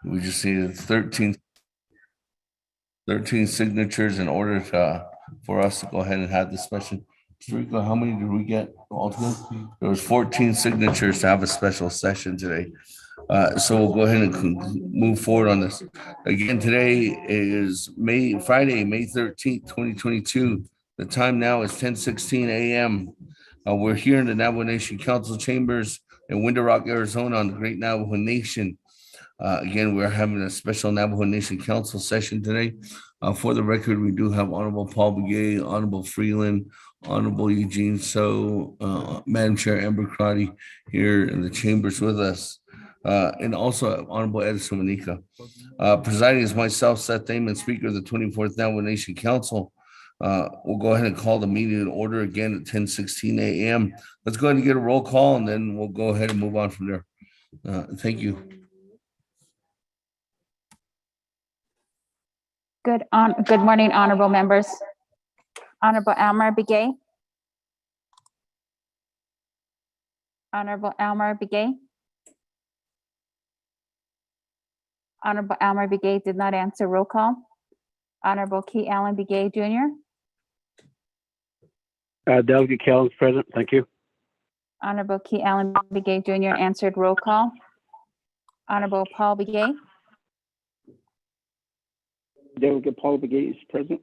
We just needed 13 signatures in order for us to go ahead and have this special. Rico, how many did we get altogether? There was 14 signatures to have a special session today. So we'll go ahead and move forward on this. Again, today is Friday, May 13th, 2022. The time now is 10:16 a.m. We're here in the Navajo Nation Council Chambers in Window Rock, Arizona on the Great Navajo Nation. Again, we're having a special Navajo Nation Council session today. For the record, we do have Honorable Paul Begay, Honorable Freeland, Honorable Eugene So, Madam Chair Amber Crotty here in the chambers with us, and also Honorable Edison Manika. Presiding is myself, Seth Damon, Speaker of the 24th Navajo Nation Council. We'll go ahead and call the meeting in order again at 10:16 a.m. Let's go ahead and get a roll call, and then we'll go ahead and move on from there. Thank you. Good morning, honorable members. Honorable Elmer Begay. Honorable Elmer Begay. Honorable Elmer Begay did not answer roll call. Honorable Key Allen Begay Jr. Delegate Kellogg present. Thank you. Honorable Key Allen Begay Jr. answered roll call. Honorable Paul Begay. Delegate Paul Begay is present.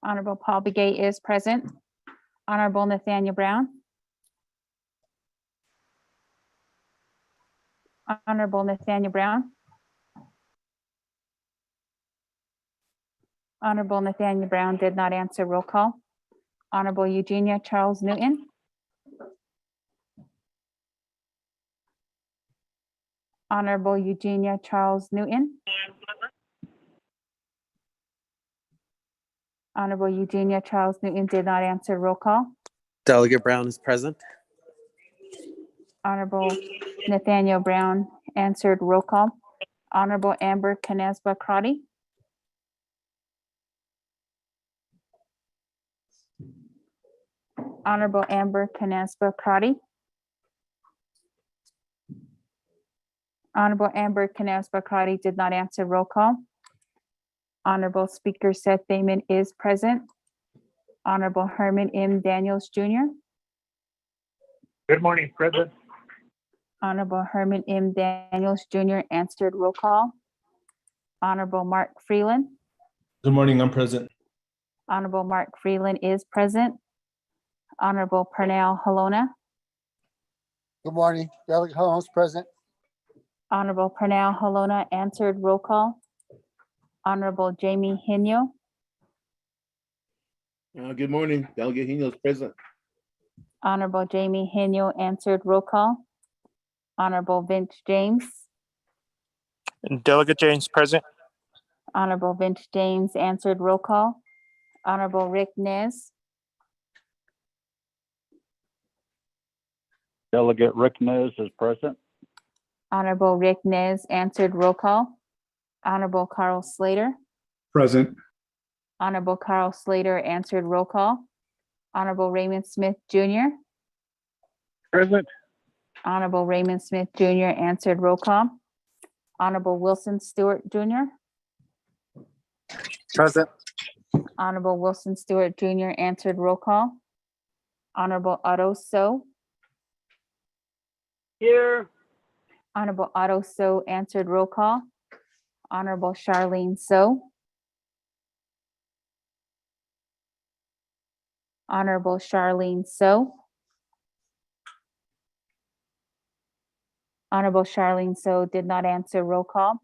Honorable Paul Begay is present. Honorable Nathaniel Brown. Honorable Nathaniel Brown. Honorable Nathaniel Brown did not answer roll call. Honorable Eugenia Charles Newton. Honorable Eugenia Charles Newton. Honorable Eugenia Charles Newton did not answer roll call. Delegate Brown is present. Honorable Nathaniel Brown answered roll call. Honorable Amber Canesba Crotty. Honorable Amber Canesba Crotty. Honorable Amber Canesba Crotty did not answer roll call. Honorable Speaker Seth Damon is present. Honorable Herman M. Daniels Jr. Good morning, President. Honorable Herman M. Daniels Jr. answered roll call. Honorable Mark Freeland. Good morning, I'm present. Honorable Mark Freeland is present. Honorable Pernell Halona. Good morning, Delegate Holmes present. Honorable Pernell Halona answered roll call. Honorable Jamie Hino. Good morning, Delegate Hino is present. Honorable Jamie Hino answered roll call. Honorable Vince James. Delegate James present. Honorable Vince James answered roll call. Honorable Rick Nez. Delegate Rick Nez is present. Honorable Rick Nez answered roll call. Honorable Carl Slater. Present. Honorable Carl Slater answered roll call. Honorable Raymond Smith Jr. Present. Honorable Raymond Smith Jr. answered roll call. Honorable Wilson Stewart Jr. Present. Honorable Wilson Stewart Jr. answered roll call. Honorable Otto So. Here. Honorable Otto So answered roll call. Honorable Charlene So. Honorable Charlene So. Honorable Charlene So did not answer roll call.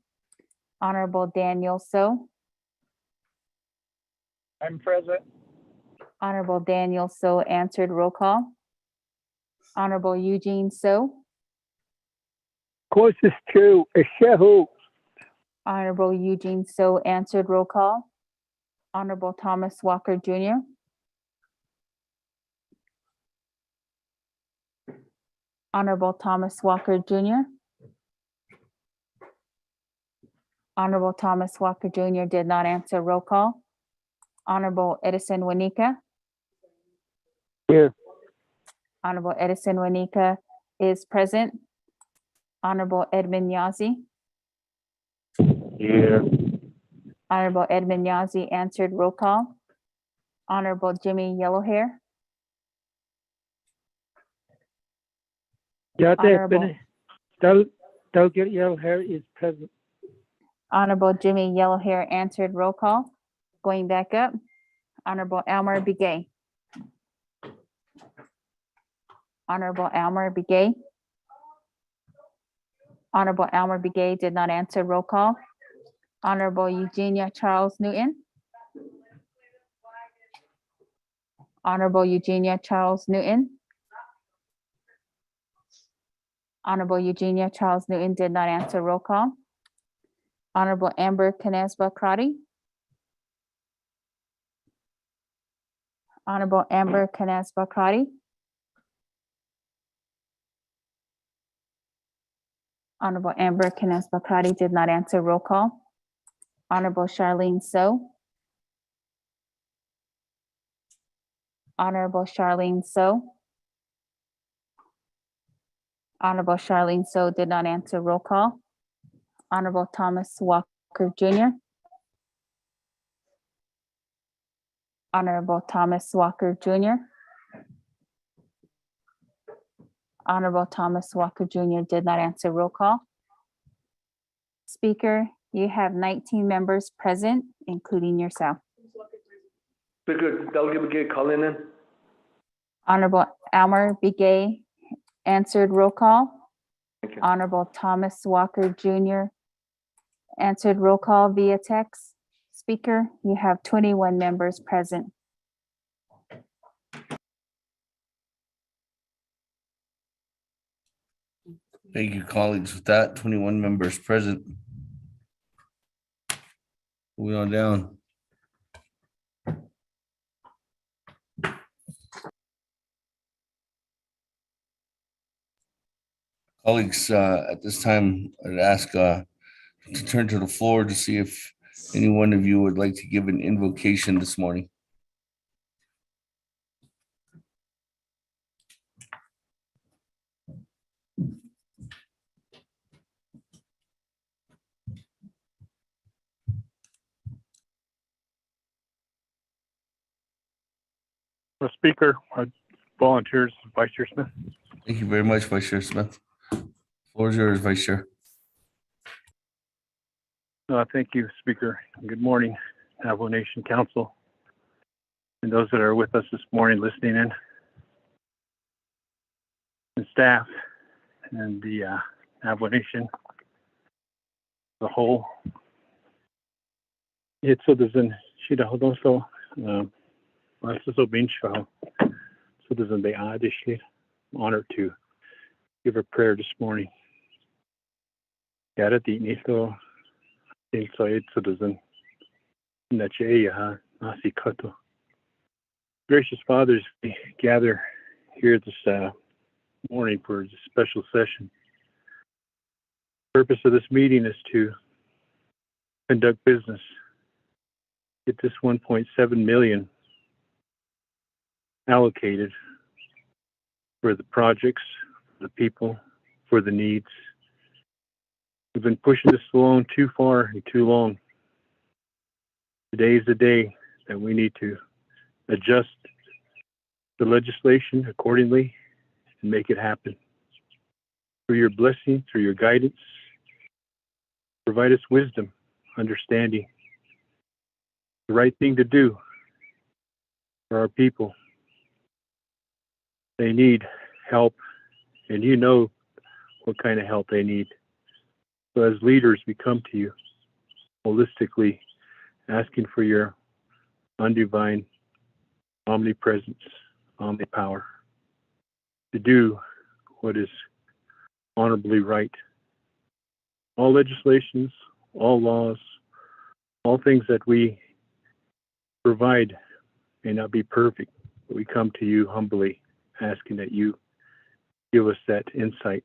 Honorable Daniel So. I'm present. Honorable Daniel So answered roll call. Honorable Eugene So. Closest to is Shehu. Honorable Eugene So answered roll call. Honorable Thomas Walker Jr. Honorable Thomas Walker Jr. Honorable Thomas Walker Jr. did not answer roll call. Honorable Edison Wanika. Here. Honorable Edison Wanika is present. Honorable Edmund Yazzie. Here. Honorable Edmund Yazzie answered. Roll call. Honorable Jimmy Yellowhair. Honorable, Delegate Yellowhair is present. Honorable Jimmy Yellowhair answered. Roll call. Going back up. Honorable Elmer Begay. Honorable Elmer Begay. Honorable Elmer Begay did not answer. Roll call. Honorable Eugenia Charles Newton. Honorable Eugenia Charles Newton. Honorable Eugenia Charles Newton did not answer. Roll call. Honorable Amber Canesba Crotty. Honorable Amber Canesba Crotty. Honorable Amber Canesba Crotty did not answer. Roll call. Honorable Charlene So. Honorable Charlene So. Honorable Charlene So did not answer. Roll call. Honorable Thomas Walker Jr. Honorable Thomas Walker Jr. Honorable Thomas Walker Jr. did not answer. Roll call. Speaker, you have 19 members present, including yourself. Speaker, Delegate McGee, call in. Honorable Elmer Begay answered. Roll call. Thank you. Honorable Thomas Walker Jr. answered. Roll call via text. Speaker, you have 21 members present. Thank you, colleagues. With that, 21 members present. Moving on down. Colleagues, at this time, I'd ask to turn to the floor to see if any one of you would like to give an invocation this morning. Speaker, volunteers, Vice Chair Smith. Thank you very much, Vice Chair Smith. Floor is yours, Vice Chair. Thank you, Speaker. Good morning, Navajo Nation Council, and those that are with us this morning listening in, and staff, and the Navajo Nation as a whole. It's so there's an Shida Hodoso, so being show. So there's an I'm honored to give a prayer this morning. Yara di nito. Inside citizen Nasi Kato. Gracious Fathers, we gather here this morning for a special session. The purpose of this meeting is to conduct business. Get this 1.7 million allocated for the projects, for the people, for the needs. We've been pushing this along too far and too long. Today is the day that we need to adjust the legislation accordingly and make it happen. Through your blessing, through your guidance, provide us wisdom, understanding, the right thing to do for our people. They need help, and you know what kind of help they need. So as leaders, we come to you holistically, asking for your undivine omnipresence, omnipower, to do what is honorably right. All legislations, all laws, all things that we provide may not be perfect, but we come to you humbly, asking that you give us that insight.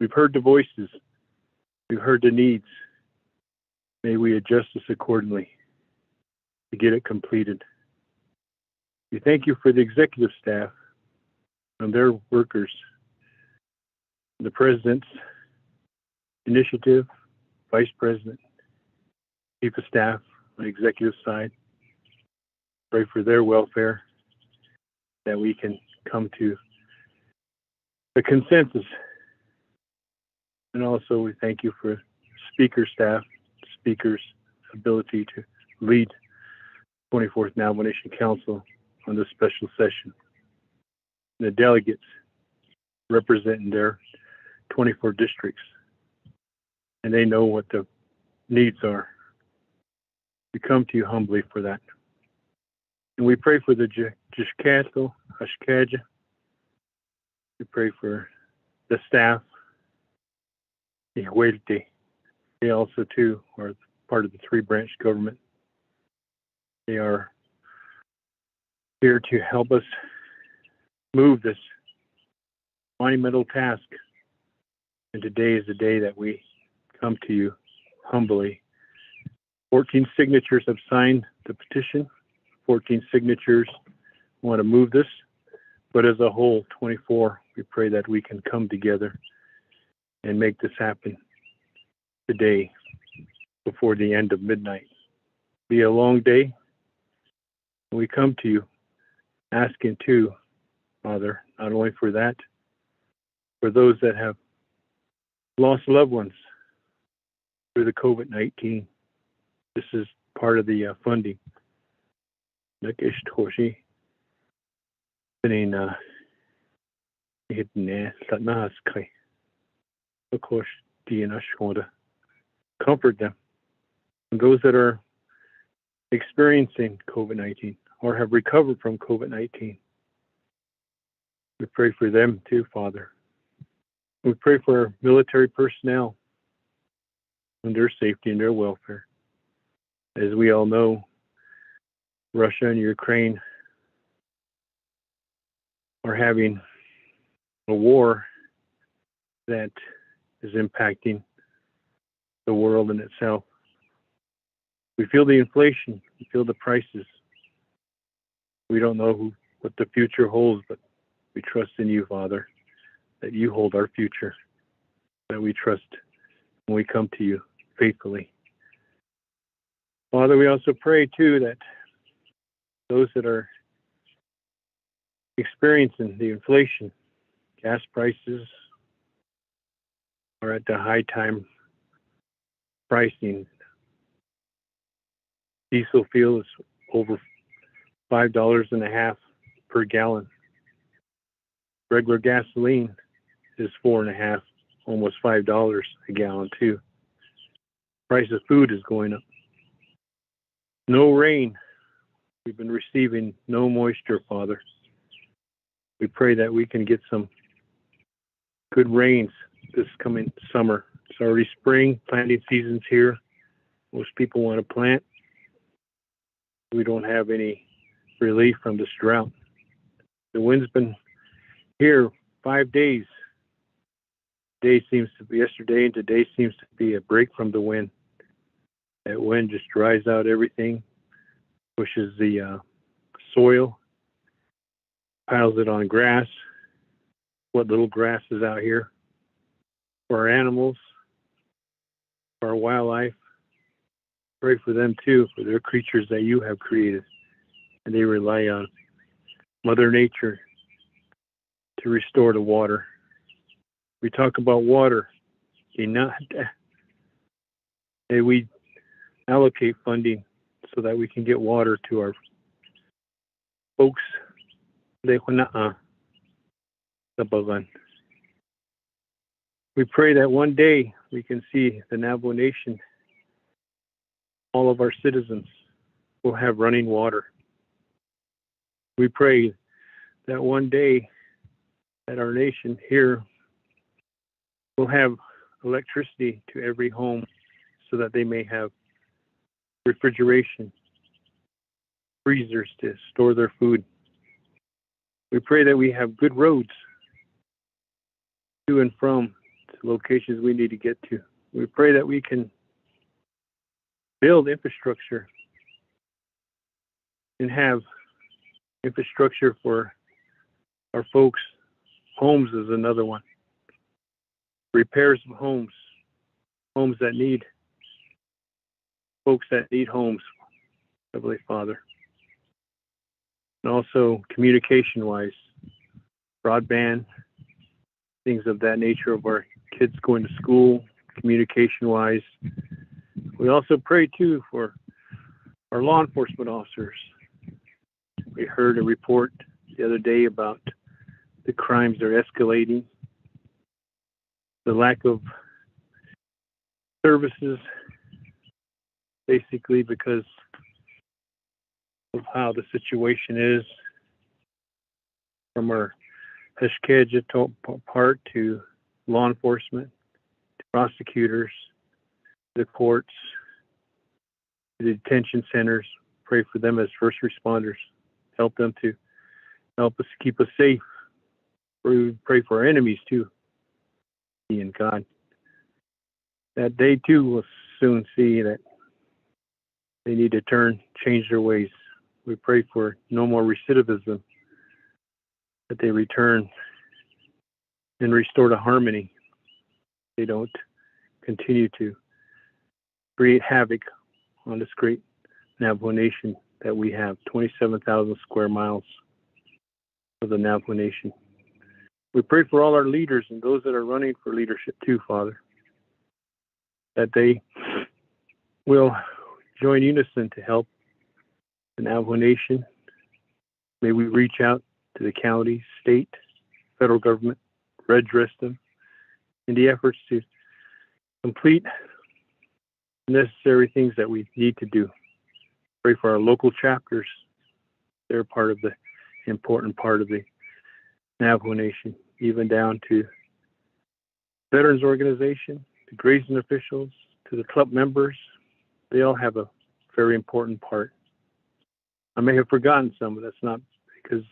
We've heard the voices. We've heard the needs. May we adjust this accordingly to get it completed. We thank you for the executive staff and their workers, the President's initiative, Vice President, chief of staff on the executive side. Pray for their welfare, that we can come to a consensus. And also we thank you for speaker staff, speakers' ability to lead 24th Navajo Nation Council on this special session. The delegates representing their 24 districts, and they know what the needs are. We come to you humbly for that. And we pray for the Jishkato, Ashkaja. We pray for the staff, the Huelte. They also too are part of the 3-branch government. They are here to help us move this monumental task. And today is the day that we come to you humbly. 14 signatures have signed the petition. 14 signatures want to move this. But as a whole, 24, we pray that we can come together and make this happen today before the end of midnight. Be a long day. We come to you asking too, Father, not only for that, for those that have lost loved ones through the COVID-19. This is part of the funding. Comfort them. And those that are experiencing COVID-19 or have recovered from COVID-19, we pray for them too, Father. We pray for our military personnel and their safety and their welfare. As we all know, Russia and Ukraine are having a war that is impacting the world in itself. We feel the inflation, we feel the prices. We don't know what the future holds, but we trust in you, Father, that you hold our future, that we trust when we come to you faithfully. Father, we also pray too that those that are experiencing the inflation, gas prices are at the high time pricing. Diesel fuel is over $5.50 per gallon. Regular gasoline is $4.50, almost $5 a gallon too. Price of food is going up. No rain. We've been receiving no moisture, Father. We pray that we can get some good rains this coming summer. It's already spring, planting season's here. Most people want to plant. We don't have any relief from this drought. The wind's been here 5 days. Yesterday and today seems to be a break from the wind. That wind just dries out everything, pushes the soil, piles it on grass, what little grass is out here, for our animals, for our wildlife. Pray for them too, for their creatures that you have created. And they rely on Mother Nature to restore the water. We talk about water. We allocate funding so that we can get water to our folks. We pray that one day we can see the Navajo Nation, all of our citizens will have running water. We pray that one day that our nation here will have electricity to every home so that they may have refrigeration, freezers to store their food. We pray that we have good roads to and from the locations we need to get to. We pray that we can build infrastructure and have infrastructure for our folks. Homes is another one. Repairs of homes that need folks that need homes, Heavenly Father. And also communication-wise, broadband, things of that nature of our kids going to school, communication-wise. We also pray, too, for our law enforcement officers. We heard a report the other day about the crimes that are escalating, the lack of services, basically because of how the situation is, from our Heshkeja part to law enforcement, to prosecutors, the courts, the detention centers. Pray for them as first responders. Help them to help us keep us safe. We pray for our enemies too, in God, that they too will soon see that they need to change their ways. We pray for no more recidivism, that they return and restore to harmony. They don't continue to create havoc on this great Navajo nation that we have, 27,000 square miles of the Navajo nation. We pray for all our leaders and those that are running for leadership too, Father, that they will join unison to help the Navajo nation. May we reach out to the county, state, federal government, redress them in the efforts to complete necessary things that we need to do. Pray for our local chapters. They're part of the important part of the Navajo Nation, even down to veterans organization, to grazing officials, to the club members. They all have a very important part. I may have forgotten some, but that's not because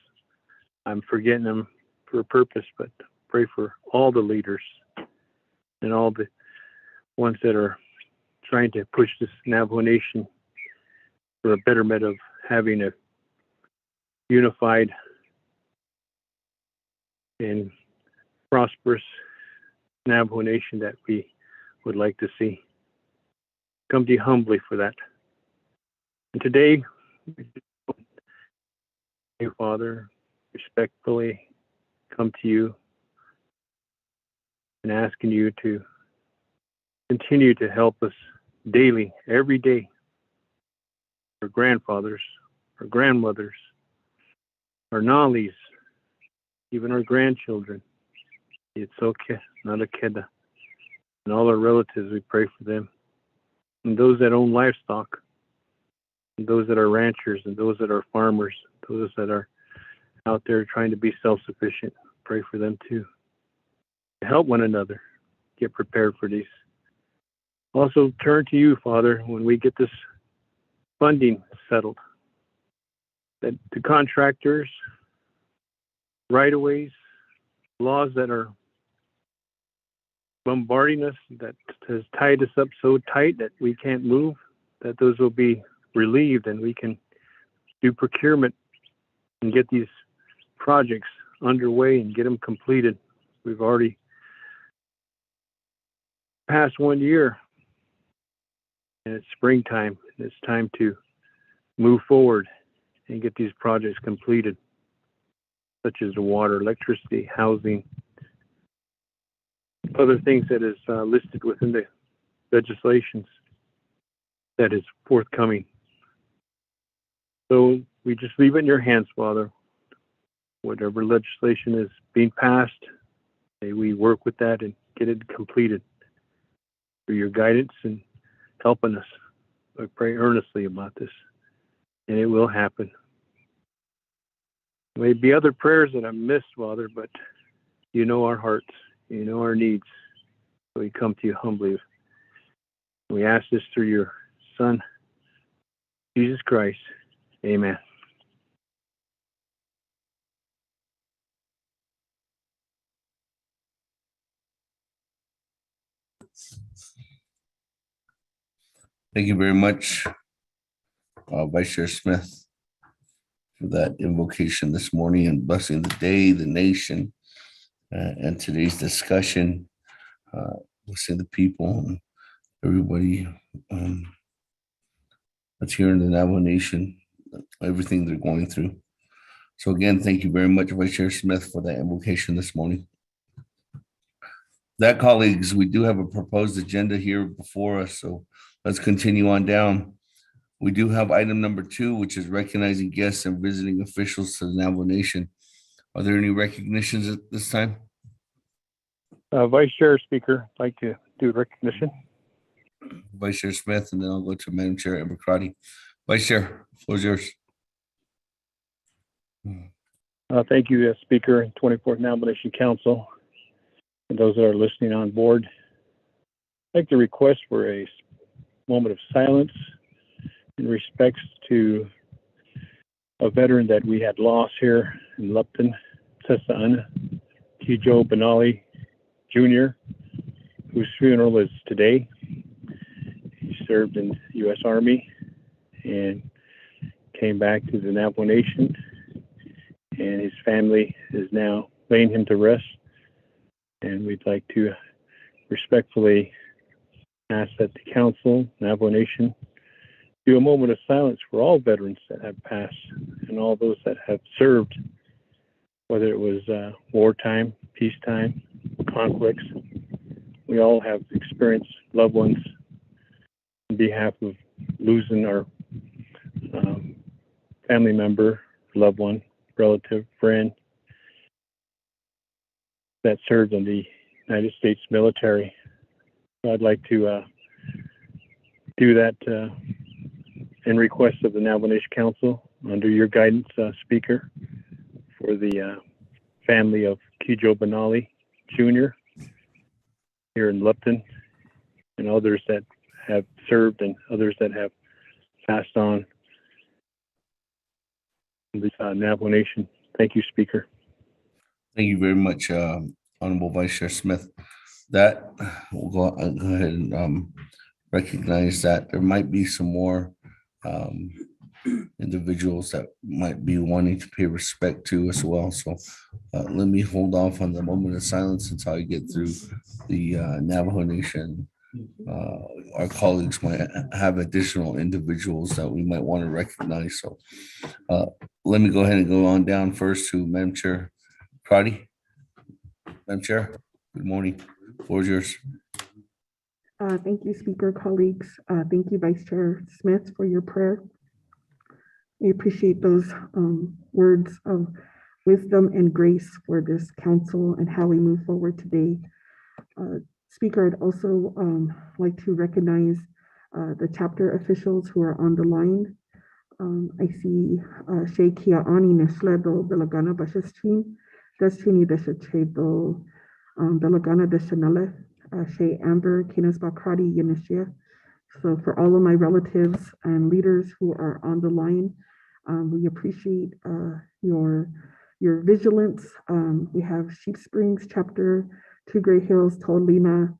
I'm forgetting them for a purpose, but pray for all the leaders and all the ones that are trying to push this Navajo Nation for a betterment of having a unified and prosperous Navajo Nation that we would like to see. Come to you humbly for that. And today, you, Father, respectfully come to you and asking you to continue to help us daily, every day, our grandfathers, our grandmothers, our Nalis, even our grandchildren. It's okay, not a keda. And all our relatives, we pray for them. And those that own livestock, and those that are ranchers, and those that are farmers, those that are out there trying to be self-sufficient, pray for them too. Help one another get prepared for these. Also turn to you, Father, when we get this funding settled, that the contractors, right-of-ways, laws that are bombarding us, that has tied us up so tight that we can't move, that those will be relieved and we can do procurement and get these projects underway and get them completed. We've already passed 1 year and it's springtime. It's time to move forward and get these projects completed, such as the water, electricity, housing, other things that is listed within the legislations that is forthcoming. So we just leave it in your hands, Father. Whatever legislation is being passed, may we work with that and get it completed through your guidance and helping us. I pray earnestly about this, and it will happen. There may be other prayers that I missed, Father, but you know our hearts, you know our needs. So we come to you humbly. We ask this through your Son, Jesus Christ. Amen. Thank you very much, Vice Chair Smith, for that invocation this morning and blessing the day, the nation, and today's discussion. Blessing the people and everybody that's here in the Navajo Nation, everything they're going through. So again, thank you very much, Vice Chair Smith, for that invocation this morning. That, colleagues, we do have a proposed agenda here before us, so let's continue on down. We do have item number 2, which is recognizing guests and visiting officials to the Navajo Nation. Are there any recognitions at this time? Vice Chair, Speaker, I'd like to do recognition. Vice Chair Smith, and then I'll go to Madam Chair Abercrombie. Vice Chair, floor is yours. Thank you, Speaker, and 24th Nomination Council, and those that are listening on board. I'd like to request for a moment of silence in respects to a veteran that we had lost here in Lupton, Sesa'ana, Kijo Benali Jr., whose funeral is today. He served in the U.S. Army and came back to the Navajo Nation, and his family is now laying him to rest. And we'd like to respectfully ask that the Council, Navajo Nation, do a moment of silence for all veterans that have passed and all those that have served, whether it was wartime, peacetime, conflicts. We all have experienced loved ones on behalf of losing our family member, loved one, relative, friend that served in the United States military. So I'd like to do that in request of the Navajo Nation Council under your guidance, Speaker, for the family of Kijo Benali Jr. here in Lupton, and others that have served and others that have passed on the Navajo Nation. Thank you, Speaker. Thank you very much, Honorable Vice Chair Smith. That we'll go ahead and recognize that there might be some more individuals that might be wanting to pay respect to as well. So let me hold off on the moment of silence until I get through the Navajo Nation. Our colleagues might have additional individuals that we might want to recognize. So let me go ahead and go on down first to Madam Chair Crotty. Madam Chair, good morning. Floor is yours. Thank you, Speaker, colleagues. Thank you, Vice Chair Smith, for your prayer. We appreciate those words of wisdom and grace for this council and how we move forward today. Speaker, I'd also like to recognize the chapter officials who are on the line. I see Shea Kia'ani Nesledo Belagana Bashastin, Destiny Deshachedo Belagana Deshanale, Shea Amber Kinas Bakrati Yanishia. So for all of my relatives and leaders who are on the line, we appreciate your vigilance. We have Sheep Springs chapter, Two Gray Hills, Tolina,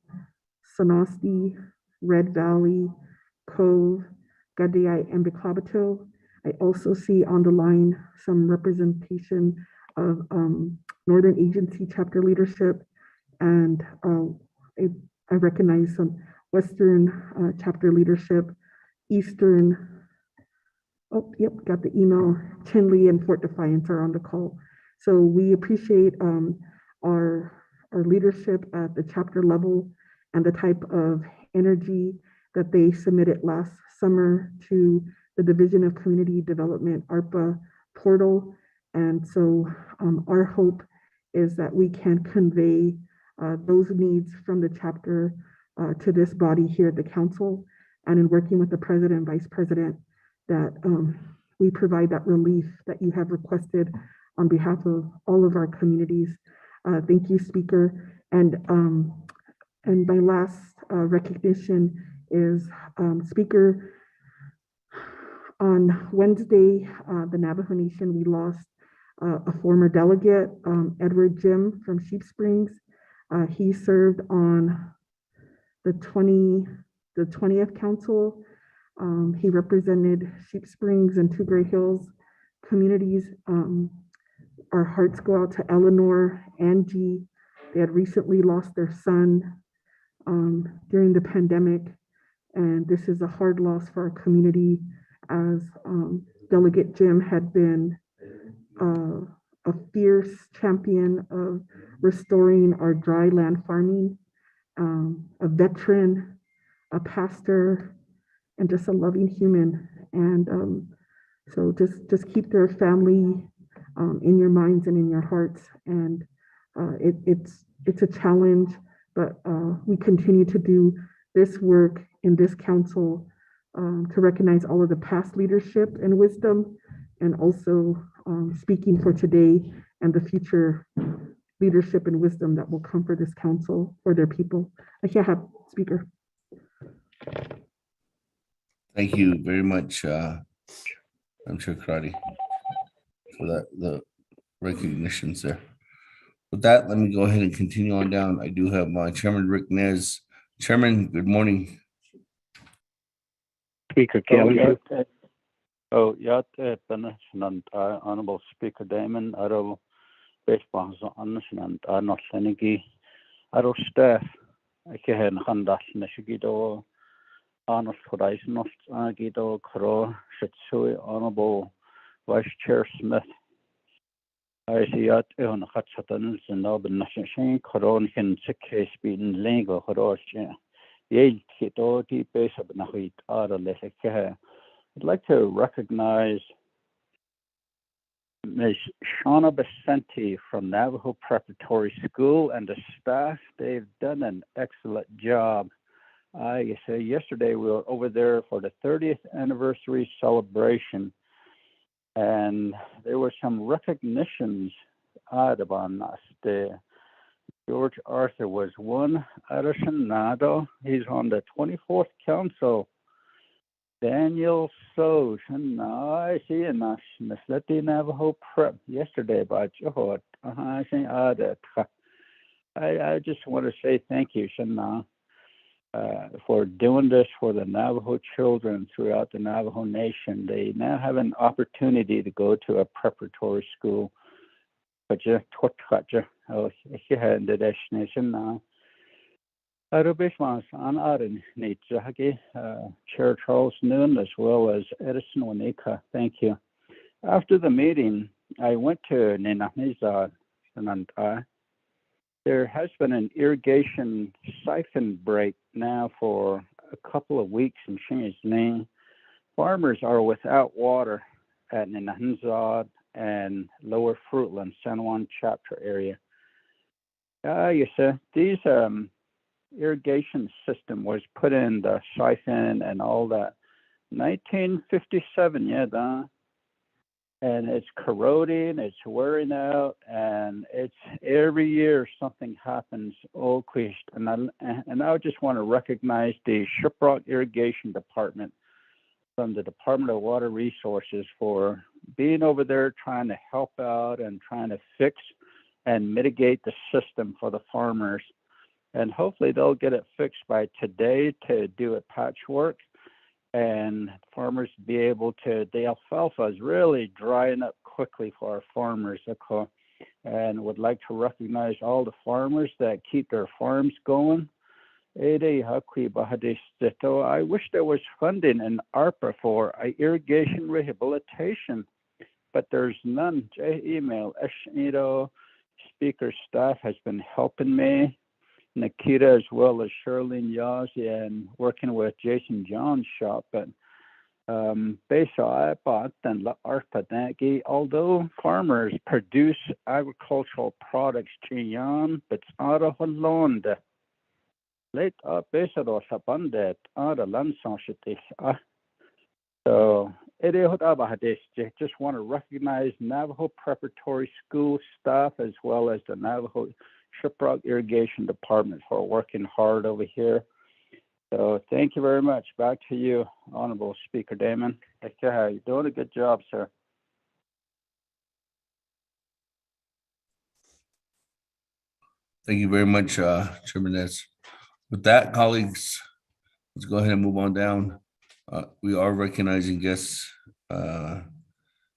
Sonosti, Red Valley, Cove, Gadiai, and Biklabato. I also see on the line some representation of Northern Agency chapter leadership, and I recognize some Western chapter leadership, Eastern, oh, yep, got the email, Chinle and Fort Defiance are on the call. So we appreciate our leadership at the chapter level and the type of energy that they submitted last summer to the Division of Community Development, ARPA portal. And so our hope is that we can convey those needs from the chapter to this body here at the council, and in working with the president and vice president, that we provide that relief that you have requested on behalf of all of our communities. Thank you, Speaker. And my last recognition is, Speaker, on Wednesday, the Navajo Nation, we lost a former delegate, Edward Jim from Sheep Springs. He served on the 20th council. He represented Sheep Springs and Two Gray Hills communities. Our hearts go out to Eleanor, Angie. They had recently lost their son during the pandemic, and this is a hard loss for our community. as Delegate Jim had been a fierce champion of restoring our dry land farming, a veteran, a pastor, and just a loving human. And so just keep their family in your minds and in your hearts. And it's a challenge, but we continue to do this work in this council to recognize all of the past leadership and wisdom, and also speaking for today and the future leadership and wisdom that will come for this council, for their people. Speaker. Thank you very much, I'm sure Karate, for the recognitions there. With that, let me go ahead and continue on down. I do have my Chairman Rick Nez. Chairman, good morning. Speaker Oh, Kelly. Honorable Speaker Damon, Arrow Baseball and Arnold Senegi, Arrow staff, I can hand us Nishigido, Arnold Horizon, Agido, Kro, Shitsui, Honorable Vice Chair Smith. I see at on Hatsatans and Noble Nation, Koron can sick case being legal, Horosh, Yale, Hito, deep base of Nahit, Ara Leseke. I'd like to recognize Ms. Shauna Becenti from Navajo Preparatory School and the staff. They've done an excellent job. Yesterday we were over there for the 30th anniversary celebration, and there were some recognitions on us. George Arthur was one. Addison Nado, he's on the 24th council. Daniel Soch, and I see a Misleti Navajo Prep yesterday about Johor. I just want to say thank you, Shana, for doing this for the Navajo children throughout the Navajo Nation. They now have an opportunity to go to a preparatory school. But you had the destination now. Arubishmas on Arin Nitsahagi, Chair Charles Noon, as well as Edison Wanika. Thank you. After the meeting, I went to Ninahmiza and there has been an irrigation siphon break now for a couple of weeks in Shini's Lane. Farmers are without water at Ninahmiza and Lower Fruitland, San Juan chapter area. These irrigation system was put in the siphon and all that 1957, and it's corroding, it's wearing out, and it's every year something happens. And I just want to recognize the Shiprock Irrigation Department from the Department of Water Resources for being over there trying to help out and trying to fix and mitigate the system for the farmers. And hopefully they'll get it fixed by today to do a patchwork, and farmers be able to, the alfalfa is really drying up quickly for our farmers, and would like to recognize all the farmers that keep their farms going. I wish there was funding in ARPA for irrigation rehabilitation, but there's none. Email Speaker staff has been helping me. Nikita, as well as Charlene Yazzie, and working with Jason John's shop. But although farmers produce agricultural products, but so just want to recognize Navajo Preparatory School staff as well as the Navajo Shiprock Irrigation Department for working hard over here. So thank you very much. Back to you, Honorable Speaker Damon. You're doing a good job, sir. Thank you very much, Chairman Nez. With that, colleagues, let's go ahead and move on down. We are recognizing guests and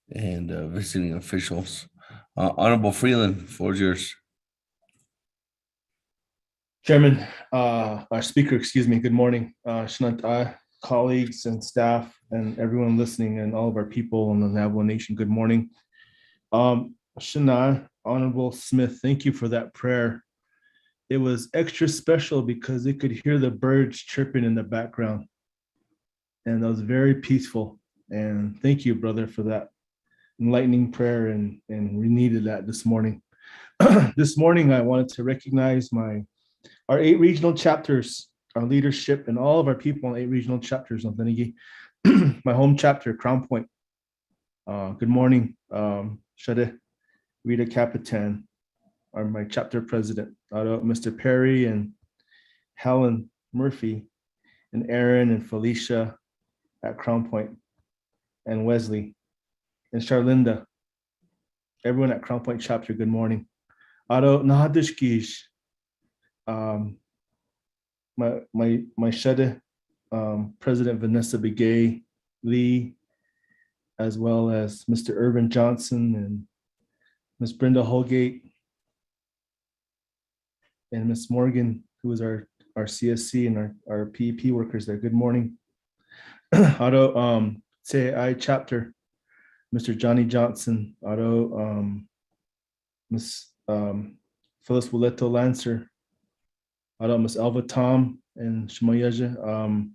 visiting officials. Honorable Freeland, floor is yours. Chairman, our speaker, excuse me, good morning. Shnant, colleagues and staff and everyone listening and all of our people in the Navajo Nation, good morning. Shana, Honorable Smith, thank you for that prayer. It was extra special because they could hear the birds chirping in the background. And that was very peaceful. And thank you, brother, for that enlightening prayer. And we needed that this morning. This morning, I wanted to recognize our 8 regional chapters, our leadership, and all of our people in 8 regional chapters of Benigi. My home chapter, Crown Point. Good morning, Shade, Rita Capitan, are my chapter president, Mr. Perry and Helen Murphy, and Aaron and Felicia at Crown Point, and Wesley, and Charlinda, everyone at Crown Point chapter, good morning. Ado Nahadishkish, my Shade, President Vanessa Begay Lee, as well as Mr. Irvin Johnson and Miss Brenda Holgate, and Miss Morgan, who is our CSC and our PEP workers there. Good morning. Auto CAI chapter, Mr. Johnny Johnson, Auto Miss Phyllis Wileto Lancer, Auto Miss Elva Tom and Shmoyaja,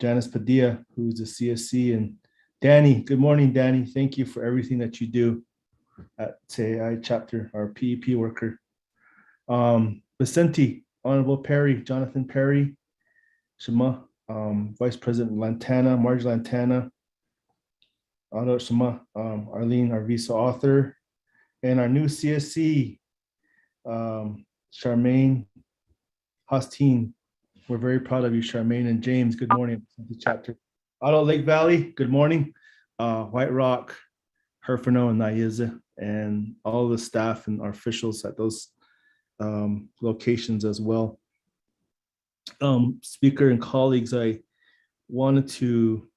Janice Padilla, who's the CSC, and Danny. Good morning, Danny. Thank you for everything that you do at CAI chapter, our PEP worker. Vicente, Honorable Perry, Jonathan Perry, Shema, Vice President Lantana, Marge Lantana, Honorable Shema, Arlene, our visa author, and our new CSC, Charmaine Hosteen. We're very proud of you, Charmaine, and James. Good morning. Chapter. Otto Lake Valley, good morning. White Rock, Herfano, and Nayeza, and all the staff and our officials at those locations as well. Speaker and colleagues, I wanted to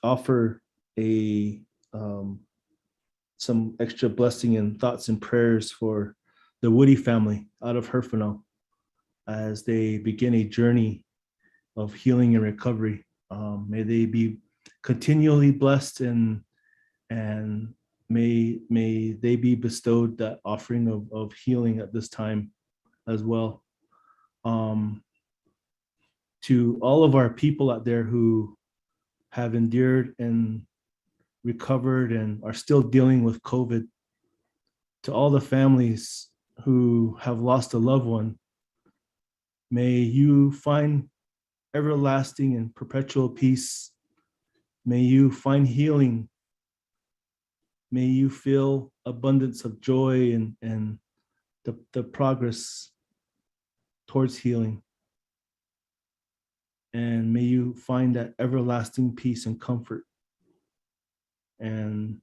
offer some extra blessing and thoughts and prayers for the Woody family out of Herfano as they begin a journey of healing and recovery. May they be continually blessed, and may they be bestowed that offering of healing at this time as well. To all of our people out there who have endured and recovered and are still dealing with COVID, to all the families who have lost a loved one, may you find everlasting and perpetual peace. May you find healing. May you feel abundance of joy and the progress towards healing. And may you find that everlasting peace and comfort. And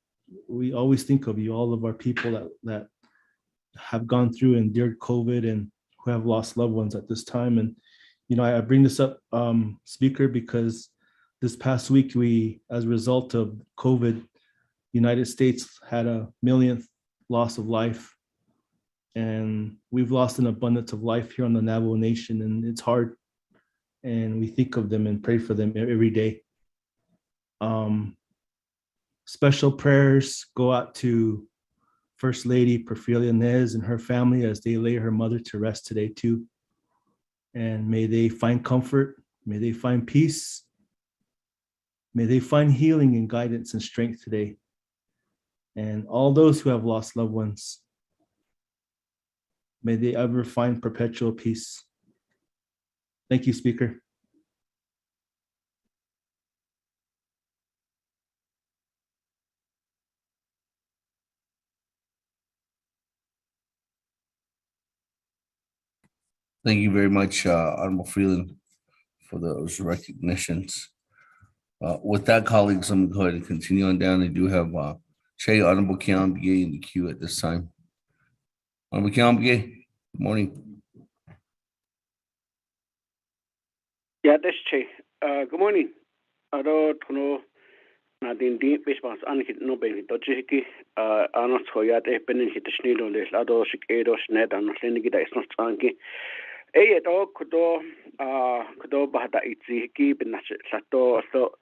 we always think of you, all of our people that have gone through and endured COVID and who have lost loved ones at this time. And, you know, I bring this up, Speaker, because this past week, as a result of COVID, United States had a 1 millionth loss of life. And we've lost an abundance of life here on the Navajo Nation, and it's hard. And we think of them and pray for them every day. Special prayers go out to First Lady Perfilia Nez and her family as they lay her mother to rest today too. And may they find comfort, may they find peace, may they find healing and guidance and strength today. And all those who have lost loved ones, may they ever find perpetual peace. Thank you, Speaker. Thank you very much, Honorable Freeland, for those recognitions. With that, colleagues, I'm going to go ahead and continue on down. I do have Che Honorable Kiambier in the queue at this time. Honorable Kiambier, good morning. Yeah, that's Che. Good morning. Ado tono nadin deep response anhit no ben dojiki anos hoyat e benin hit schnido les ado shik edo sned an lenigi da is not anki. Ado kudo kudo bahada itzi hiki binach sato so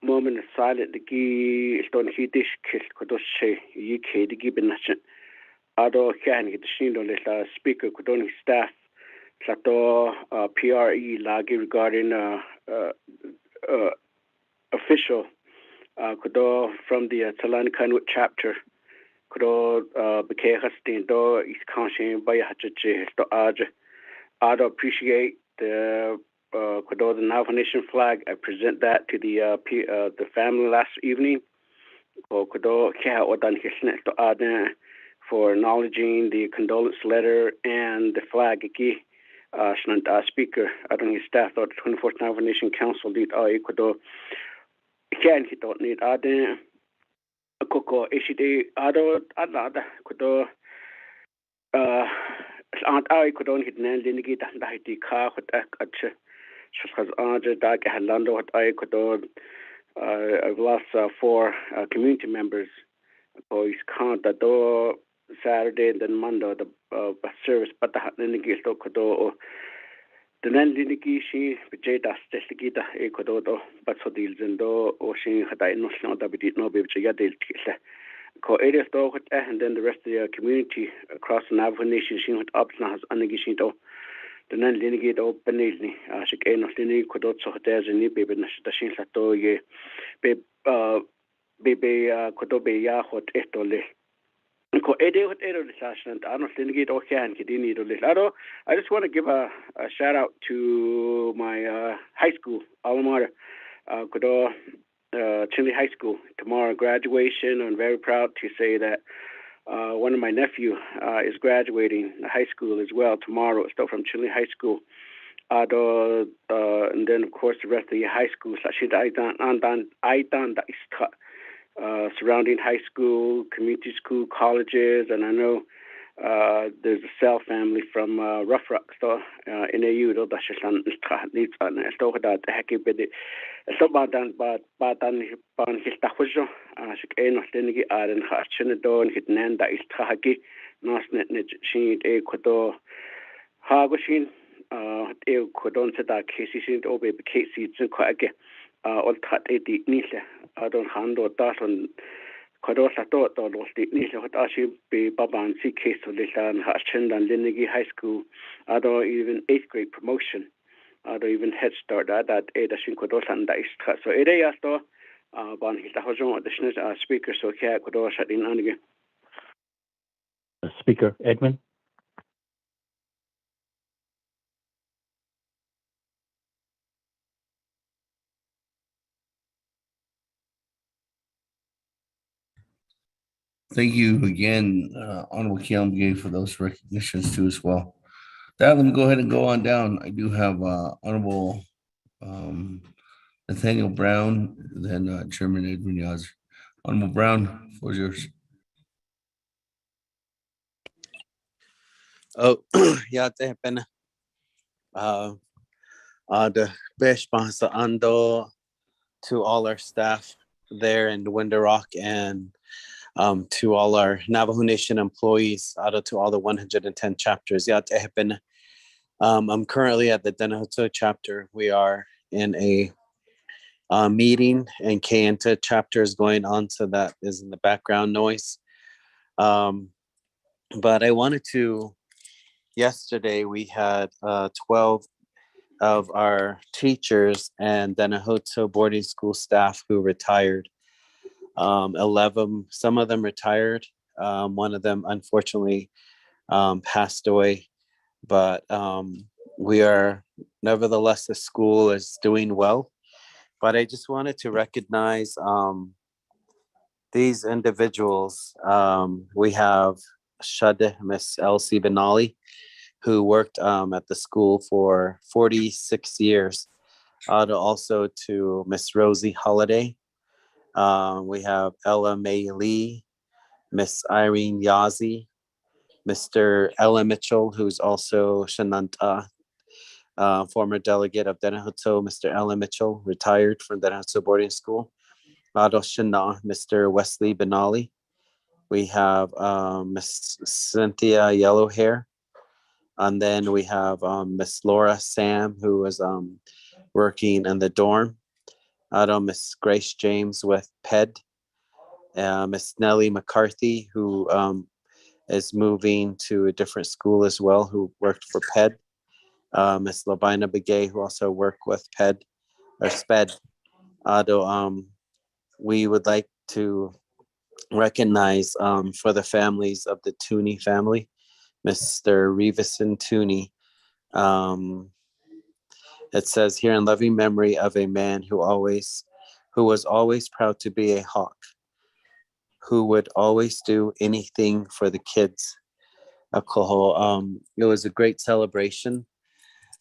moment of silent digi ston hitish kil kudo she yike digi binach ado khan hit shindo le speaker kudoni staff sato PRE lagi regarding official kudo from the Telecommunications chapter kudo bekehastin do is conscious by hache to I'd appreciate the kudo the Navajo Nation flag. I present that to the family last evening. Kudo kya odan hisnet to add for acknowledging the condolence letter and the flag iki speaker adon his staff of the 24th Navajo Nation Council did kudo can he don't need add koko ishide ado ada kudo ant I could only hit nan linigi da hiti ka hot at shas anja da halando hot I could I've lost 4 community members. Boys can't the door Saturday and then Monday the service but the linigi sto kodo the nan linigi she bj das testigita e kodo but so deals and do o she had I no da bit no be ya del ko areas do and then the rest of the community across the Navajo Nation she went up now has anigi do the nan linigi do benilni she no linigi kodo so there's a new baby na she sa to ye be kodo be ya hot etole ko ede hot ero the session and linigi do can kidini do lado I just want to give a shout out to my high school alma mater kodo Chile High School tomorrow graduation. I'm very proud to say that one of my nephew is graduating high school as well tomorrow. Still from Chile High School, and then of course the rest of the high schools. Surrounding high school, community school, colleges, and I know there's a Cell family from Rough Rock, so NAU. That's just needs still that happy bit. So badan his tahujo shik no tenigi aren khachene don hit nanda is tahaki nas net shin e kodo hagoshin e kodon seda kesi obe kesi tsin ko age ol that e di nile adon hando dason kodo sato to lo di nile hot ashi be baban si case lisan hachendan linigi high school ado even 8th grade promotion or even Head Start that Ada Shinkodos and Dice. So Ada Yasto, Bon Hitahojon, additional speaker, so Kia Kodos at in Anigi. Speaker Edmund. Thank you again, Honorable Kiamge, for those recognitions too as well. That let me go ahead and go on down. I do have Honorable Nathaniel Brown, then Chairman Edwin Yazzie. Honorable Brown, floor is yours. Oh, yeah, they been the best sponsor ando to all our staff there in Window Rock and to all our Navajo Nation employees, to all the 110 chapters. Yeah, they have been. I'm currently at the Untitled chapter. We are in a meeting, and Kayenta chapter is going on, so that is in the background noise. But I wanted to. Yesterday we had 12 of our teachers and Nahoto boarding school staff who retired. 11, some of them retired. One of them unfortunately passed away. But we are, nevertheless, the school is doing well. But I just wanted to recognize these individuals. We have Shade, Miss Elsie Benali, who worked at the school for 46 years. Also to Miss Rosie Holiday. We have Ella May Lee, Miss Irene Yazzie, Mr. Ella Mitchell, who's also Shananta, former delegate of Denahoto, Mr. Ella Mitchell, retired from Denahoto boarding school. Shana, Mr. Wesley Benali. We have Miss Cynthia Yellowhair, And then we have Miss Laura Sam, who was working in the dorm. Miss Grace James with PED. Miss Nellie McCarthy, who is moving to a different school as well, who worked for PED. Miss Labina Begay, who also worked with PED or SPED. We would like to recognize for the families of the Tooney family, Mr. Reevison Tooney. It says here, in loving memory of a man who was always proud to be a hawk, who would always do anything for the kids. It was a great celebration.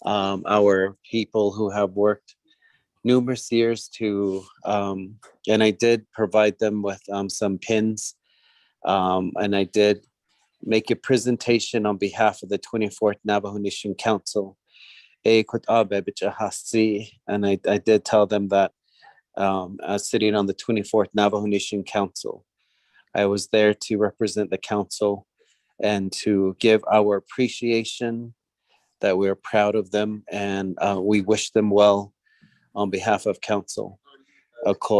Our people who have worked numerous years to, and I did provide them with some pins, and I did make a presentation on behalf of the 24th Navajo Nation Council. And I did tell them that sitting on the 24th Navajo Nation Council, I was there to represent the council and to give our appreciation, that we're proud of them, and we wish them well on behalf of council. And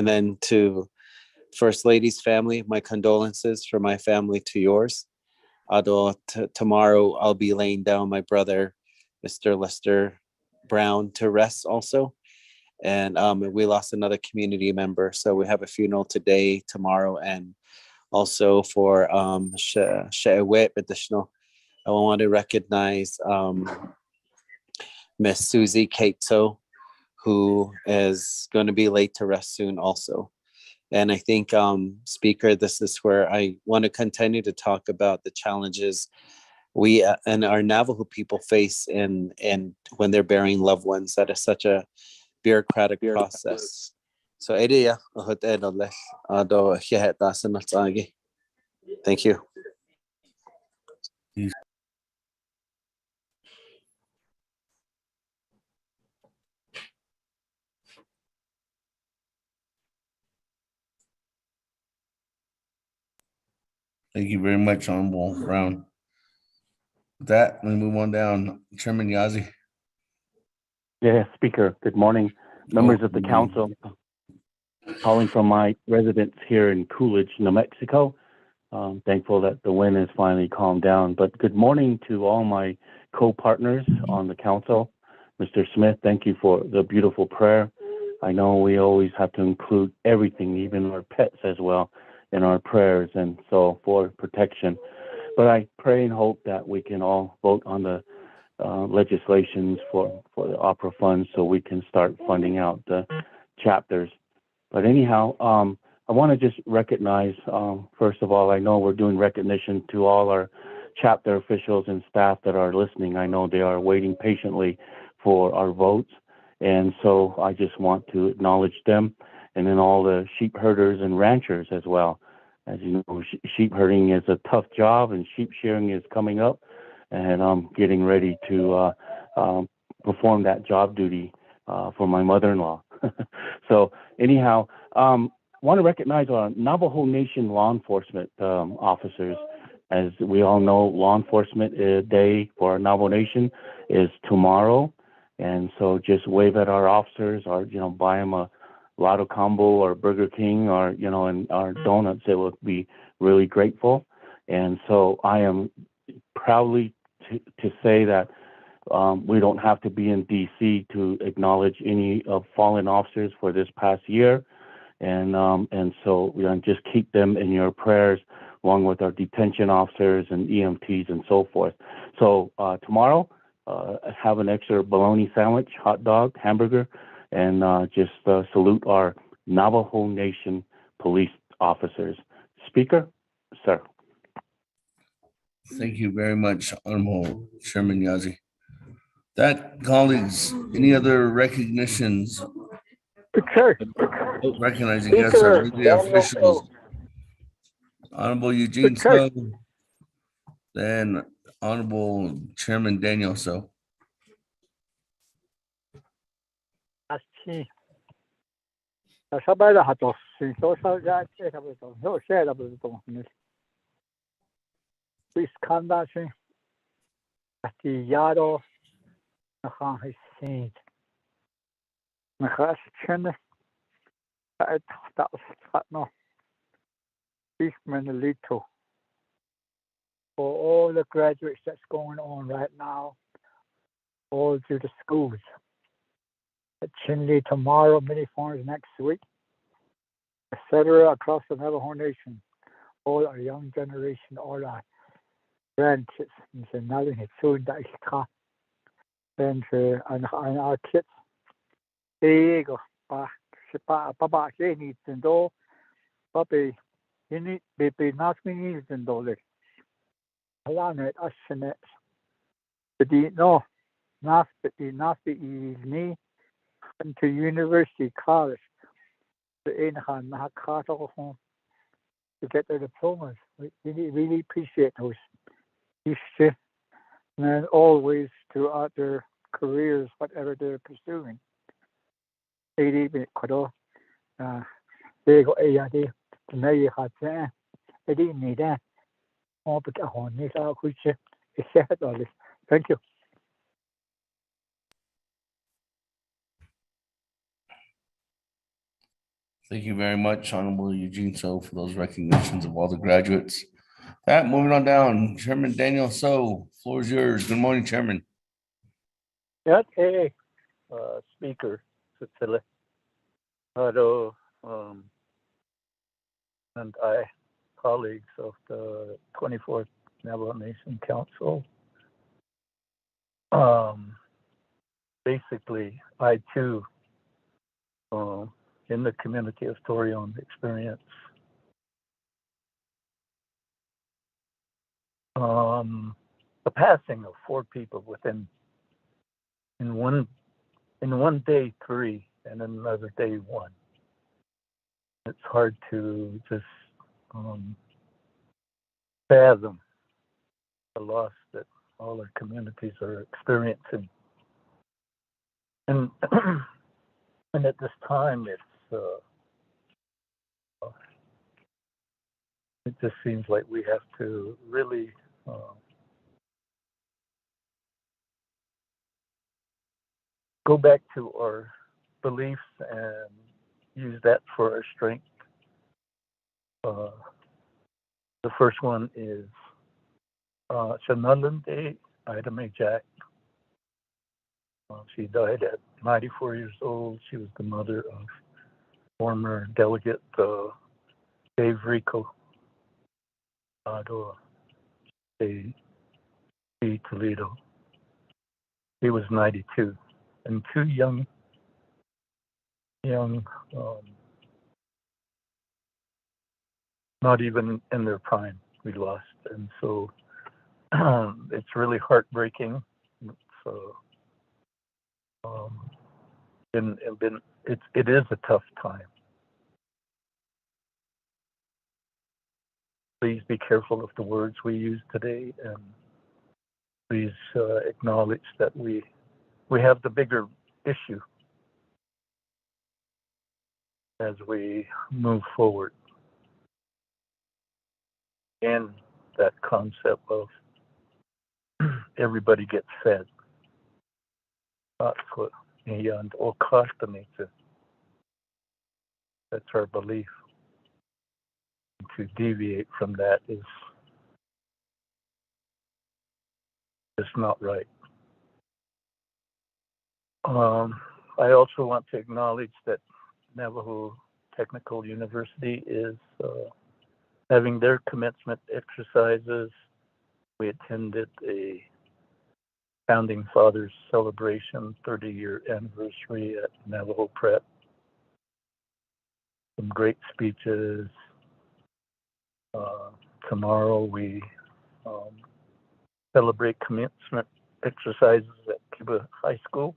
then to First Lady's family, my condolences from my family to yours. Tomorrow I'll be laying down my brother, Mr. Lester Brown, to rest also. And we lost another community member. So we have a funeral today, tomorrow, and also for She'ewet additional. I want to recognize Miss Susie Kato, who is going to be laid to rest soon also. And I think, Speaker, this is where I want to continue to talk about the challenges we and our Navajo people face in when they're burying loved ones. That is such a bureaucratic process. So, thank you. Thank you very much, Honorable Brown. With that, we move on down. Chairman Yazi. Yeah, Speaker, good morning. Members of the council, calling from my residence here in Coolidge, New Mexico. Thankful that the wind has finally calmed down. But good morning to all my co-partners on the council. Mr. Smith, thank you for the beautiful prayer. I know we always have to include everything, even our pets as well, in our prayers, and so for protection. But I pray and hope that we can all vote on the legislations for the opera funds so we can start funding out the chapters. But anyhow, I want to just recognize, first of all, I know we're doing recognition to all our chapter officials and staff that are listening. I know they are waiting patiently for our votes. And so I just want to acknowledge them, and then all the sheep herders and ranchers as well. As you know, sheep herding is a tough job, and sheep shearing is coming up, and I'm getting ready to perform that job duty for my mother-in-law. So anyhow, want to recognize our Navajo Nation law enforcement officers. As we all know, Law Enforcement Day for our Navajo Nation is tomorrow. And so just wave at our officers, or, buy them a Lotto combo or Burger King, or, and our donuts. It would be really grateful. And so I am proudly to say that we don't have to be in D.C. to acknowledge any of fallen officers for this past year. And so just keep them in your prayers, along with our detention officers and EMTs and so forth. So tomorrow, have an extra bologna sandwich, hot dog, hamburger, and just salute our Navajo Nation police officers. Speaker, sir. Thank you very much, Honorable Chairman Yazi. That, colleagues, any other recognitions? Sure. Recognizing, yes, our media officials. Honorable Eugene So, then Honorable Chairman Daniel So. Wisconsin, Seattle, Navajo State. Navajo, that was no. Eastman Little. For all the graduates that's going on right now, all through the schools. At Chinley tomorrow, many farms next week, etc. across the Navajo Nation. All our young generation, all our grandkids, and nothing is soon that is caught. And our kids, they go, Papa, they need to know, Papa, you need, baby, not me needs to know, like, along it, us and it. But no, not the evening, into university, college, the Inhan, Nakato home, to get their diplomas. We really appreciate those. And always throughout their careers, whatever they're pursuing. They go, AID, the Navy had that. They didn't need that. All but a honey, which is sad. Thank you. Thank you very much, Honorable Eugene So, for those recognitions of all the graduates. That, moving on down, Chairman Daniel So, floor is yours. Good morning, Chairman. Okay, Speaker, Cecilia, Otto, and I, colleagues of the 24th Navajo Nation Council. Basically, I too, in the community of Torion experience, the passing of 4 people in one day 3 and another day 1. It's hard to just fathom the loss that all our communities are experiencing, and and at this time it just seems like we have to really go back to our beliefs and use that for our strength. The first one is Shanalande Ida Mae Jack. She died at 94 years old. She was the mother of former delegate Dave Rico de Toledo. He was 92, and 2 young, not even in their prime, we lost, and so it's really heartbreaking. So, it is a tough time. Please be careful of the words we use today, and please acknowledge that we have the bigger issue as we move forward in that concept of everybody gets fed. That's what and all nature. That's our belief. To deviate from that is just not right. I also want to acknowledge that Navajo Technical University is having their commencement exercises. We attended a Founding Fathers celebration, 30-year anniversary at Navajo Prep. Some great speeches. Tomorrow we celebrate commencement exercises at Cuba High School.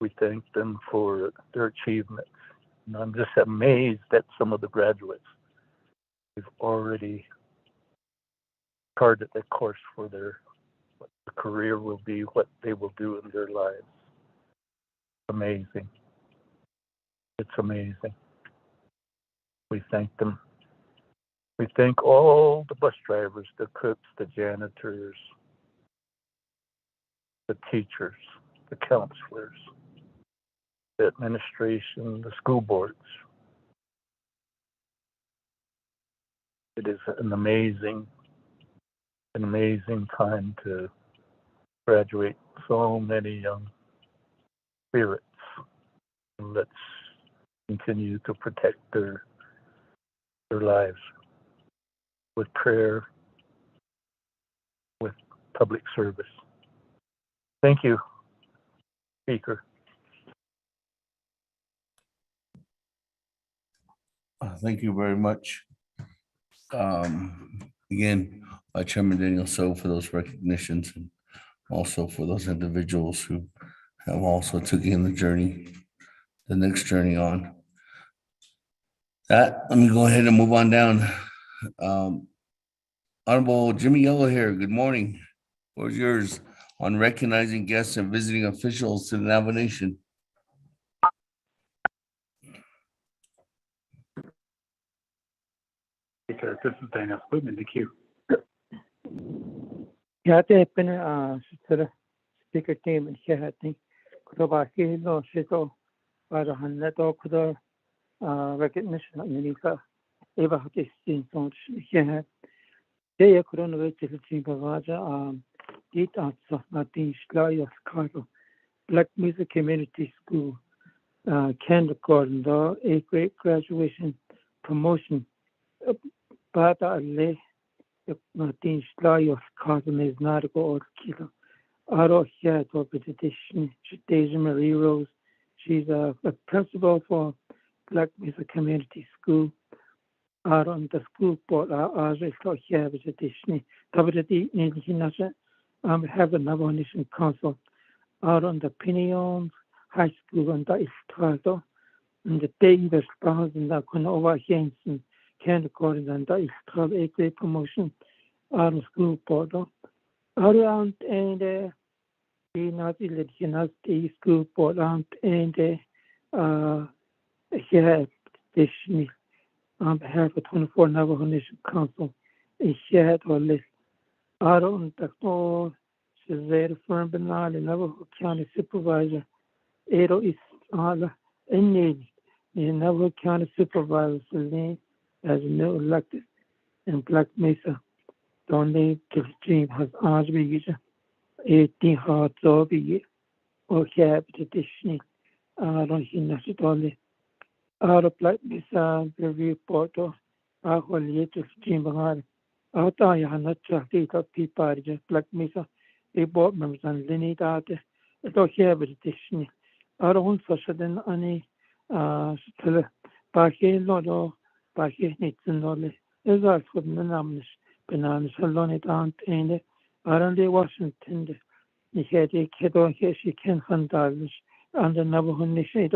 We thank them for their achievements. And I'm just amazed at some of the graduates who've already charted the course for what their career will be, what they will do in their lives. Amazing. It's amazing. We thank them. We thank all the bus drivers, the cooks, the janitors, the teachers, the counselors, the administration, the school boards. It is an amazing time to graduate so many young spirits. And let's continue to protect their lives with prayer, with public service. Thank you, Speaker. Thank you very much. Again, Chairman Daniel So for those recognitions and also for those individuals who have also taken the next journey on. Let me go ahead and move on down. Honorable Jimmy Yellow here, good morning. What's yours on recognizing guests and visiting officials to the Navajo Nation? Speaker, this is Daniel Spoon in the queue. Yate pene sitera speaker team and shehati kutoba hilo shito para hanneto kudo recognition America eba hati sin son shehe de kuron we tilchi bagaja dit atsa natin shlaya skaro Black Music Community School kindergarten do a great graduation promotion bata alle Martin Schleier Cosm is not a go or kilo. Aro here to petition Deja Marie Rose. She's a principal for Black Music Community School. Aro on the school board are here petition. WD Ninja have a Navajo Nation Council. Aro on the Pinions High School and the Istrado. And the Davis Bars and the Kunova Jensen. Kindergarten and the Istrado a great promotion on the school board. Around and the Nazi the school board and here petition on behalf of 24 Navajo Nation Council is shared or list. Around the all Cesare Firm Benali Navajo County Supervisor Edo is all in need. The Navajo County Supervisor name as new elected in Black Mesa. Donde the stream has always 18 hearts over year or have petitioning. I don't see nothing only out of Black Mesa review portal. I will yet to stream behind. Out I have not tracked of people just Black Mesa. They bought members and lineage out there. I don't have petitioning. I don't such than any back in or back in it's only. As I could not bananas alone it aunt and around Washington. The head a kid on here she can handle and the Navajo Nation.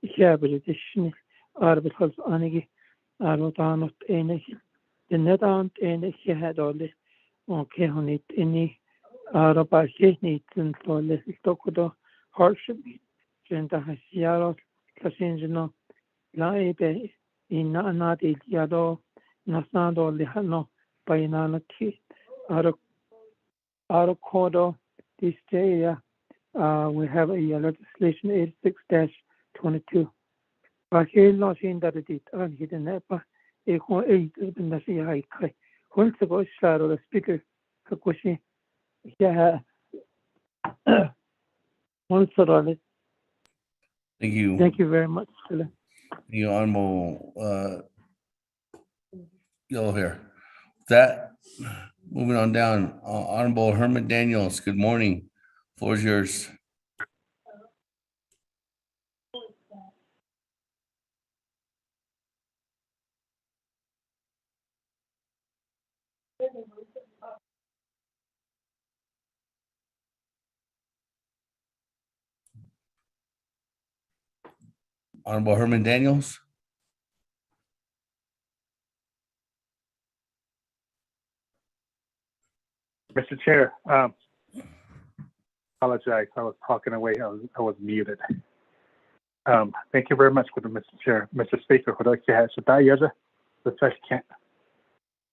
Here, but edition are because Anigi are not on any. The net aunt and she had all this. Okay, on it any Araba needs and so less Tokudo hardship. Genta has Yaro Casinjino Laibe in not it Yado Nasado Lihano. Painanati Arakodo this day we have a legislation 86-22. Bakil not in that it unhidden nepa a whole 8 in the CI. Once ago, shadow the speaker Kakushi. Yeah, once around. Thank you. Thank you very much. You Honorable Yellow here. That moving on down, Honorable Herman Daniels, good morning. Floor is yours. Honorable Herman Daniels. Mr. Chair, apologize. I was talking away. I was muted. Thank you very much, Mr. Chair. Mr. Speaker,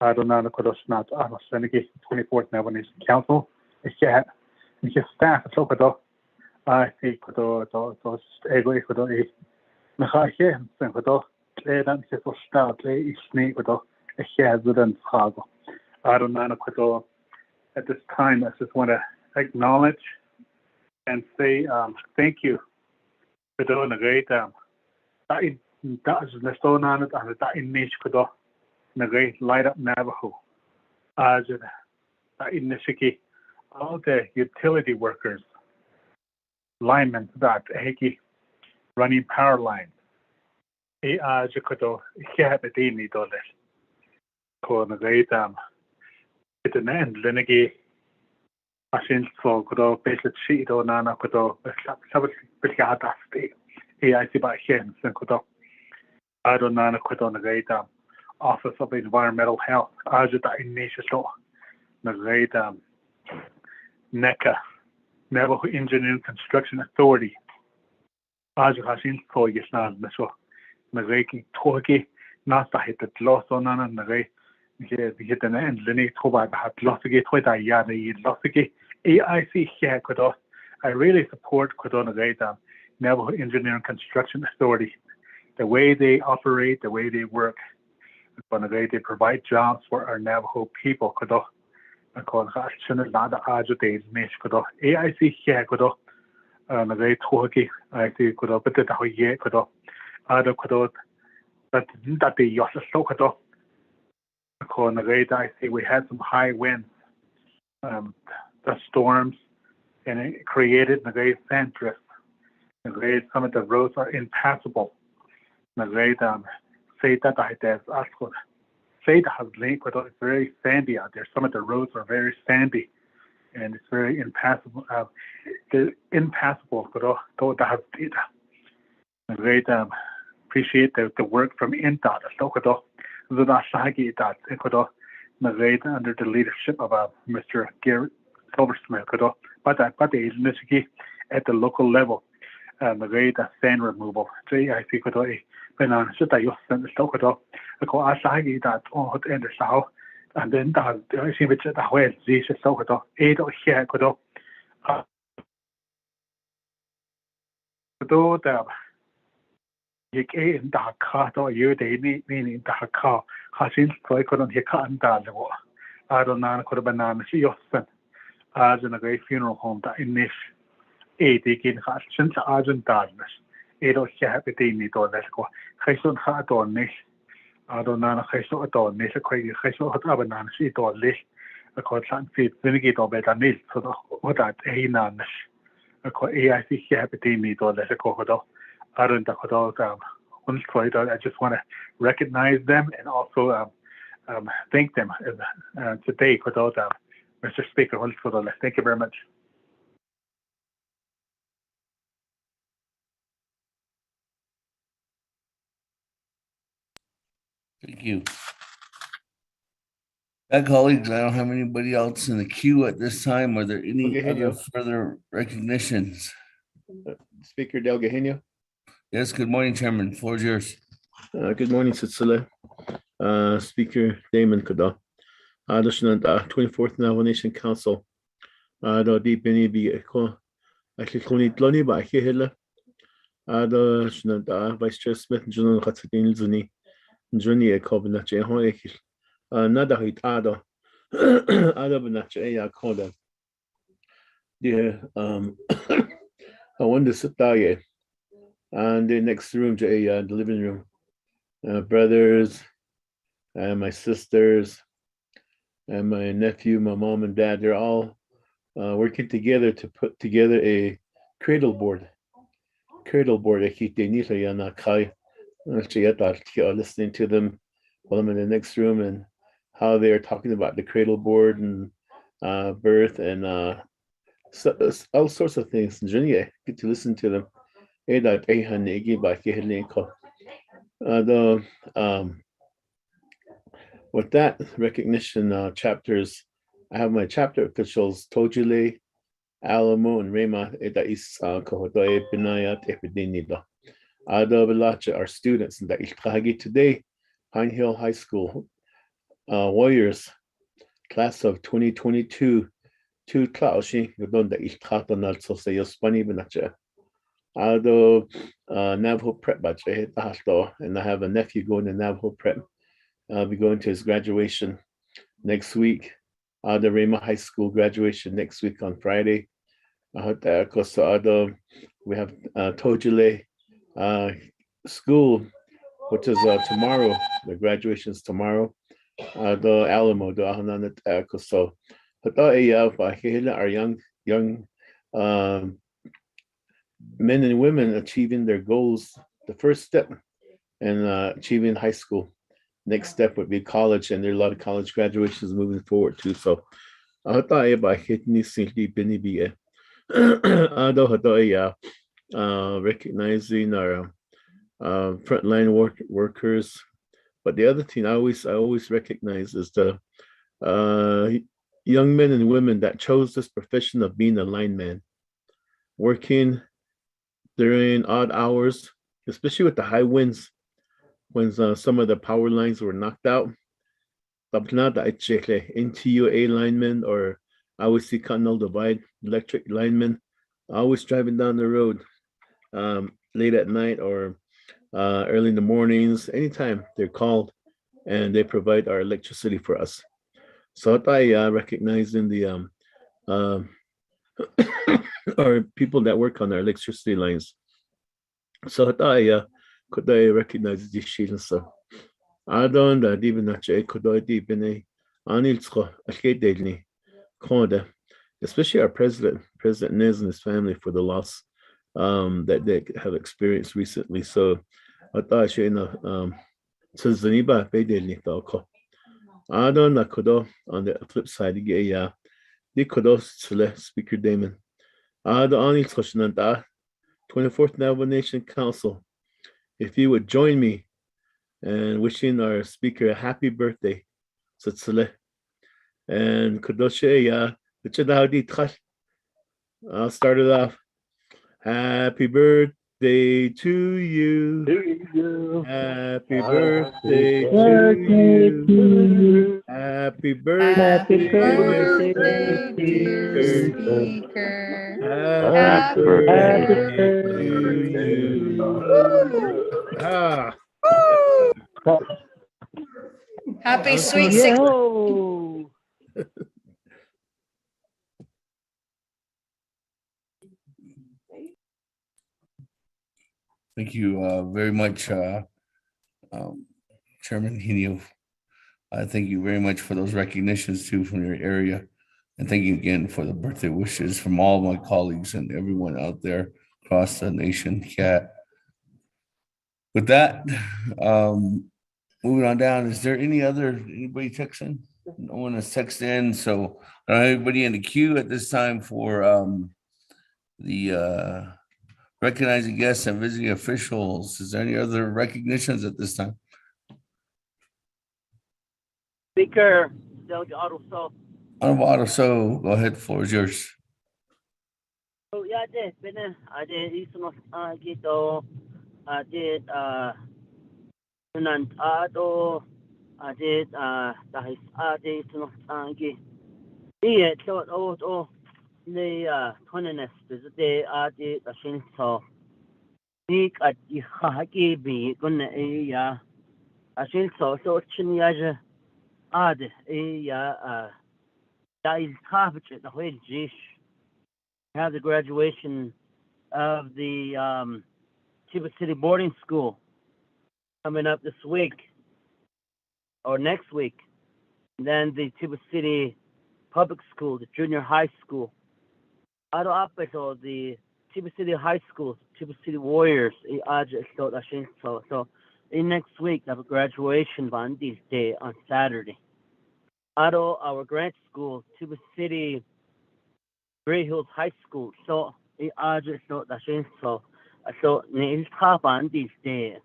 Adonana Kodos not Senegi 24th Navajo Council. It's just staff at Sokodo. I think Kodo ego Kodo Nahahe and Kodo Claydan Hisso Star Clay is Snake Kodo a Shazud and Fago. Adonana Kodo. At this time, I just want to acknowledge and say thank you for doing a great that is the stone on it and that in niche Kodo. The great light up Navajo. As in Nishiki, all the utility workers, linemen that running power lines. As you could Hiabedini dollars. For the great it's an end, Lenegi. I think for Kodo, basic sheet or Nana Kodo, Sabbath state. I see by hands and Kodo. I don't know Kodo the great Office of Environmental Health, Ajita in Nation Law, the great NECA, Navajo Engineering Construction Authority, Ajahasin for Yasnan, the great Torki, not the hit the loss on an the great hit an end, Lenny Toba had lost again, Twitter Yada, lost again. AIC here, Kodo. I really support Kodo the great Navajo Engineering Construction Authority, the way they operate, the way they work. They provide jobs for our Navajo people. Kodo, I call it not the Ajudays, Mish Kodo. AIC here, Kodo. They talkie. I see Kodo, but the Hoye Kodo. Other Kodo, that the Yosa Kodo. I call it. I see we had some high winds, the storms, and it created the great sand drift. The great some of the roads are impassable. The great say that I have asked say that has link with it's very sandy out there. Some of the roads are very sandy and it's very impassable. The impassable but that has data. Great appreciate the work from INDOT the Sagi that great under the leadership of Mr. Garrett Silversmith but the agency at the local level the great sand removal. I think Benan should I use the Stokodo, I call Asagi that on and the south, and then that I see which the way this is Stokodo, 8 or here Kodo. Do the Yik in the car or you they meaning the car, Hasin, so I couldn't hear cut and down the war. I don't know, could have banana, she yourself as in a great funeral home that in this 8 in Hutchins, Argent darkness. Edo happy day need or let's go. Hason hat or nish. I don't know, Haso at all, Nish, a crazy Haso at Abanan, she or lish. A call sun feet, vinegar or better nil, so the what that a nanish. A call AIC happy day need or let's go. I don't know, I just want to recognize them and also thank them today for those, Mr. Speaker. Thank you very much. Thank you. Colleagues, I don't have anybody else in the queue at this time. Are there any other further recognitions? Speaker Del Gahenio. Yes, good morning, Chairman. Floor is yours. Good morning, Sitsula. Speaker Damon Kodo. Additional 24th Navajo Nation Council. Deep in EB. Actually, Tloni by Hilla. Vice Chair Smith and General Hatsadin Zuni. Journey a covenant, another hit Ada Benach, call them. Yeah, I want to sit there, and the next room, the living room. Brothers, and my sisters, and my nephew, my mom and dad, they're all working together to put together a cradle board. I keep the Nila Kai. Listening to them while I'm in the next room and how they're talking about the cradle board and birth and all sorts of things. Get to listen to them. With that recognition chapters, I have my chapter officials Tojule, Alamo, and Rema our students in the today, Pine Hill High School, Warriors, class of 2022, two Klaushi, donde iltatonal soseo Spani benacha. Although Navajo prep bache and I have a nephew going to Navajo prep. I'll be going to his graduation next week. The Rama High School graduation next week on Friday. We have Tojule School, which is tomorrow. The graduation is tomorrow. The Alamo, the Ahanana so our young men and women achieving their goals. The first step in achieving high school. Next step would be college, and there are a lot of college graduations moving forward too. So recognizing our frontline workers. But the other thing I always recognize is the young men and women that chose this profession of being a lineman, working during odd hours, especially with the high winds, when some of the power lines were knocked out. NTUA linemen, or I always see Continental Divide electric linemen, always driving down the road late at night or early in the mornings, anytime they're called, and they provide our electricity for us. So I recognizing the or people that work on our electricity lines. So I could I recognize this shit so I don't even not could I even anilsko alkedelni konda, especially our President Nez and his family for the loss that they have experienced recently. So I thought she Zaniba Bedelni Falco. I don't know Kodo on the flip side, the Kodos Speaker Damon. I the Anil 24th Naval Nation Council. If you would join me in wishing our speaker a happy birthday, and Kodoshe, I'll start it off. Happy birthday to you. Happy birthday to you. Happy birthday, dear speaker. Happy birthday to you. Ah. Happy sweet 6. Thank you very much, Chairman Henio. Thank you very much for those recognitions too from your area. And thank you again for the birthday wishes from all my colleagues and everyone out there across the nation. Cat. With that, moving on down, is there anybody texting? No one has texted in, so I don't have anybody in the queue at this time for the recognizing guests and visiting officials. Is there any other recognitions at this time? Speaker, Delegate Otto. Otto, so go ahead, the floor is yours. So yeah, I did Gito, I did Untitled, I did Dahis Ade Sunotangi. The so the 20th is the day I did a shin so big at the haki be gonna a shin so chinyaja ad that is carpet the way jish have the graduation of the Chiba City Boarding School coming up this week or next week. And then the Chiba City Public School, the junior high school. So the Chiba City High School, Chiba City Warriors, so in next week, I have a graduation on this day on Saturday. Our grant school, Chiba City Gray Hills High School, so on this day.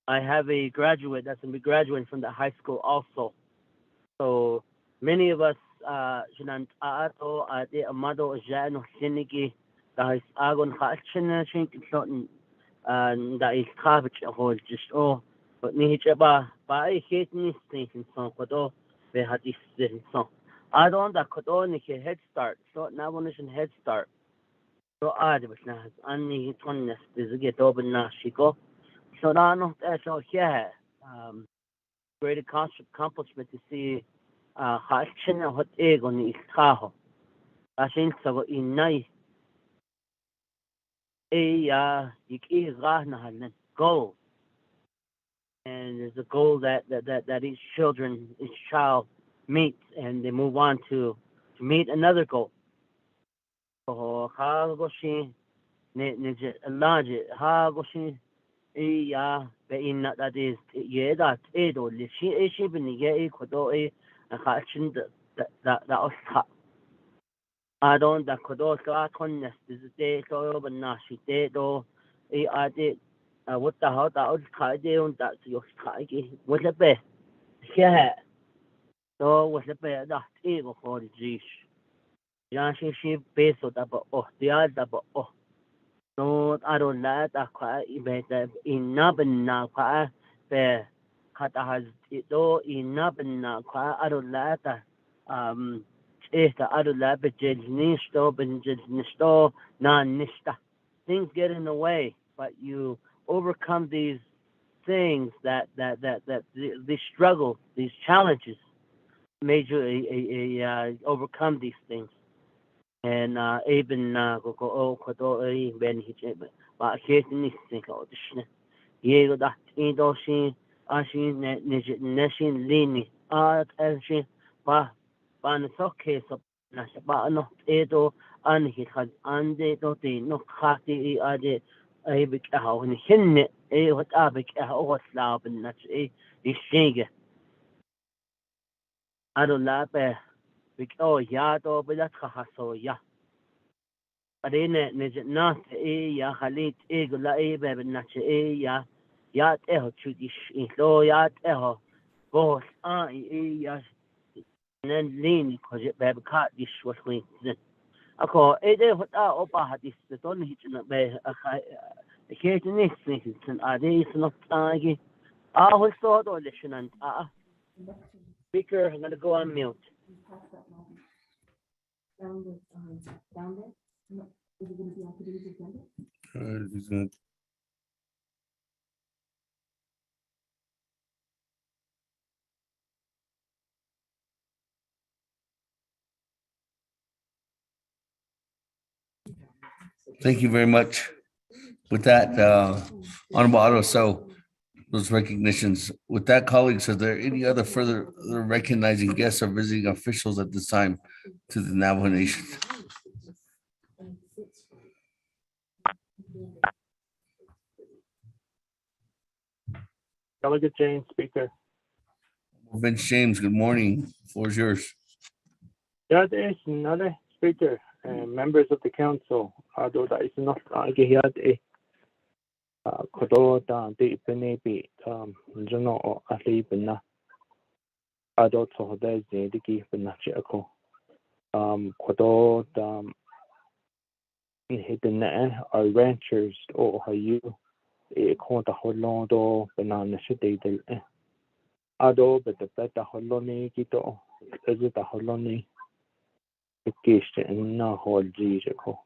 I have a graduate that's going to be graduating from the high school also. So many of us, Amado Jano Siniki, that is Agon Hatchin, that is Cabbage, just but ni chaba ba I hate ni stinking song kodo be had this song. I don't that kodo ni head start. So now one is in head start. So I was now any tonnes is get over na shiko. So now no so yeah. Great accomplishment to see how china hot egg on the iskaho. I think so in night. Goal. And there's a goal that each child meets, and they move on to meet another goal. So how go she ne large how go she be in that is that edo she been kodo ha chin that I don't that kodo so I connect this day so but na she do I did what the hell that was kind of that your kind what the best yeah so what the best that ego for the dish yeah she base that but the other but no I don't like that quite better in naben na quite be kata has it do in naben na quite I don't like that the other lab nisto ben nisto na nista things get in the way but you overcome these things that these struggles these challenges made you overcome these things and even go kodo ben hit but here ni think of this ye go that in do shin neshin lini elshi pa pan so case of na ba no edo an hit had ande do te no khati ade ai bik how ni hinne what abik how what lab na shige ado labe bik ya do be that so ya adene ne na ya khalit go la be na ya chudish lo ya boss ya then lean because it be cut this was we ako what opa had this the don't hit na be the case next thing is not agi was thought or listen speaker I'm going to go on mute. Thank you very much. With that, Honorable Otto, so those recognitions. With that, colleagues, are there any other further recognizing guests or visiting officials at this time to the Navajo Nation? Delegate James, Speaker. Vince James, good morning. Floor is yours. Yeah, there is another Speaker and members of the council. Although that is not here, kodo da de penepi jono ali bena ado to da zediki bena cheko kodo da hidden are ranchers or how you konta hollondo banana shidel ado but the beta holloni kito is it a holloni kiste na hol jiko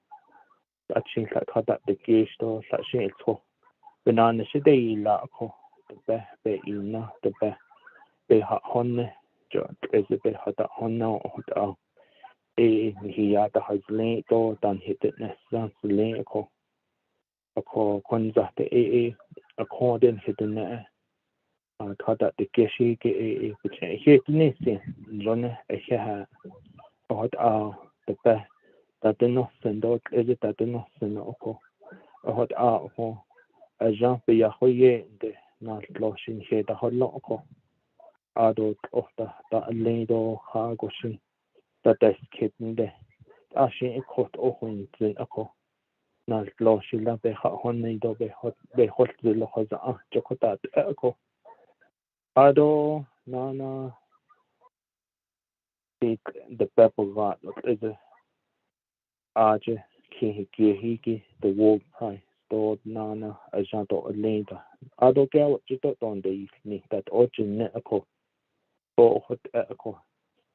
actually like that the kisto such it banana shidel la ko the be ina the be ha honne jo is it be hata honno hota hiya ta hazle to dan hitness sans le ko konzate according hidden thought the keshi ke which hitness lone ha hot the be that no send out is it that no send ko hot ko a jean pe ya hoye de na loshin he da hollo ko ado of the ledo ha goshin that is kitten de ashin ikot ohun zin ako na loshila be ha honne do be hot lo khaza jokota ako ado na the pepper got is a aje ki the world prize sto nana ajanto lenta ado gawa jito don de ni that origin ne ako o hot ako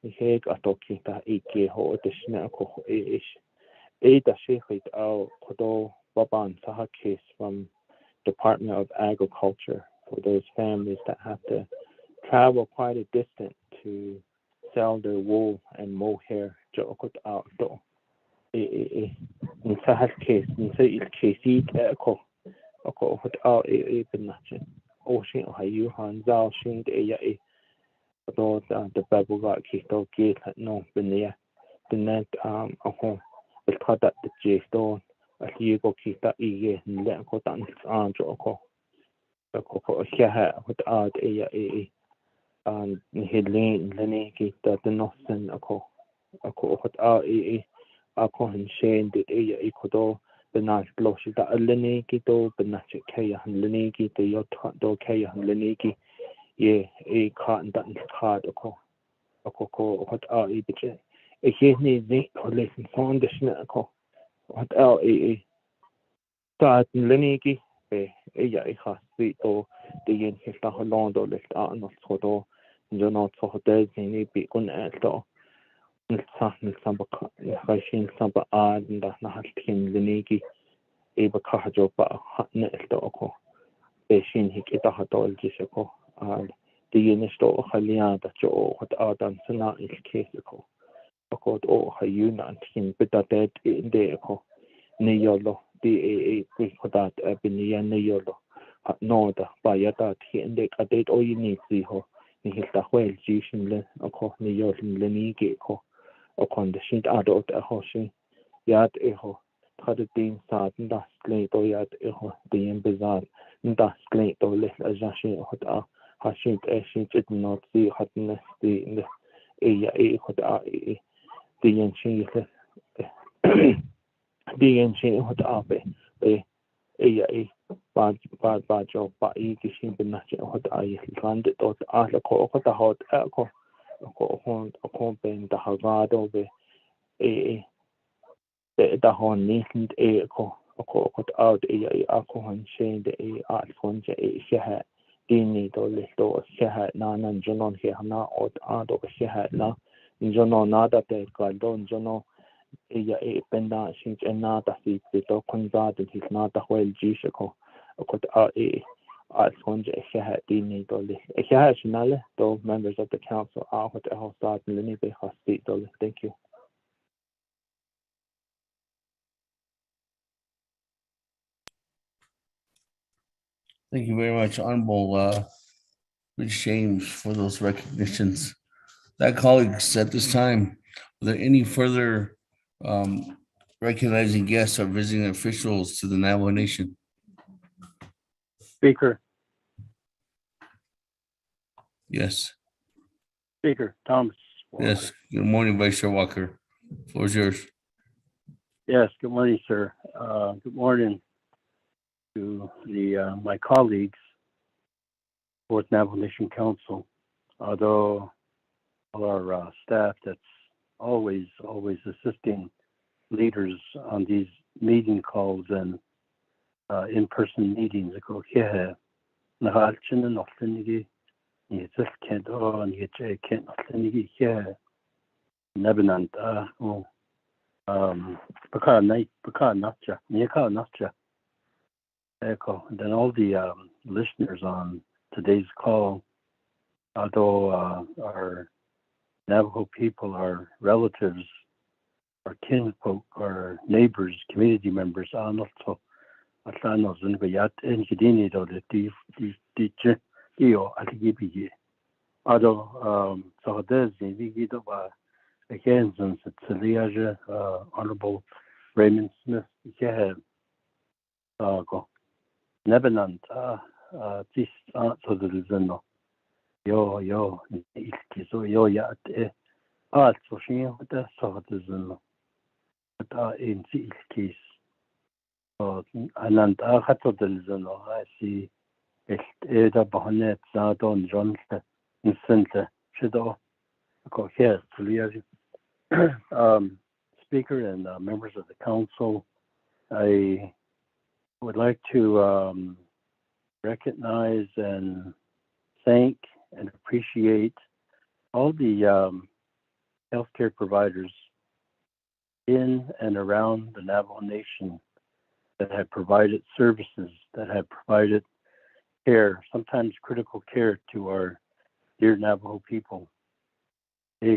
heg atoki ta ike ho otishne ako e da shehit au kodo baban saha case from Department of Agriculture for those families that have to travel quite a distance to sell their wool and mohair jo okot out do in sahal case in say il case ako hot out benachin o shin o hayu han zao shin de ya do the babu got kisto gate no benia the net ako il thada the jesto ali go kita ige le ko tan an jo ko hot out an hedlin lene kita the nosen ako hot out ako han shen de ikodo benach bloshi da lene kito benach kaya han lene kito yo do kaya han lene ki ye kan dan card ako hot out biche ni ni lesson foundation ako hot out ta lene ki ya khasi to de yen hesta hondo le ta no sodo jo no so hotel ni bi kun to nilsan ba khashin samba ad na haltin lene ki ba khajo ba ne to ko shin hikita hatol jisako the unisto Halia that you what Adam Sana is Kesiko. Akot o Hayuna and Betadet in Deco, Neolo, DAA, Pricodat, Abinia Neolo, Noda, Bayadat, he and a date all you need, Ziho, Nihita Well, Jishin, Oko, Neol, Lenigeko, Okon the Shint Adot, a Hoshi, Yad Eho, Tadin Sad, and Das Slate or Yad Eho, the Embizar, and Das Slate or less as Jashi Hota. Hashint it not see hotness the hot the yanchin the yanchin hot bad job by kishin benach hot landed or the hot accompanying the Havado the horn needn't hot out alcohol chain the art fund shahat. Dini do listo shahat na nan jonon he na od ado shahat na jono nada te kaldon jono ya penda shin nada si to konza de his nada wel jishako akot al fonje shahat dini do li shahat shinale to members of the council are what the house start lini be hasti do. Thank you. Thank you very much, Honorable Rich James, for those recognitions. That colleagues, at this time, are there any further recognizing guests or visiting officials to the Navajo Nation? Speaker, Yes. Speaker Thomas. Yes. Good morning, Vice Chair Walker. Floor is yours. Yes, good morning, sir. Good morning to the my colleagues, Fourth Navajo Nation Council. Although all our staff that's always assisting leaders on these meeting calls and in-person meetings. Go here, Nahalchin and Oflinigi, Nitzil Kent or Nitch Kent Oflinigi here, Nebinant, Baka Night, Baka Natcha, Nika Natcha. Echo. And then all the listeners on today's call, although our Navajo people, our relatives, our kinfolk, our neighbors, community members, although so there's the again since it's Honorable Raymond Smith, go Nebenant, this so the Zeno. Yo, so yo yat so she with the sort is in the case. And I had to the I see it either Bahanet, Zadon, John, in Center, Shido, here, Speaker and members of the council. I would like to recognize and thank and appreciate all the healthcare providers in and around the Navajo Nation that have provided services, that have provided care, sometimes critical care to our dear Navajo people. I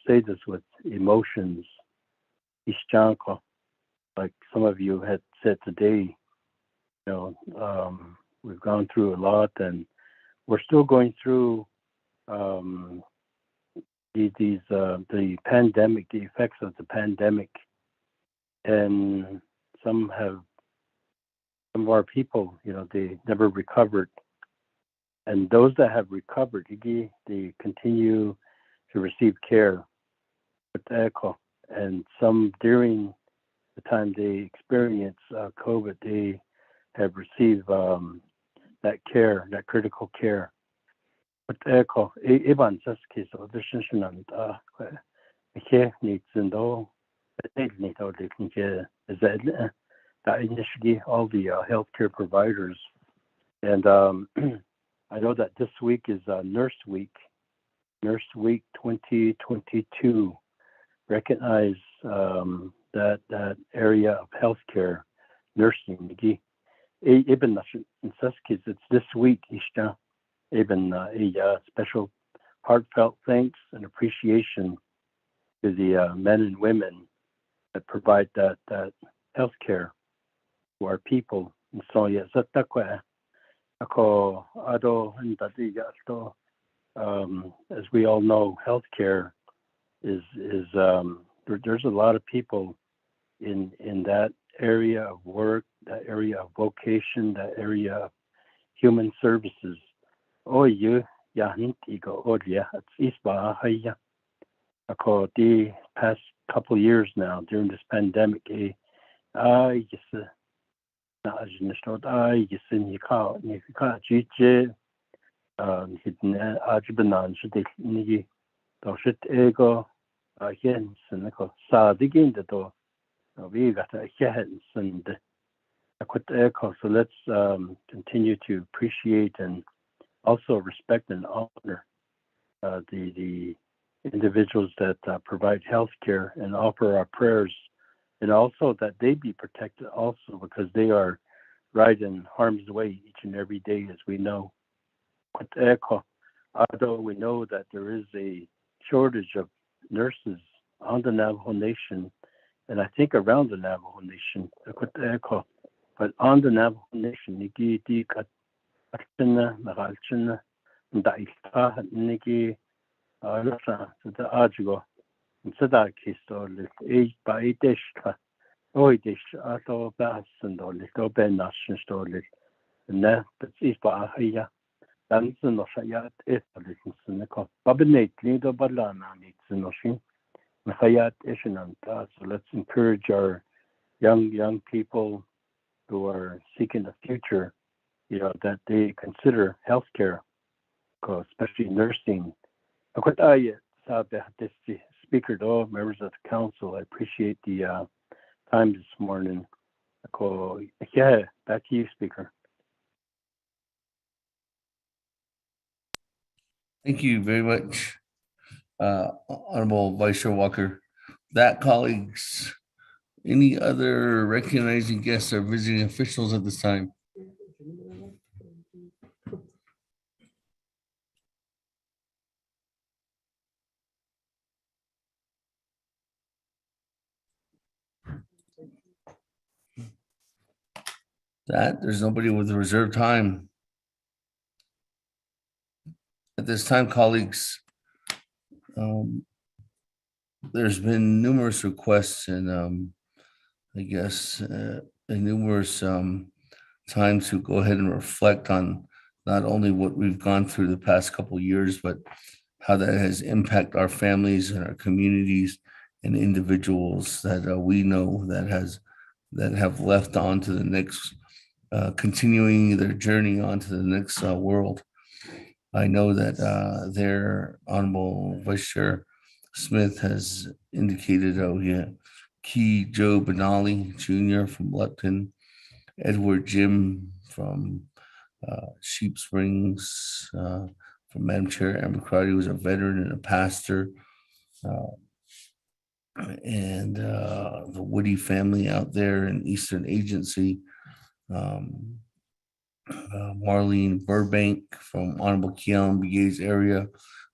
say this with emotions. Like some of you had said today, we've gone through a lot, and we're still going through the pandemic, the effects of the pandemic, and some of our people, they never recovered, and those that have recovered, they continue to receive care, and some during the time they experience COVID, they have received that care, that critical care. But Ivan Saskis or the Shishinan, here needs and all, need all they can get is that initially all the healthcare providers. And I know that this week is Nurse Week 2022. Recognize that area of healthcare, nursing. Even in Saskis, it's this week. Even a special heartfelt thanks and appreciation to the men and women that provide that health care to our people. And so as we all know, healthcare is there's a lot of people in that area of work, that area of vocation, that area of human services. Oh, the past couple of years now during this pandemic, so let's continue to appreciate and also respect and honor the individuals that provide health care, and offer our prayers, and also that they be protected also, because they are right in harm's way each and every day, as we know. Although we know that there is a shortage of nurses on the Navajo Nation, and I think around the Navajo Nation, but on the Navajo Nation, so let's encourage our young people who are seeking a future, that they consider healthcare, especially nursing. Speaker, though, members of the council, I appreciate the time this morning. Yeah, back to you, Speaker. Thank you very much, Honorable Vice Chair Walker. That, colleagues, any other recognizing guests or visiting officials at this time? There's nobody with a reserved time. At this time, colleagues, there's been numerous requests and I guess numerous times to go ahead and reflect on not only what we've gone through the past couple of years, but how that has impacted our families and our communities and individuals that we know that have left on to the next, continuing their journey on to the next world. I know that their Honorable Vice Chair Smith has indicated, Key Joe Benali Jr. from Lupton, Edward Jim from Sheep Springs, from Madam Chair Amber Crowdy, who's a veteran and a pastor, and the Woody family out there in Eastern Agency. Marlene Burbank from Honorable Keon Begay's area,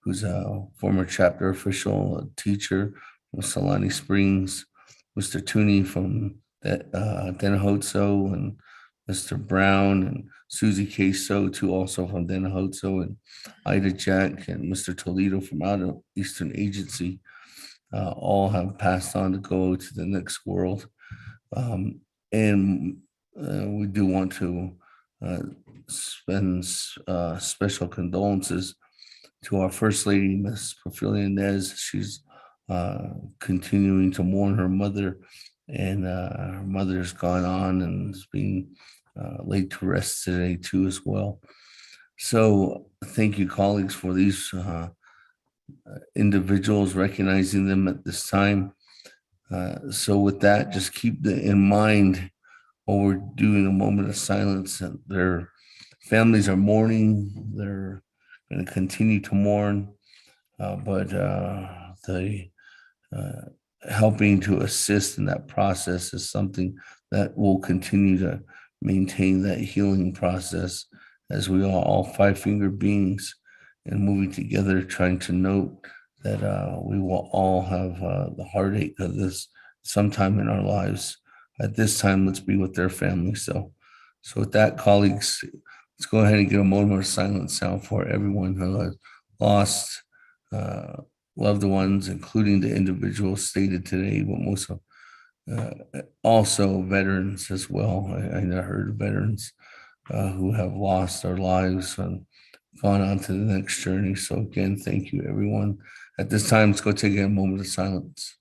who's a former chapter official, a teacher from Solani Springs, Mr. Tooney from Dennahotso, and Mr. Brown and Susie K. So, too, also from Dennahotso, and Ida Jack and Mr. Toledo from out of Eastern Agency, all have passed on to go to the next world. And we do want to send special condolences to our First Lady, Miss Perfilia Nez. She's continuing to mourn her mother, and her mother's gone on and is being laid to rest today too as well. So thank you, colleagues, for these individuals, recognizing them at this time. So with that, just keep in mind while we're doing a moment of silence that their families are mourning. They're going to continue to mourn, but the helping to assist in that process is something that will continue to maintain that healing process as we are all five-finger beings and moving together, trying to note that we will all have the heartache of this sometime in our lives. At this time, let's be with their families. So with that, colleagues, let's go ahead and get a moment of silence now for everyone who has lost loved ones, including the individuals stated today, but most of also veterans as well. I heard veterans who have lost their lives and gone on to the next journey. So again, thank you, everyone. At this time, let's go take a moment of silence.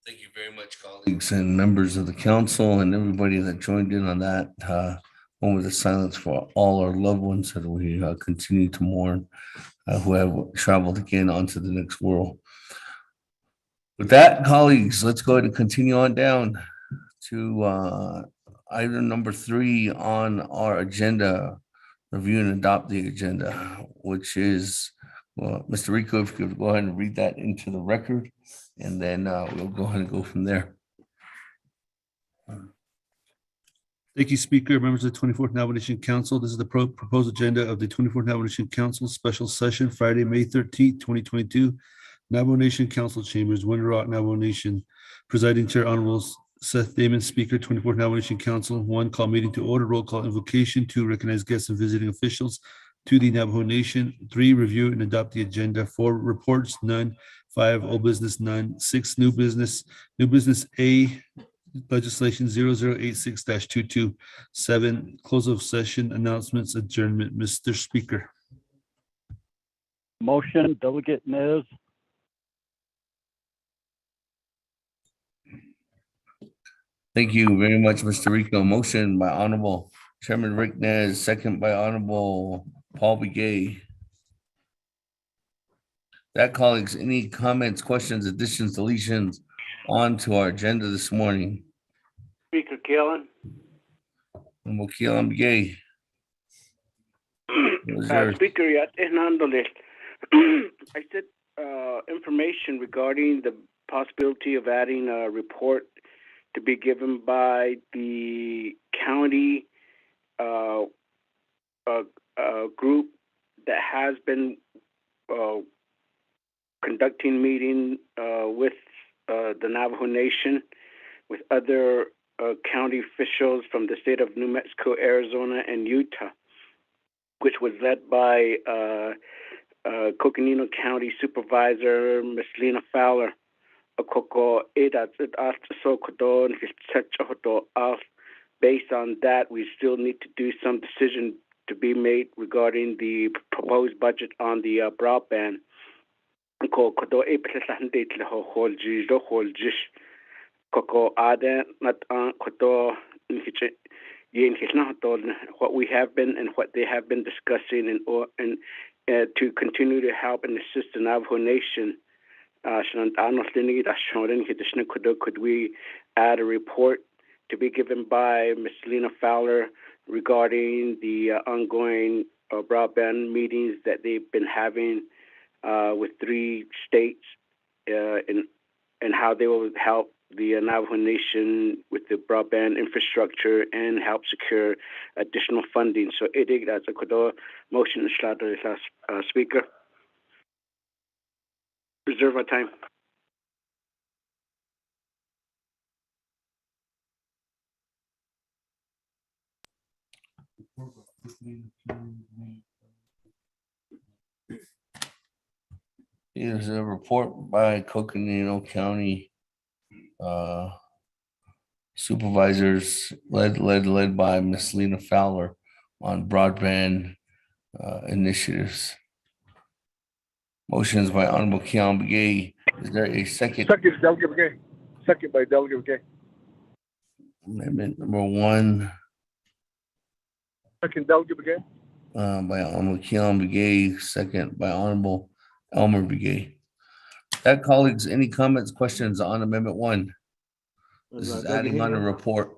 Thank you very much, colleagues and members of the council and everybody that joined in on that moment of silence for all our loved ones that we continue to mourn, who have traveled again onto the next world. With that, colleagues, let's go ahead and continue on down to item number 3 on our agenda, review and adopt the agenda, which is, well, Mr. Rico, if you could go ahead and read that into the record, and then we'll go ahead and go from there. Thank you, Speaker. Members of the 24th Navajo Nation Council. This is the proposed agenda of the 24th Navajo Nation Council special session, Friday, May 13th, 2022. Navajo Nation Council Chambers, Winter Rock, Navajo Nation. Presiding Chair, Honorable Seth Damon, Speaker, 24th Navajo Nation Council. 1, call meeting to order. Roll call invocation. 2, recognize guests and visiting officials to the Navajo Nation. 3, review and adopt the agenda. 4, reports, none. 5, old business, none. 6, new business. New business A, legislation 0086-22. 7, close of session, announcements, adjournment. Mr. Speaker. Motion, Delegate Nez. Thank you very much, Mr. Rico. Motion by Honorable Chairman Rick Nez, second by Honorable Paul Begay. That, colleagues, any comments, questions, additions, deletions on to our agenda this morning? Speaker Keelan. Honorable Keelan Begay. Speaker, I said information regarding the possibility of adding a report to be given by the county group that has been conducting meeting with the Navajo Nation, with other county officials from the state of New Mexico, Arizona, and Utah. which was led by Coconino County Supervisor Miss Lena Fowler. Based on that, we still need to do some decision to be made regarding the proposed budget on the broadband. What we have been and what they have been discussing and to continue to help and assist the Navajo Nation. Could we add a report to be given by Ms. Lena Fowler regarding the ongoing broadband meetings that they've been having with 3 states and how they will help the Navajo Nation with the broadband infrastructure and help secure additional funding. So that's a motion, Speaker. Reserve our time. Here's a report by Coconino County supervisors led by Miss Lena Fowler on broadband initiatives. Motions by Honorable Keon Begay. Is there a second? Second, Delegate Begay. Second by Delegate Begay. Amendment number 1 Second, Delegate Begay. by Honorable Keon Begay, second by Honorable Elmer Begay. That, colleagues, any comments, questions on Amendment 1? This is adding on a report.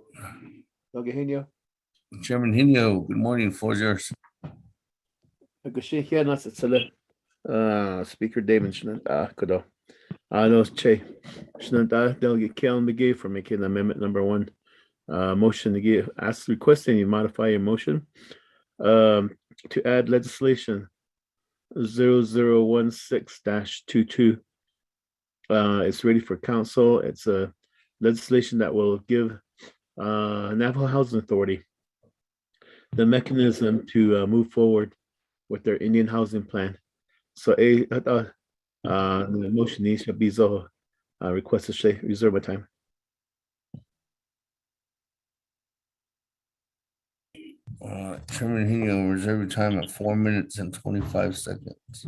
Chairman Hinyo, good morning. Floor is yours. Speaker David Kudo. No, Che. Delegate Keon McGee for making amendment number 1. Motion to give, requesting you modify your motion to add legislation 0016-22. It's ready for council. It's a legislation that will give Navajo Housing Authority the mechanism to move forward with their Indian housing plan. So the motion needs to be requested to reserve my time. Chairman Hinyo, reserve your time at 4 minutes and 25 seconds.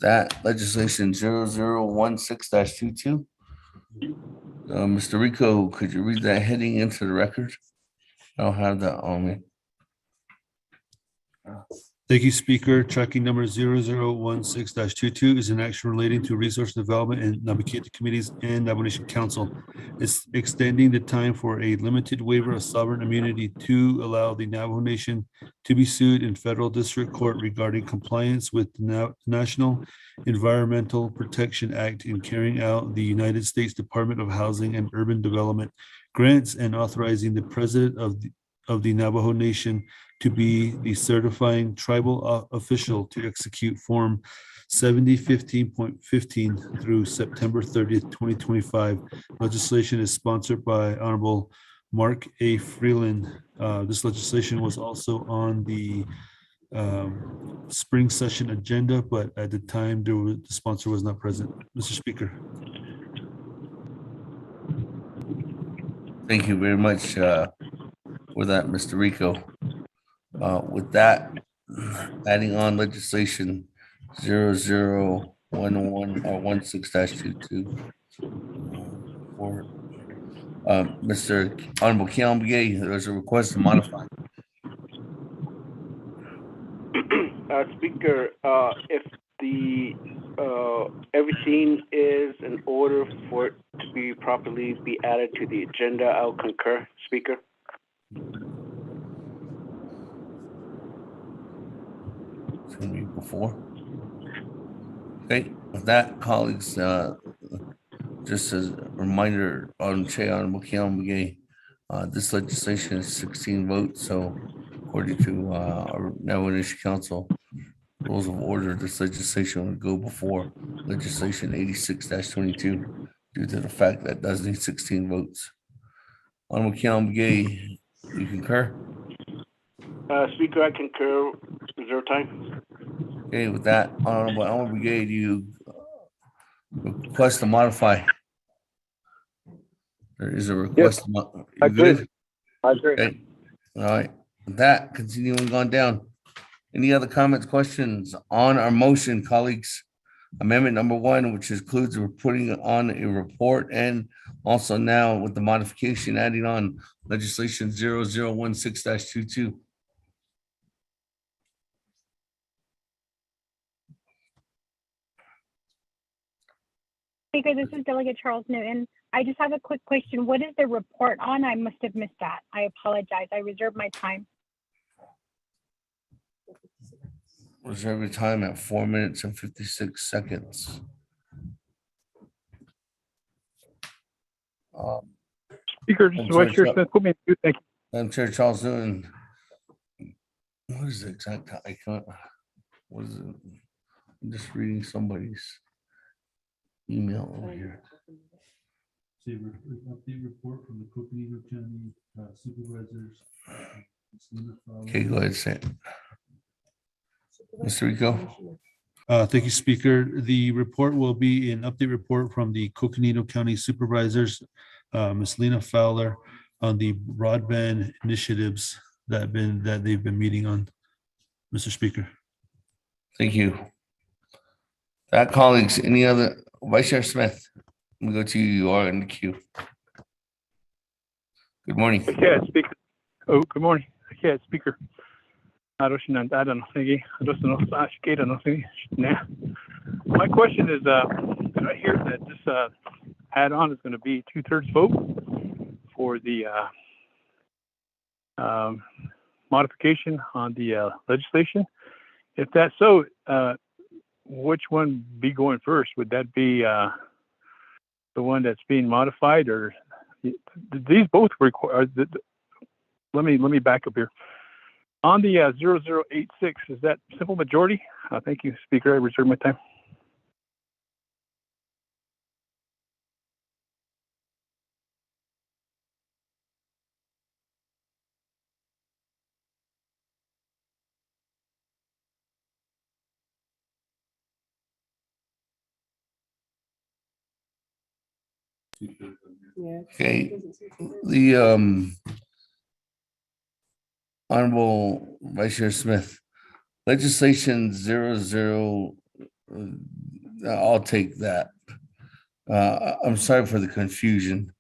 That legislation 0016-22. Mr. Rico, could you read that heading into the record? I don't have that on me. Thank you, Speaker. Tracking number 0016-22 is an action relating to resource development and Navajo committees and Navajo Nation Council. It's extending the time for a limited waiver of sovereign immunity to allow the Navajo Nation to be sued in federal district court regarding compliance with the National Environmental Protection Act in carrying out the United States Department of Housing and Urban Development grants and authorizing the president of the Navajo Nation to be the certifying tribal official to execute Form 7015.15 through September 30th, 2025. Legislation is sponsored by Honorable Mark A. Freeland. This legislation was also on the spring session agenda, but at the time the sponsor was not present. Mr. Speaker. Thank you very much for that, Mr. Rico. With that, adding on legislation 0011 or 16-22 for Mr. Honorable Keon Begay, there's a request to modify. Speaker, if the everything is in order for it to be properly added to the agenda, I'll concur, Speaker. Before. Okay, with that, colleagues, just as a reminder on Honorable Keon Begay, this legislation is 16 votes. So according to our Navajo Nation Council rules of order, this legislation would go before legislation 86-22 due to the fact that it does need 16 votes. Honorable Keon Begay, you concur? Speaker, I concur. Reserve time. Okay, with that, Honorable Elmer Brigade, you request to modify. There is a request. I You agree. good? I agree. Okay, all right. With that, continuing on down. Any other comments, questions on our motion, colleagues? Amendment number 1, which includes we're putting on a report, and also now with the modification adding on legislation 0016-22. Speaker, this is Delegate Charles Newton. I just have a quick question. What is the report on? I must have missed that. I apologize. I reserve my time. Reserve your time at 4 minutes and 56 seconds. Speaker, just Vice Chair Smith, put me in mute. Thank you. Madam Chair Charles Newton. What is the exact time? I can't. What is it? I'm just reading somebody's email over here. Update report from the Coconino County supervisors. Okay, go ahead, say it. Mr. Rico. Thank you, Speaker. The report will be an update report from the Coconino County supervisors, Ms. Lena Fowler, on the broadband initiatives that they've been meeting on, Mr. Speaker. Thank you. That, colleagues, any other, Vice Chair Smith, let me go to you. You are in the queue. Good morning. Yeah, Speaker. Oh, good morning. Yeah, Speaker. My question is, did I hear that this add-on is going to be 2/3 vote for the modification on the legislation? If that's so, which one be going first? Would that be the one that's being modified, or these both require? Let me back up here. On the 0086, is that simple majority? Thank you, Speaker. I reserve my time. Okay, the Honorable Vice Chair Smith, legislation 00, I'll take that. I'm sorry for the confusion.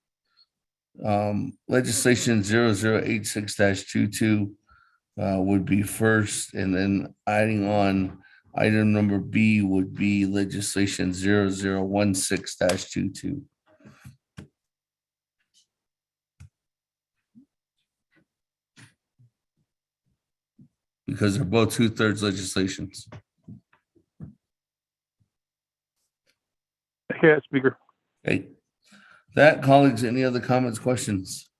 Legislation 0086-22 would be first, and then adding on item number B would be legislation 0016-22. Because they're both 2/3 legislations. Yeah, Speaker. Okay. That, colleagues, any other comments, questions?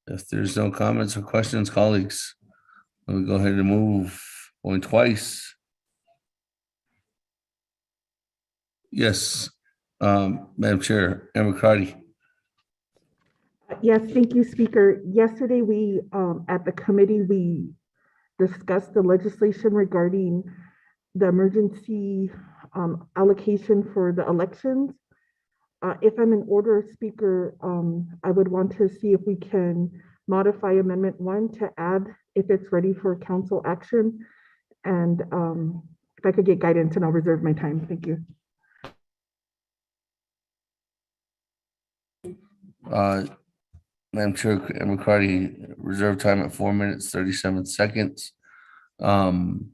If there's no comments or questions, colleagues, let me go ahead and move. Going twice. Yes, Madam Chair, Amber Cardi. Yes, thank you, Speaker. Yesterday, we, at the committee, we discussed the legislation regarding the emergency allocation for the elections. If I'm in order, Speaker, I would want to see if we can modify Amendment 1 to add if it's ready for council action. And if I could get guidance, and I'll reserve my time. Thank you. Madam Chair, Amber Cardi, reserve time at 4 minutes, 37 seconds. On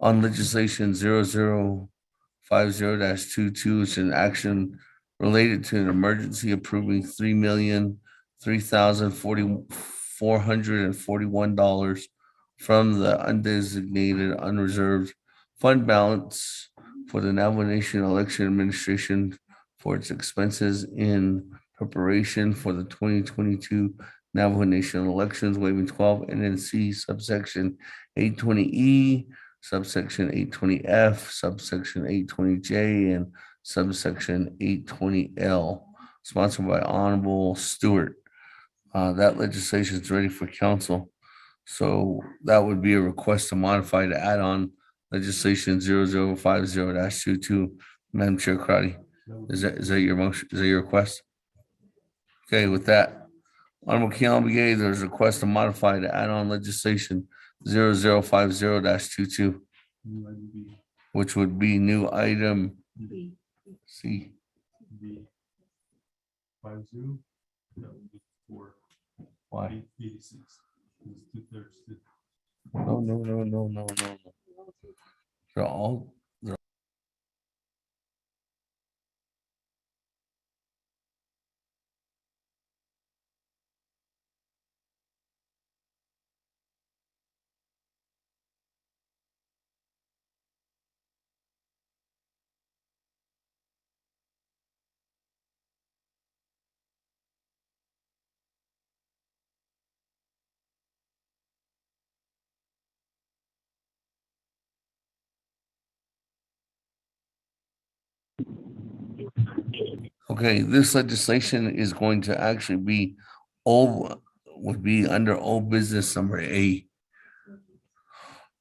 legislation 0050-22, it's an action related to an emergency approving $3,003,441 from the undesignated unreserved fund balance for the Naval Nation Election Administration for its expenses in preparation for the 2022 Navajo Nation elections, waiving 12 NNC subsection 820E subsection 820F, subsection 820J, and subsection 820L, sponsored by Honorable Stewart. That legislation is ready for council. So that would be a request to modify the add-on legislation 0050-22. Madam Chair Crowdy, is that your motion? Is that your request? Okay, with that, Honorable Keon Begay, there's a request to modify the add-on legislation 0050-22, which would be new item C. 50. That would be 4. Why? 86. It's 2/3. No. They're all. Okay, this legislation is going to actually be would be under old business number A.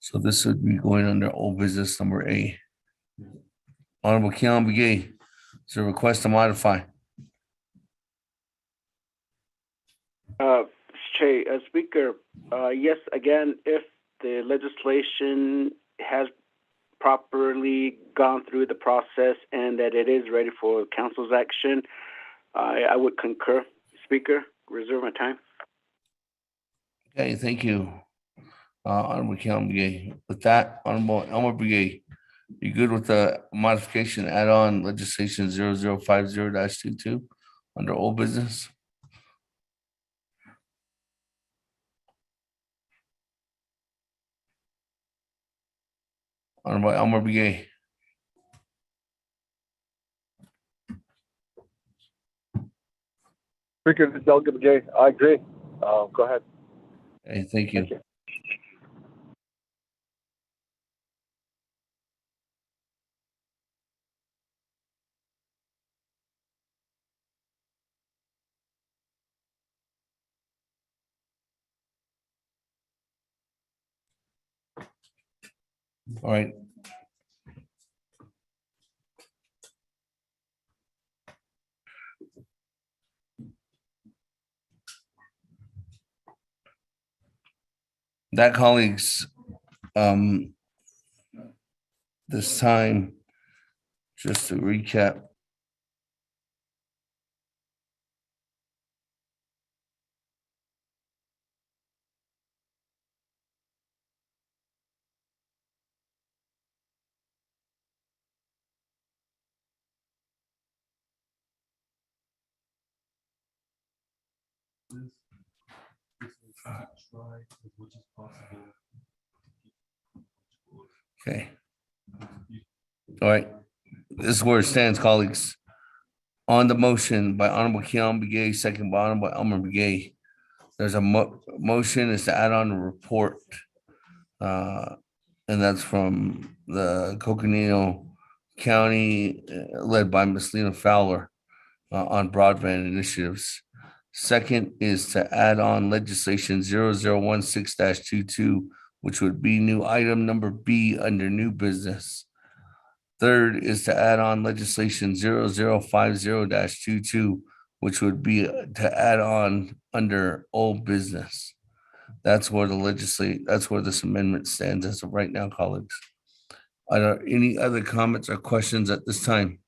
So this would be going under old business number A. Honorable Keon Begay, it's a request to modify. Speaker, yes, again, if the legislation has properly gone through the process and that it is ready for council's action, I would concur. Speaker, reserve my time. Okay, thank you. Honorable Keon Begay. With that, Honorable Elmer Begay, you good with the modification add-on legislation 0050-22 under old business? Honorable Elmer Begay. Speaker, this is Delegate McGay. I agree. Go ahead. Okay, thank you. Thank you. All right. That, colleagues, this time, just to recap. Okay. All right. This is where it stands, colleagues. On the motion by Honorable Keon Begay, second by Honorable Elmer Begay. There's a motion is to add on a report. And that's from the Coconino County, led by Ms. Lena Fowler, on broadband initiatives. Second is to add on legislation 0016-22, which would be new item number B under new business. Third is to add on legislation 0050-22, which would be to add on under old business. That's where that's where this amendment stands as of right now, colleagues. Are there any other comments or questions at this time?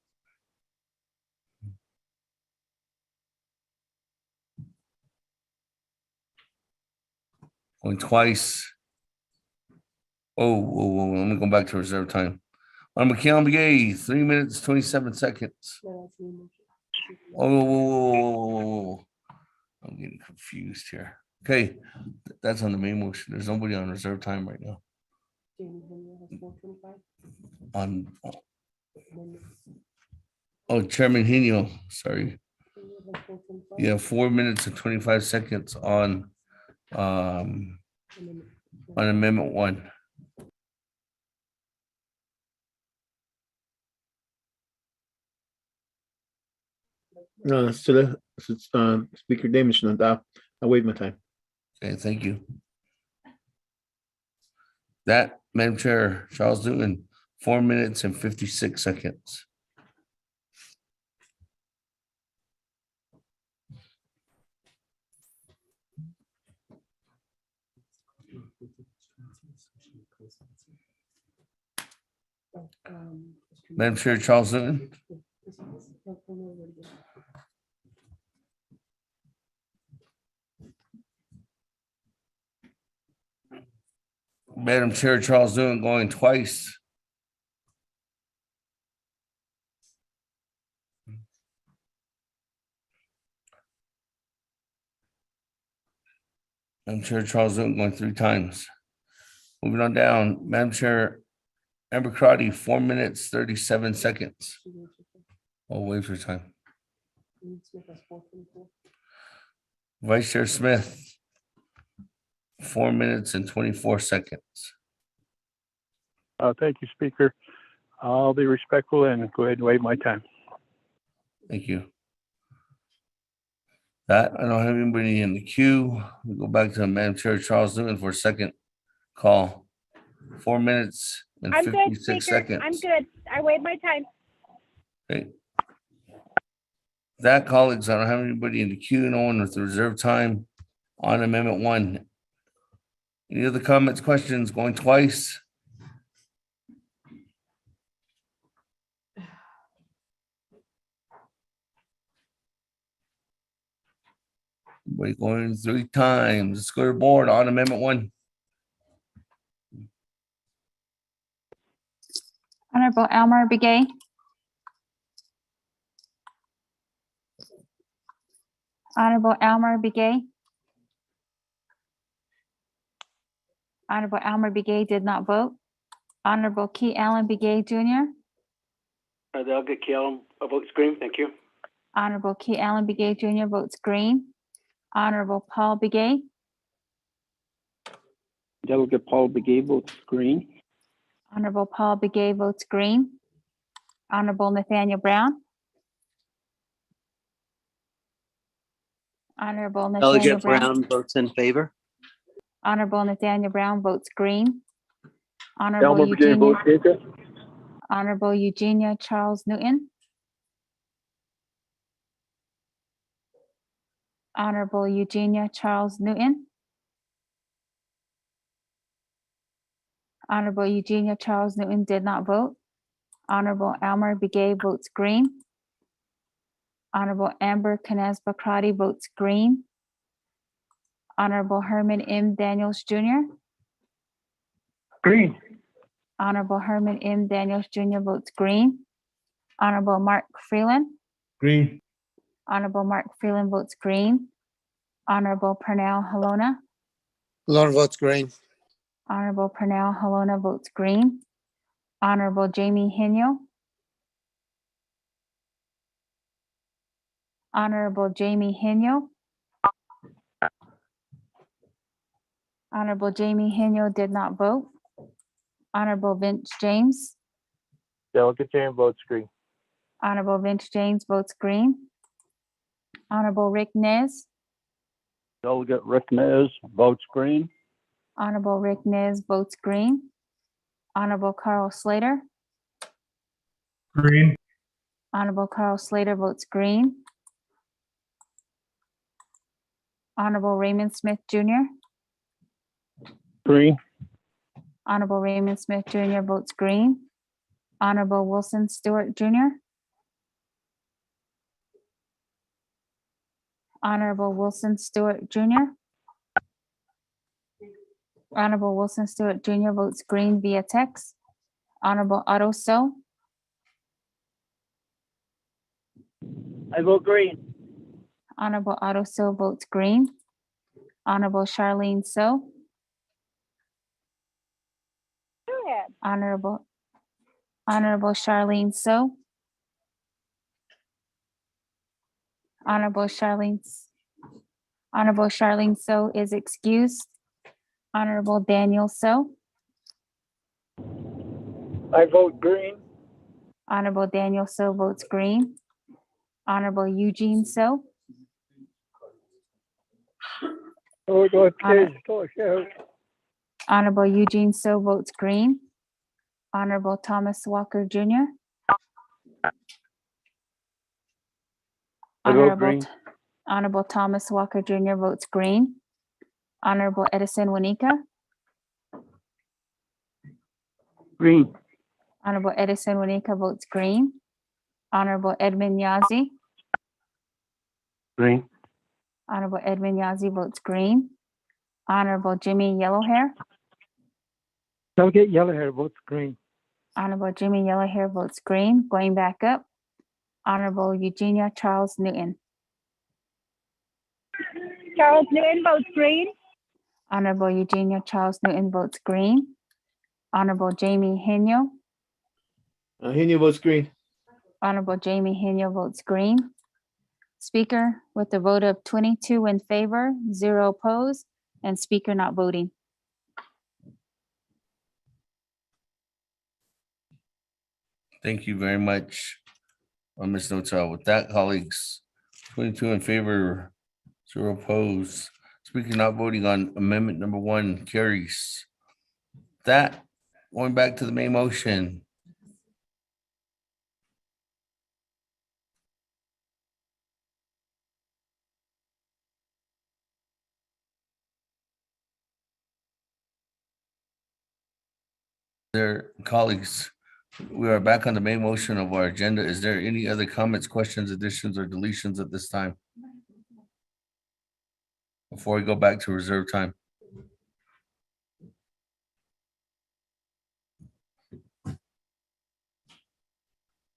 Going twice. Whoa, let me go back to reserve time. I'm Keon Begay, 3 minutes, 27 seconds. Whoa. I'm getting confused here. Okay, that's on the main motion. There's nobody on reserve time right now. Chairman Henio, sorry. Yeah, 4 minutes and 25 seconds on amendment 1. Speaker Davis, I waive my time. Okay, thank you. That, Madam Chair, Charles Newton, 4 minutes and 56 seconds. Madam Chair, Charles Newton. Madam Chair, Charles Newton going twice. Madam Chair, Charles Newton going 3 times. Moving on down, Madam Chair, Amber Crotty, 4 minutes, 37 seconds. Oh, wait for time. Vice Chair Smith, 4 minutes and 24 seconds. Thank you, Speaker. I'll be respectful and go ahead and waive my time. Thank you. That, I don't have anybody in the queue. We go back to Madam Chair Charles Newton for a second call. 4 minutes and I'm good, 56 Speaker. seconds. I'm good. I waive my time. Okay. That, colleagues, I don't have anybody in the queue, no one with the reserved time on Amendment 1. Any other comments, questions? Going twice? We're going 3 times. Let's go to the board on Amendment 1. Honorable Elmer Begay. Honorable Elmer Begay. Honorable Elmer Begay did not vote. Honorable Key Allen Begay Jr. They'll get Kiel a vote screen. Thank you. Honorable Key Allen Begay Jr. votes green. Honorable Paul Begay. Delegate Paul Begay votes green. Honorable Paul Begay votes green. Honorable Nathaniel Brown. Honorable Nathaniel Delegate Brown. Brown votes in favor. Honorable Nathaniel Brown votes green. Honorable Elmer Begay votes Eugenia. against. Honorable Eugenia Charles Newton. Honorable Eugenia Charles Newton. Honorable Eugenia Charles Newton did not vote. Honorable Elmer Begay votes green. Honorable Amber Canespa Crotty votes green. Honorable Herman M. Daniels Jr. Green. Honorable Herman M. Daniels Jr. votes green. Honorable Mark Freeland. Green. Honorable Mark Freeland votes green. Honorable Pernell Halona. Lone votes green. Honorable Pernell Halona votes green. Honorable Jamie Henyo. Honorable Jamie Henyo. Honorable Jamie Henyo did not vote. Honorable Vince James. Delegate James votes green. Honorable Vince James votes green. Honorable Rick Nez. Delegate Rick Nez votes green. Honorable Rick Nez votes green. Honorable Carl Slater. Green. Honorable Carl Slater votes green. Honorable Raymond Smith Jr. Green. Honorable Raymond Smith Jr. votes green. Honorable Wilson Stewart Jr. Honorable Wilson Stewart Jr. Honorable Wilson Stewart Jr. votes green via text. Honorable Otto So. I vote green. Honorable Otto So votes green. Honorable Charlene So. Honorable Charlene So. Honorable Charlene So is excused. Honorable Daniel So. I vote green. Honorable Daniel So votes green. Honorable Eugene So, Honorable Eugene So votes green. Honorable Thomas Walker Jr. I vote green. Honorable Thomas Walker Jr. votes green. Honorable Edison Wanika. Green. Honorable Edison Wanika votes green. Honorable Edmund Yazi. Green. Honorable Edmund Yazi votes green. Honorable Jimmy Yellowhair. Delegate Yellowhair votes green. Honorable Jimmy Yellowhair votes green. Going back up, Honorable Eugenia Charles Newton. Charles Newton votes green. Honorable Eugenia Charles Newton votes green. Honorable Jamie Henyo. Henry votes green. Honorable Jamie Henyo votes green. Speaker, with a vote of 22 in favor, 0 opposed, and Speaker not voting. Thank you very much, Ms. Notel. With that, colleagues, 22 in favor, 0 opposed. Speaker not voting on amendment number 1 carries. That, going back to the main motion. There, colleagues, we are back on the main motion of our agenda. Is there any other comments, questions, additions, or deletions at this time? Before we go back to reserve time.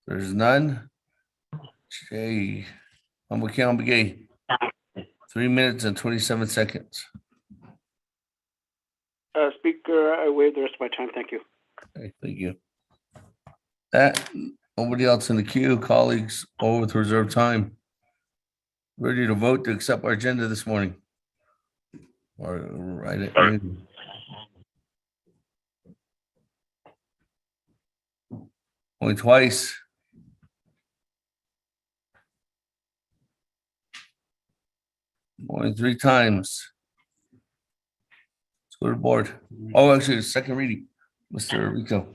There's none. Jay, I'm okay. 3 minutes and 27 seconds. Speaker, I waive the rest of my time. Thank you. Okay, thank you. That, nobody else in the queue, colleagues, over with reserve time. Ready to vote to accept our agenda this morning. Or write it. Only twice. Only 3 times. Let's go to the board. Oh, actually, the second reading, Mr. Rico.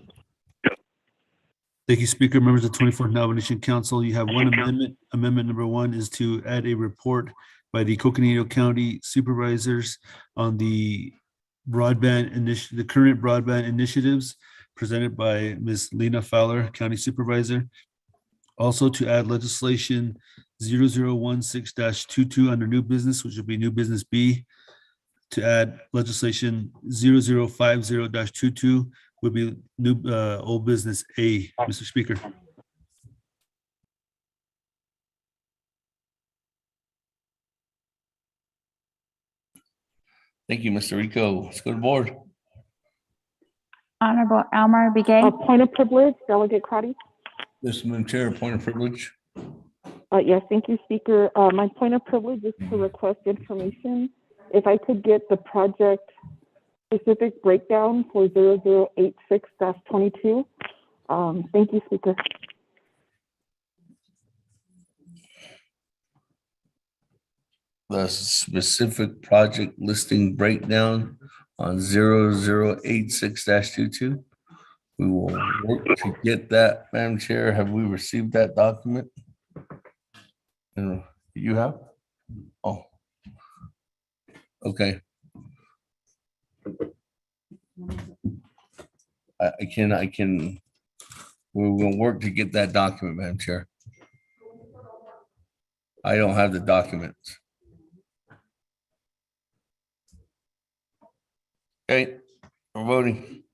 Thank you, Speaker. Members of the 24th Navajo Nation Council, you have one amendment. Amendment number 1 is to add a report by the Coconino County Supervisors on the broadband initiative, the current broadband initiatives presented by Ms. Lena Fowler, County Supervisor. Also to add legislation 0016-22 under new business, which will be new business B. To add legislation 0050-22 would be new old business A, Mr. Speaker. Thank you, Mr. Rico. Let's go to the board. Honorable Almar Begay. Point of privilege, Delegate Crotty. Yes, Madam Chair, point of privilege. Yes, thank you, Speaker. My point of privilege is to request information. If I could get the project specific breakdown for 0086-22. Thank you, Speaker. The specific project listing breakdown on 0086-22. We will work to get that, Madam Chair. Have we received that document? You have? Oh. Okay. I can, we will work to get that document, Madam Chair. I don't have the documents. Okay, we're voting.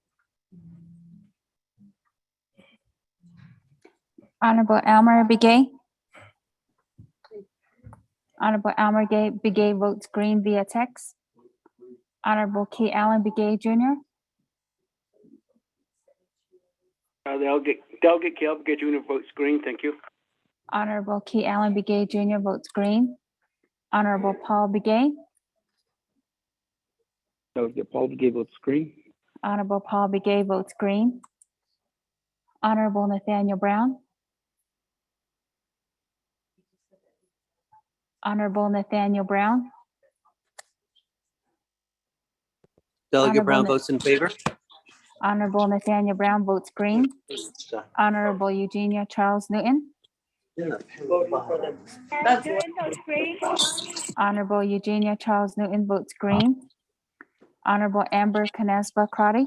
Honorable Almar Begay. Honorable Almar Begay votes green via text. Honorable Key Allen Begay Jr. Delegate Kale Begay Jr. votes green. Thank you. Honorable Key Allen Begay Jr. votes green. Honorable Paul Begay. Delegate Paul Begay votes green. Honorable Paul Begay votes green. Honorable Nathaniel Brown. Honorable Nathaniel Brown. Delegate Honorable Brown Na- votes in favor. Honorable Nathaniel Brown votes green. Honorable Eugenia Charles Newton. Charles Newton votes green. Honorable Eugenia Charles Newton votes green. Honorable Amber Canesba Crotty.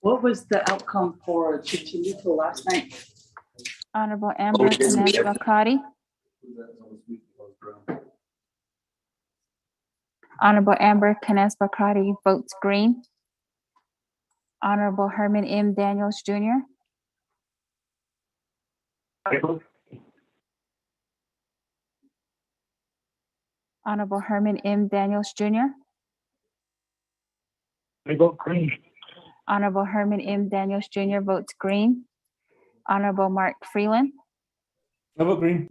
What was the outcome for Chichalito last night? Honorable Amber Canesba Crotty. Honorable Amber Canesba Crotty votes green. Honorable Herman M. Daniels Jr. Honorable Herman M. Daniels Jr. I vote green. Honorable Herman M. Daniels Jr. votes green. Honorable Mark Freeland. I vote green.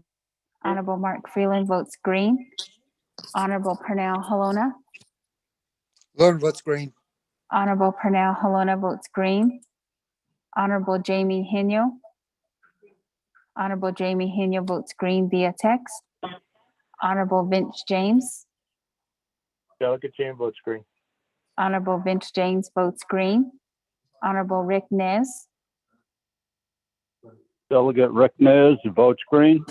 Honorable Mark Freeland votes green. Honorable Pernell Halona. Lauren votes green. Honorable Pernell Halona votes green. Honorable Jamie Henyo. Honorable Jamie Henyo votes green via text. Honorable Vince James. Delegate James votes green. Honorable Vince James votes green. Honorable Rick Nez. Delegate Rick Nez votes green.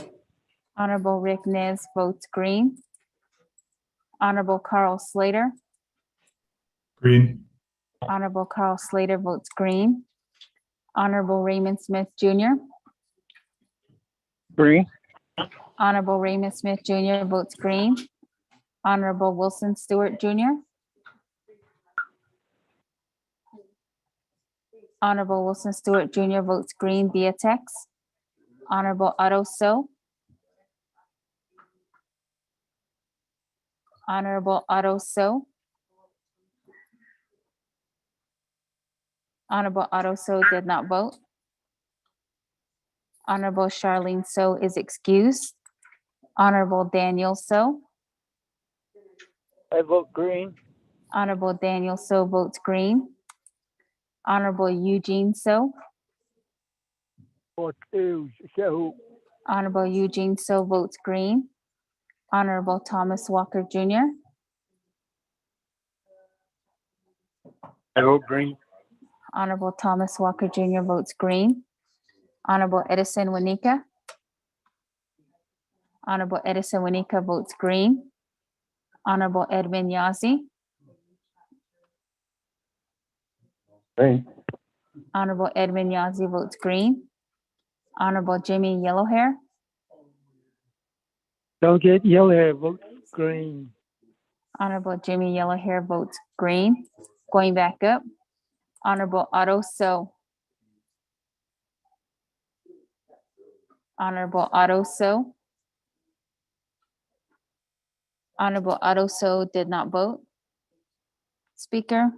Honorable Rick Nez votes green. Honorable Carl Slater. Green. Honorable Carl Slater votes green. Honorable Raymond Smith Jr. Green. Honorable Raymond Smith Jr. votes green. Honorable Wilson Stewart Jr. Honorable Wilson Stewart Jr. votes green via text. Honorable Otto So. Honorable Otto So. Honorable Otto So did not vote. Honorable Charlene So is excused. Honorable Daniel So. I vote green. Honorable Daniel So votes green. Honorable Eugene So. Honorable Eugene So votes green. Honorable Thomas Walker Jr. I vote green. Honorable Thomas Walker Jr. votes green. Honorable Edison Wanika. Honorable Edison Wanika votes green. Honorable Edwin Yazzie. Green. Honorable Edwin Yazzie votes green. Honorable Jimmy Yellowhair. Delegate Yellowhair votes green. Honorable Jimmy Yellowhair votes green. Going back up. Honorable Otto So. Honorable Otto So. Honorable Otto So did not vote. Speaker,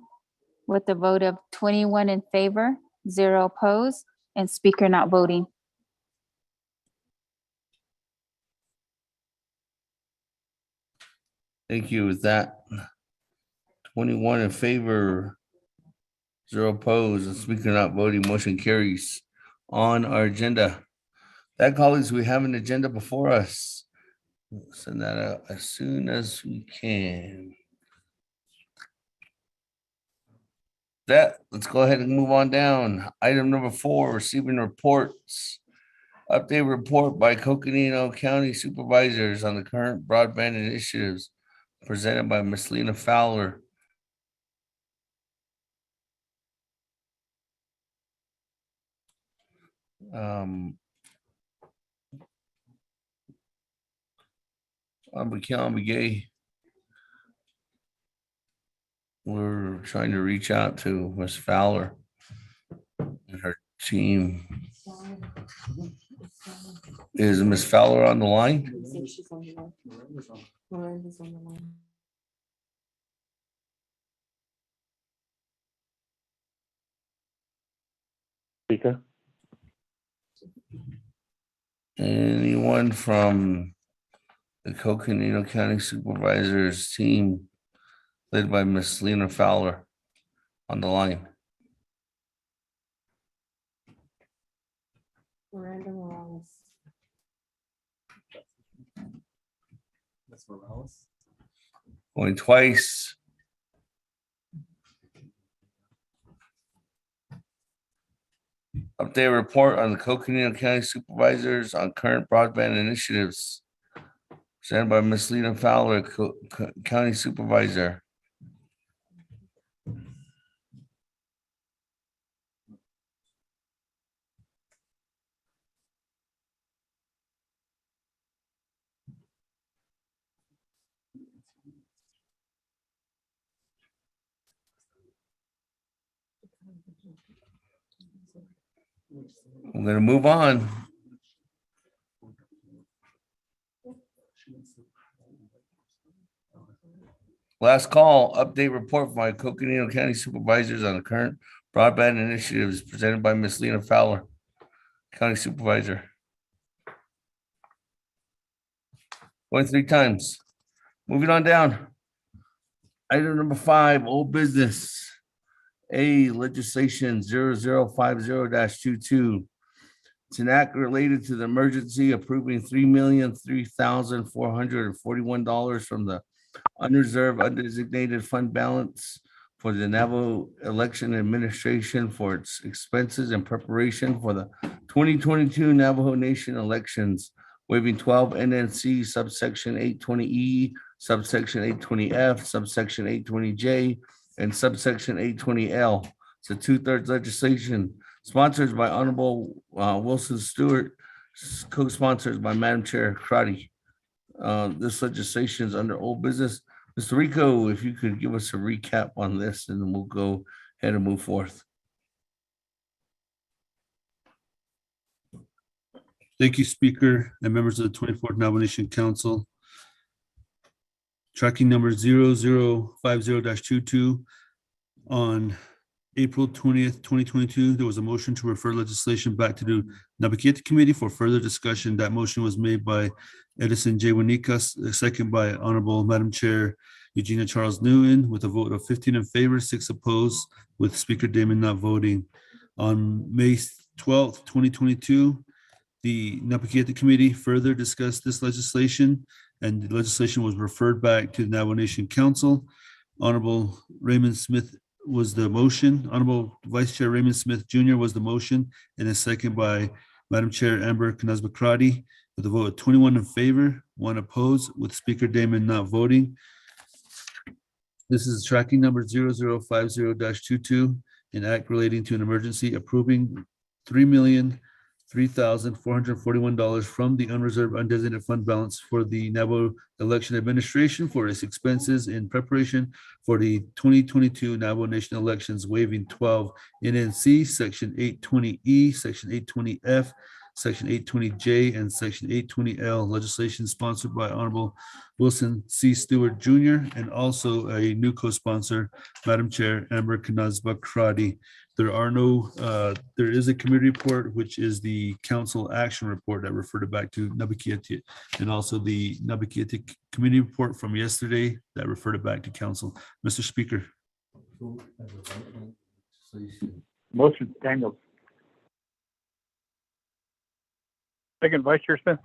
with a vote of 21 in favor, 0 opposed, and speaker not voting. Thank you. With that, 21 in favor, 0 opposed, and speaker not voting, motion carries. On our agenda, that, colleagues, we have an agenda before us. We'll send that out as soon as we can. That, let's go ahead and move on down. Item number 4, receiving reports. Update report by Coconino County Supervisors on the current broadband initiatives presented by Ms. Lena Fowler. Gay. We're trying to reach out to Ms. Fowler and her team. Is Ms. Fowler on the line? Speaker. Anyone from the Coconino County Supervisors team led by Ms. Lena Fowler on the line? Going twice. Update report on the Coconino County Supervisors on current broadband initiatives. Presented by Ms. Lena Fowler, County Supervisor. I'm gonna move on. Last call, update report from my Coconino County Supervisors on the current broadband initiatives presented by Ms. Lena Fowler, County Supervisor. Going 3 times. Moving on down. Item number 5, old business. A legislation 0050-22. It's an act related to the emergency approving $3,003,441 from the unreserved undesignated fund balance for the Naval election administration for its expenses in preparation for the 2022 Navajo Nation elections, waiving 12 NNC subsection 820E, subsection 820F, subsection 820J, and subsection 820L. It's a 2/3 legislation sponsored by Honorable Wilson Stewart, co-sponsored by Madam Chair Crotty. This legislation is under old business. Mr. Rico, if you could give us a recap on this, and then we'll go ahead and move forth. Thank you, Speaker and members of the 24th Navajo Nation Council. Tracking number 0050-22 on April 20th, 2022, there was a motion to refer legislation back to the Navigator Committee for further discussion. That motion was made by Edison J. Wanikas, second by Honorable Madam Chair Eugenia Charles Newton, with a vote of 15 in favor, 6 opposed, with Speaker Damon not voting. On May 12th, 2022, the Navigator Committee further discussed this legislation, and the legislation was referred back to the Navajo Nation Council. Honorable Raymond Smith was the motion. Honorable Vice Chair Raymond Smith Jr. was the motion, and a second by Madam Chair Amber Knazbakrati, with a vote of 21 in favor, 1 opposed, with Speaker Damon not voting. This is tracking number 0050-22, an act relating to an emergency approving $3,003,441 from the unreserved undesignated fund balance for the Naval election administration for its expenses in preparation for the 2022 Naval Nation elections, waiving 12 NNC, Section 820E, Section 820F, Section 820J, and Section 820L. Legislation sponsored by Honorable Wilson C. Stewart Jr. and also a new co-sponsor, Madam Chair Amber Knazbakrati. There is a committee report, which is the council action report that referred it back to Navigator, and also the Navigator committee report from yesterday that referred it back to council. Mr. Speaker. Motion, Daniels. Second, Vice Chair Smith.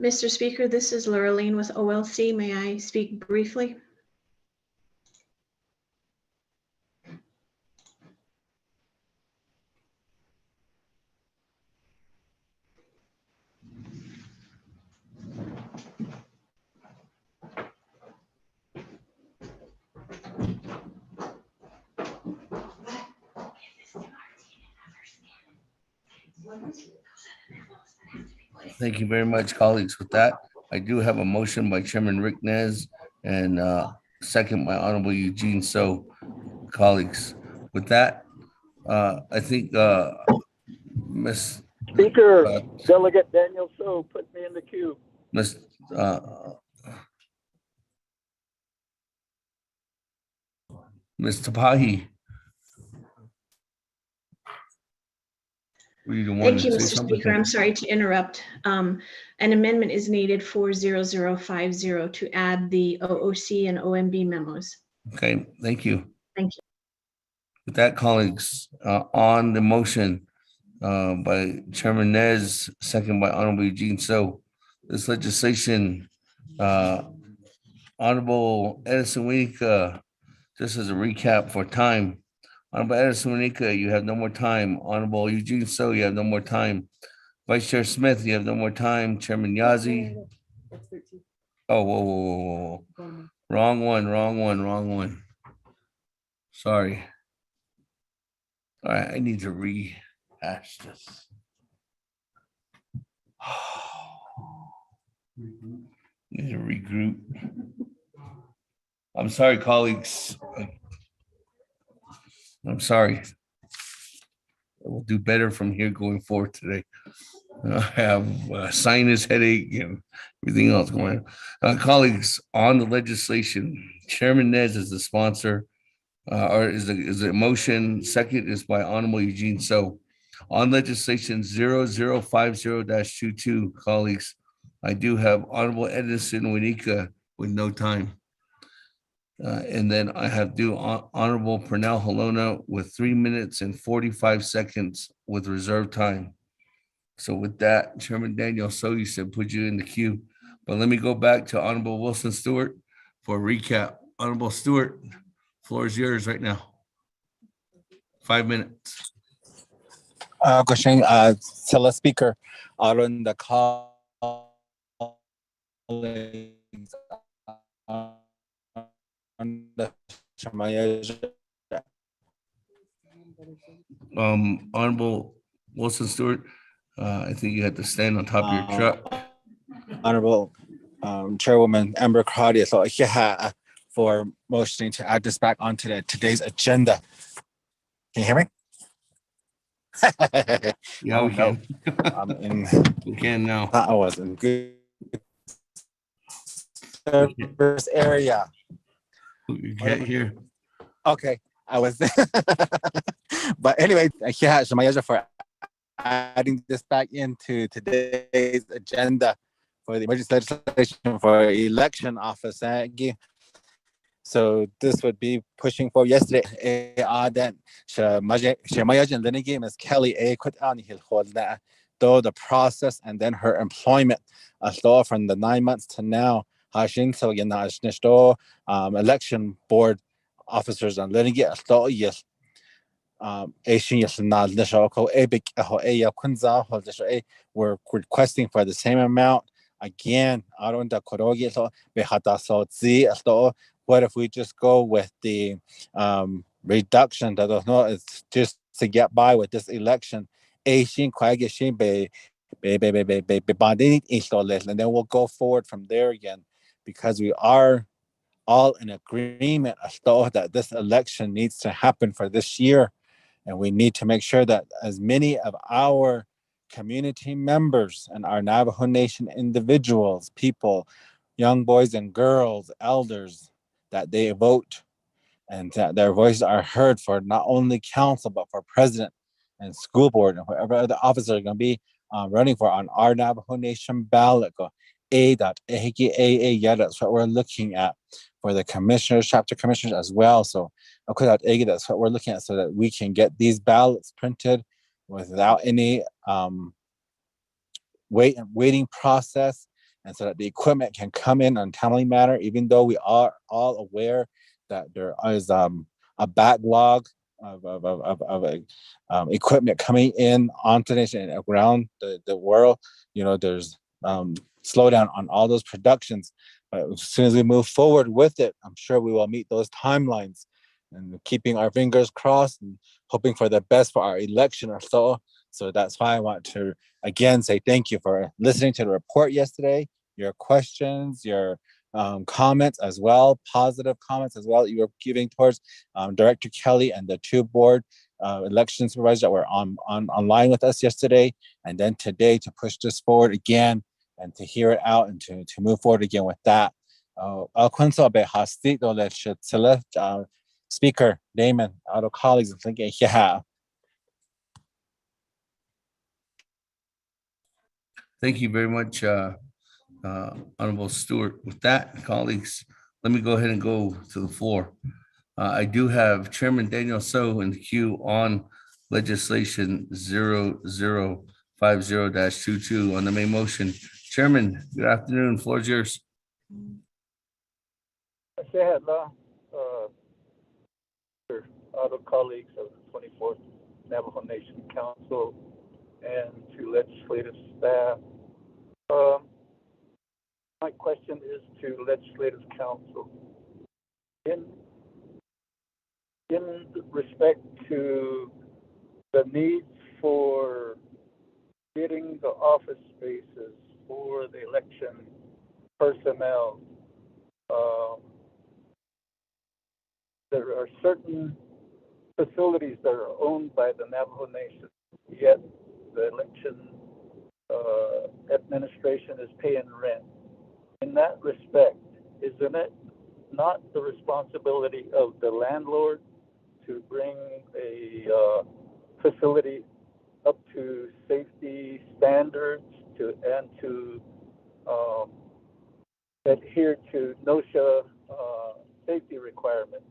Mr. Speaker, this is Laureline with OLC. May I speak briefly? Thank you very much, colleagues. With that, I do have a motion by Chairman Rick Nez and second by Honorable Eugene So, colleagues. With that, I think Miss Speaker, Delegate Daniel So, put me in the queue. Miss Tapahi. Thank you, Mr. Speaker. I'm sorry to interrupt. An amendment is needed for 0050 to add the OOC and OMB memos. Okay, thank you. Thank you. With that, colleagues, on the motion by Chairman Nez, second by Honorable Eugene So, this legislation, Honorable Edison Winika, just as a recap for time, Honorable Edison Winika, you have no more time. Honorable Eugene So, you have no more time. Vice Chair Smith, you have no more time. Chairman Yazi. Oh, whoa. Wrong one. Sorry. All right, I need to rehash this. Need to regroup. I'm sorry, colleagues. I'm sorry. We'll do better from here going forward today. I have a sinus headache and everything else going on. Colleagues, on the legislation, Chairman Nez is the sponsor, or is the motion. Second is by Honorable Eugene So. On legislation 0050-22, colleagues, I do have Honorable Edison Winika with no time. And then I have Honorable Pernell Halona with 3 minutes and 45 seconds with reserve time. So with that, Chairman Daniel So, you said put you in the queue. But let me go back to Honorable Wilson Stewart for a recap. Honorable Stewart, floor is yours right now. 5 minutes. Question, tell speaker, on the call. Honorable Wilson Stewart, I think you had to stand on top of your truck. Honorable Chairwoman Amber Crowdy, so here for motioning to add this back onto today's agenda. Can you hear me? Yeah, we can. I'm in. We can now. I was in good service area. You can't hear. Okay, I was. But anyway, yeah, Shemayaja for adding this back into today's agenda for the emergency legislation for election office. Thank you. So this would be pushing for yesterday. That Shemayaja Linigi, Ms. Kelly, though the process and then her employment, from the 9 months to now, election board officers and Linigi, we're requesting for the same amount. Again, what if we just go with the reduction that it's just to get by with this election? And then we'll go forward from there again, because we are all in agreement that this election needs to happen for this year. And we need to make sure that as many of our community members and our Navajo Nation individuals, people, young boys and girls, elders, that they vote and that their voices are heard for not only council, but for president and school board and whatever other officers are going to be running for on our Navajo Nation ballot. That's what we're looking at for the commissioners, chapter commissioners as well. So that's what we're looking at, so that we can get these ballots printed without any waiting process, and so that the equipment can come in on timely manner, even though we are all aware that there is a backlog of equipment coming in onto the nation and around the world. There's slowdown on all those productions. But as soon as we move forward with it, I'm sure we will meet those timelines, and keeping our fingers crossed and hoping for the best for our election or so. So that's why I want to again say thank you for listening to the report yesterday, your questions, your comments as well, positive comments as well that you were giving towards Director Kelly and the two board election supervisors that were online with us yesterday, and then today to push this forward again and to hear it out and to move forward again with that. Speaker Damon, our colleagues, and thinking, yeah. Thank you very much, Honorable Stewart. With that, colleagues, let me go ahead and go to the floor. I do have Chairman Daniel So in the queue on legislation 0050-22 on the main motion. Chairman, good afternoon. Floor is yours. Say hello, other colleagues of the 24th Navajo Nation Council and to legislative staff. My question is to legislative council. In respect to the need for getting the office spaces for the election personnel, there are certain facilities that are owned by the Navajo Nation, yet the election administration is paying rent. In that respect, isn't it not the responsibility of the landlord to bring a facility up to safety standards and to adhere to NOSHA safety requirements?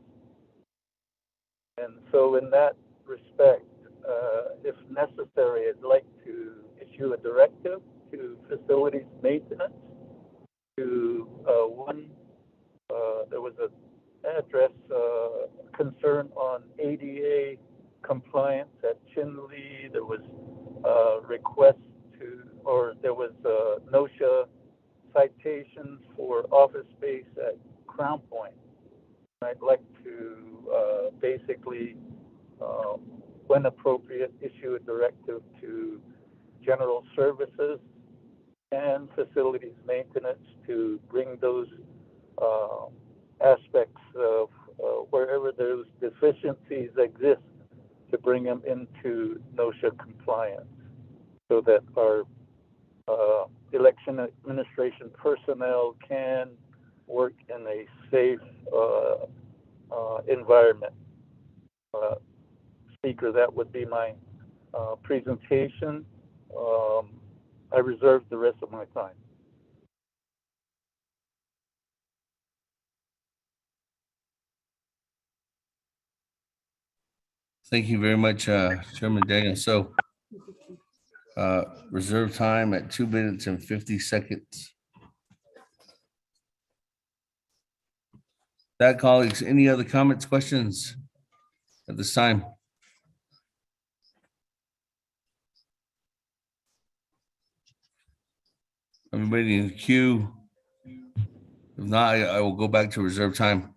And so in that respect, if necessary, I'd like to issue a directive to facilities maintenance to there was an address concern on ADA compliance at Chinle. There was a request there was NOSHA citations for office space at Crown Point. I'd like to basically, when appropriate, issue a directive to general services and facilities maintenance to bring those aspects of wherever those deficiencies exist to bring them into NOSHA compliance so that our election administration personnel can work in a safe environment. Speaker, that would be my presentation. I reserve the rest of my time. Thank you very much, Chairman Daniel. So reserve time at 2 minutes and 50 seconds. That, colleagues, any other comments, questions at this time? Everybody in the queue? If not, I will go back to reserve time.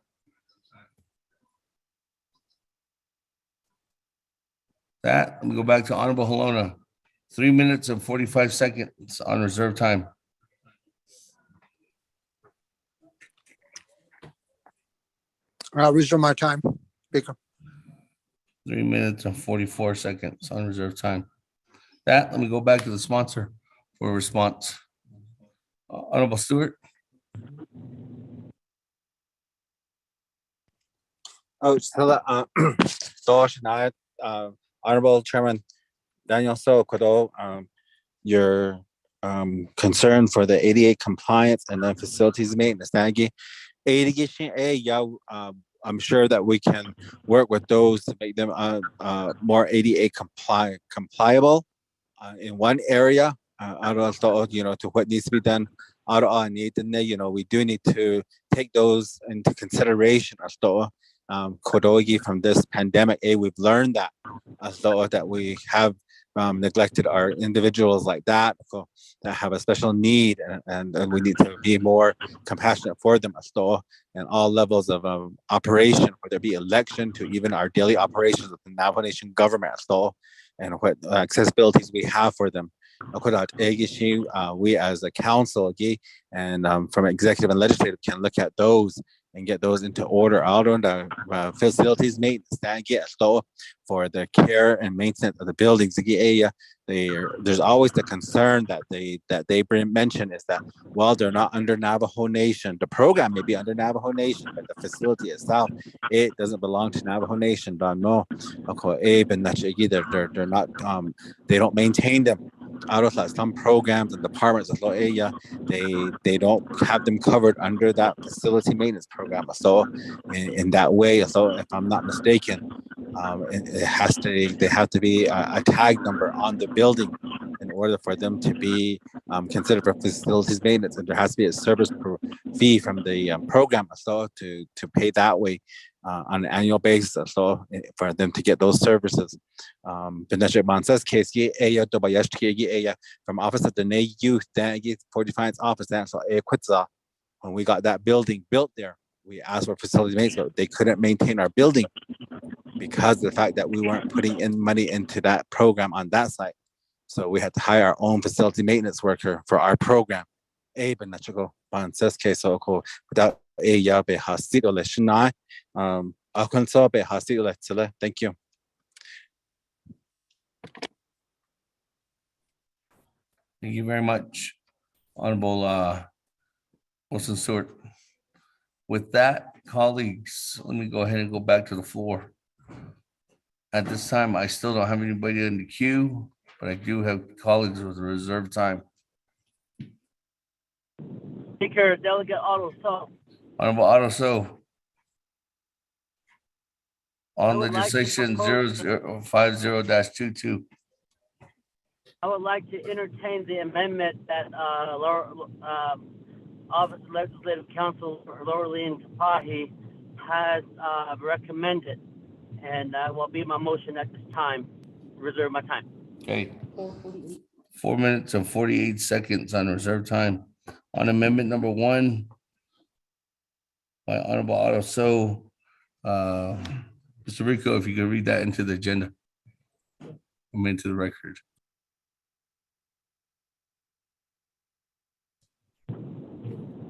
That, let me go back to Honorable Helona. 3 minutes and 45 seconds on reserve time. I'll reserve my time, Speaker. 3 minutes and 44 seconds on reserve time. That, let me go back to the sponsor for a response. Honorable Stewart. Oh, Honorable Chairman Daniel So, your concern for the ADA compliance and then facilities maintenance. I'm sure that we can work with those to make them more ADA compliable in one area. To what needs to be done. We do need to take those into consideration. From this pandemic, we've learned that that we have neglected our individuals like that have a special need, and we need to be more compassionate for them in all levels of operation, whether it be election to even our daily operations of the Navajo Nation government and what accessibilities we have for them. We as a council and from executive and legislative can look at those and get those into order out on the facilities maintenance for the care and maintenance of the buildings. There's always the concern that they mention is that while they're not under Navajo Nation, the program may be under Navajo Nation, but the facility itself, it doesn't belong to Navajo Nation. They're not, they don't maintain them. out of like some programs and departments of area, they don't have them covered under that facility maintenance program. So in that way, so if I'm not mistaken, they have to be a tag number on the building in order for them to be considered for facilities maintenance, and there has to be a service fee from the program so to pay that way on an annual basis. So for them to get those services, from Office of the Youth, for Defiance Office, when we got that building built there, we asked for facilities maintenance, but they couldn't maintain our building because of the fact that we weren't putting in money into that program on that site. So we had to hire our own facility maintenance worker for our program. Thank you. Thank you very much, Honorable Wilson Stewart. With that, colleagues, let me go ahead and go back to the floor. At this time, I still don't have anybody in the queue, but I do have colleagues with reserved time. Speaker, Delegate Otto So. Honorable Otto So. On would like to legislation propose- 0050-22. I would like to entertain the amendment that Office of Legislative Counsel Laureline Kapahi has recommended, and that will be my motion at this time. Reserve my time. Okay. 4 minutes and 48 seconds on reserve time. On amendment number 1 by Honorable Otto So, Mr. Rico, if you could read that into the agenda, into the record.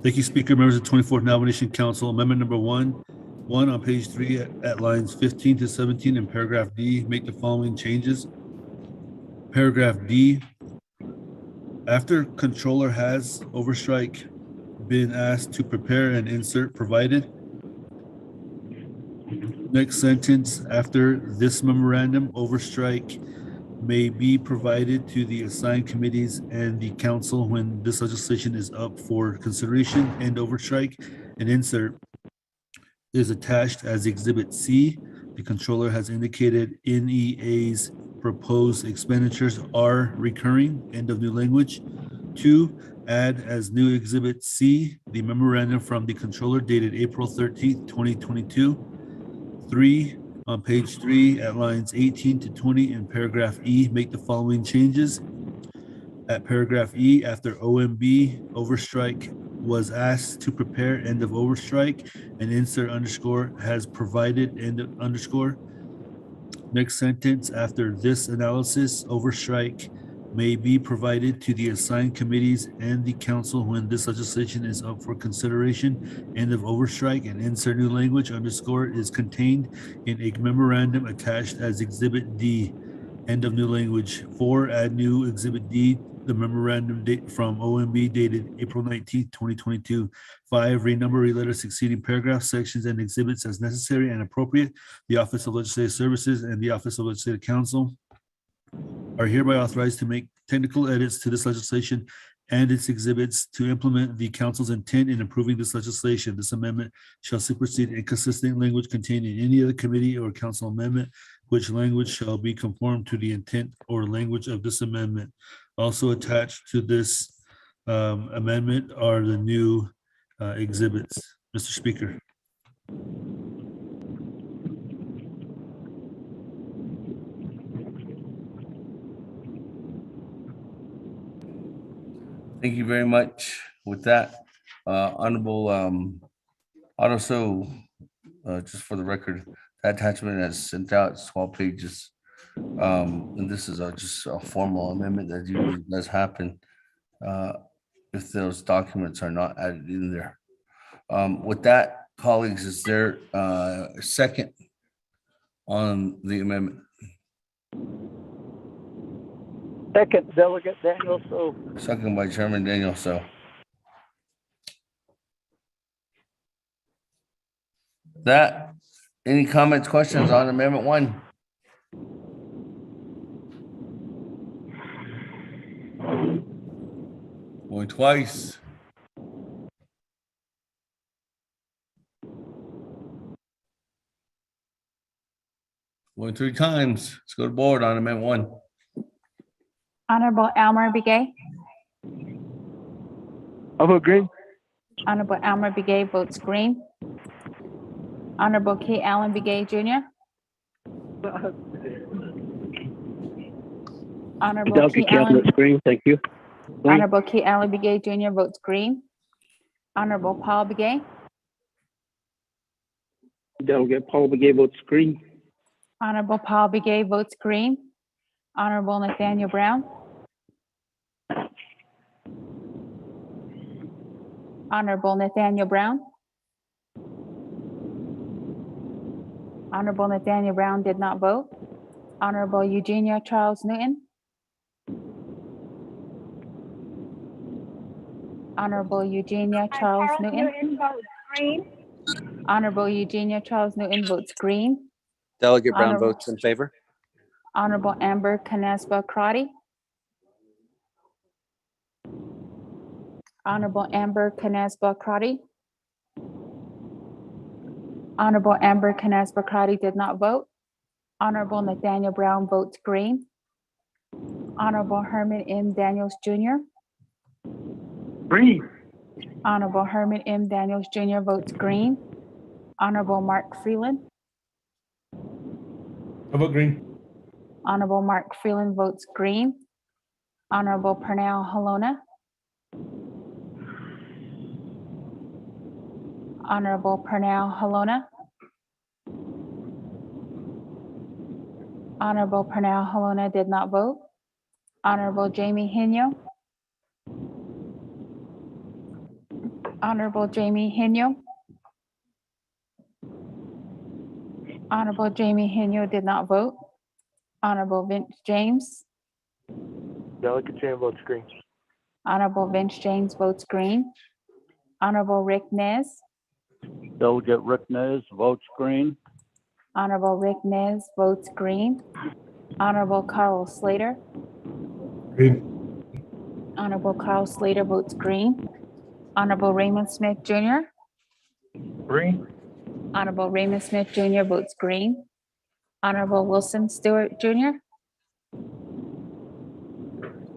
Thank you, Speaker. Members of the 24th Navajo Council, Amendment number 1 on page 3 at lines 15 to 17 in paragraph D, make the following changes. Paragraph D, after controller has overstrike been asked to prepare and insert provided. Next sentence, after this memorandum, overstrike may be provided to the assigned committees and the council when this legislation is up for consideration, and overstrike and insert is attached as Exhibit C. The controller has indicated NEA's proposed expenditures are recurring, end of new language. 2, add as new Exhibit C, the memorandum from the controller dated April 13th, 2022. 3, on page 3 at lines 18 to 20 in paragraph E, make the following changes. At paragraph E, after OMB overstrike was asked to prepare end of overstrike and insert underscore has provided end of underscore. Next sentence, after this analysis, overstrike may be provided to the assigned committees and the council when this legislation is up for consideration. End of overstrike and insert new language underscore is contained in a memorandum attached as Exhibit D. End of new language. 4, add new Exhibit D, the memorandum date from OMB dated April 19th, 2022. 5, renumber, reletter succeeding paragraphs, sections, and exhibits as necessary and appropriate. The Office of Legislative Services and the Office of Legislative Counsel are hereby authorized to make technical edits to this legislation and its exhibits to implement the council's intent in approving this legislation. This amendment shall supersede inconsistent language contained in any other committee or council amendment, which language shall be conformed to the intent or language of this amendment. Also attached to this amendment are the new exhibits. Mr. Speaker. Thank you very much. With that, Honorable Otto So, just for the record, that attachment is sent out, it's 12 pages. And this is just a formal amendment that usually does happen if those documents are not added in there. With that, colleagues, is there a second on the amendment? Second, Delegate Daniel So. Second by Chairman Daniel So. That, any comments, questions on Amendment 1? Going twice. Going 3 times. Let's go to board on amendment 1. Honorable Elmer Begay. I vote green. Honorable Elmer Begay votes green. Honorable K. Allen Begay Jr. Honorable Delegate Key Campbell Allen, votes green. Thank you. Green. Honorable Key Allen Begay Jr. votes green. Honorable Paul Begay. Delegate Paul Begay votes green. Honorable Paul Begay votes green. Honorable Nathaniel Brown. Honorable Nathaniel Brown. Honorable Nathaniel Brown did not vote. Honorable Eugenia Charles Newton. Honorable Eugenia Charles Newton. votes green. Honorable Eugenia Charles Newton votes green. Delegate Brown Honorable, votes in favor. Honorable Amber Canespa Crotty. Honorable Amber Canespa Crotty. Honorable Amber Canespa Crotty did not vote. Honorable Nathaniel Brown votes green. Honorable Herman M. Daniels Jr. Green. Honorable Herman M. Daniels Jr. votes green. Honorable Mark Freeland. I vote green. Honorable Mark Freeland votes green. Honorable Pernell Halona. Honorable Pernell Halona. Honorable Pernell Halona did not vote. Honorable Jamie Henyo. Honorable Jamie Henyo. Honorable Jamie Henyo did not vote. Honorable Vince James. Delegate James votes green. Honorable Vince James votes green. Honorable Rick Nez. Delegate Rick Nez votes green. Honorable Rick Nez votes green. Honorable Carl Slater. Green. Honorable Carl Slater votes green. Honorable Raymond Smith Jr. Green. Honorable Raymond Smith Jr. votes green. Honorable Wilson Stewart Jr.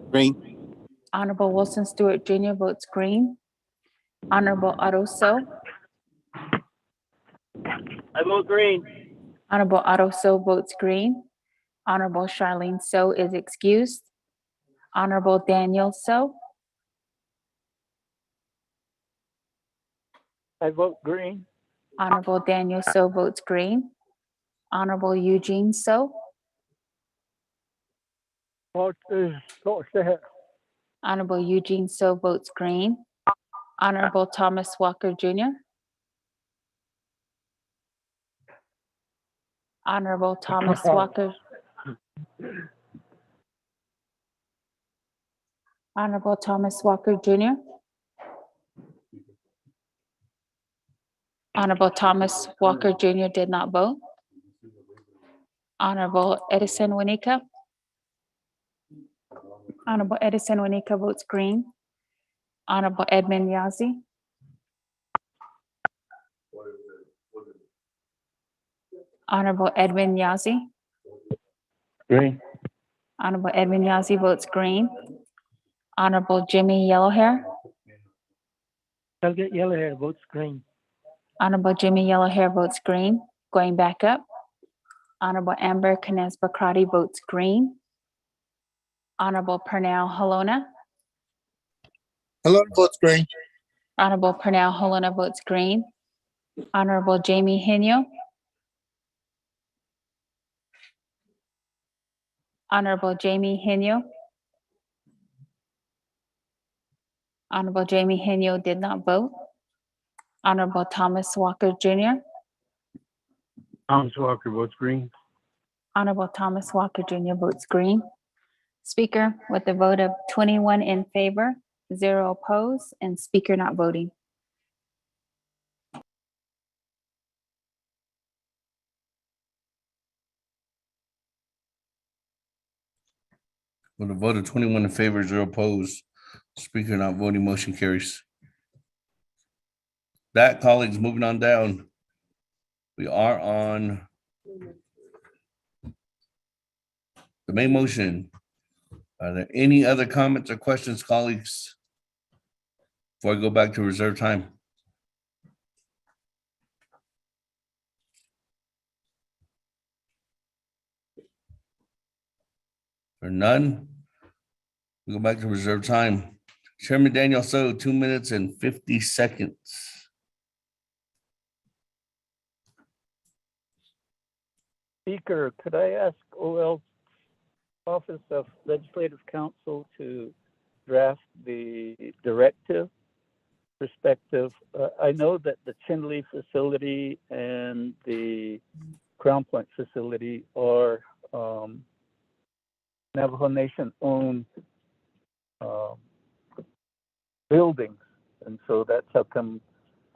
Green. Honorable Wilson Stewart Jr. votes green. Honorable Otto So. I vote green. Honorable Otto So votes green. Honorable Charlene So is excused. Honorable Daniel So. I vote green. Honorable Daniel So votes green. Honorable Eugene So. Vote is, vote ahead. Honorable Eugene So votes green. Honorable Thomas Walker Jr. Honorable Thomas Walker. Honorable Thomas Walker Jr. Honorable Thomas Walker Jr. did not vote. Honorable Edison Winika. Honorable Edison Winika votes green. Honorable Edmund Yazzie. Honorable Edmund Yazzie. Green. Honorable Edmund Yazzie votes green. Honorable Jimmy Yellowhair. Delegate Yellowhair votes green. Honorable Jimmy Yellowhair votes green. Going back up. Honorable Amber Canespa Crotty votes green. Honorable Pernell Halona. Hello, votes green. Honorable Pernell Halona votes green. Honorable Jamie Henyo. Honorable Jamie Henyo. Honorable Jamie Henyo did not vote. Honorable Thomas Walker Jr. Thomas Walker votes green. Honorable Thomas Walker Jr. votes green. Speaker, with a vote of 21 in favor, 0 opposed, and speaker not voting. With a vote of 21 in favor, 0 opposed, Speaker not voting, motion carries. That, colleagues, moving on down. We are on the main motion. Are there any other comments or questions, colleagues? Before I go back to reserve time. For none, we go back to reserve time. Chairman Daniel So, 2 minutes and 50 seconds. Speaker, could I ask OL's Office of Legislative Counsel to draft the directive perspective? I know that the Chinle facility and the Crown Point facility are Navajo Nation owned buildings. And so that's how come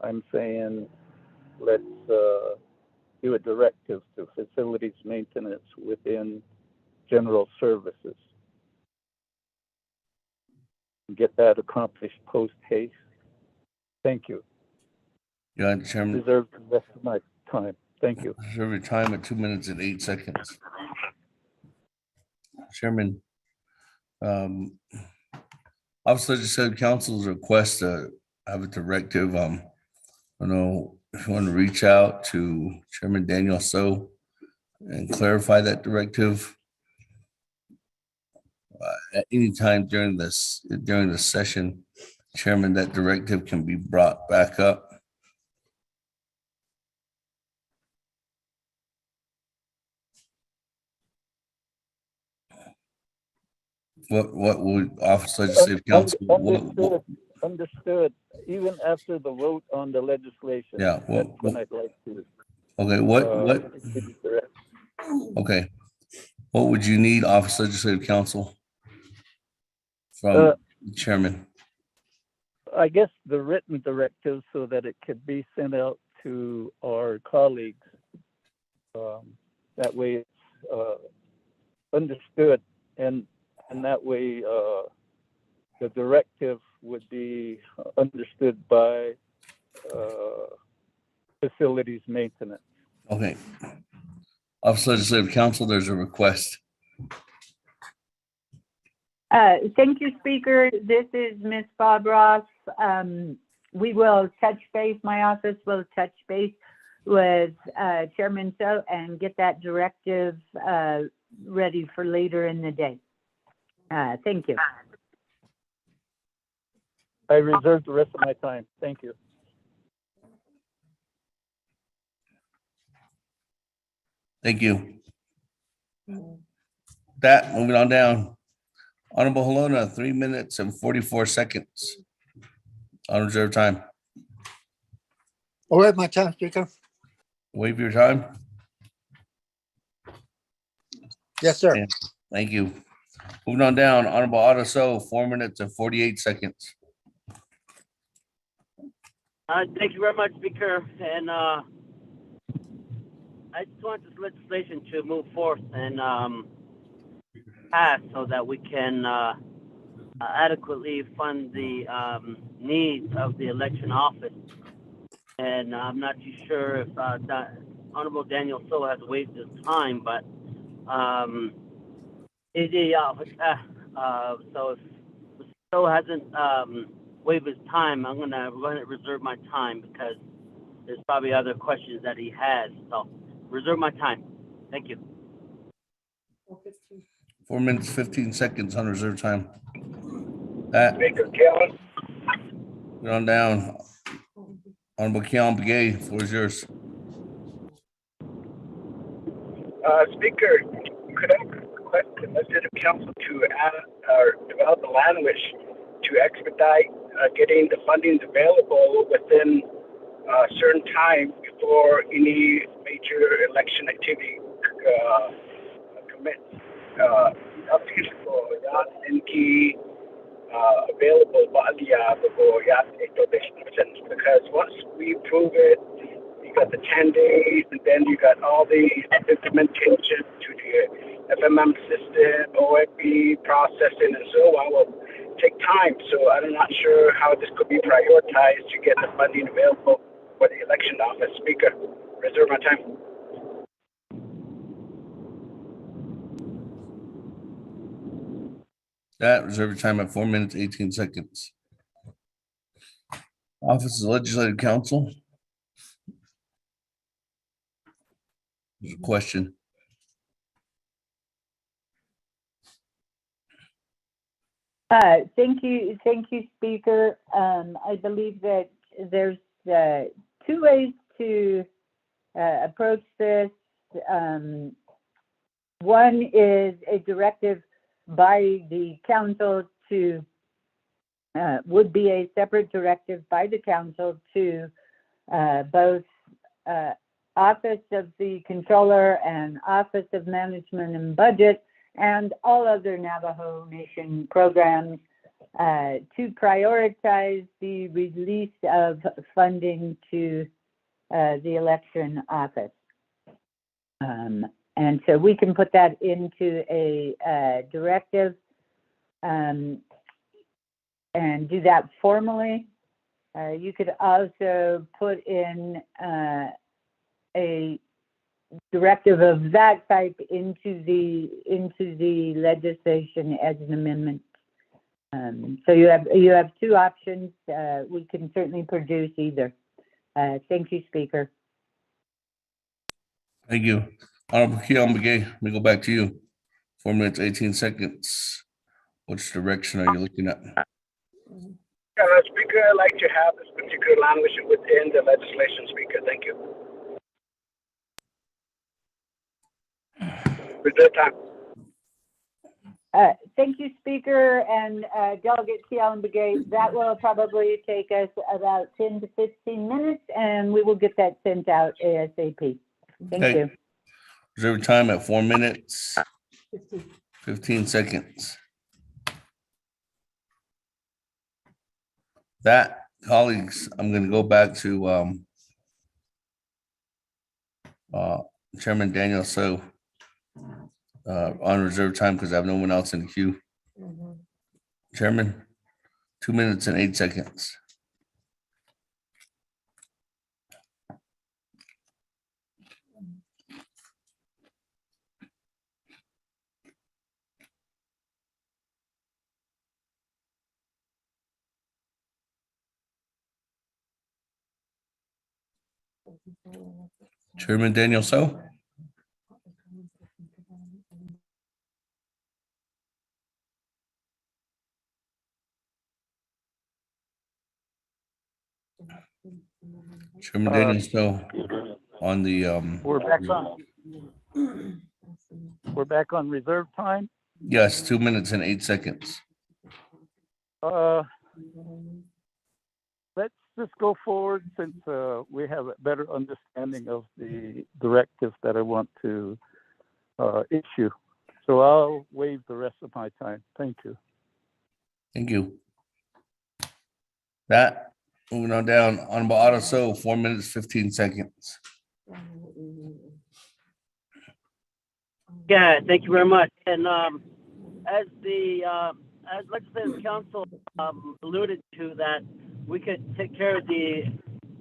I'm saying let's do a directive to facilities maintenance within general services. Get that accomplished post haste. Thank you. Yeah, Chairman. Reserve the rest of my time. Thank you. Reserve your time at 2 minutes and 8 seconds. Chairman, Office of Legislative Council's request to have a directive. I don't know if you want to reach out to Chairman Daniel So and clarify that directive. At any time during the session, Chairman, that directive can be brought back up. What would Office of Legislative Council? Understood. Even after the vote on the legislation. Yeah. That's when I'd like to. Okay. What? Okay. What would you need, Office of Legislative Council, from the Chairman? I guess the written directive so that it could be sent out to our colleagues. That way it's understood, and that way the directive would be understood by facilities maintenance. Okay. Office of Legislative Council, there's a request. Thank you, Speaker. This is Ms. Bob Ross. We will touch base, my office will touch base with Chairman So and get that directive ready for later in the day. Thank you. I reserve the rest of my time. Thank you. Thank you. That, moving on down. Honorable Helona, 3 minutes and 44 seconds. On reserve time. All right, my time, Speaker. Waive your time. Yes, sir. Yeah, thank you. Moving on down, Honorable Otto So, 4 minutes and 48 seconds. Thank you very much, Speaker. And I just want this legislation to move forth and pass so that we can adequately fund the needs of the election office. And I'm not too sure if Honorable Daniel So has waived his time, but so if So hasn't waived his time, I'm gonna go ahead and reserve my time because there's probably other questions that he has. So reserve my time. Thank you. 4 minutes, 15 seconds on reserve time. That. Speaker Keon. Moving on down. Honorable Keon Begay, floor is yours. Speaker, could I request the Legislative Council to add or develop the language to expedite getting the funding available within a certain time before any major election activity commits? Available because once we prove it, you got the 10 days, and then you got all the implementation to the FMM system, OFB processing, and so on. Will take time. So I'm not sure how this could be prioritized to get the funding available for the election office. Speaker, reserve my time. That reserve your time at 4 minutes, 18 seconds. Office of Legislative Counsel. There's a question. Thank you, Speaker. I believe that there's two ways to approach this. One is a directive by the council to, would be a separate directive by the council to both Office of the Controller and Office of Management and Budget and all other Navajo Nation programs to prioritize the release of funding to the election office. And so we can put that into a directive and do that formally. You could also put in a directive of that type into the legislation as an amendment. So you have two options. We can certainly produce either. Thank you, Speaker. Thank you. Honorable Keon McGay, let me go back to you. 4 minutes, 18 seconds. Which direction are you looking at? Speaker, I'd like to have this particular language within the legislation, Speaker. Thank you. Reserve time. Thank you, Speaker, and Delegate Keon McGay. That will probably take us about 10 to 15 minutes, and we will get that sent out ASAP. Thank you. Reserve time at 4 minutes, 15 seconds. That, colleagues, I'm going to go back to Chairman Daniel So on reserve time because I have no one else in the queue. Chairman, 2 minutes and 8 seconds. Chairman Daniel So. Chairman Daniel So on the We're back on reserve time. yes, 2 minutes and 8 seconds. Let's just go forward since we have a better understanding of the directive that I want to issue. So I'll waive the rest of my time. Thank you. Thank you. That, moving on down, Honorable Otto So, 4 minutes, 15 seconds. Yeah, thank you very much. And as Legislative Council alluded to, that we could take care of the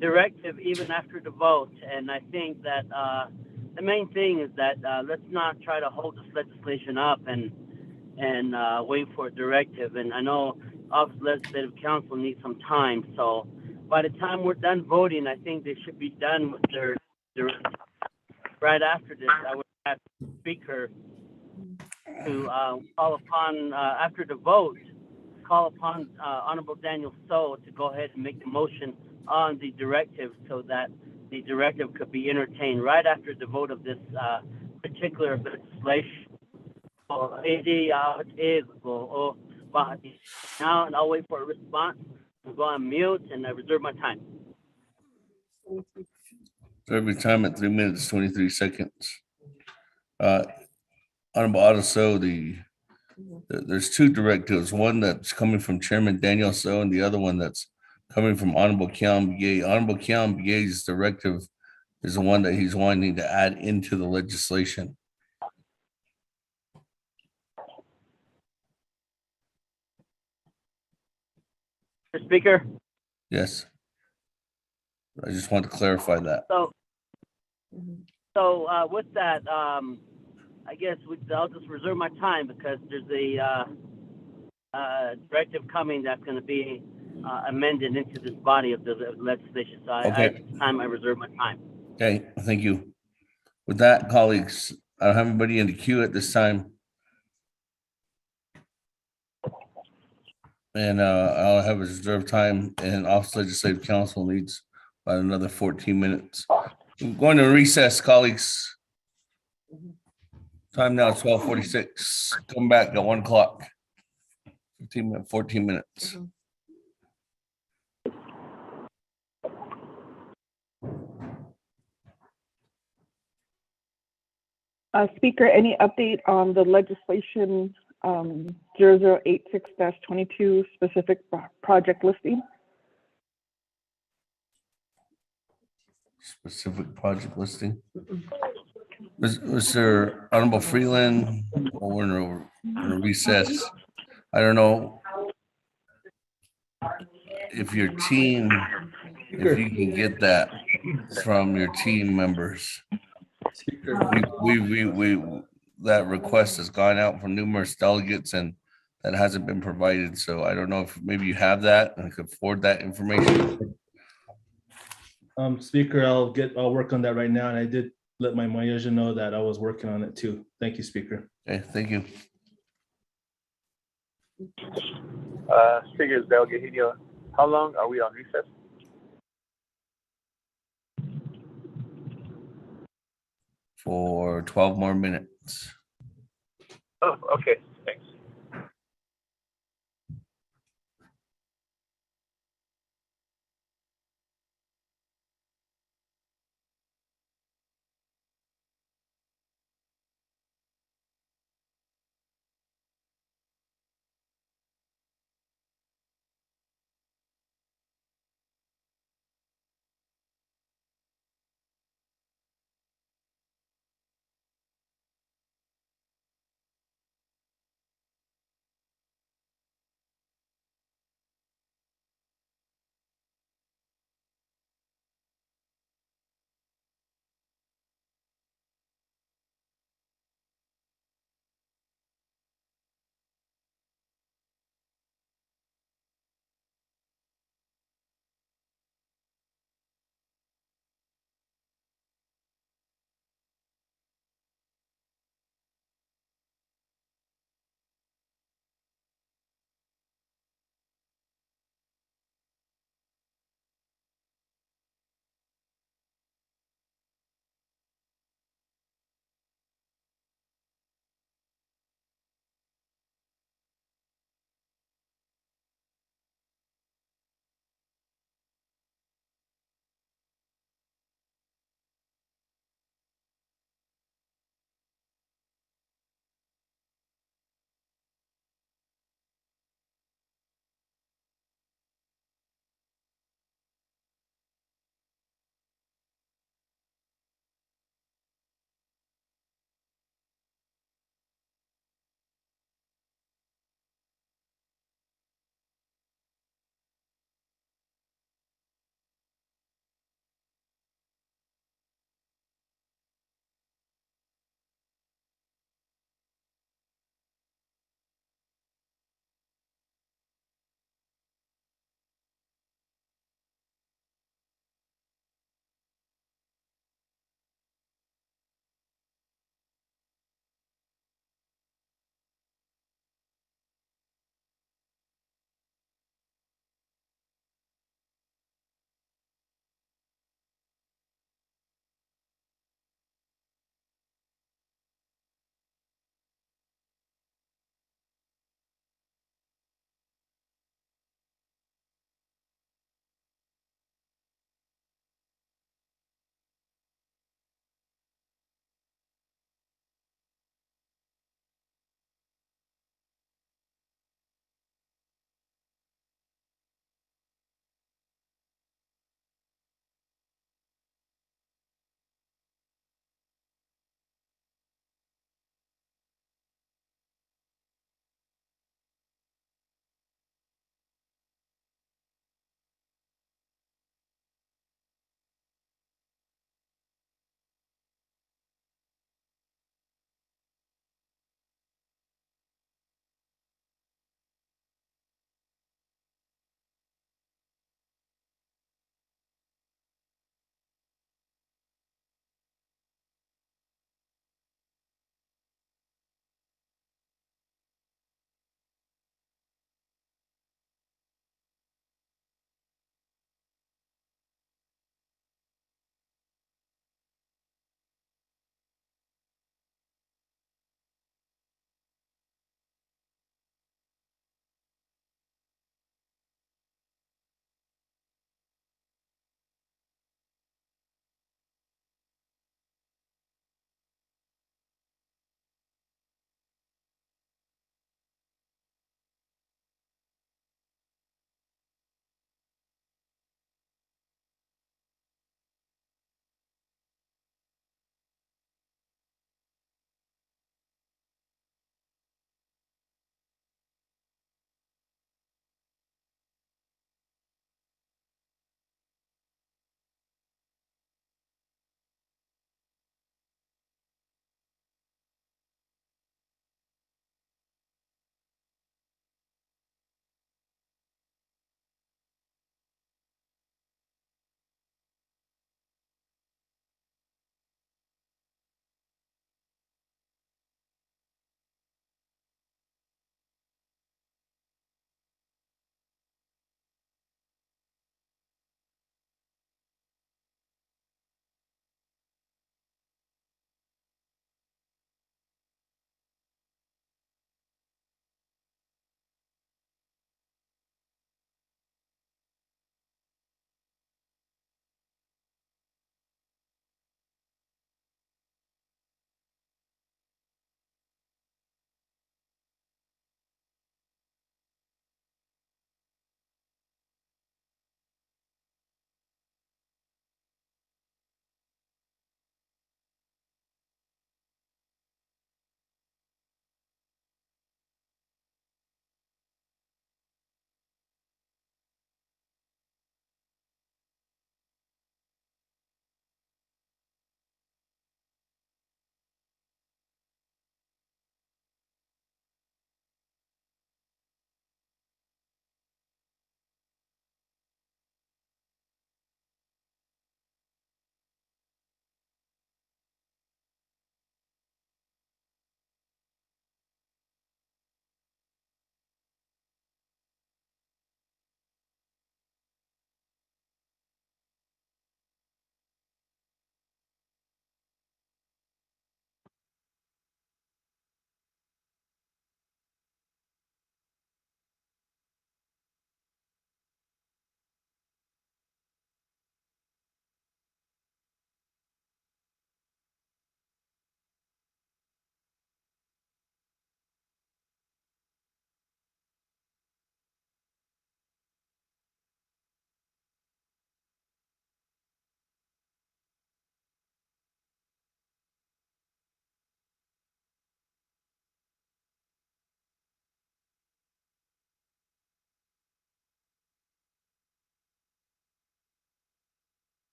directive even after the vote. And I think that the main thing is that let's not try to hold this legislation up and wait for a directive. And I know Office of Legislative Council needs some time. So by the time we're done voting, I think they should be done with their directive. Right after this, I would ask the Speaker to call upon, after the vote, call upon Honorable Daniel So to go ahead and make the motion on the directive so that the directive could be entertained right after the vote of this particular legislation. Now, and I'll wait for a response. I'll go on mute and I reserve my time. Every time at 3 minutes, 23 seconds. Honorable Otto So, there's two directives, one that's coming from Chairman Daniel So and the other one that's coming from Honorable Keon McGay. Honorable Keon McGay's directive is the one that he's wanting to add into the legislation. Mr. Speaker. Yes. I just want to clarify that. So with that, I guess I'll just reserve my time because there's a directive coming that's going to be amended into this body of the legislation. So at this time, I reserve my time. Okay, thank you. With that, colleagues, I don't have anybody in the queue at this time. And I'll have a reserved time, and Office Legislative Council needs about another 14 minutes. I'm going to recess, colleagues. Time now, 12:46. Come back at 1 o'clock. 14 minutes. Speaker, any update on the legislation 0086-22 specific project listing? Specific project listing. Mr. Honorable Freeland, we're in a recess. I don't know if your team, if you can get that from your team members. That request has gone out from numerous delegates and that hasn't been provided. So I don't know if maybe you have that and could forward that information. Speaker, I'll work on that right now. And I did let my Mayaja know that I was working on it too. Thank you, Speaker. Okay, thank you. Speaker Delegate Hideo, how long are we on recess? For 12 more minutes. Oh, okay, thanks.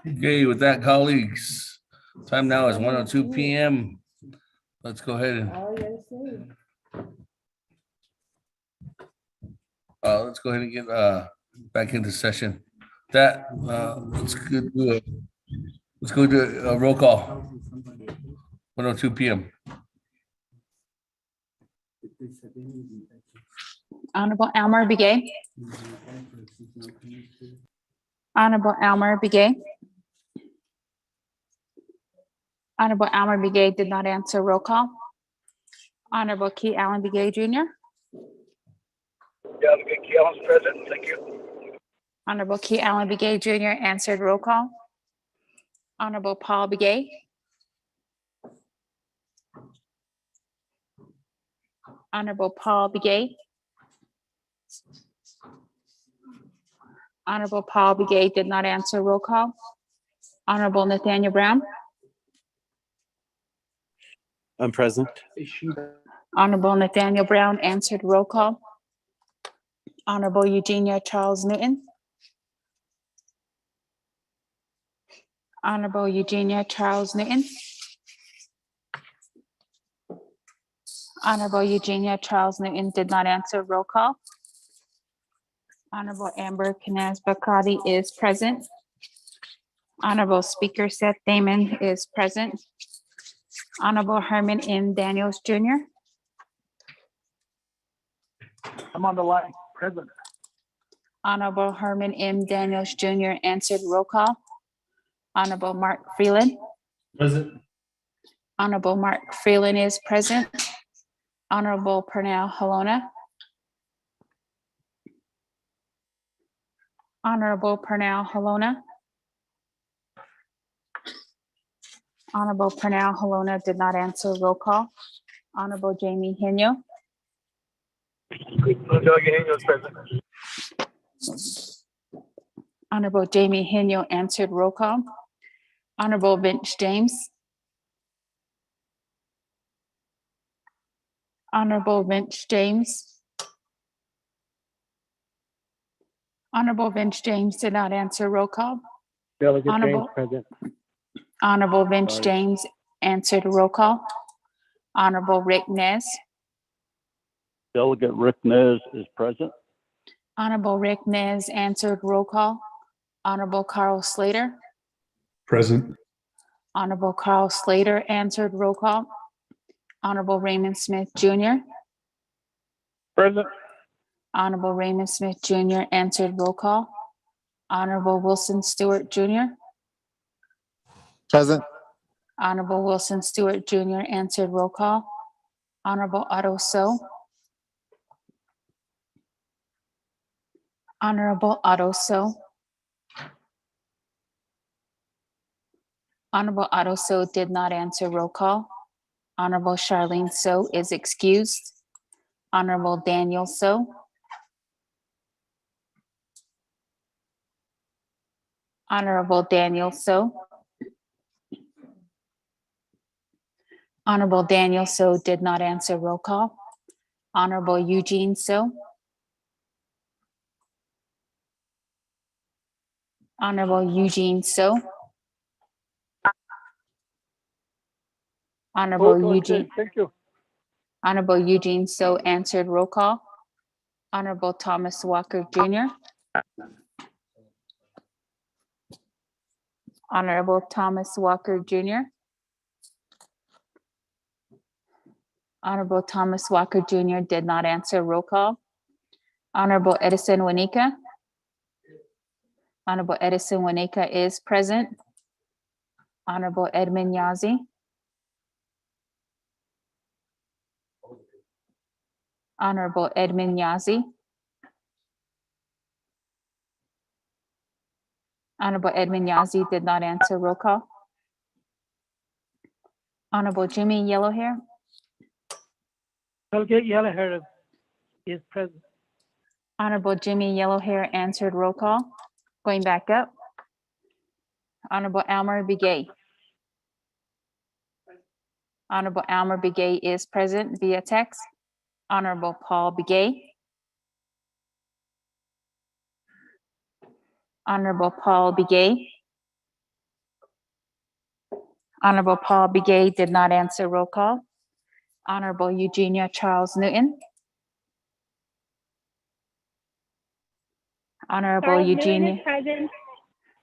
Okay, with that, colleagues, time now is 1:02 p.m. Let's go ahead and get back into session. Let's go do a roll call. 1:02 p.m. Honorable Elmer Begay. Honorable Elmer Begay. Honorable Elmer Begay did not answer. Roll call. Honorable Key Allen Begay Jr. Delegate Key Allen's present. Thank you. Honorable Key Allen Begay Jr. answered. Roll call. Honorable Paul Begay. Honorable Paul Begay. Honorable Paul Begay did not answer. Roll call. Honorable Nathaniel Brown. I'm present. Honorable Nathaniel Brown answered. Roll call. Honorable Eugenia Charles Newton. Honorable Eugenia Charles Newton. Honorable Eugenia Charles Newton did not answer. Roll call. Honorable Amber Knaz-Bakati is present. Honorable Speaker Seth Damon is present. Honorable Herman M. Daniels Jr. I'm on the line. Present. Honorable Herman M. Daniels Jr. answered. Roll call. Honorable Mark Freeland. Present. Honorable Mark Freeland is present. Honorable Pernell Halona. Honorable Pernell Halona. Honorable Pernell Halona did not answer. Roll call. Honorable Jamie Henyo. Delegate Henyo's present. Honorable Jamie Henyo answered. Roll call. Honorable Vince James. Honorable Vince James. Honorable Vince James did not answer. Roll call. Delegate James Honorable, present. Honorable Vince Sorry. James answered. Roll call. Honorable Rick Nez. Delegate Rick Nez is present. Honorable Rick Nez answered. Roll call. Honorable Carl Slater. Present. Honorable Carl Slater answered. Roll call. Honorable Raymond Smith Jr. Present. Honorable Raymond Smith Jr. answered. Roll call. Honorable Wilson Stewart Jr. Present. Honorable Wilson Stewart Jr. answered. Roll call. Honorable Otto So. Honorable Otto So. Honorable Otto So did not answer. Roll call. Honorable Charlene So is excused. Honorable Daniel So. Honorable Daniel So. Honorable Daniel So did not answer. Roll call. Honorable Eugene So. Honorable Eugene So. Honorable Eugene. Thank you. Honorable Eugene So answered. Roll call. Honorable Thomas Walker Jr. Honorable Thomas Walker Jr. Honorable Thomas Walker Jr. did not answer. Roll call. Honorable Edison Wanika. Honorable Edison Wanika is present. Honorable Edmund Yazi. Honorable Edmund Yazi. Honorable Edmund Yazi did not answer. Roll call. Honorable Jimmy Yellowhair. Delegate Yellowhair is present. Honorable Jimmy Yellowhair answered. Roll call. Going back up. Honorable Almer Begay. Honorable Almer Begay is present via text. Honorable Paul Begay. Honorable Paul Begay. Honorable Paul Begay did not answer. Roll call. Honorable Eugenia Charles Newton. Honorable Charles Newton Eugenia. is present.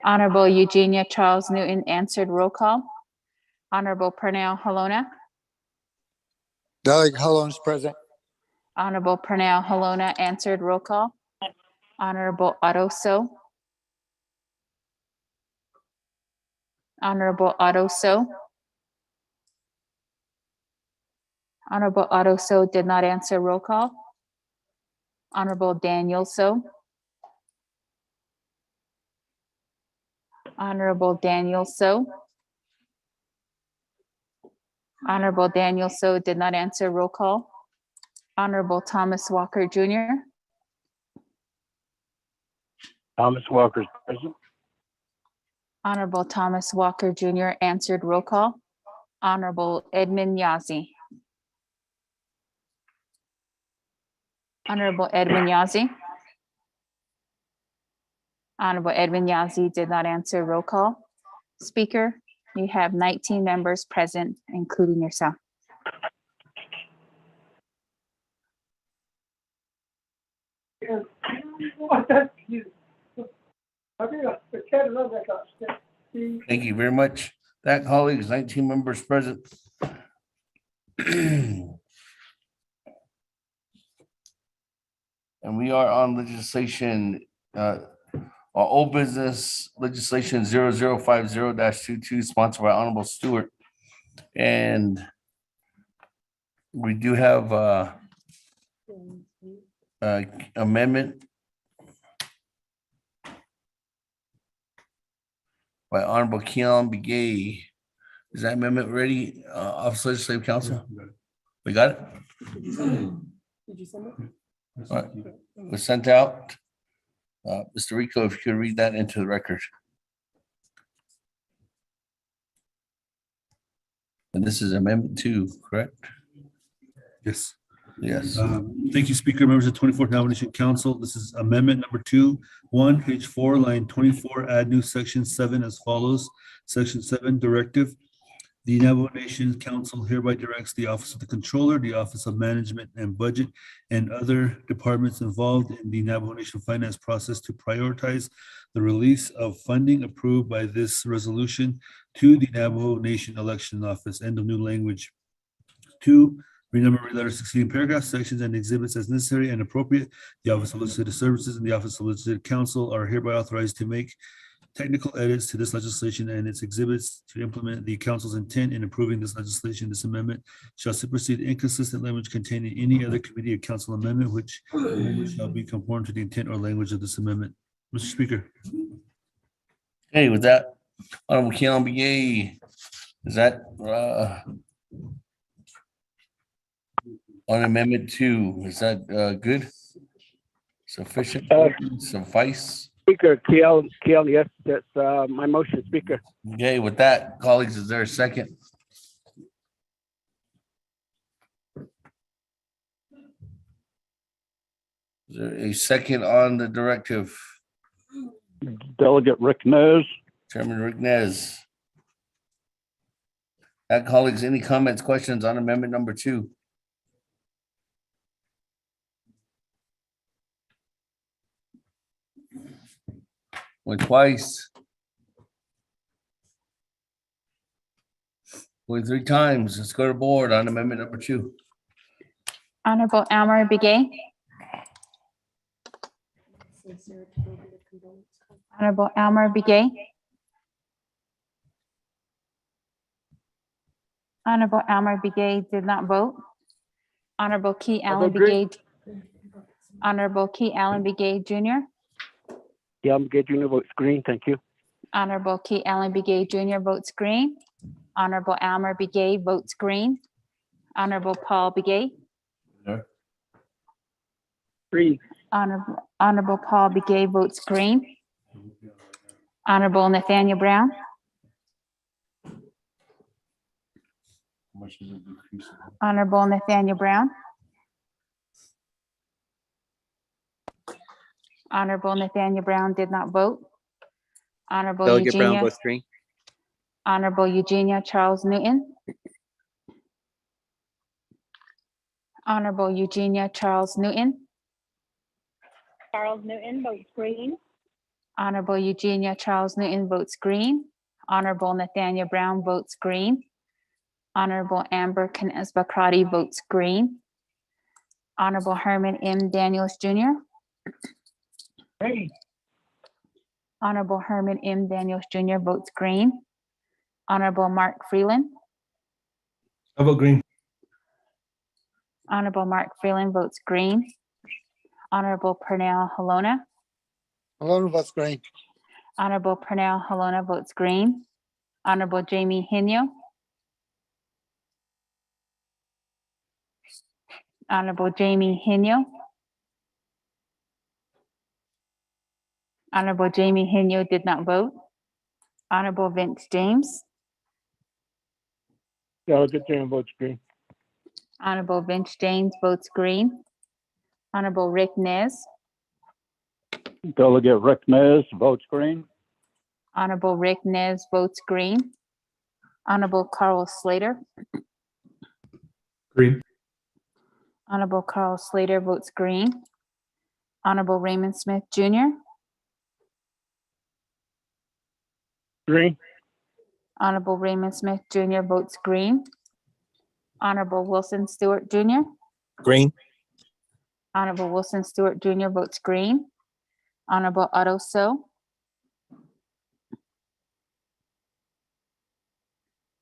Honorable Eugenia Charles Newton answered. Roll call. Honorable Pernell Halona. Delegate Holmes present. Honorable Pernell Halona answered. Roll call. Honorable Otto So. Honorable Otto So. Honorable Otto So did not answer. Roll call. Honorable Daniel So. Honorable Daniel So. Honorable Daniel So did not answer. Roll call. Honorable Thomas Walker Jr. Thomas Walker's present. Honorable Thomas Walker Jr. answered. Roll call. Honorable Edmund Yazzie. Honorable Edmund Yazzie. Honorable Edmund Yazzie did not answer. Roll call. Speaker, you have 19 members present, including yourself. Thank you very much. That, colleagues, 19 members present. And we are on legislation, old business legislation 0050-22, sponsored by Honorable Stewart. And we do have amendment by Honorable Keon Begay. Is that amendment ready, Office of Legislative Council? We got it? Did you send it? All right. It was sent out. Mr. Rico, if you could read that into the record. And this is amendment 2, correct? Yes. Yes. Thank you, Speaker, members of 24th Navajo Council. This is amendment number 2-1, page 4, line 24, add new section 7 as follows. Section 7, Directive. The Navajo Nation Council hereby directs the Office of the Controller, the Office of Management and Budget, and other departments involved in the Navajo Nation finance process to prioritize the release of funding approved by this resolution to the Navajo Nation Election Office. End of new language. 2, renumber, reletter succeeding paragraphs, sections, and exhibits as necessary and appropriate. The Office of Legislative Services and the Office of Legislative Counsel are hereby authorized to make technical edits to this legislation and its exhibits to implement the council's intent in approving this legislation. This amendment shall supersede inconsistent language contained in any other committee or council amendment, which shall be conform to the intent or language of this amendment. Mr. Speaker. Hey, with that, Honorable Keon Begay, is that on amendment 2? Is that good? Sufficient? Suffice? Speaker, Kiel, yes, that's my motion, Speaker. Okay, with that, colleagues, is there a second? Is there a second on the directive? Delegate Rick Nez. Chairman Rick Nez. That, colleagues, any comments, questions on amendment number 2? Went twice. Went 3 times. Let's go to board on amendment number 2. Honorable Elmer Begay. Honorable Elmer Begay. Honorable Elmer Begay did not vote. Honorable Key Allen Begay. Honorable Key Allen Begay Jr. Yeah, I'm good. Junior votes green. Thank you. Honorable Key Allen Begay Jr. votes green. Honorable Elmer Begay votes green. Honorable Paul Begay. Green. Honorable Paul Begay votes green. Honorable Nathaniel Brown. Honorable Nathaniel Brown. Honorable Nathaniel Brown did not vote. Honorable Delegate Brown Eugenia. votes green. Honorable Eugenia Charles Newton. Honorable Eugenia Charles Newton. Charles Newton votes green. Honorable Eugenia Charles Newton votes green. Honorable Nathaniel Brown votes green. Honorable Amber Knesba Crotty votes green. Honorable Herman M. Daniels Jr. Green. Honorable Herman M. Daniels Jr. votes green. Honorable Mark Freeland. I vote green. Honorable Mark Freeland votes green. Honorable Pernell Halona. Malone votes green. Honorable Pernell Halona votes green. Honorable Jamie Henyo. Honorable Jamie Henyo. Honorable Jamie Henyo did not vote. Honorable Vince James. Delegate James votes green. Honorable Vince James votes green. Honorable Rick Nez. Delegate Rick Nez votes green. Honorable Rick Nez votes green. Honorable Carl Slater. Green. Honorable Carl Slater votes green. Honorable Raymond Smith Jr. Green. Honorable Raymond Smith Jr. votes green. Honorable Wilson Stewart Jr. Green. Honorable Wilson Stewart Jr. votes green. Honorable Otto So.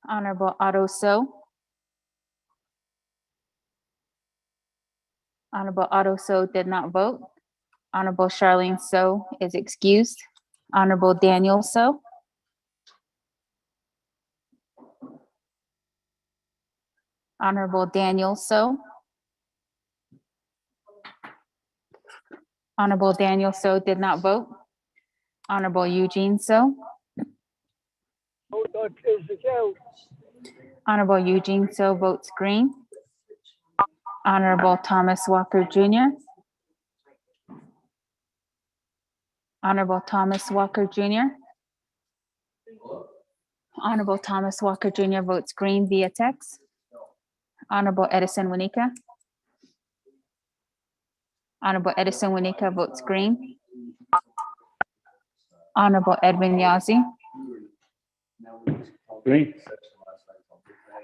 Honorable Otto So. Honorable Otto So did not vote. Honorable Charlene So is excused. Honorable Daniel So. Honorable Daniel So. Honorable Daniel So did not vote. Honorable Eugene So. Honorable Eugene So votes green. Honorable Thomas Walker Jr. Honorable Thomas Walker Jr. Honorable Thomas Walker Jr. votes green via text. Honorable Edison Winika. Honorable Edison Winika votes green. Honorable Edwin Yazzie. Green.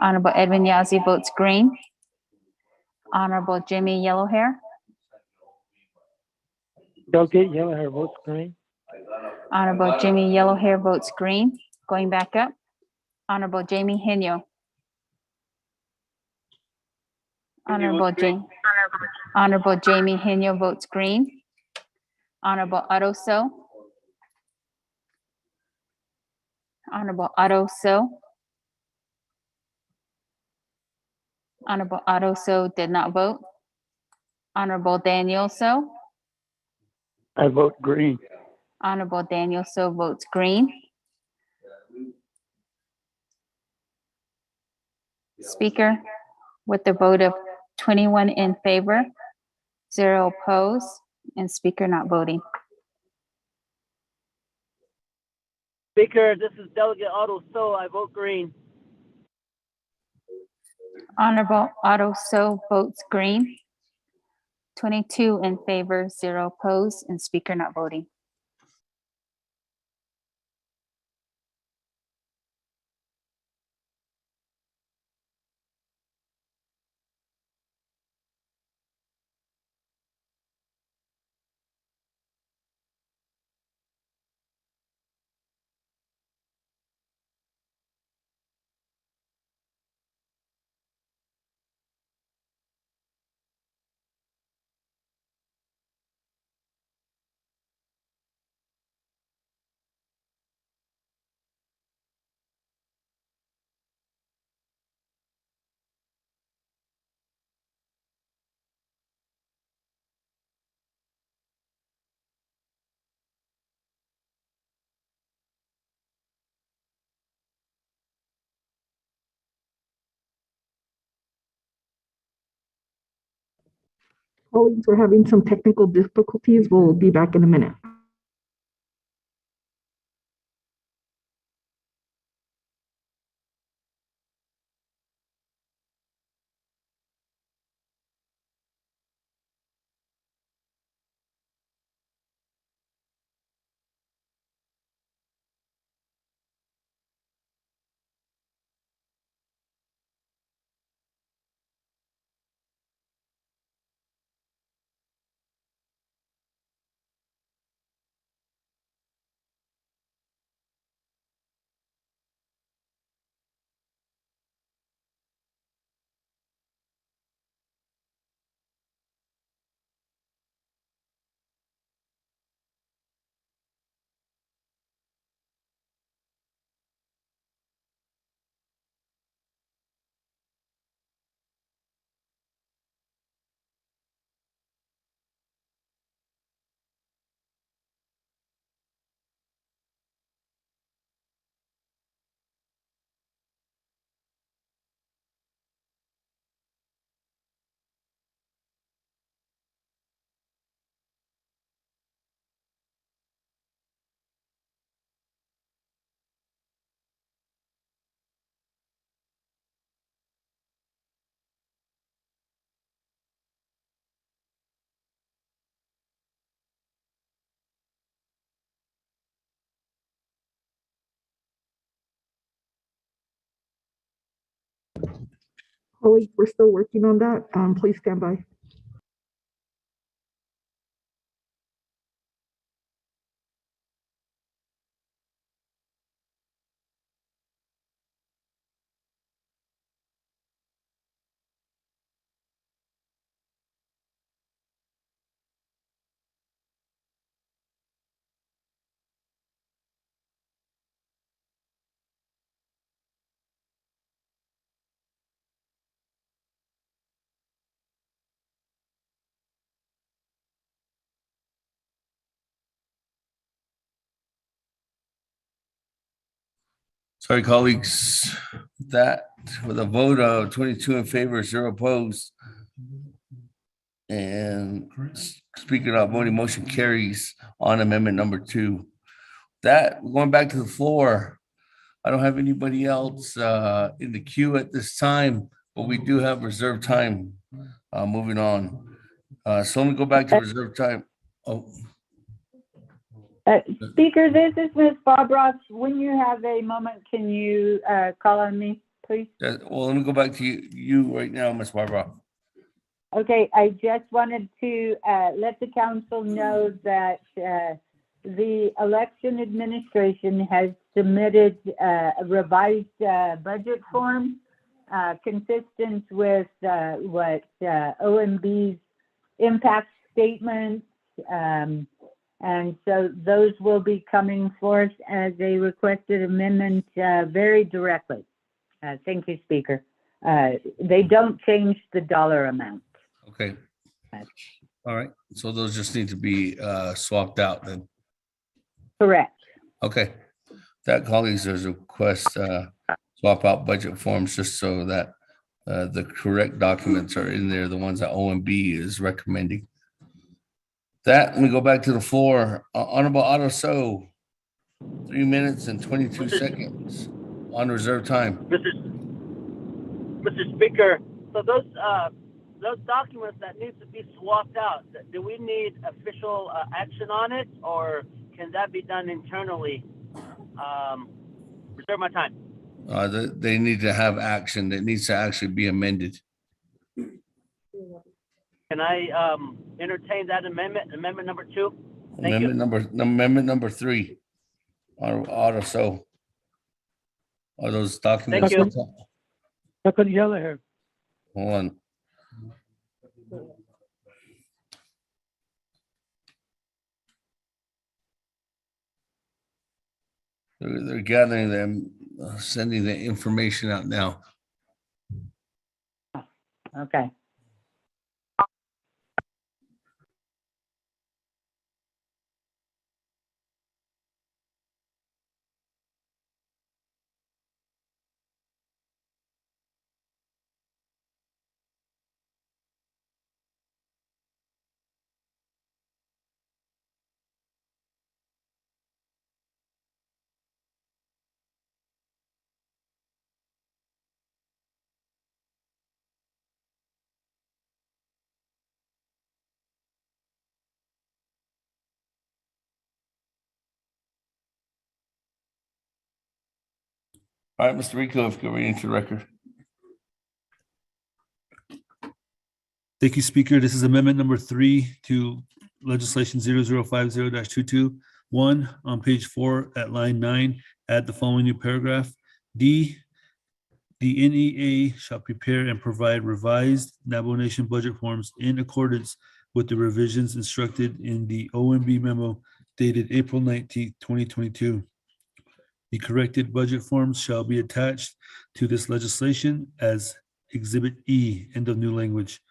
Honorable Edwin Yazzie votes green. Honorable Jimmy Yellowhair. Delegate Yellowhair votes green. Honorable Jimmy Yellowhair votes green. Going back up. Honorable Jamie Henyo. Honorable Jamie Henyo votes green. Honorable Otto So. Honorable Otto So. Honorable Otto So did not vote. Honorable Daniel So. I vote green. Honorable Daniel So votes green. Speaker, with the vote of 21 in favor, 0 opposed, and Speaker not voting. Speaker, this is Delegate Otto So. I vote green. Honorable Otto So votes green. 22 in favor, 0 opposed, and Speaker not voting. Colleagues, we're having some technical difficulties. We'll be back in a minute. Colleagues, we're still working on that. Please stand by. Sorry, colleagues, that with a vote of 22 in favor, 0 opposed, and speaker not voting, motion carries on amendment number 2. That, going back to the floor, I don't have anybody else in the queue at this time, but we do have reserved time. Moving on. So let me go back to reserved time. Oh, Speaker, this is Ms. Bob Ross. When you have a moment, can you call on me, please? well, let me go back to you right now, Ms. Barbara. Okay, I just wanted to let the council know that the election administration has submitted a revised budget form consistent with what OMB's impact statements, and so those will be coming forth as a requested amendment very directly. Thank you, Speaker. They don't change the dollar amount. Okay. All right. So those just need to be swapped out then. Correct. Okay. That, colleagues, there's a request swap out budget forms just so that the correct documents are in there, the ones that OMB is recommending. That, let me go back to the floor. Honorable Otto So, 3 minutes and 22 seconds on reserve time. Mr. Speaker, so those documents that need to be swapped out, do we need official action on it, or can that be done internally? Reserve my time. They need to have action. It needs to actually be amended. Can I entertain that amendment number 2? Amendment number 3. Auto So. Are those documents? Thank you. I couldn't yell at her. Hold on. They're gathering them, sending the information out now. Okay. All right, Mr. Rico, if you're reading into the record. Thank you, Speaker. This is amendment number 3 to legislation 0050-221 on page 4 at line 9. Add the following new paragraph. D, the NEA shall prepare and provide revised Navajo Nation budget forms in accordance with the revisions instructed in the OMB memo dated April 19th, 2022. The corrected budget forms shall be attached to this legislation as Exhibit E, end of new language.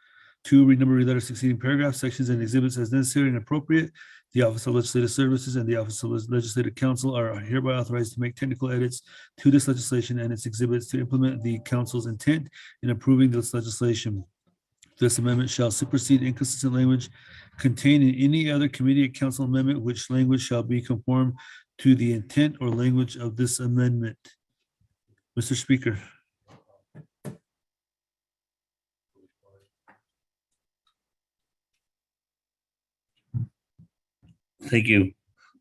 2, renumber letters succeeding paragraphs, sections, and exhibits as necessary and appropriate. The Office of Legislative Services and the Office of Legislative Counsel are hereby authorized to make technical edits to this legislation and its exhibits to implement the council's intent in approving this legislation. This amendment shall supersede inconsistent language contained in any other committee or council amendment, which language shall be conformed to the intent or language of this amendment. Mr. Speaker. Thank you.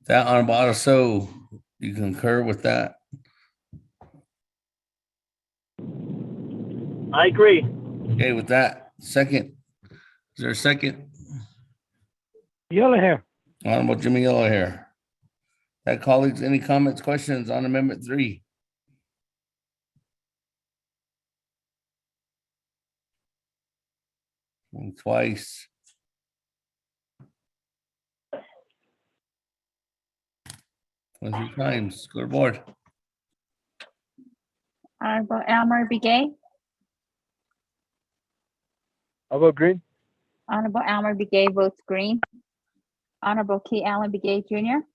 That, Honorable Otto So, you concur with that? I agree. Okay, with that, second. Is there a second? Yellow hair. Honorable Jimmy Yellowhair. That colleagues, any comments, questions on Amendment 3? And twice. One, 3 times. Go to board. Honorable Elmer Begay, I vote green. Honorable Elmer Begay votes green. Honorable Key Allen Begay Jr.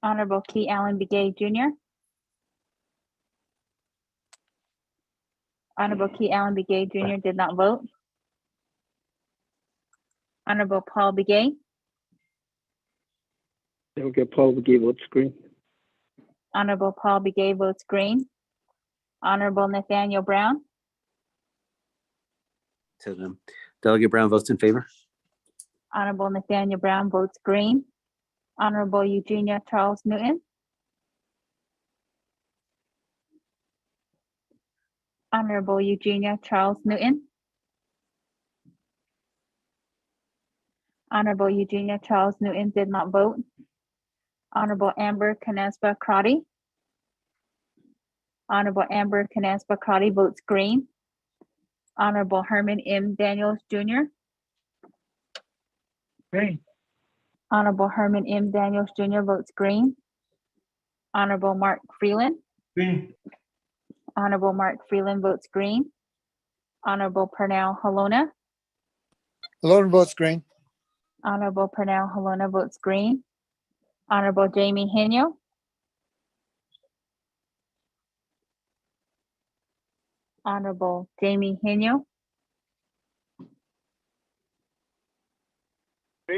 Honorable Key Allen Begay Jr. Honorable Key Allen Begay Jr. did not vote. Honorable Paul Begay, Delegate Paul McGee votes green. Honorable Paul Begay votes green. Honorable Nathaniel Brown, To them. Delegate Brown votes in favor. Honorable Nathaniel Brown votes green. Honorable Eugenia Charles Newton, Honorable Eugenia Charles Newton, Honorable Eugenia Charles Newton did not vote. Honorable Amber Canespa Crotty, Honorable Amber Canespa Crotty votes green. Honorable Herman M. Daniels Jr., Green. Honorable Herman M. Daniels Jr. votes green. Honorable Mark Freeland, Green. Honorable Mark Freeland votes green. Honorable Pernell Halona, Malone votes green. Honorable Pernell Halona votes green. Honorable Jamie Henyo, Honorable Jamie Henyo,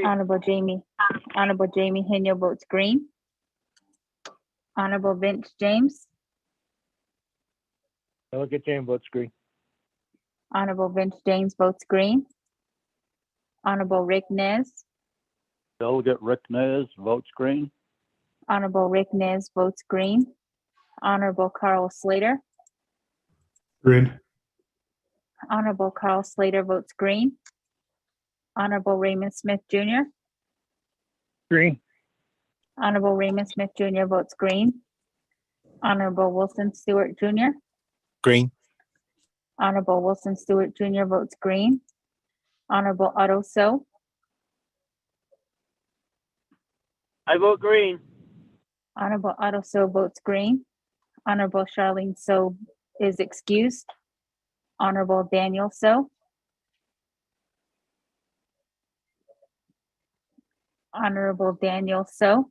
Honorable Jamie Henyo votes green. Honorable Vince James, Delegate James votes green. Honorable Vince James votes green. Honorable Rick Nez, Delegate Rick Nez votes green. Honorable Rick Nez votes green. Honorable Carl Slater, Green. Honorable Carl Slater votes green. Honorable Raymond Smith Jr., Green. Honorable Raymond Smith Jr. votes green. Honorable Wilson Stewart Jr., Green. Honorable Wilson Stewart Jr. votes green. Honorable Otto So, I vote green. Honorable Otto So votes green. Honorable Charlene So is excused. Honorable Daniel So, Honorable Daniel So,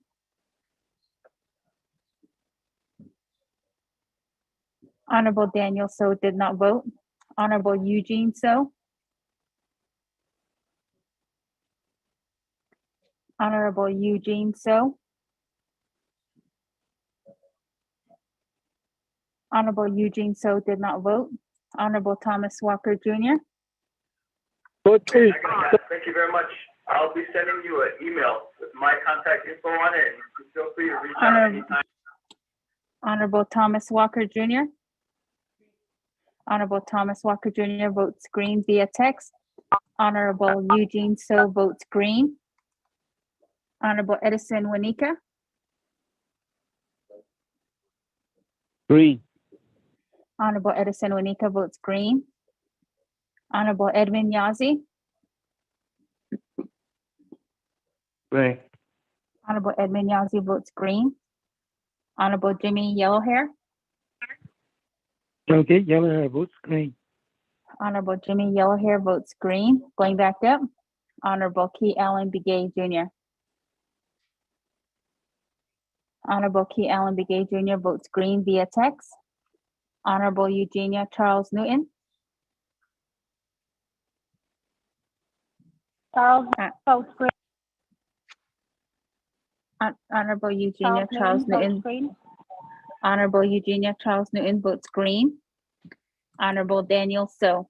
Honorable Daniel So did not vote. Honorable Eugene So, Honorable Eugene So, Honorable Eugene So did not vote. Honorable Thomas Walker Jr., Vote green. Thank you very much. I'll be sending you an email with my contact info on it, and you can feel free to reach out anytime. Honorable Thomas Walker Jr., Honorable Thomas Walker Jr. votes green via text. Honorable Eugene So votes green. Honorable Edison Wanika, Green. Honorable Edison Wanika votes green. Honorable Edwin Yazzie, Green. Honorable Edwin Yazzie votes green. Honorable Jimmy Yellowhair, Delegate Yellow hair votes green. Honorable Jimmy Yellowhair votes green. Going back up, Honorable Key Allen Begay Jr., Honorable Key Allen Begay Jr. votes green via text. Honorable Eugenia Charles Newton, Charles votes green. Honorable Eugenia Charles Newton, green. Honorable Eugenia Charles Newton votes green. Honorable Daniel So,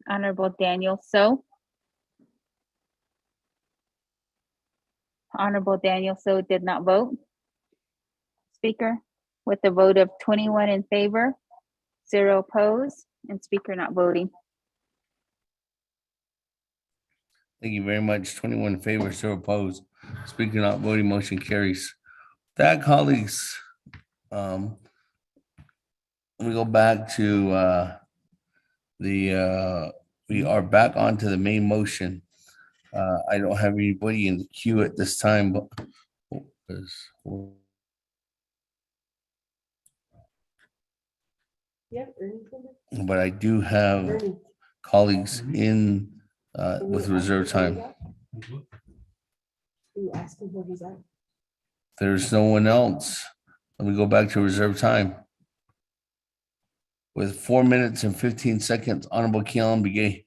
Honorable Daniel So, Honorable Daniel So did not vote. Speaker, with a vote of 21 in favor, 0 opposed, and Speaker not voting. Thank you very much. 21 in favor, 0 opposed. Speaker not voting, motion carries. That, colleagues, we go back to we are back onto the main motion. I don't have anybody in the queue at this time, but I do have colleagues in with reserve time. There's no one else. Let me go back to reserve time. With 4 minutes and 15 seconds, Honorable Keelan Begay.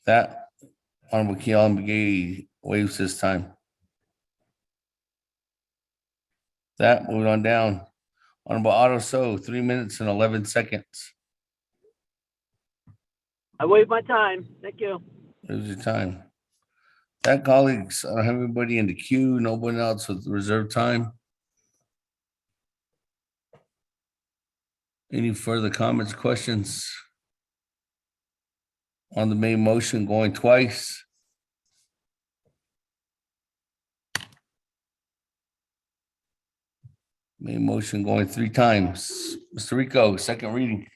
That Honorable Keelan Begay waives his time. That, moving on down. Honorable Otto So, 3 minutes and 11 seconds. I waive my time. Thank you. There's your time. That, colleagues, I don't have anybody in the queue, no one else with reserve time. Any further comments, questions? On the main motion, going twice. Main motion going 3 times. Mr. Rico, second reading.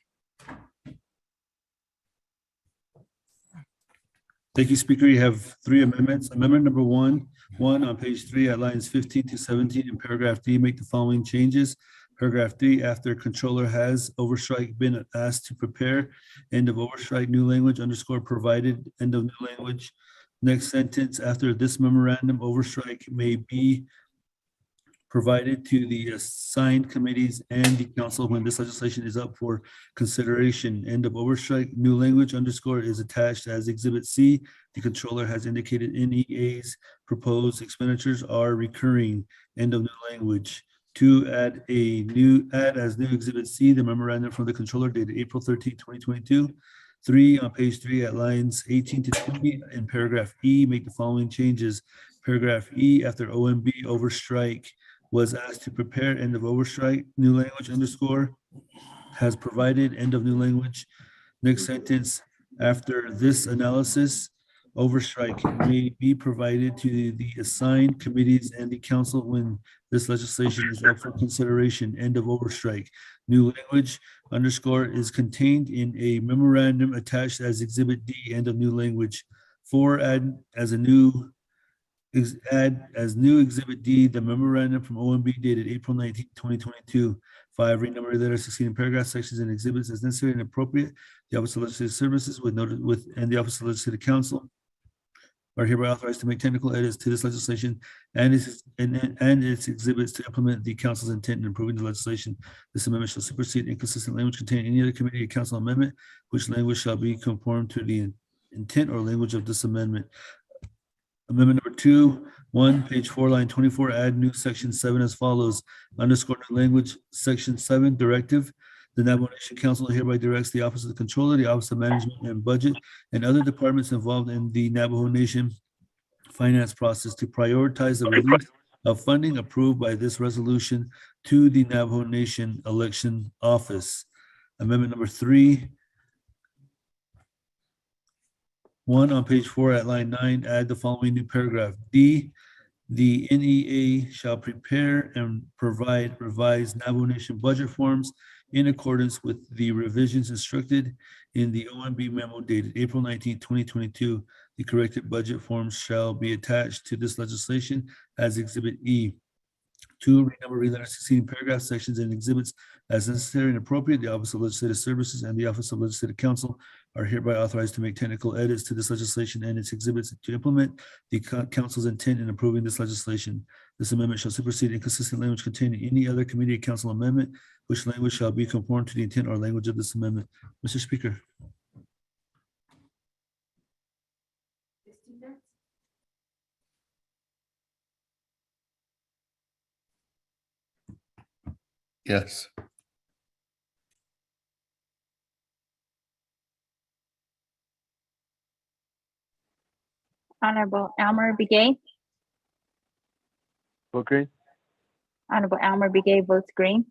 Thank you, Speaker. You have 3 amendments. Amendment number 1 on page 3 at lines 15 to 17 in paragraph D, make the following changes. Paragraph D, after controller has overstrike been asked to prepare, end of overstrike, new language underscore provided, end of new language. Next sentence, after this memorandum, overstrike may be provided to the assigned committees and the council when this legislation is up for consideration. End of overstrike, new language underscore is attached as Exhibit C. The controller has indicated NEA's proposed expenditures are recurring. End of new language. 2, add as new Exhibit C, the memorandum from the controller dated April 13, 2022. 3, on page 3 at lines 18 to 20 in paragraph E, make the following changes. Paragraph E, after OMB overstrike was asked to prepare, end of overstrike, new language underscore has provided, end of new language. Next sentence, after this analysis, overstrike may be provided to the assigned committees and the council when this legislation is up for consideration, end of overstrike. New language underscore is contained in a memorandum attached as Exhibit D, end of new language. 4, add as new Exhibit D, the memorandum from OMB dated April 19, 2022. 5, renumber letter succeeding paragraph, sections, and exhibits as necessary and appropriate. The Office of Legislative Services and the Office of Legislative Counsel are hereby authorized to make technical edits to this legislation and its exhibits to implement the council's intent in approving the legislation. This amendment shall supersede inconsistent language contained in any other committee or council amendment, which language shall be conformed to the intent or language of this amendment. Amendment number 2, 1, page 4, line 24, add new section 7 as follows. Underscore new language, section 7, directive. The Navajo Nation Council hereby directs the Office of the Controller, the Office of Management and Budget, and other departments involved in the Navajo Nation finance process to prioritize the release of funding approved by this resolution to the Navajo Nation Election Office. Amendment number 3, 1, on page 4 at line 9, add the following new paragraph. D, the NEA shall prepare and provide revised Navajo Nation budget forms in accordance with the revisions instructed in the OMB memo dated April 19, 2022. The corrected budget forms shall be attached to this legislation as Exhibit E. 2, renumber letter succeeding paragraph, sections, and exhibits as necessary and appropriate. The Office of Legislative Services and the Office of Legislative Counsel are hereby authorized to make technical edits to this legislation and its exhibits to implement the council's intent in approving this legislation. This amendment shall supersede inconsistent language contained in any other committee or council amendment, which language shall be conformed to the intent or language of this amendment. Mr. Speaker. Yes. Honorable Elmer Begay. Vote green. Honorable Elmer Begay votes green.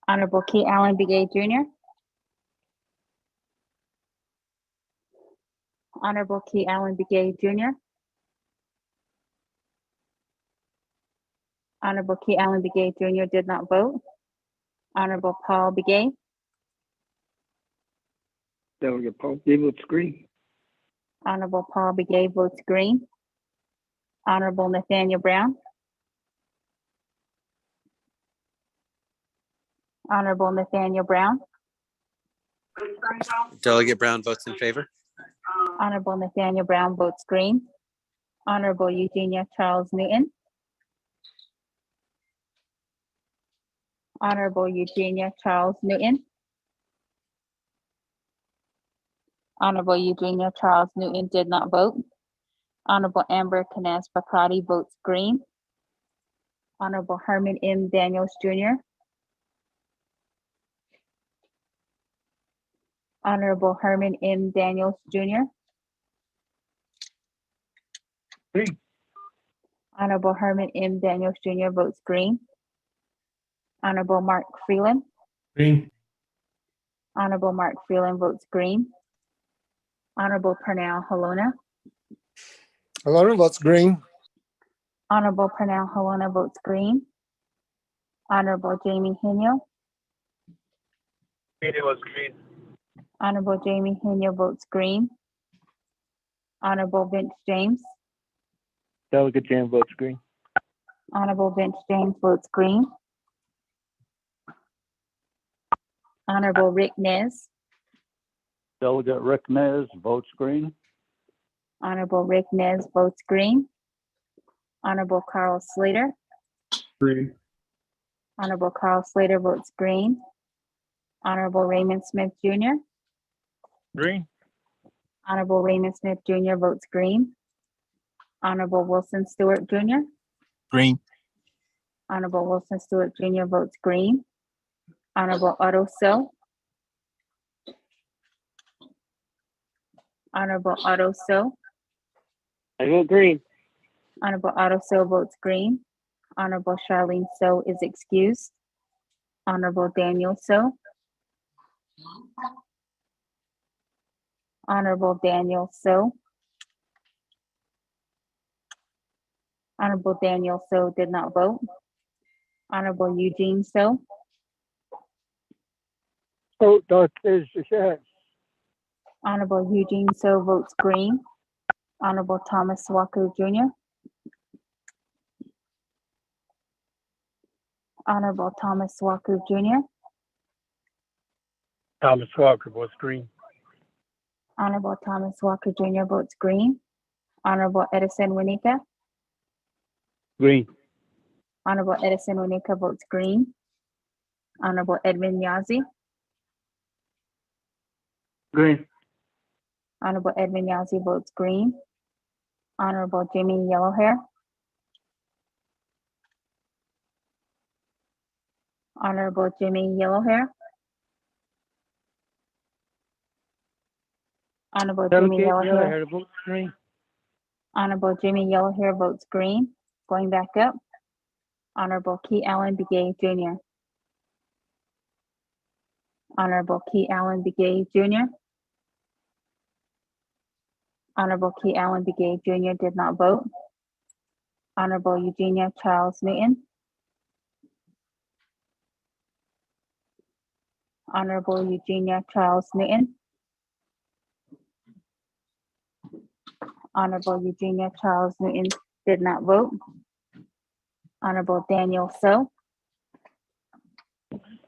Honorable Key Allen Begay Jr. Honorable Key Allen Begay Jr. Honorable Key Allen Begay Jr. did not vote. Honorable Paul Begay. Delegate Paul Begay votes green. Honorable Paul Begay votes green. Honorable Nathaniel Brown. Honorable Nathaniel Brown. Delegate Brown votes in favor. Honorable Nathaniel Brown votes green. Honorable Eugenia Charles Newton. Honorable Eugenia Charles Newton. Honorable Eugenia Charles Newton did not vote. Honorable Amber Canes Bacardi votes green. Honorable Herman M. Daniels Jr. Honorable Herman M. Daniels Jr. Green. Honorable Herman M. Daniels Jr. votes green. Honorable Mark Freeland. Green. Honorable Mark Freeland votes green. Honorable Pernell Halona. Alona votes green. Honorable Pernell Halona votes green. Honorable Jamie Henio. Meeting was green. Honorable Jamie Henio votes green. Honorable Vince James. Delegate James votes green. Honorable Vince James votes green. Honorable Rick Nez. Delegate Rick Nez votes green. Honorable Rick Nez votes green. Honorable Carl Slater. Green. Honorable Carl Slater votes green. Honorable Raymond Smith Jr. Green. Honorable Raymond Smith Jr. votes green. Honorable Wilson Stewart Jr. Green. Honorable Wilson Stewart Jr. votes green. Honorable Otto Sill. Honorable Otto Sill. I vote green. Honorable Otto Sill votes green. Honorable Charlene So is excused. Honorable Daniel So. Honorable Daniel So. Honorable Daniel So did not vote. Honorable Eugene So. Vote Dr. Yes. Honorable Eugene So votes green. Honorable Thomas Walker Jr. Honorable Thomas Walker Jr. Thomas Walker votes green. Honorable Thomas Walker Jr. votes green. Honorable Edison Winika. Green. Honorable Edison Winika votes green. Honorable Edmund Yazi. Green. Honorable Edmund Yazi votes green. Honorable Jimmy Yellowhair. Honorable Jimmy Yellowhair. Honorable Jimmy Delegate Yellowhair. Yellowhair votes green. Honorable Jimmy Yellowhair votes green. Going back up. Honorable Key Allen Begay Jr. Honorable Key Allen Begay Jr. Honorable Key Allen Begay Jr. did not vote. Honorable Eugenia Charles Newton. Honorable Eugenia Charles Newton. Honorable Eugenia Charles Newton did not vote. Honorable Daniel So.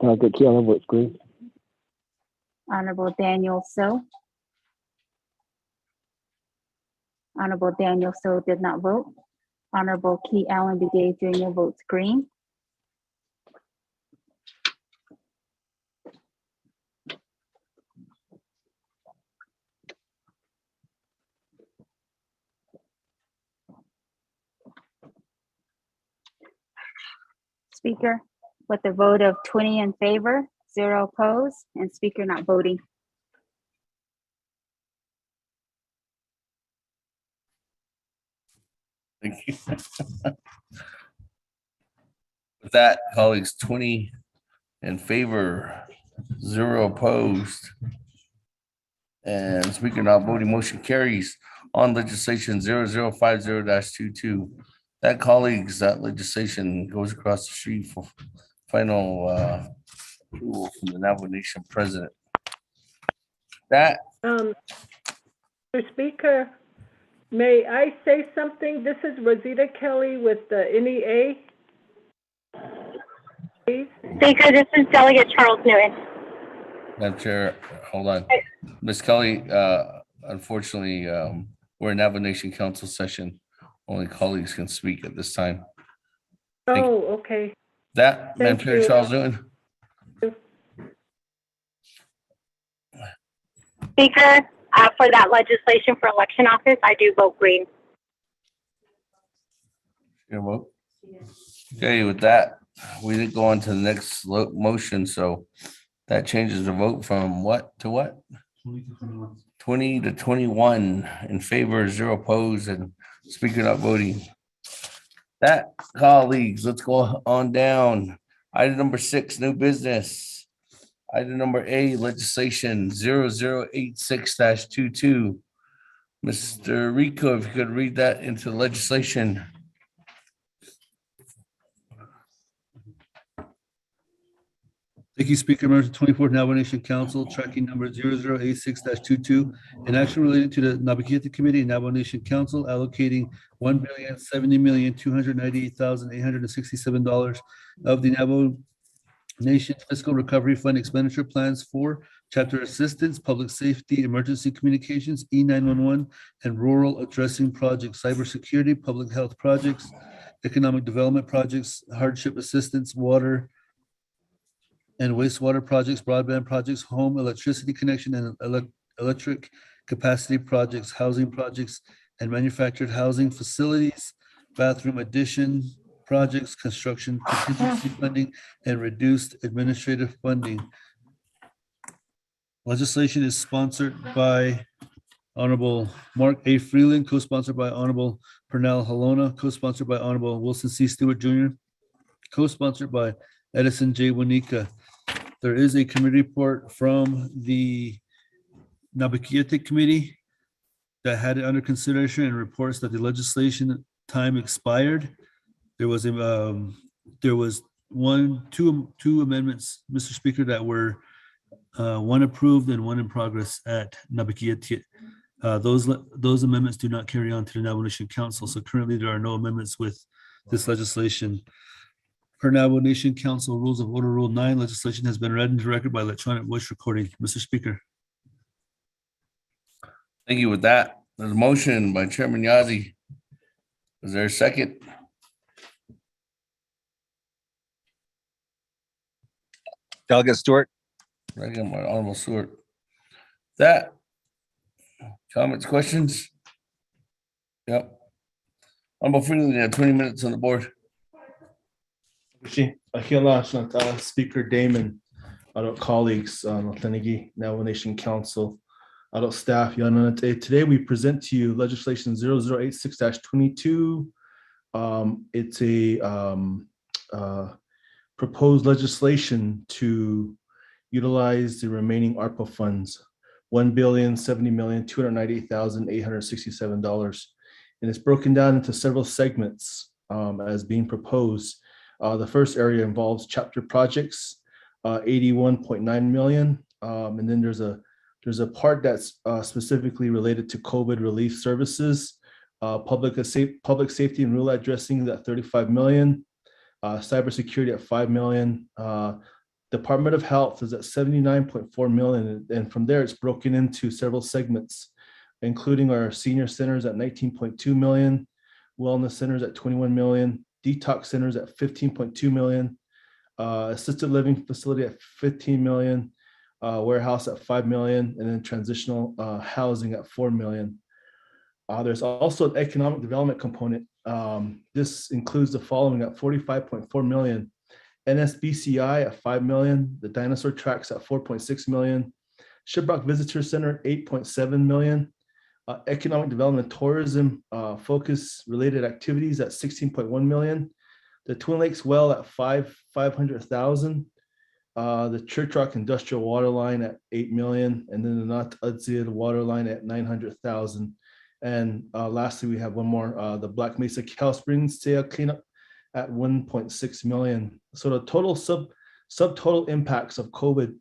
Delegate Keelan votes green. Honorable Daniel So. Honorable Daniel So did not vote. Honorable Key Allen Begay Jr. votes green. Speaker, with a vote of 20 in favor, 0 opposed, and speaker not voting. Thank you. With that, colleagues, 20 in favor, 0 opposed, and speaker not voting, motion carries on legislation 0050-22. That, colleagues, that legislation goes across the street for final approval from the Navajo Nation president. That, Mr. Speaker, may I say something? This is Rosita Kelly with the NEA. Please. Speaker, this is Delegate Charles Newton. Madam Chair, hold on. Ms. Kelly, unfortunately, we're in Navajo Nation Council session. Only colleagues can speak at this time. Oh, okay. That, Madam Thank Chair, you. Charles Newton. Speaker, for that legislation for election office, I do vote green. Your vote. Okay, with that, we didn't go on to the next motion, so that changes the vote from what to what? 20 to 21 in favor, 0 opposed, and speaker not voting. That, colleagues, let's go on down. Item number 6, new business. Item number A, legislation 0086-22. Mr. Rico, if you could read that into the legislation. Thank you, Speaker. Members of the 24th Navajo Nation Council, tracking number 0086-22, an action related to the Navigated Committee and Navajo Nation Council allocating $1,070,298,867 of the Navajo Nation Fiscal Recovery Fund expenditure plans for chapter assistance, public safety, emergency communications, E911, and rural addressing projects, cybersecurity, public health projects, economic development projects, hardship assistance, water and wastewater projects, broadband projects, home electricity connection and electric capacity projects, housing projects, and manufactured housing facilities, bathroom addition projects, construction contingency funding, and reduced administrative funding. Legislation is sponsored by Honorable Mark A. Freeland, co-sponsored by Honorable Pernell Halona, co-sponsored by Honorable Wilson C. Stewart Jr., co-sponsored by Edison J. Wanika. There is a committee report from the Navigated Committee that had it under consideration and reports that the legislation time expired. There was two amendments, Mr. Speaker, that were one approved and one in progress at Navigated. Those amendments do not carry on to the Navajo Nation Council. So currently there are no amendments with this legislation. Per Navajo Nation Council Rules of Order Rule 9, legislation has been read into record by electronic voice recording. Mr. Speaker. Thank you. With that, there's a motion by Chairman Yazzie. Is there a second? Delegate Stewart. Second by Honorable Stewart. That, comments, questions? Yep. Honorable Freeland, you have 20 minutes on the board. Speaker Damon, adult colleagues, Tenigi, Navajo Nation Council, adult staff, today we present to you legislation 0086-22. It's a proposed legislation to utilize the remaining ARPA funds, $1,070,298,867. And it's broken down into several segments as being proposed. The first area involves chapter projects, 81.9 million. And then there's a part that's specifically related to COVID relief services, public safety and rural addressing at 35 million, cybersecurity at 5 million. Department of Health is at 79.4 million. And from there, it's broken into several segments, including our senior centers at 19.2 million, wellness centers at 21 million, detox centers at 15.2 million, assisted living facility at 15 million, warehouse at 5 million, and then transitional housing at 4 million. There's also an economic development component. This includes the following at 45.4 million. NSBCI at 5 million, the dinosaur tracks at 4.6 million, Shiprock Visitor Center 8.7 million, economic development and tourism focus related activities at 16.1 million, the Twin Lakes well at 500,000, the Church Rock Industrial Water Line at 8 million, and then the Not Udzid water line at 900,000. And lastly, we have one more, the Black Mesa Cal Springs sale cleanup at 1.6 million. So the total subtotal impacts of COVID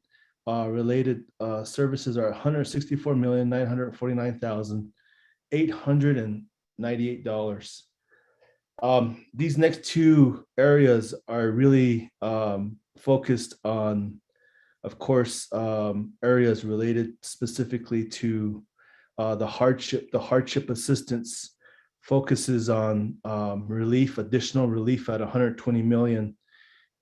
related services are $164,949,898. These next two areas are really focused on, of course, areas related specifically to the hardship assistance focuses on additional relief at 120 million.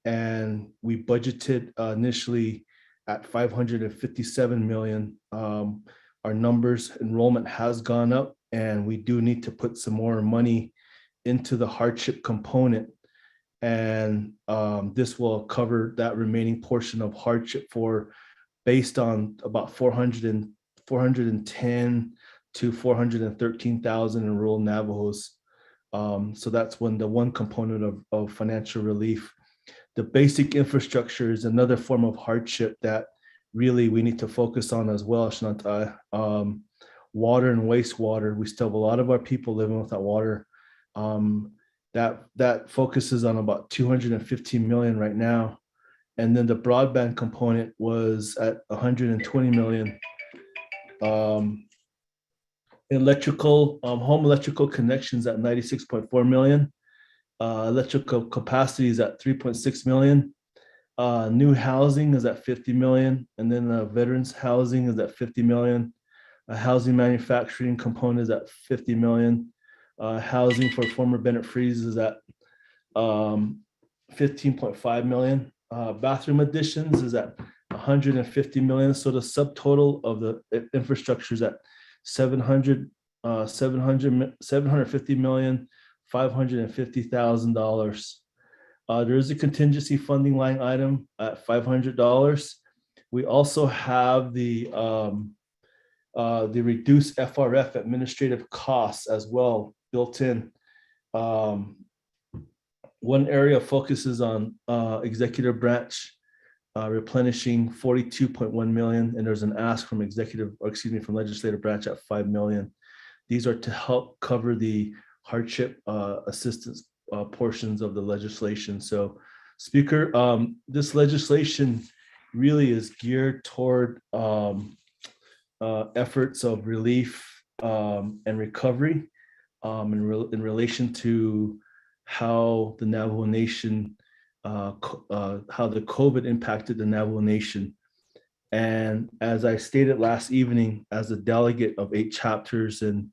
And we budgeted initially at 557 million. Our numbers, enrollment has gone up, and we do need to put some more money into the hardship component. And this will cover that remaining portion of hardship based on about 410 to 413,000 in rural Navajos. So that's the one component of financial relief. The basic infrastructure is another form of hardship that really we need to focus on as well, Shantai. Water and wastewater, we still have a lot of our people living without water. That focuses on about 215 million right now. And then the broadband component was at 120 million. Home electrical connections at 96.4 million. Electrical capacity is at 3.6 million. New housing is at 50 million. And then veterans housing is at 50 million. Housing manufacturing component is at 50 million. Housing for former Bennett Freeze is at 15.5 million. Bathroom additions is at 150 million. So the subtotal of the infrastructure is at 750 million, $550,000. There is a contingency funding line item at $500. We also have the reduced FRF administrative costs as well built in. One area focuses on executive branch replenishing 42.1 million, and there's an ask from from legislative branch at 5 million. These are to help cover the hardship assistance portions of the legislation. So, Speaker, this legislation really is geared toward efforts of relief and recovery in relation to how the Navajo Nation, how the COVID impacted the Navajo Nation. And as I stated last evening, as a delegate of 8 chapters and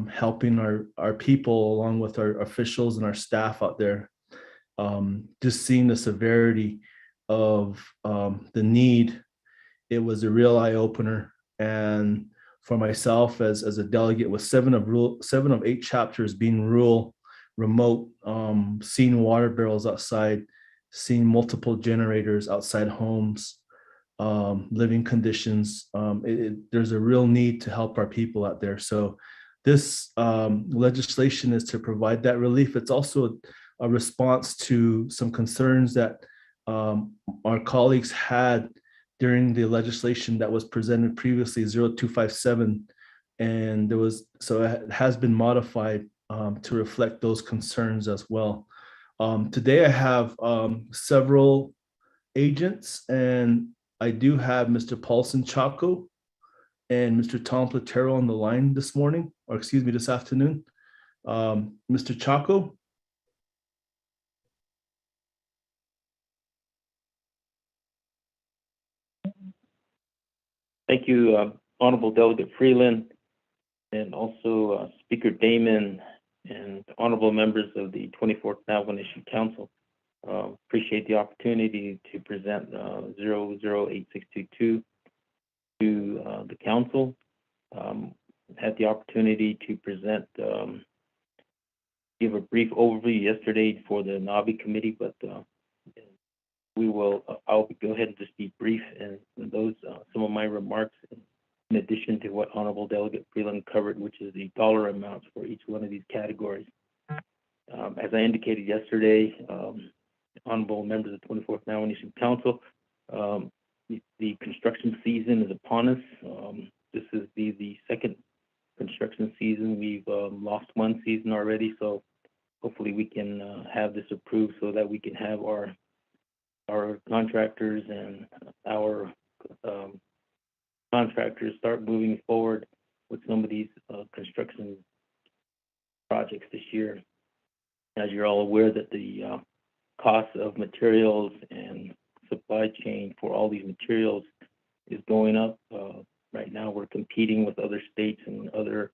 helping our people along with our officials and our staff out there, just seeing the severity of the need, it was a real eye opener. And for myself as a delegate with 7 of 8 chapters being rural, remote, seeing water barrels outside, seeing multiple generators outside homes, living conditions, there's a real need to help our people out there. So this legislation is to provide that relief. It's also a response to some concerns that our colleagues had during the legislation that was presented previously, 0257, and it has been modified to reflect those concerns as well. Today I have several agents, and I do have Mr. Paulson Chaco and Mr. Tom Platero on the line this afternoon. Mr. Chaco. Thank you, Honorable Delegate Freeland, and also Speaker Damon, and honorable members of the 24th Navajo Nation Council. Appreciate the opportunity to present 008622 to the council. Had the opportunity to present, give a brief overview yesterday for the Navi committee, but I'll go ahead and just be brief, and those, some of my remarks, in addition to what Honorable Delegate Freeland covered, which is the dollar amounts for each one of these categories. As I indicated yesterday, honorable members of the 24th Navajo Nation Council, the construction season is upon us. This is the second construction season. We've lost one season already, so hopefully we can have this approved so that we can have our contractors and our contractors start moving forward with some of these construction projects this year. As you're all aware, that the cost of materials and supply chain for all these materials is going up. Right now, we're competing with other states and other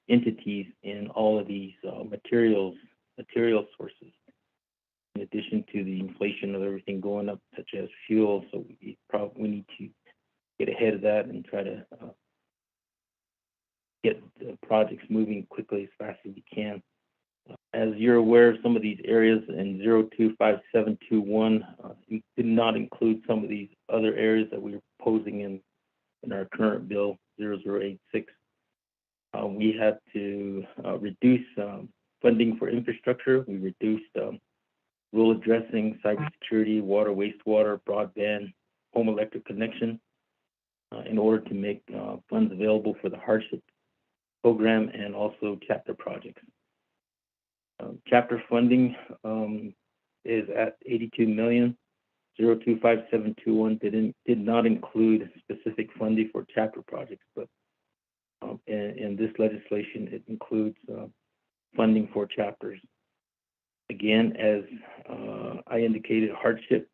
entities in all of these material sources, in addition to the inflation of everything going up, such as fuel. So we need to get ahead of that and try to get the projects moving quickly as fast as we can. As you're aware, some of these areas in 025721 we did not include some of these other areas that we were proposing in our current bill 0086. We had to reduce funding for infrastructure. We reduced rural addressing, cybersecurity, water, wastewater, broadband, home electric connection in order to make funds available for the hardship program and also chapter projects. Chapter funding is at 82 million. 025721 did not include specific funding for chapter projects, but in this legislation it includes funding for chapters. Again, as I indicated, hardship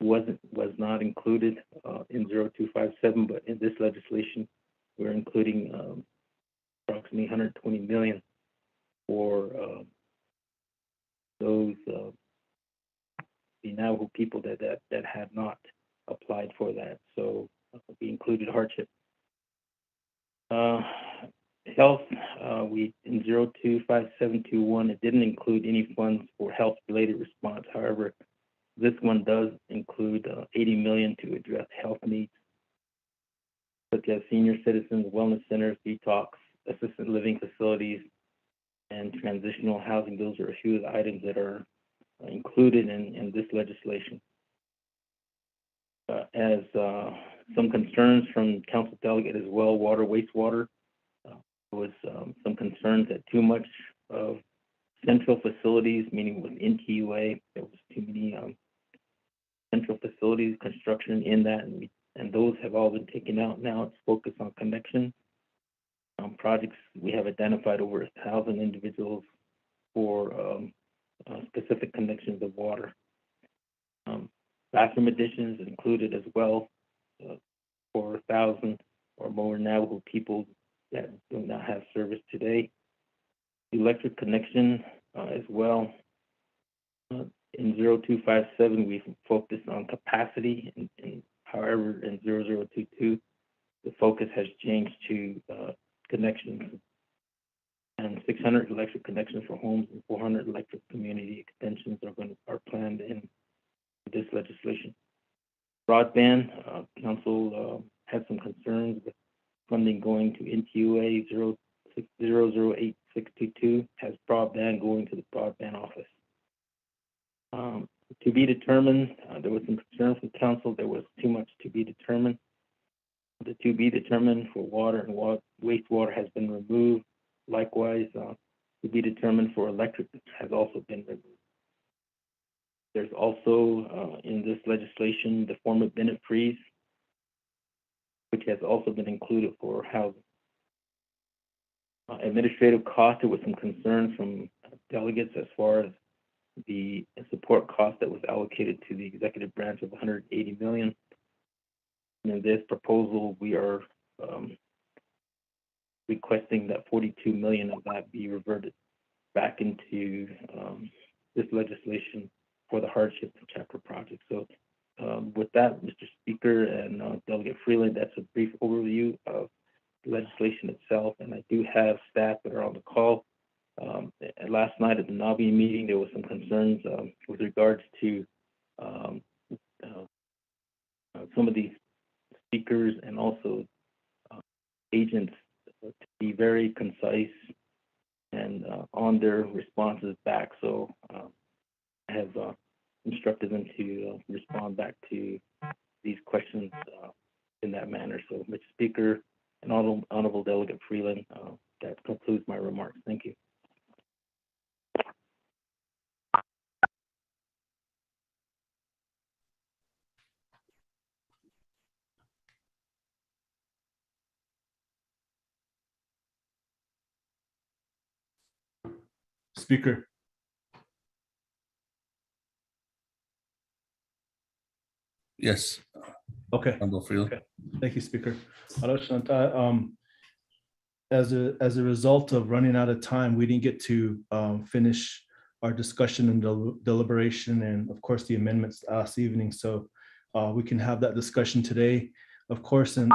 was not included in 0257, but in this legislation we're including approximately 120 million for those the Navajo people that had not applied for that. So we included hardship. Health, we in 025721, it didn't include any funds for health-related response. However, this one does include 80 million to address health needs, such as senior citizens, wellness centers, detox, assisted living facilities, and transitional housing. Those are a few of the items that are included in this legislation. As some concerns from council delegate as well, water, wastewater, there was some concerns that too much of central facilities, meaning with NTUA, there was too many central facilities construction in that, and those have all been taken out. Now it's focused on connection projects. We have identified over 1,000 individuals for specific connections of water. Bathroom additions included as well for 1,000 or more Navajo people that do not have service today. Electric connection as well. In 0257, we focused on capacity, and however, in 0022, the focus has changed to connections. And 600 electric connections for homes and 400 electric community extensions are planned in this legislation. Broadband, council had some concerns with funding going to NTUA 008622 has broadband going to the broadband office. To be determined, there was some concern from council. There was too much to be determined. The to be determined for water and wastewater has been removed. Likewise, to be determined for electric has also been removed. There's also in this legislation the form of Bennett freeze, which has also been included for housing. Administrative cost, there was some concerns from delegates as far as the support cost that was allocated to the executive branch of 180 million. And in this proposal, we are requesting that 42 million of that be reverted back into this legislation for the hardship and chapter project. So with that, Mr. Speaker and Delegate Freeland, that's a brief overview of the legislation itself. And I do have staff that are on the call last night at the Navi meeting, there was some concerns with regards to some of these speakers and also agents to be very concise and on their responses back. So I have instructed them to respond back to these questions in that manner. So, Mr. Speaker and Honorable Delegate Freeland, that concludes my remarks. Thank you. Speaker. Yes. Okay. Honorable Freeland. Okay. Thank you, Speaker. As a result of running out of time, we didn't get to finish our discussion and deliberation, and of course the amendments last evening. So we can have that discussion today, of course. And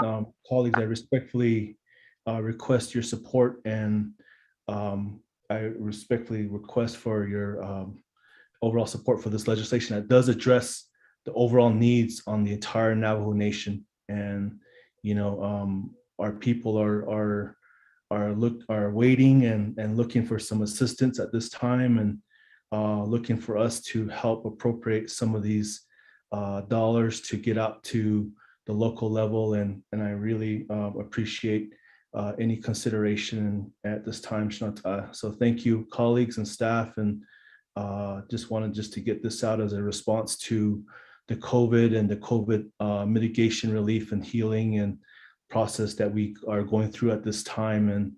colleagues, I respectfully request your support, and I respectfully request for your overall support for this legislation that does address the overall needs on the entire Navajo Nation. And our people are waiting and looking for some assistance at this time, and looking for us to help appropriate some of these dollars to get out to the local level. And I really appreciate any consideration at this time, Shanata. So thank you, colleagues and staff, and just wanted to get this out as a response to the COVID and the COVID mitigation, relief, and healing and process that we are going through at this time. And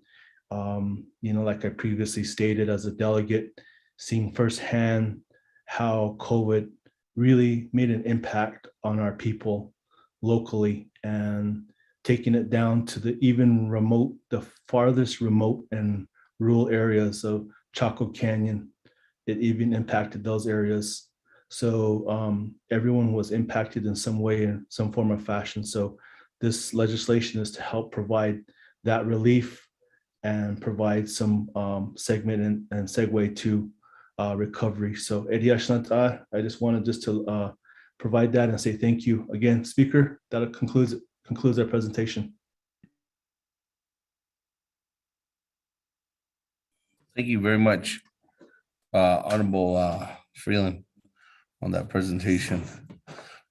like I previously stated, as a delegate, seeing firsthand how COVID really made an impact on our people locally, and taking it down to the farthest remote and rural areas of Chaco Canyon. It even impacted those areas. So everyone was impacted in some way, in some form or fashion. So this legislation is to help provide that relief and provide some segment and segue to recovery. So I just wanted to provide that and say thank you again, Speaker. That concludes our presentation. Thank you very much, Honorable Freeland, on that presentation.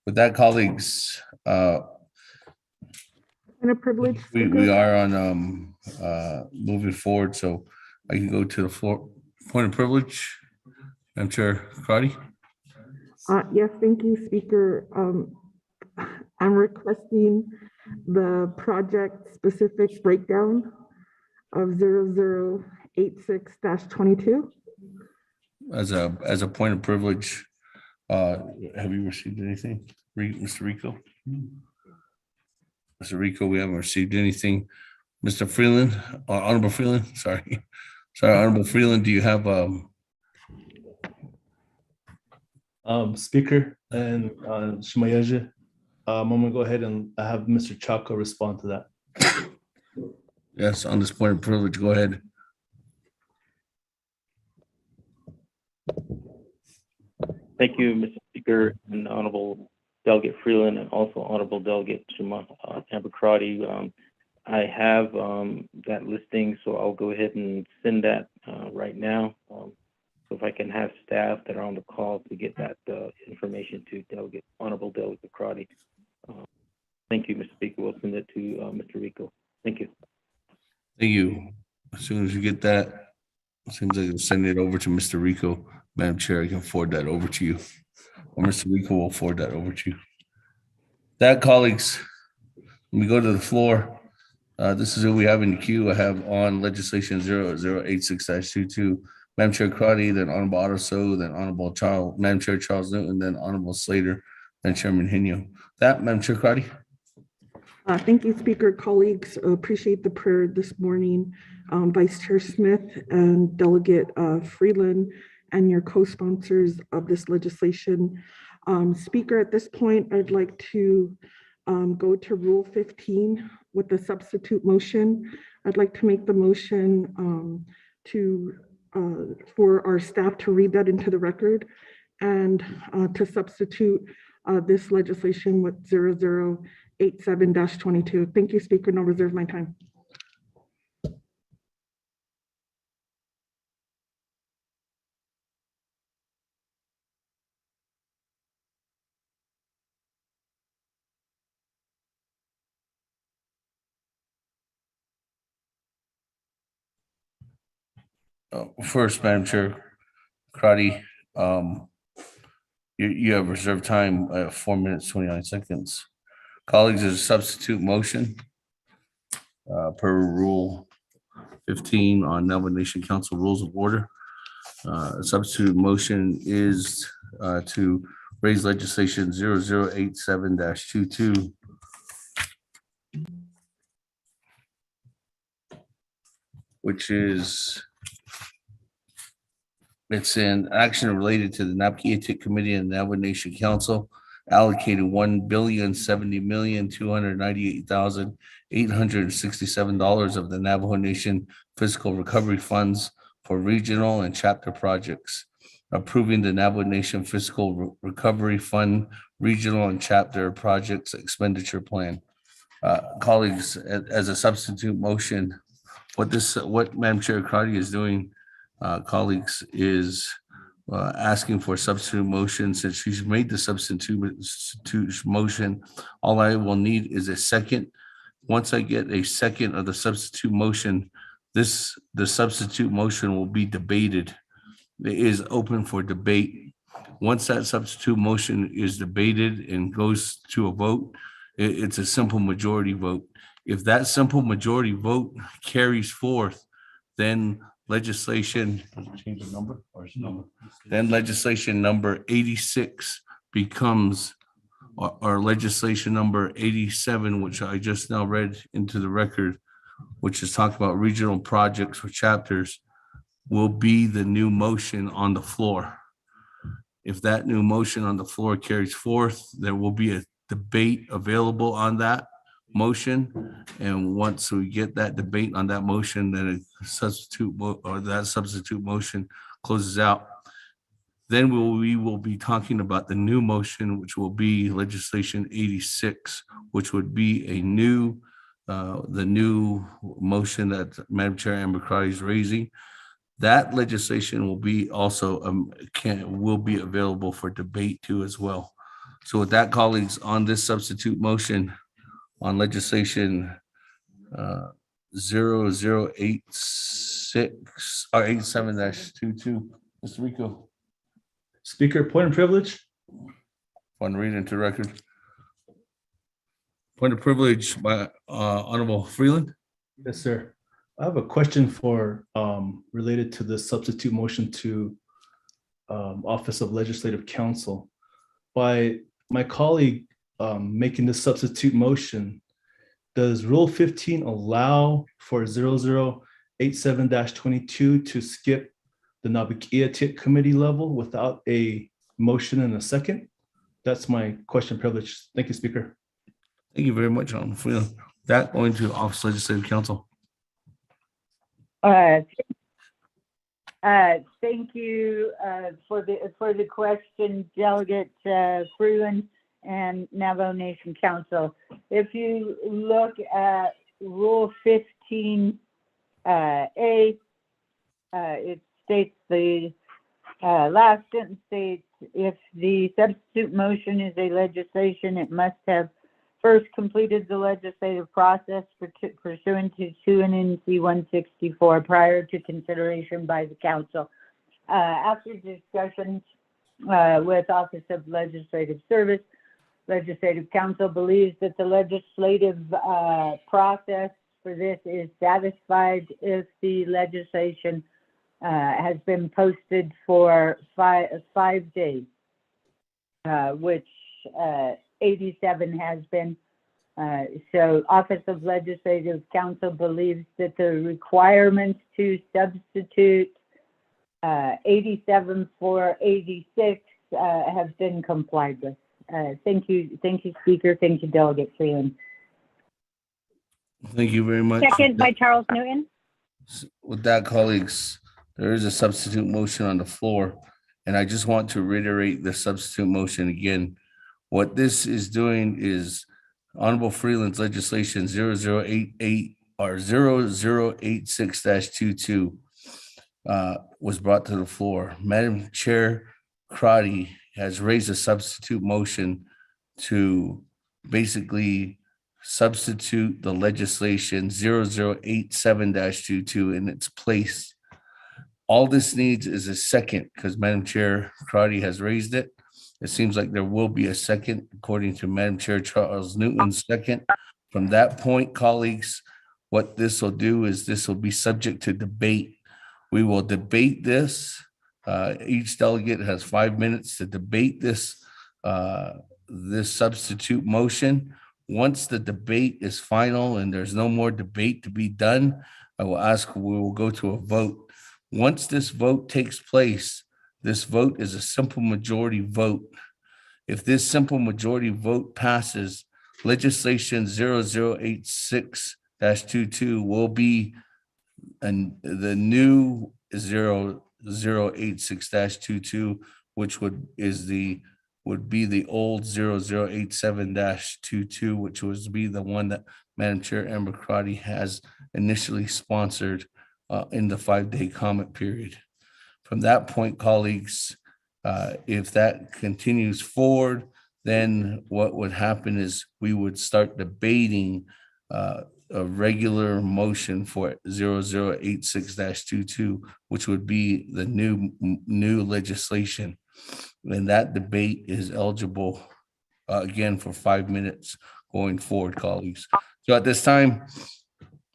With that, colleagues, And a privilege. we are on moving forward, so I can go to the floor. Point of privilege, Madam Chair Crotty. Yes, thank you, Speaker. I'm requesting the project specific breakdown of 0086-22. As a point of privilege, have you received anything, Mr. Rico? Mr. Rico, we haven't received anything. Mr. Freeland, Honorable Freeland, sorry, Honorable Freeland, do you have Speaker and Shimayaja, I'm gonna go ahead and have Mr. Chaco respond to that. Yes, on this point of privilege, go ahead. Thank you, Mr. Speaker, and Honorable Delegate Freeland, and also Honorable Delegate Amber Crotty. I have that listing, so I'll go ahead and send that right now. So if I can have staff that are on the call to get that information to Honorable Delegate Crotty. Thank you, Mr. Speaker. We'll send it to Mr. Rico. Thank you. Thank you. As soon as you get that, it seems like you'll send it over to Mr. Rico. Madam Chair, I can forward that over to you. Or Mr. Rico will forward that over to you. That, colleagues, when we go to the floor, this is who we have in the queue. I have on legislation 0086-22, Madam Chair Crotty, then Honorable Otto, then Honorable Madam Chair Charles Newton, then Honorable Slater, then Chairman Hino. That, Madam Chair Crotty. Thank you, Speaker, colleagues. Appreciate the prayer this morning. Vice Chair Smith and Delegate Freeland and your co-sponsors of this legislation. Speaker, at this point, I'd like to go to Rule 15 with the substitute motion. I'd like to make the motion to for our staff to read that into the record and to substitute this legislation with 0087-22. Thank you, Speaker. No reserve my time. First, Madam Chair, Karati, you have reserved time, 4 minutes, 29 seconds. Colleagues, there's a substitute motion per Rule 15 on Navajo Nation Council Rules of Order. A substitute motion is to raise legislation 0087-22, which is it's an action related to the Napiatic Committee and the Navajo Nation Council allocated $1,070,298,867 of the Navajo Nation Fiscal Recovery Funds for regional and chapter projects, approving the Navajo Nation Fiscal Recovery Fund regional and chapter projects expenditure plan. Colleagues, as a substitute motion, what Madam Chair Karati is doing, colleagues, is asking for a substitute motion. Since she's made the substitute motion, all I will need is a second. Once I get a second of the substitute motion, the substitute motion will be debated. It is open for debate. Once that substitute motion is debated and goes to a vote, it's a simple majority vote. If that simple majority vote carries forth, then legislation, change the number or is it number? Then legislation number 86 becomes, or legislation number 87, which I just now read into the record, which is talking about regional projects for chapters, will be the new motion on the floor. If that new motion on the floor carries forth, there will be a debate available on that motion. And once we get that debate on that motion, then a substitute motion closes out. Then we will be talking about the new motion, which will be legislation 86, which would be a new, the new motion that Madam Chair Amber Karati is raising. That legislation will be also will be available for debate too as well. So with that, colleagues, on this substitute motion on legislation 0086 or 87-22, Mr. Rico. Speaker, point of privilege. Want to read into record. Point of privilege by Honorable Freeland. Yes, sir. I have a question for related to the substitute motion to Office of Legislative Counsel. By my colleague making the substitute motion, does Rule 15 allow for 0087-22 to skip the Napiatic Committee level without a motion and a second? That's my question privilege. Thank you, Speaker. Thank you very much, Honorable Freeland. That going to Office of Legislative Counsel. Thank you for the question, Delegate Freeland and Navajo Nation Council. If you look at Rule 15A, it states the last sentence states, if the substitute motion is a legislation, it must have first completed the legislative process pursuant to 2 NNC 164 prior to consideration by the council. After discussions with Office of Legislative Service, Legislative Council believes that the legislative process for this is satisfied if the legislation has been posted for five days, which 87 has been. So Office of Legislative Council believes that the requirements to substitute 87 for 86 have been complied with. Thank you, Speaker. Thank you, Delegate Freeland. Thank you very much. Second by Charles Newton. With that, colleagues, there is a substitute motion on the floor. And I just want to reiterate the substitute motion again. What this is doing is Honorable Freeland's legislation 0088 or 0086-22 was brought to the floor. Madam Chair Crotty has raised a substitute motion to basically substitute the legislation 0087-22 in its place. All this needs is a second because Madam Chair Crotty has raised it. It seems like there will be a second according to Madam Chair Charles Newton's second. From that point, colleagues, what this will do is this will be subject to debate. We will debate this. Each delegate has 5 minutes to debate this, this substitute motion. Once the debate is final and there's no more debate to be done, I will ask, we will go to a vote. Once this vote takes place, this vote is a simple majority vote. If this simple majority vote passes, legislation 0086-22 will be the new 0086-22, which would be the old 0087-22, which was be the one that Madam Chair Amber Crotty has initially sponsored in the 5-day comment period. From that point, colleagues, if that continues forward, then what would happen is we would start debating a regular motion for 0086-22, which would be the new legislation. And that debate is eligible again for 5 minutes going forward, colleagues. So at this time,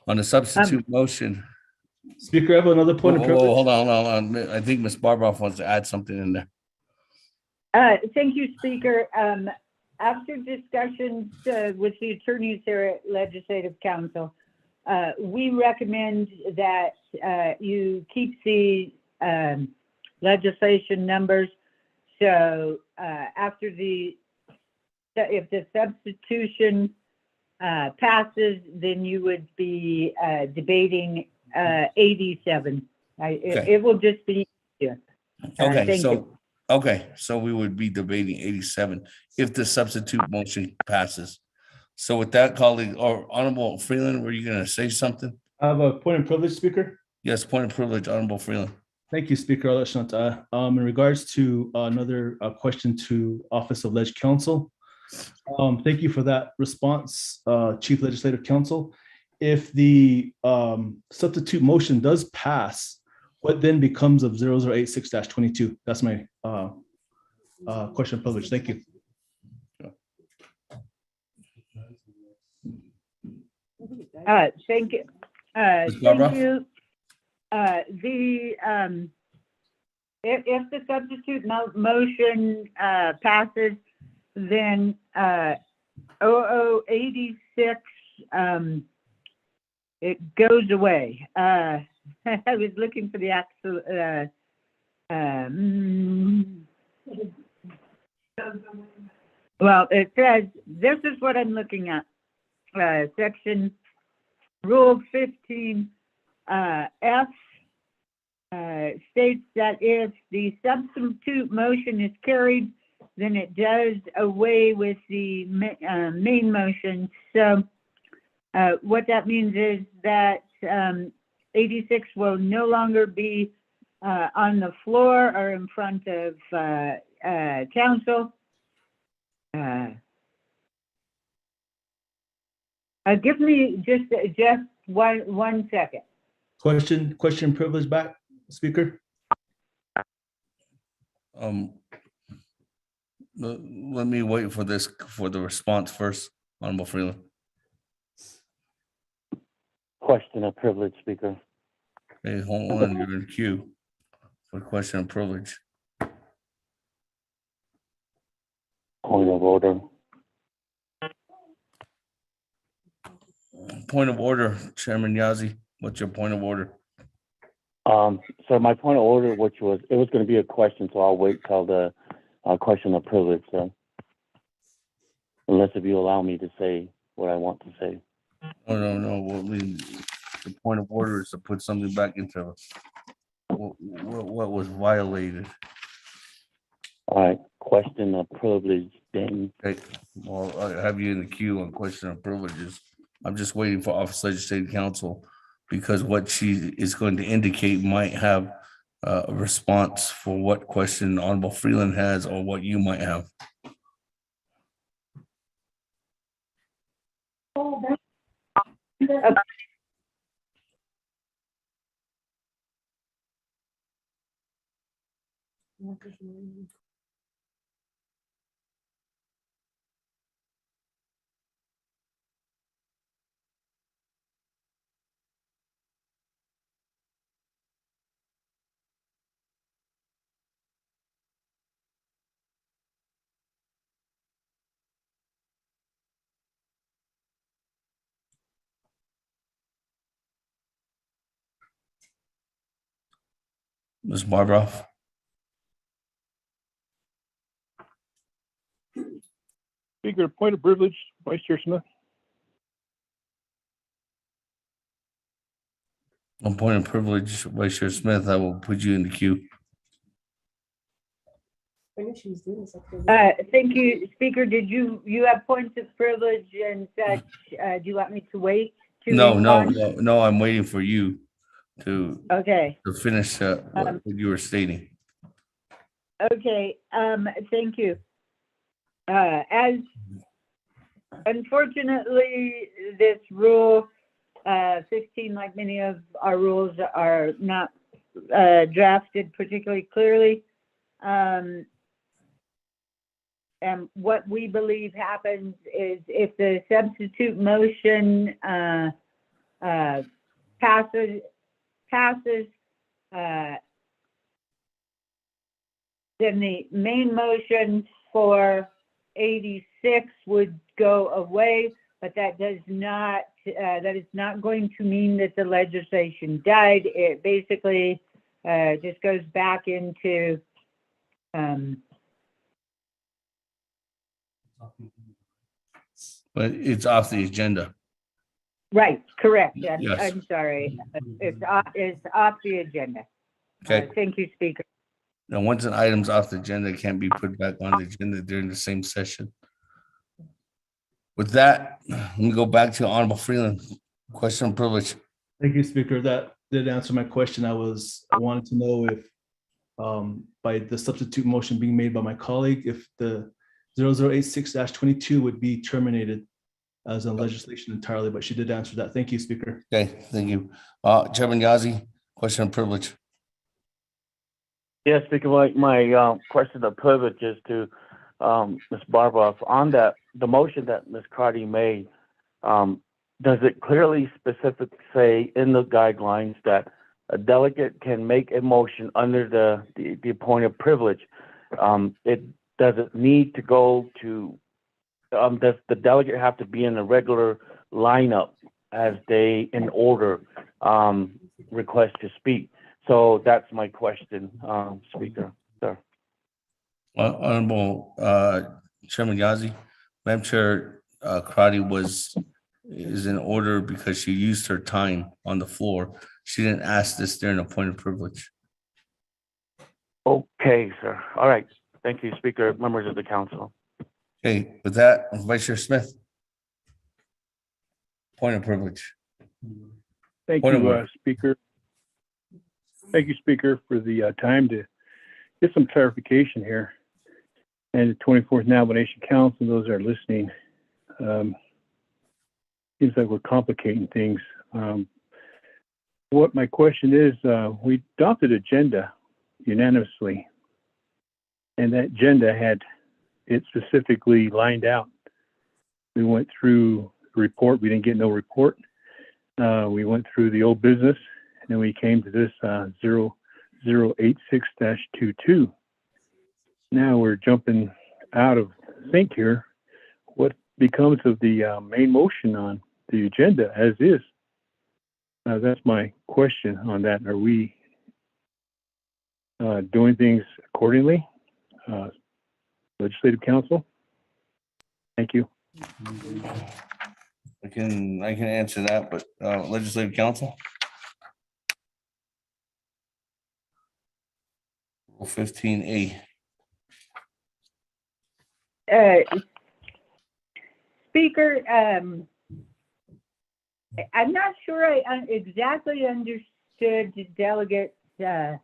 on the substitute motion. Speaker, I have another point of privilege. Hold on. I think Ms. Barbara wants to add something in there. Thank you, Speaker. After discussions with the attorneys here at Legislative Council, we recommend that you keep the legislation numbers. So if the substitution passes, then you would be debating 87. It will just be easier. So we would be debating 87 if the substitute motion passes. So with that, colleague, or Honorable Freeland, were you going to say something? I have a point of privilege, Speaker. Yes, point of privilege, Honorable Freeland. Thank you, Speaker. In regards to another question to Office of Leg Counsel, thank you for that response, Chief Legislative Counsel. If the substitute motion does pass, what then becomes of 0086-22? That's my question of privilege. Thank you. Thank you. Thank you. If the substitute motion passes, then 0086 it goes away. I was looking for the actual. Well, it says this is what I'm looking at. Section Rule 15 F states that if the substitute motion is carried, then it does away with the main motion. So what that means is that 86 will no longer be on the floor or in front of council. Give me just one second. Question privilege back, Speaker. Let me wait for the response first, Honorable Freeland. Question of privilege, Speaker. Okay, hold on, you're in queue for question of privilege. Point of order. Point of order, Chairman Yazzie. What's your point of order? So my point of order, it was going to be a question, so I'll wait till the question of privilege, unless if you allow me to say what I want to say. No. Well, I mean, the point of order is to put something back into what was violated? Question of privilege, then. Okay, well, I have you in the queue on question of privileges. I'm just waiting for Office Legislative Counsel because what she is going to indicate might have a response for what question Honorable Freeland has or what you might have. Ms. Barbara? Speaker, point of privilege, Vice Chair Smith. On point of privilege, Vice Chair Smith, I will put you in the queue. Thank you, Speaker. Did you have points of privilege and such? Do you want me to wait? No, I'm waiting for you to Okay. to finish what you were stating. Okay, thank you. As unfortunately, this rule 15, like many of our rules, are not drafted particularly clearly. And what we believe happens is if the substitute motion passes, then the main motion for 86 would go away, but that does not, that is not going to mean that the legislation died. It basically just goes back into But it's off the agenda. right, correct. I'm, Yes. I'm sorry. It's off the agenda. Okay. Thank you, Speaker. Now, once an item's off the agenda, it can't be put back on the agenda during the same session. With that, let me go back to Honorable Freeland. Question of privilege. Thank you, Speaker. That did answer my question. I wanted to know if by the substitute motion being made by my colleague, if the 0086-22 would be terminated as a legislation entirely, but she did answer that. Thank you, Speaker. Okay, thank you. Chairman Yazzie, question of privilege. Yes, Speaker, my question of privilege is to Ms. Barbara on that, the motion that Ms. Carty made. Does it clearly specifically say in the guidelines that a delegate can make a motion under the point of privilege? It doesn't need to go to, does the delegate have to be in a regular lineup as they in order request to speak? So that's my question, Speaker, sir. Honorable Chairman Yazzie, Madam Chair, Karati is in order because she used her time on the floor. She didn't ask this during a point of privilege. Okay, sir. All right. Thank you, Speaker, members of the council. Okay, with that, Vice Chair Smith. Point of privilege. Thank Point of you, order. Speaker. Thank you, Speaker, for the time to get some clarification here. And the 24th Naval Nation Council, those that are listening, seems like we're complicating things. What my question is, we adopted agenda unanimously, and that agenda had it specifically lined out. We went through the report. We didn't get no report. We went through the old business, and then we came to this 0086-22. Now we're jumping out of sync here. What becomes of the main motion on the agenda as is? That's my question on that. Are we doing things accordingly? Legislative Council? Thank you. I can answer that, but Legislative Council? 15A. Speaker, I'm not sure I exactly understood Delegate Vice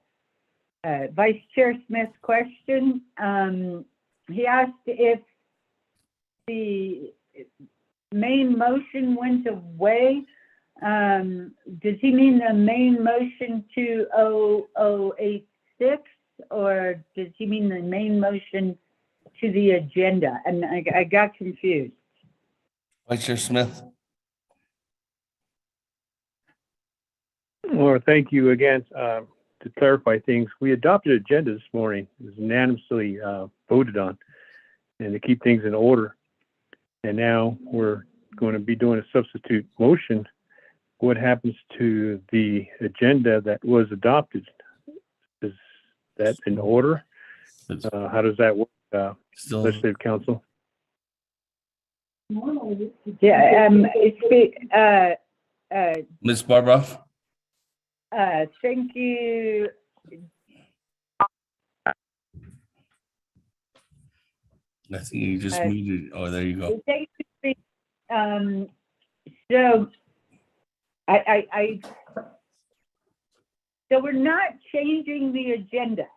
Chair Smith's question. He asked if the main motion went away. Does he mean the main motion 20086, or does he mean the main motion to the agenda? And I got confused. Vice Chair Smith. Well, thank you again. To clarify things, we adopted agenda this morning. It was unanimously voted on, and to keep things in order. And now we're going to be doing a substitute motion. What happens to the agenda that was adopted? Is that in order? How does that work, Legislative Council? Yeah, Ms. Barbara. Thank you. I think you just muted. Oh, there you go. Thank you. So so we're not changing the agenda.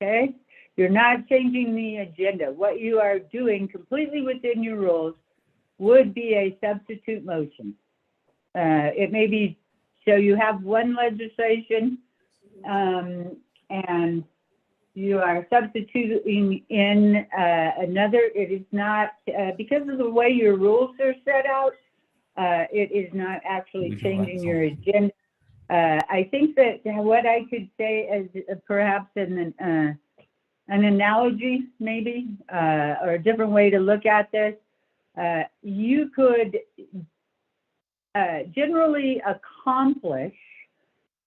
Okay? You're not changing the agenda. What you are doing completely within your rules would be a substitute motion. It may be, so you have one legislation and you are substituting in another. It is not, because of the way your rules are set out, it is not actually changing your agenda. I think that what I could say as perhaps an analogy maybe, or a different way to look at this, you could generally accomplish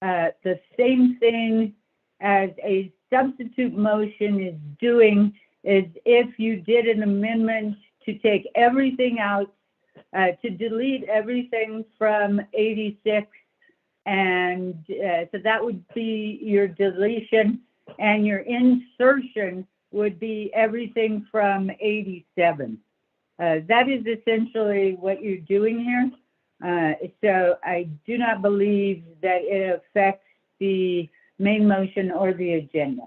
the same thing as a substitute motion is doing, is if you did an amendment to take everything out, to delete everything from 86, and so that would be your deletion, and your insertion would be everything from 87. That is essentially what you're doing here. So I do not believe that it affects the main motion or the agenda.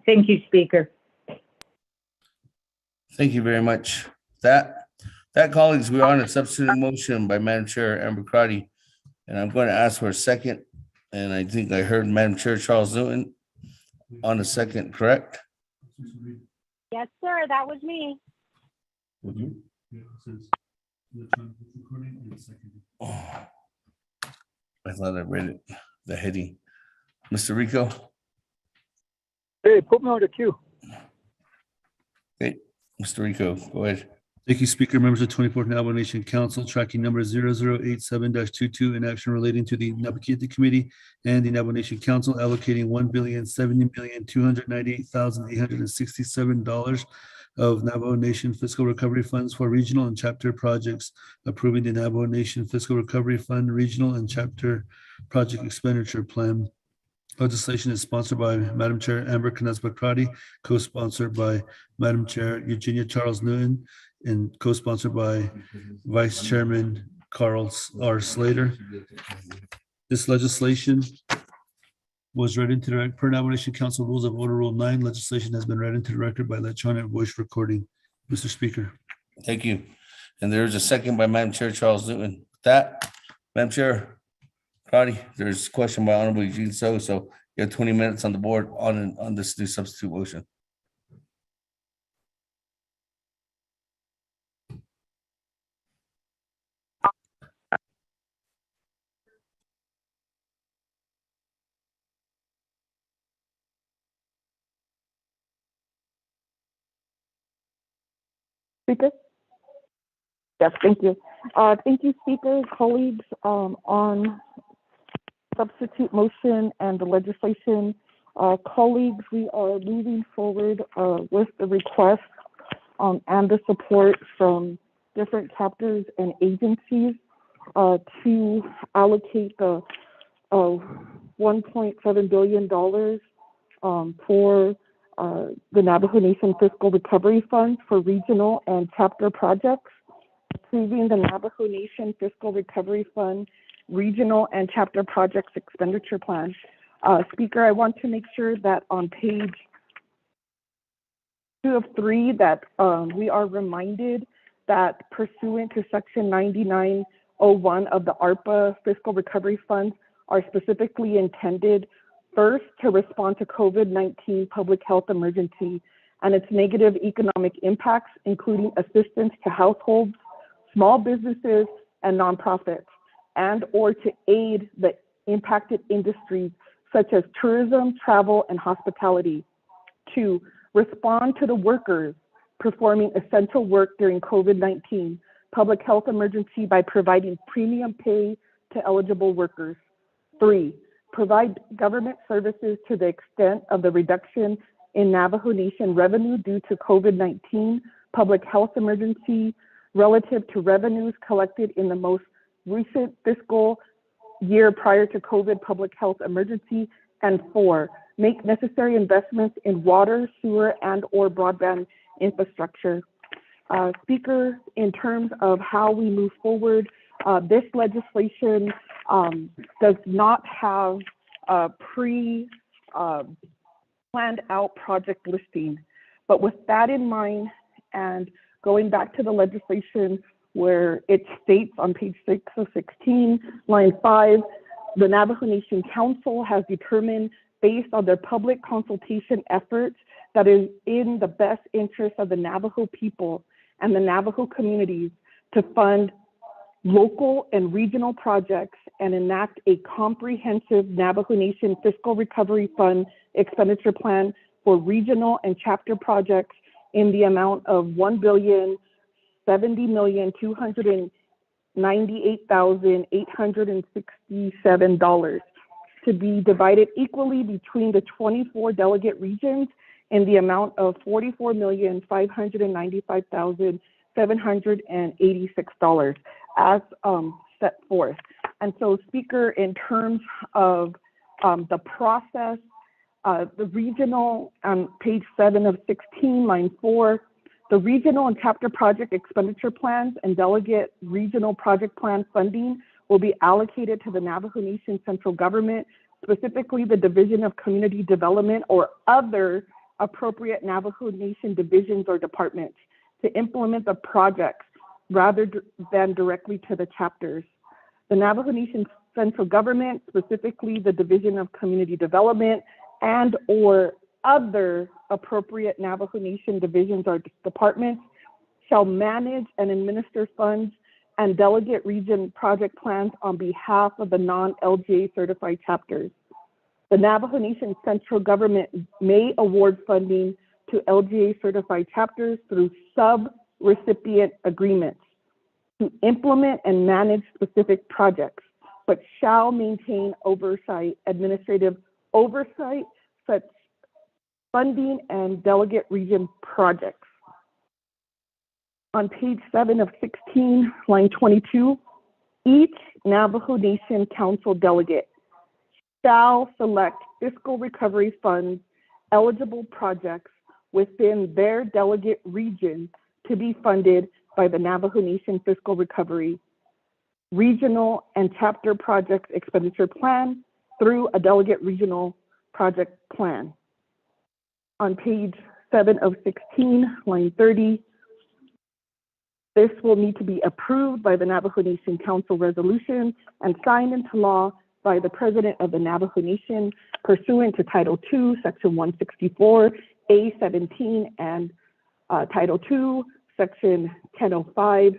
Thank you, Speaker. Thank you very much. That colleagues, we are on a substitute motion by Madam Chair Amber Crotty, and I'm going to ask for a second. And I think I heard Madam Chair Charles Newton on a second, correct? Yes, sir. That was me. Oh, I thought I read it, the heading. Mr. Rico? Hey, put me on the queue. Okay, Mr. Rico, go ahead. Thank you, Speaker. Members of 24th Navajo Nation Council, tracking number 0087-22, in action relating to the Navigated Committee and the Navajo Nation Council allocating $1,070,298,867 of Navajo Nation fiscal recovery funds for regional and chapter projects, approving the Navajo Nation Fiscal Recovery Fund Regional and Chapter Project Expenditure Plan. Legislation is sponsored by Madam Chair Amber Canespa-Crotty, co-sponsored by Madam Chair Eugenia Charles Newton, and co-sponsored by Vice Chairman Carl R. Slater. This legislation was read into the per Navajo Nation Council Rules of Order Rule 9. Legislation has been read into the record by electronic voice recording. Mr. Speaker. Thank you. And there's a second by Madam Chair Charles Newton. With that, Madam Chair Crotty, there's a question by Honorable Eugene So you have 20 minutes on the board on this new substitute motion. Speaker? Yes, thank you. Thank you, Speaker, colleagues, on substitute motion and the legislation. Colleagues, we are moving forward with the request and the support from different chapters and agencies to allocate the $1.7 billion for the Navajo Nation Fiscal Recovery Fund for regional and chapter projects, approving the Navajo Nation Fiscal Recovery Fund regional and chapter projects expenditure plan. Speaker, I want to make sure that on page 2 of 3 that we are reminded that pursuant to section 9901 of the ARPA fiscal recovery funds are specifically intended first to respond to COVID-19 public health emergency and its negative economic impacts, including assistance to households, small businesses, and nonprofits, and or to aid the impacted industries such as tourism, travel, and hospitality. 2, respond to the workers performing essential work during COVID-19 public health emergency by providing premium pay to eligible workers. 3, provide government services to the extent of the reduction in Navajo Nation revenue due to COVID-19 public health emergency relative to revenues collected in the most recent fiscal year prior to COVID public health emergency. And 4, make necessary investments in water, sewer, and or broadband infrastructure. Speaker, in terms of how we move forward, this legislation does not have a planned out project listing. But with that in mind, and going back to the legislation where it states on page 6 of 16, line 5, the Navajo Nation Council has determined, based on their public consultation efforts, that is in the best interest of the Navajo people and the Navajo communities to fund local and regional projects and enact a comprehensive Navajo Nation Fiscal Recovery Fund expenditure plan for regional and chapter projects in the amount of $1,070,298,867 to be divided equally between the 24 delegate regions in the amount of $44,595,786 as set forth. And so, Speaker, in terms of the process, the regional, page 7 of 16, line 4, the regional and chapter project expenditure plans and delegate regional project plan funding will be allocated to the Navajo Nation central government, specifically the Division of Community Development or other appropriate Navajo Nation divisions or departments to implement the projects rather than directly to the chapters. The Navajo Nation central government, specifically the Division of Community Development and or other appropriate Navajo Nation divisions or departments, shall manage and administer funds and delegate region project plans on behalf of the non-LGA certified chapters. The Navajo Nation central government may award funding to LGA certified chapters through sub-recipient agreements to implement and manage specific projects, but shall maintain administrative oversight, such funding and delegate region projects. On page 7 of 16, line 22, each Navajo Nation Council delegate shall select fiscal recovery funds eligible projects within their delegate region to be funded by the Navajo Nation Fiscal Recovery Regional and Chapter Projects Expenditure Plan through a delegate regional project plan. On page 7 of 16, line 30, this will need to be approved by the Navajo Nation Council resolution and signed into law by the President of the Navajo Nation pursuant to Title II, Section 164, A17, and Title II, Section 1005,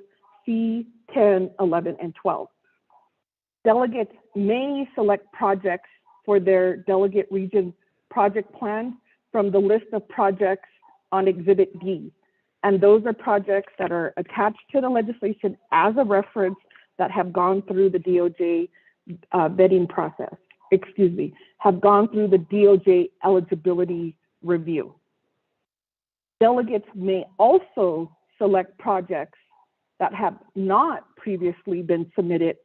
C, 10, 11, and 12. Delegates may select projects for their delegate region project plan from the list of projects on Exhibit D. And those are projects that are attached to the legislation as a reference that have gone through the DOJ vetting process, have gone through the DOJ eligibility review. Delegates may also select projects that have not previously been submitted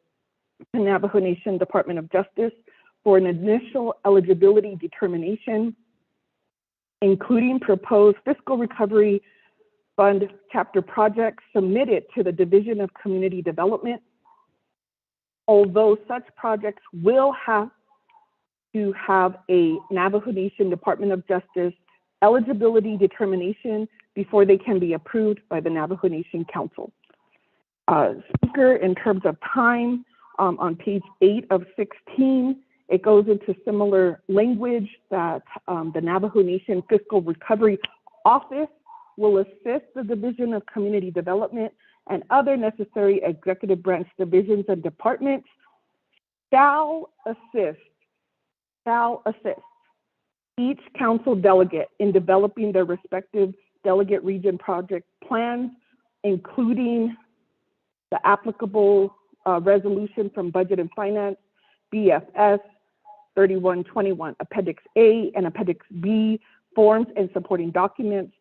to Navajo Nation Department of Justice for an initial eligibility determination including proposed fiscal recovery fund chapter projects submitted to the Division of Community Development. Although such projects will have to have a Navajo Nation Department of Justice eligibility determination before they can be approved by the Navajo Nation Council. Speaker, in terms of time, on page 8 of 16, it goes into similar language that the Navajo Nation Fiscal Recovery Office will assist the Division of Community Development and other necessary executive branch divisions and departments shall assist each council delegate in developing their respective delegate region project plans, including the applicable resolution from Budget and Finance, BFS 3121, Appendix A and Appendix B, forms and supporting documents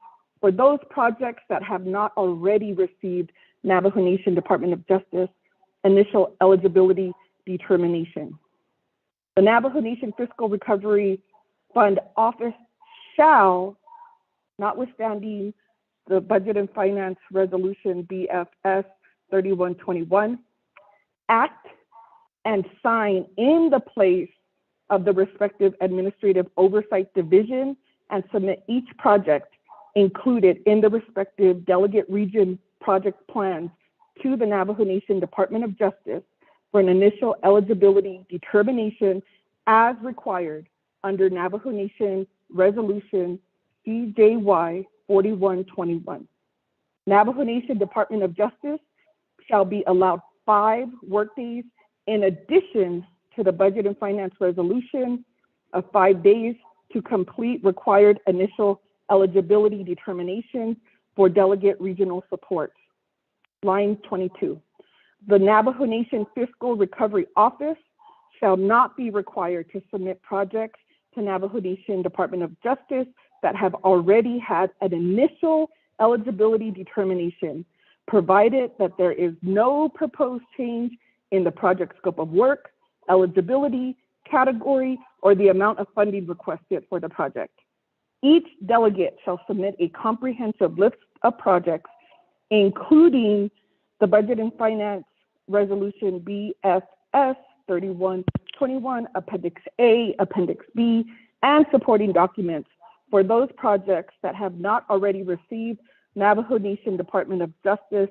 for those projects that have not already received Navajo Nation Department of Justice initial eligibility determination. The Navajo Nation Fiscal Recovery Fund Office shall, notwithstanding the Budget and Finance Resolution BFS 3121, act and sign in the place of the respective administrative oversight division and submit each project included in the respective delegate region project plans to the Navajo Nation Department of Justice for an initial eligibility determination as required under Navajo Nation Resolution CJY 4121. Navajo Nation Department of Justice shall be allowed 5 workdays in addition to the Budget and Finance Resolution of 5 days to complete required initial eligibility determination for delegate regional support. Line 22. The Navajo Nation Fiscal Recovery Office shall not be required to submit projects to Navajo Nation Department of Justice that have already had an initial eligibility determination, provided that there is no proposed change in the project scope of work, eligibility, category, or the amount of funding requested for the project. Each delegate shall submit a comprehensive list of projects, including the Budget and Finance Resolution BFS 3121, Appendix A, Appendix B, and supporting documents for those projects that have not already received Navajo Nation Department of Justice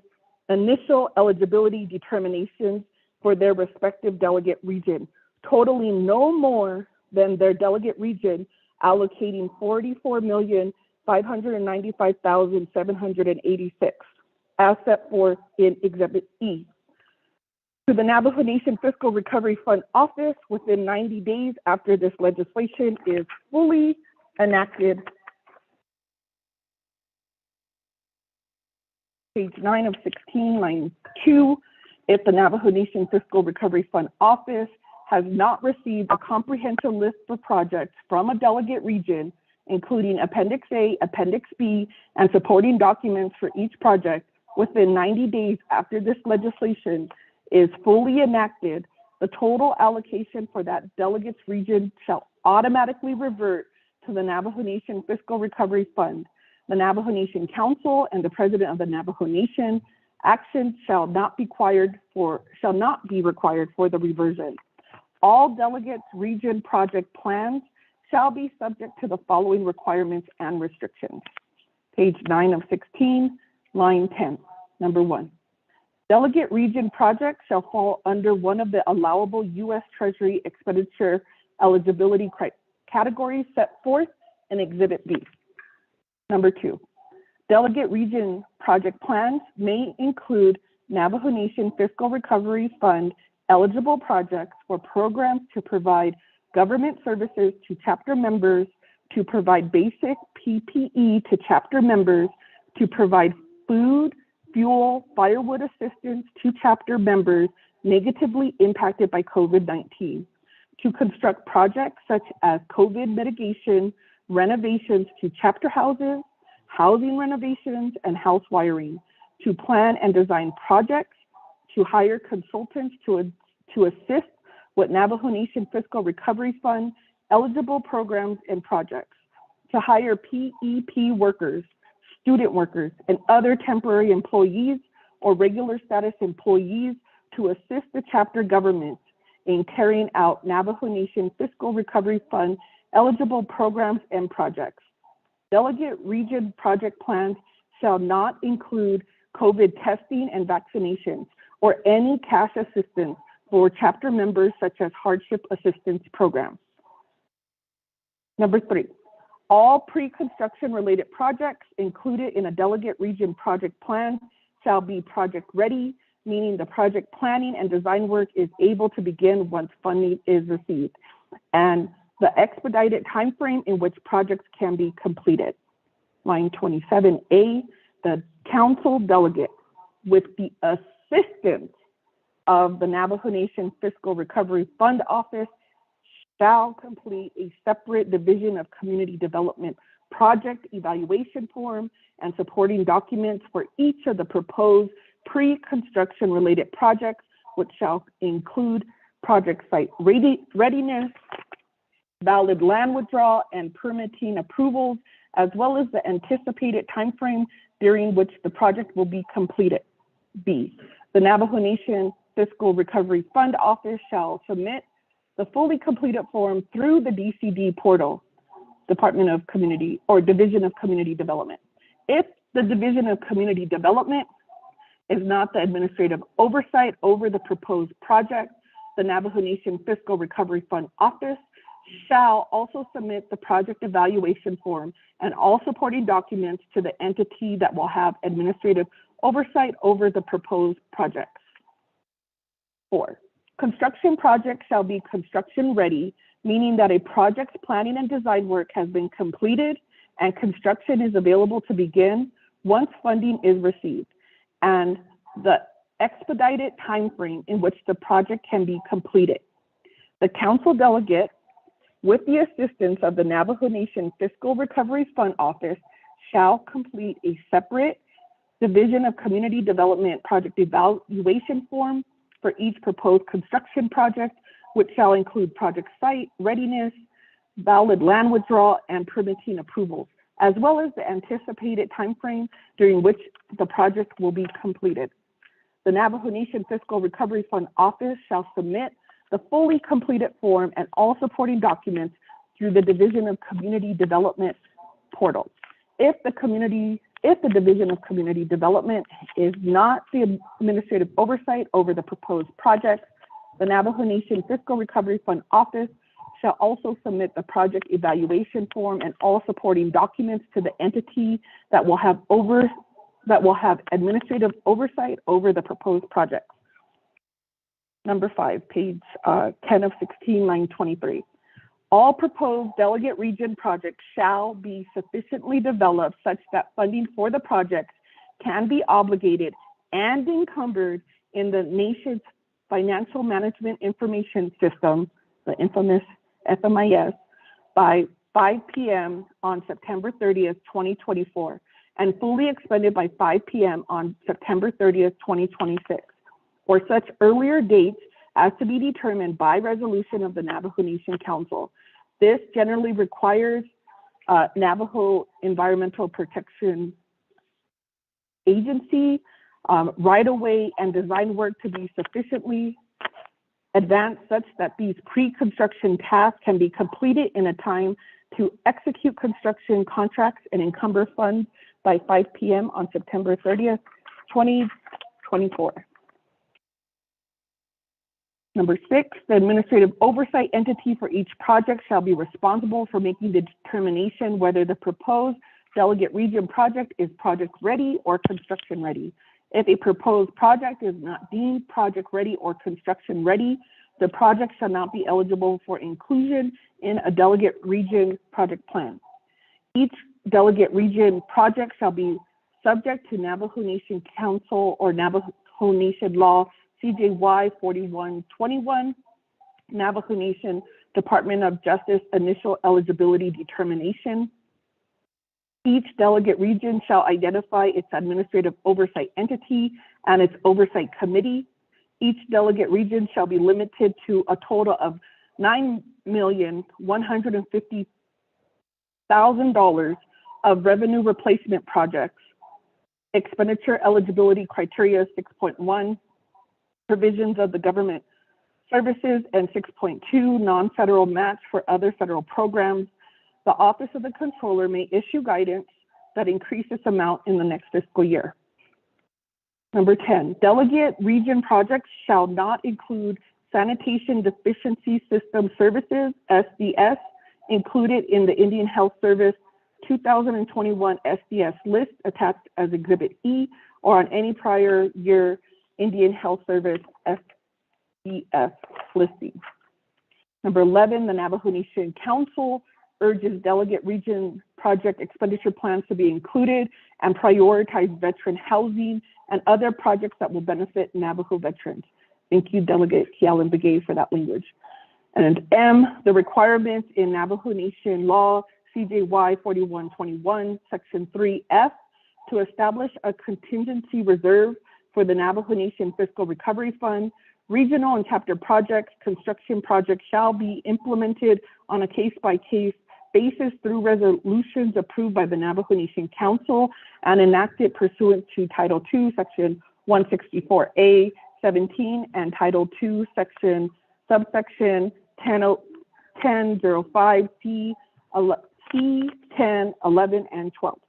initial eligibility determinations for their respective delegate region, totaling no more than their delegate region allocating $44,595,786 as set forth in Exhibit E. To the Navajo Nation Fiscal Recovery Fund Office within 90 days after this legislation is fully enacted. Page 9 of 16, line 2, if the Navajo Nation Fiscal Recovery Fund Office has not received a comprehensive list of projects from a delegate region, including Appendix A, Appendix B, and supporting documents for each project within 90 days after this legislation is fully enacted, the total allocation for that delegate's region shall automatically revert to the Navajo Nation Fiscal Recovery Fund. The Navajo Nation Council and the President of the Navajo Nation action shall not be required for the reversion. All delegates' region project plans shall be subject to the following requirements and restrictions. Page 9 of 16, line 10. Number 1, delegate region projects shall fall under one of the allowable U.S. Treasury expenditure eligibility categories set forth in Exhibit B. Number 2, delegate region project plans may include Navajo Nation Fiscal Recovery Fund eligible projects for programs to provide government services to chapter members, to provide basic PPE to chapter members, to provide food, fuel, firewood assistance to chapter members negatively impacted by COVID-19, to construct projects such as COVID mitigation, renovations to chapter houses, housing renovations, and house wiring, to plan and design projects, to hire consultants to assist with Navajo Nation Fiscal Recovery Fund eligible programs and projects, to hire PEP workers, student workers, and other temporary employees or regular status employees to assist the chapter government in carrying out Navajo Nation Fiscal Recovery Fund eligible programs and projects. Delegate region project plans shall not include COVID testing and vaccinations or any cash assistance for chapter members such as hardship assistance programs. Number 3, all pre-construction related projects included in a delegate region project plan shall be project ready, meaning the project planning and design work is able to begin once funding is received, and the expedited timeframe in which projects can be completed. Line 27A, the council delegate, with the assistance of the Navajo Nation Fiscal Recovery Fund Office, shall complete a separate Division of Community Development project evaluation form and supporting documents for each of the proposed pre-construction related projects, which shall include project site readiness, valid land withdrawal and permitting approvals, as well as the anticipated timeframe during which the project will be completed. B, the Navajo Nation Fiscal Recovery Fund Office shall submit the fully completed form through the DCD portal, Department of Community or Division of Community Development. If the Division of Community Development is not the administrative oversight over the proposed project, the Navajo Nation Fiscal Recovery Fund Office shall also submit the project evaluation form and all supporting documents to the entity that will have administrative oversight over the proposed projects. 4, construction projects shall be construction ready, meaning that a project's planning and design work has been completed and construction is available to begin once funding is received, and the expedited timeframe in which the project can be completed. The council delegate, with the assistance of the Navajo Nation Fiscal Recovery Fund Office, shall complete a separate Division of Community Development project evaluation form for each proposed construction project, which shall include project site readiness, valid land withdrawal, and permitting approvals, as well as the anticipated timeframe during which the project will be completed. The Navajo Nation Fiscal Recovery Fund Office shall submit the fully completed form and all supporting documents through the Division of Community Development portal. If the Division of Community Development is not the administrative oversight over the proposed project, the Navajo Nation Fiscal Recovery Fund Office shall also submit the project evaluation form and all supporting documents to the entity that will have administrative oversight over the proposed project. Number 5, page 10 of 16, line 23. All proposed delegate region projects shall be sufficiently developed such that funding for the projects can be obligated and encumbered in the nation's Financial Management Information System, the infamous FMIS, by 5 p.m. on September 30th, 2024, and fully expended by 5 p.m. on September 30th, 2026, or such earlier dates as to be determined by resolution of the Navajo Nation Council. This generally requires Navajo Environmental Protection Agency right-of-way and design work to be sufficiently advanced such that these pre-construction tasks can be completed in a time to execute construction contracts and encumber funds by 5 p.m. on September 30th, 2024. Number 6, the administrative oversight entity for each project shall be responsible for making the determination whether the proposed delegate region project is project ready or construction ready. If a proposed project is not deemed project ready or construction ready, the project shall not be eligible for inclusion in a delegate region project plan. Each delegate region project shall be subject to Navajo Nation Council or Navajo Nation Law CJY 4121, Navajo Nation Department of Justice Initial Eligibility Determination. Each delegate region shall identify its administrative oversight entity and its oversight committee. Each delegate region shall be limited to a total of 9,150,000 $1,000 of revenue replacement projects. Expenditure eligibility criteria 6.1, provisions of the government services, and 6.2, non-federal match for other federal programs. The Office of the Controller may issue guidance that increase this amount in the next fiscal year. Number 10, delegate region projects shall not include sanitation deficiency system services, SDS, included in the Indian Health Service 2021 SDS list attached as Exhibit E, or on any prior year Indian Health Service SDS listing. Number 11, the Navajo Nation Council urges delegate region project expenditure plans to be included and prioritize veteran housing and other projects that will benefit Navajo veterans. Thank you, Delegate Kialan Begay, for that language. And M, the requirements in Navajo Nation Law, CJY 4121, Section 3F, to establish a contingency reserve for the Navajo Nation Fiscal Recovery Fund. Regional and chapter projects, construction projects shall be implemented on a case-by-case basis through resolutions approved by the Navajo Nation Council and enacted pursuant to Title II, Section 164A, 17, and Title II, subsection 1005, C, 10, 11, and 12.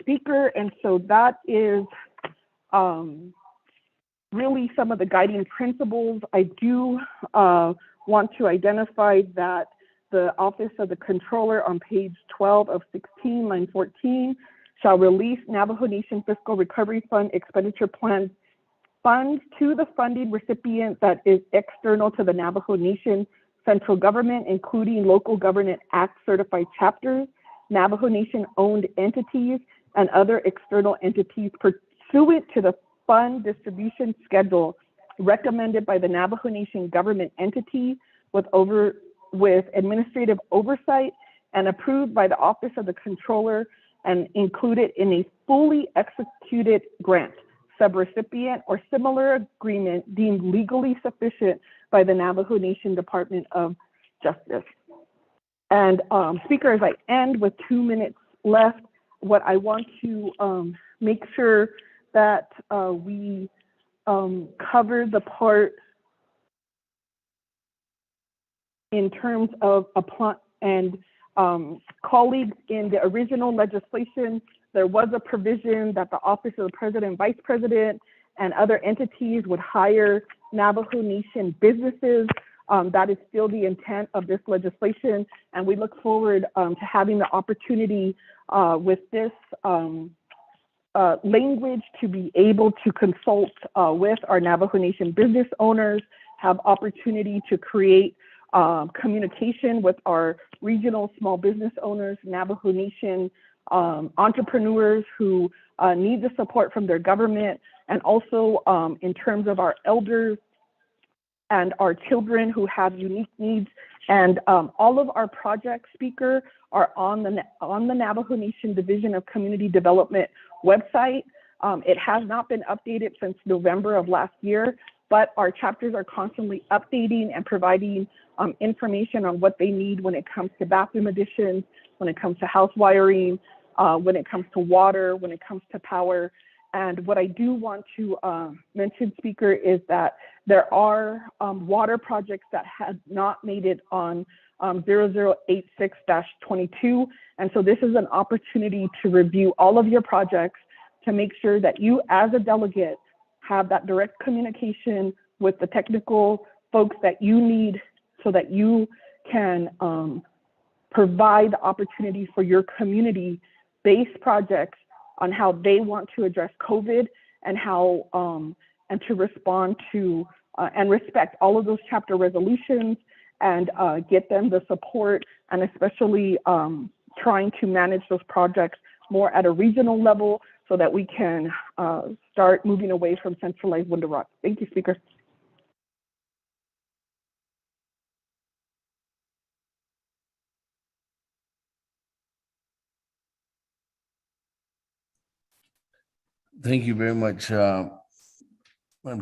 Speaker, and so that is really some of the guiding principles. I do want to identify that the Office of the Controller on page 12 of 16, line 14, shall release Navajo Nation Fiscal Recovery Fund expenditure plans funds to the funding recipient that is external to the Navajo Nation central government, including local government act certified chapters, Navajo Nation owned entities, and other external entities pursuant to the fund distribution schedule recommended by the Navajo Nation government entity with administrative oversight and approved by the Office of the Controller and included in a fully executed grant, subrecipient, or similar agreement deemed legally sufficient by the Navajo Nation Department of Justice. And Speaker, as I end with 2 minutes left, what I want to make sure that we cover the part in terms of colleagues in the original legislation, there was a provision that the Office of the President, Vice President, and other entities would hire Navajo Nation businesses. That is still the intent of this legislation, and we look forward to having the opportunity with this language to be able to consult with our Navajo Nation business owners, have opportunity to create communication with our regional small business owners, Navajo Nation entrepreneurs who need the support from their government, and also in terms of our elders and our children who have unique needs. And all of our projects, Speaker, are on the Navajo Nation Division of Community Development website. It has not been updated since November of last year, but our chapters are constantly updating and providing information on what they need when it comes to bathroom additions, when it comes to house wiring, when it comes to water, when it comes to power. And what I do want to mention, Speaker, is that there are water projects that have not made it on 0086-22. And so this is an opportunity to review all of your projects to make sure that you as a delegate have that direct communication with the technical folks that you need so that you can provide the opportunity for your community-based projects on how they want to address COVID and how and to respond to and respect all of those chapter resolutions and get them the support, and especially trying to manage those projects more at a regional level so that we can start moving away from centralized window rock. Thank you, Speaker. Thank you very much. I'm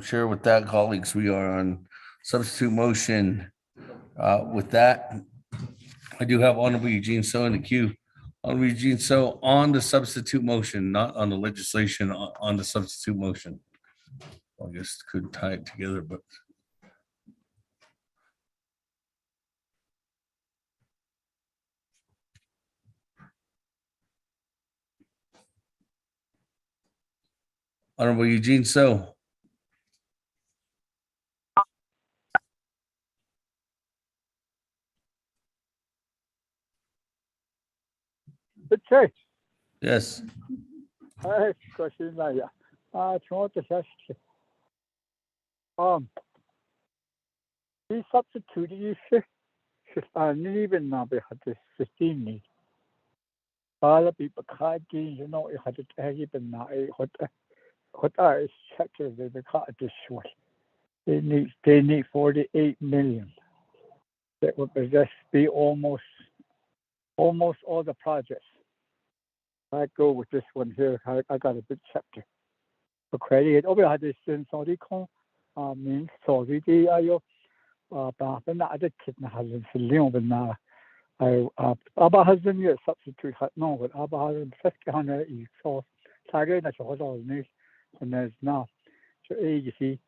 sure with that, colleagues, we are on substitute motion. With that, I do have Honorable Eugene So in the queue. Honorable Eugene So on the substitute motion, not on the legislation, on the substitute motion. I guess could tie it together, but. Honorable Eugene So. Okay. Yes. Hi, question Maya. Toronto Session. The substitute you should even now be had this 15. All the people can't get, you know, it had to even now. What are chapters they caught this short? They need 48 million. That would just be almost all the projects. I go with this one here. I got a big chapter. For credit, over had this in Saudi Kong, means Saudi Ayo, but other kid has a million now. Abba has been your substitute, no, but Abba has 50 so Tiger National News, and there's now. So, you see,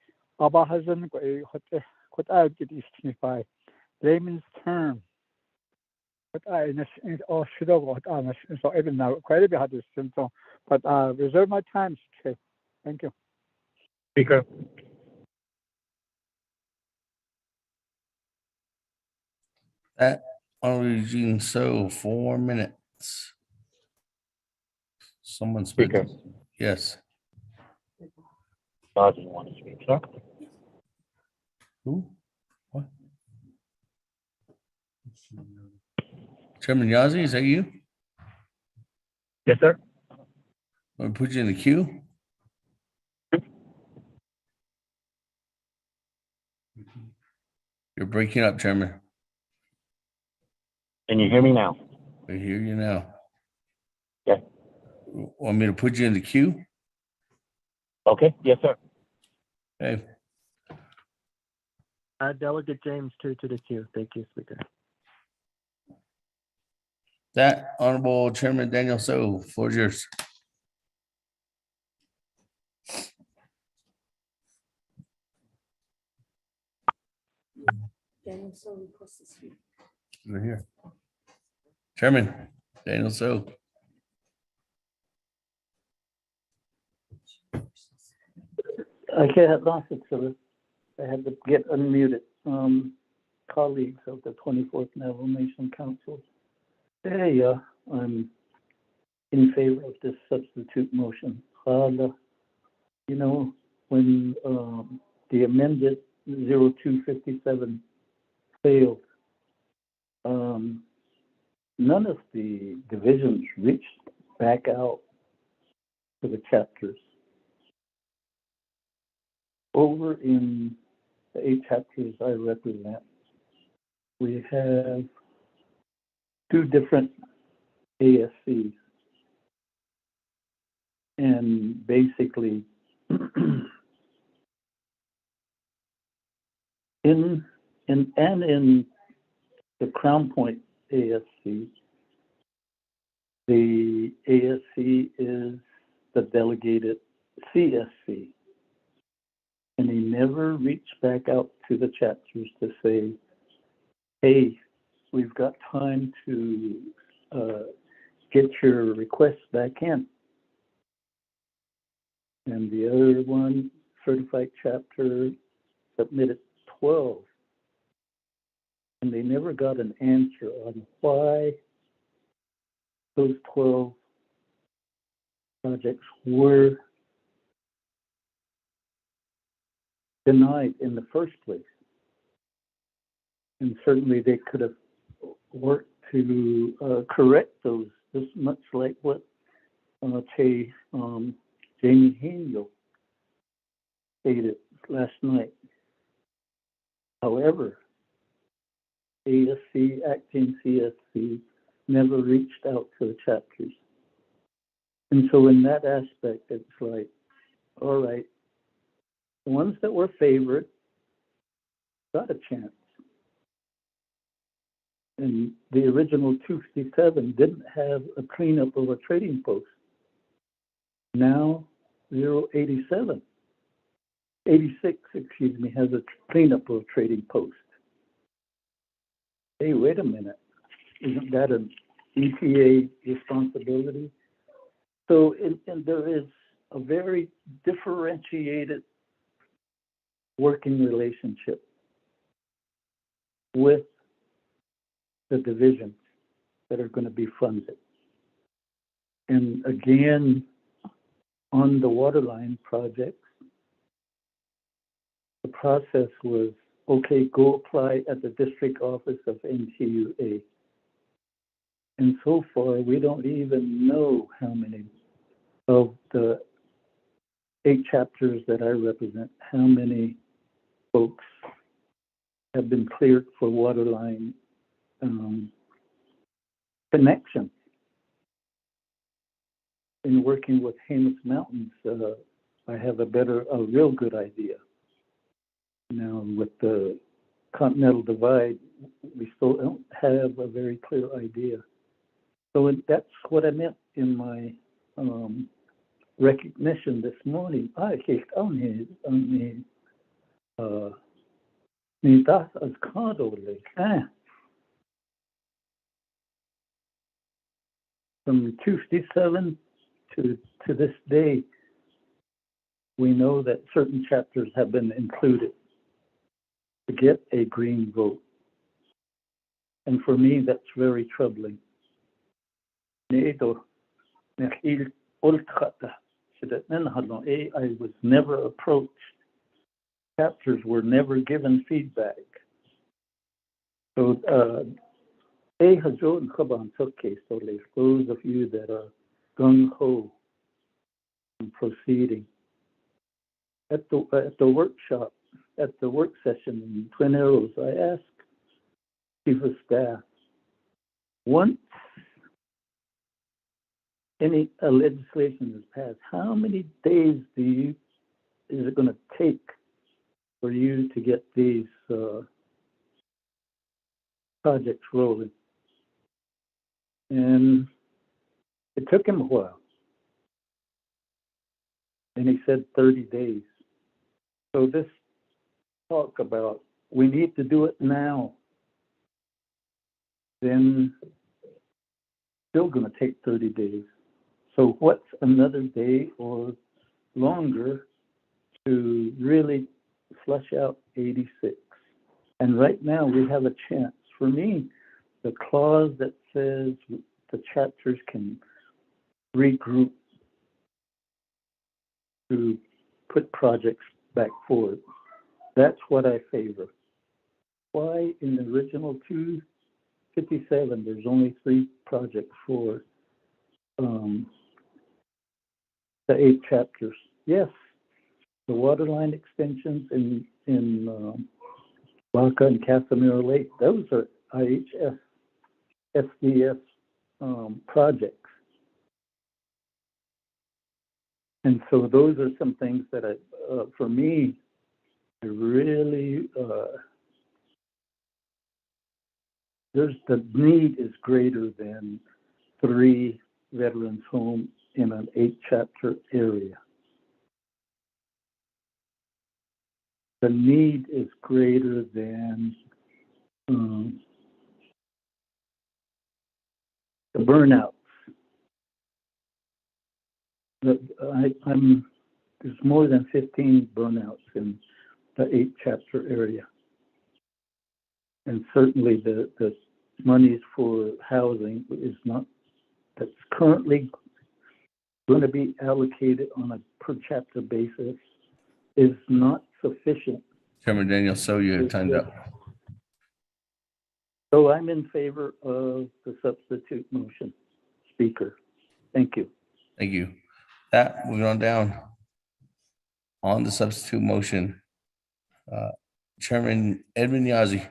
Abba has been what I get is 25 layman's term. But I should have got on so even now quite a bit had this symptom, but reserve my time. Okay, thank you. Speaker. That Honorable Eugene So 4 minutes. Someone speak. Speaker. Yes. I didn't want to speak, sir. Who? What? Chairman Yazzie, is that you? Yes, sir. Want to put you in the queue? You're breaking up, Chairman. Can you hear me now? I hear you now. Yes. Want me to put you in the queue? Okay. Yes, sir. Okay. Add Delegate James to the queue. Thank you, Speaker. That Honorable Chairman Daniel So, floor is yours. Right here. Chairman Daniel So. I can't lost it, so I had to get unmuted. Colleagues of the 24th Naval Nation Council. Hey, I'm in favor of this substitute motion. You know, when the amended 0257 failed, none of the divisions reached back out to the chapters. Over in the 8 chapters I represent, we have 2 different ASCs. And basically, in the Crown Point ASC, the ASC is the delegated CSC. And he never reached back out to the chapters to say, hey, we've got time to get your requests back in. And the other one, certified chapter, submitted 12. And they never got an answer on why those 12 projects were denied in the first place. And certainly they could have worked to correct those, just much like what Jamie Haniel stated last night. However, ASC, acting CSC, never reached out to the chapters. And so in that aspect, it's like, all right, the ones that were favored got a chance. And the original 257 didn't have a cleanup of a trading post. Now 087, 86, excuse me, has a cleanup of a trading post. Hey, wait a minute. Isn't that an EPA responsibility? So, and there is a very differentiated working relationship with the divisions that are going to be funded. And again, on the waterline projects, the process was, okay, go apply at the district office of NTUA. And so far, we don't even know how many of the 8 chapters that I represent, how many folks have been cleared for waterline connection. In working with Jemez Mountains, I have a real good idea. Now with the Continental Divide, we still don't have a very clear idea. So that's what I meant in my recognition this morning. From 257 to this day, we know that certain chapters have been included to get a green vote. And for me, that's very troubling. I was never approached. Chapters were never given feedback. So, those of you that are gung-ho and proceeding, at the workshop, at the work session in Twin Arrows, I asked Chief of Staff, once any legislation is passed, how many days is it going to take for you to get these projects rolling? And it took him a while. And he said 30 days. So this talk about we need to do it now, then still going to take 30 days. So what's another day or longer to really flush out 86? And right now we have a chance. For me, the clause that says the chapters can regroup to put projects back forward, that's what I favor. Why in the original 257 there's only 3 projects for the 8 chapters? Yes, the waterline extensions in Baca and Casimiro Lake, those are IHS SDS projects. And so those are some things that for me, I really, the need is greater than 3 veterans homes in an 8 chapter area. The need is greater than the burnouts. There's more than 15 burnouts in the 8 chapter area. And certainly the monies for housing that's currently going to be allocated on a per chapter basis is not sufficient. Chairman Daniel, so you're timed up. So I'm in favor of the substitute motion, Speaker. Thank you. Thank you. That, moving on down. On the substitute motion, Chairman Edwin Yazzie.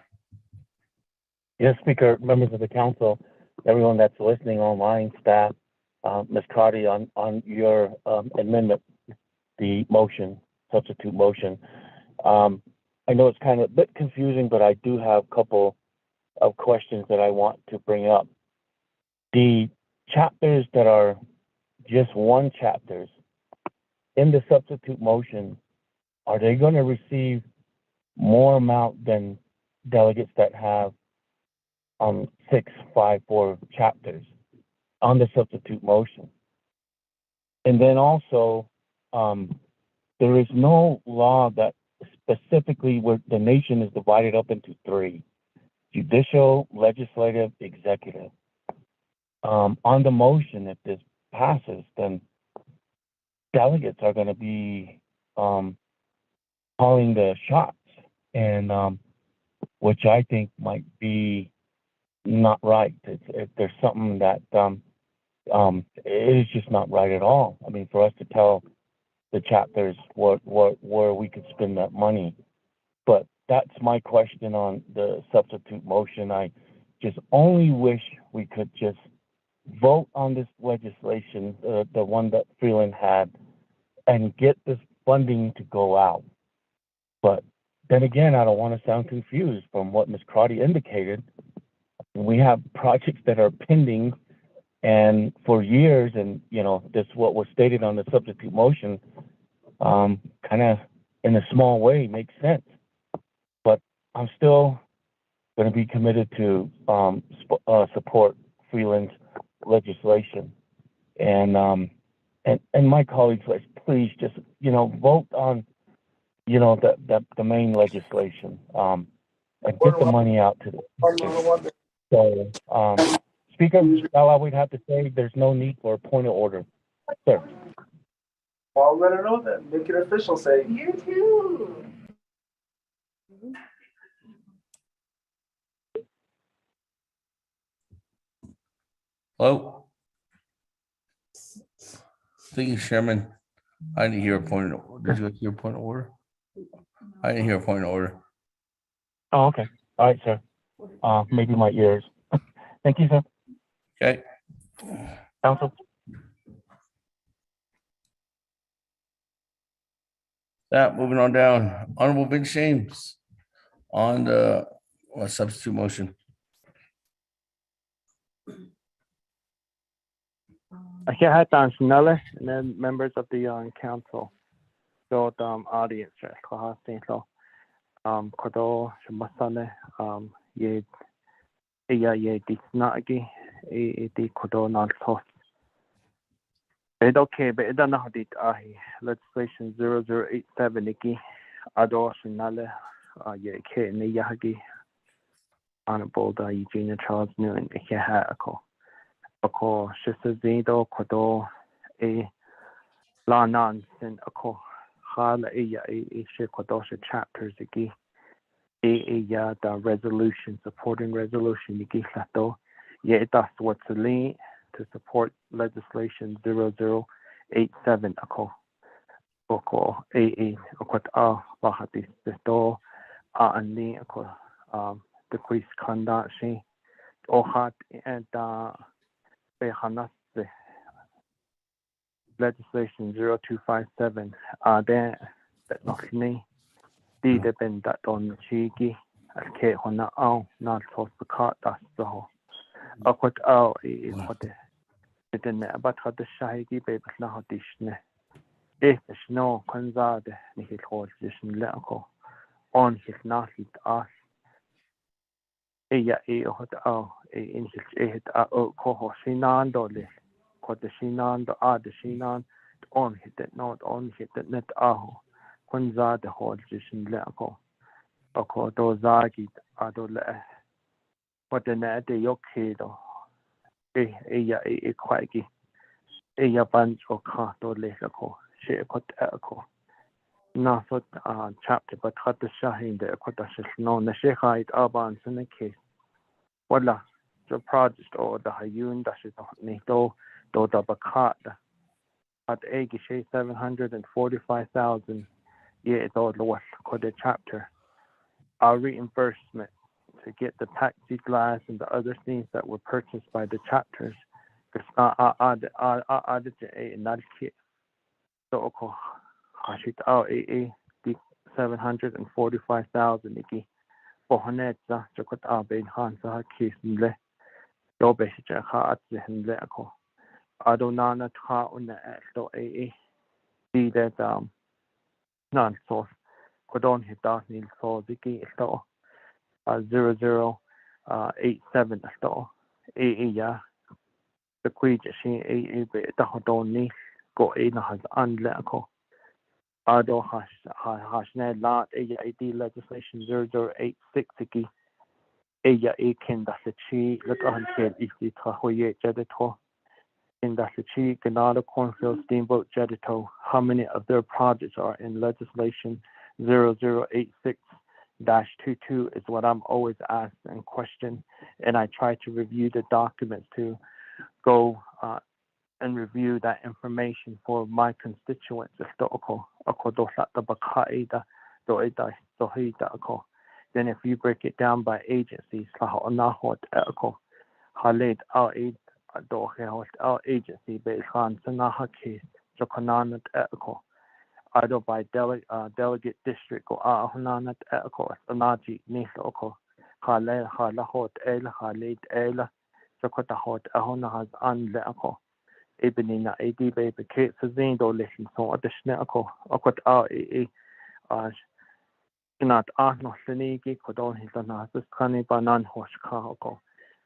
Yes, Speaker, members of the council, everyone that's listening online, staff, Ms. Carty, on your amendment, the motion, substitute motion. I know it's kind of a bit confusing, but I do have a couple of questions that I want to bring up. The chapters that are just one chapters in the substitute motion, are they going to receive more amount than delegates that have 6, 5, 4 chapters on the substitute motion? And then also, there is no law that specifically where the nation is divided up into 3: judicial, legislative, executive. On the motion, if this passes, then delegates are going to be calling the shots, and which I think might be not right. If there's something that it is just not right at all. I mean, for us to tell the chapters where we could spend that money. But that's my question on the substitute motion. I just only wish we could just vote on this legislation, the one that Freeland had, and get this funding to go out. But then again, I don't want to sound confused from what Ms. Crotty indicated. We have projects that are pending and for years, and this what was stated on the substitute motion kind of in a small way makes sense. But I'm still going to be committed to support Freeland's legislation, and my colleagues, please just vote on the main legislation and get the money out to the. So, Speaker, that's all we'd have to say. There's no need for a point of order, sir. Well, let her know then. Make it official. Say you too. Hello? Thank you, Chairman. I didn't hear a point of order. Did you hear a point of order? I didn't hear a point of order. Oh, okay. All right, sir. Maybe my ears. Thank you, sir. Okay. Council. That, moving on down. Honorable Vince James on the substitute motion. Here, and then members of the council. So audience, so kodo shamasane ye disnagi di kodo naltos. Okay, but it doesn't have ahi legislation 0087 iki ado shinale ye ke ni yahagi honorable da Eugenia Charles Newton ke ha ako shisazido kodo a la non sin ako hala e she kodo chapters iki ya the resolution supporting resolution iki lato ye that's what's the to support legislation 0087 ako akot bahati sto ani ako decrease conduct she ohat and behanas legislation 0257 then that not ni di depend that on chiki ke hona au not for the cut that's so akot kote den aber hat das shahigi be na hatishne no konzade ni hit hol jisn la ko on hit na hit as hot au in hit ko ho sinan dole ko de sinan do de sinan on hit it not on hit it net aho konzade hol jisn la ko do zagi adole what the net de yokido quaggy bunch or car or later call she put a call not chapter but cut the shahin the quotation known the shehite urban in the case wala the project or the hayun that is nito do the bakat at age 745,000 it's all the what called the chapter our reimbursement to get the taxi glass and the other things that were purchased by the chapters. Because not kit. So I should 745,000 iki Bohanetza, Jokot Abe Hansa Kismle, Dobesha Hat Leako. Adonana Tra on the Esto A. See that non source. Kodon Hidatni for Ziki Esto 0087 Esto A. Ya. The Queen A. Tahodoni go in has unleako. Ado Hashne Lat AD legislation 0086 Ziki. Aya Akin that's the chi look on here if the Tahoye Jedito. In that's the chi Ganada Cornfield Steamboat Jedito. How many of their projects are in legislation 0086-22 is what I'm always asked and questioned, and I try to review the documents to go and review that information for my constituents. Then if you break it down by agencies, our agency based on Sanaha case, either by delegate district or Ahunanat Eko, Sanaji, Nisoko, Hale, Halahot, El, Halid, El, Sokotahot, Ahunahas, Anleako, Ebonina, AD, baby, Kate, Zindo, listen, so additional, Okot not Arno Senigi, Kodon, Hisanas, Kani, Banan, Hoshkako,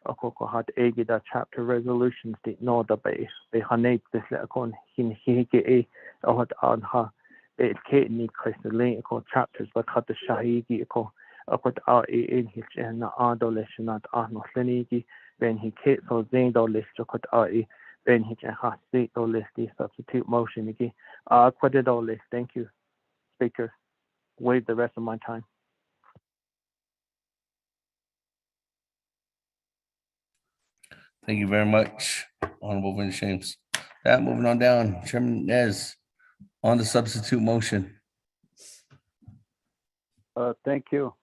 Okoko had Agida chapter resolutions, did know the base, they hanate this Lekon, Hinhiki, Ohot Anha. It can't need crystalline chapters, but cut the Shahigi echo put out in his and the adolescent at Arno Senigi, when he can't so Zendo list to cut out when he can have state or list the substitute motion again. Quit it all list. Thank you, Speaker. Wait the rest of my time. Thank you very much, Honorable Vince James. That moving on down, Chairman Nez on the substitute motion. Thank you,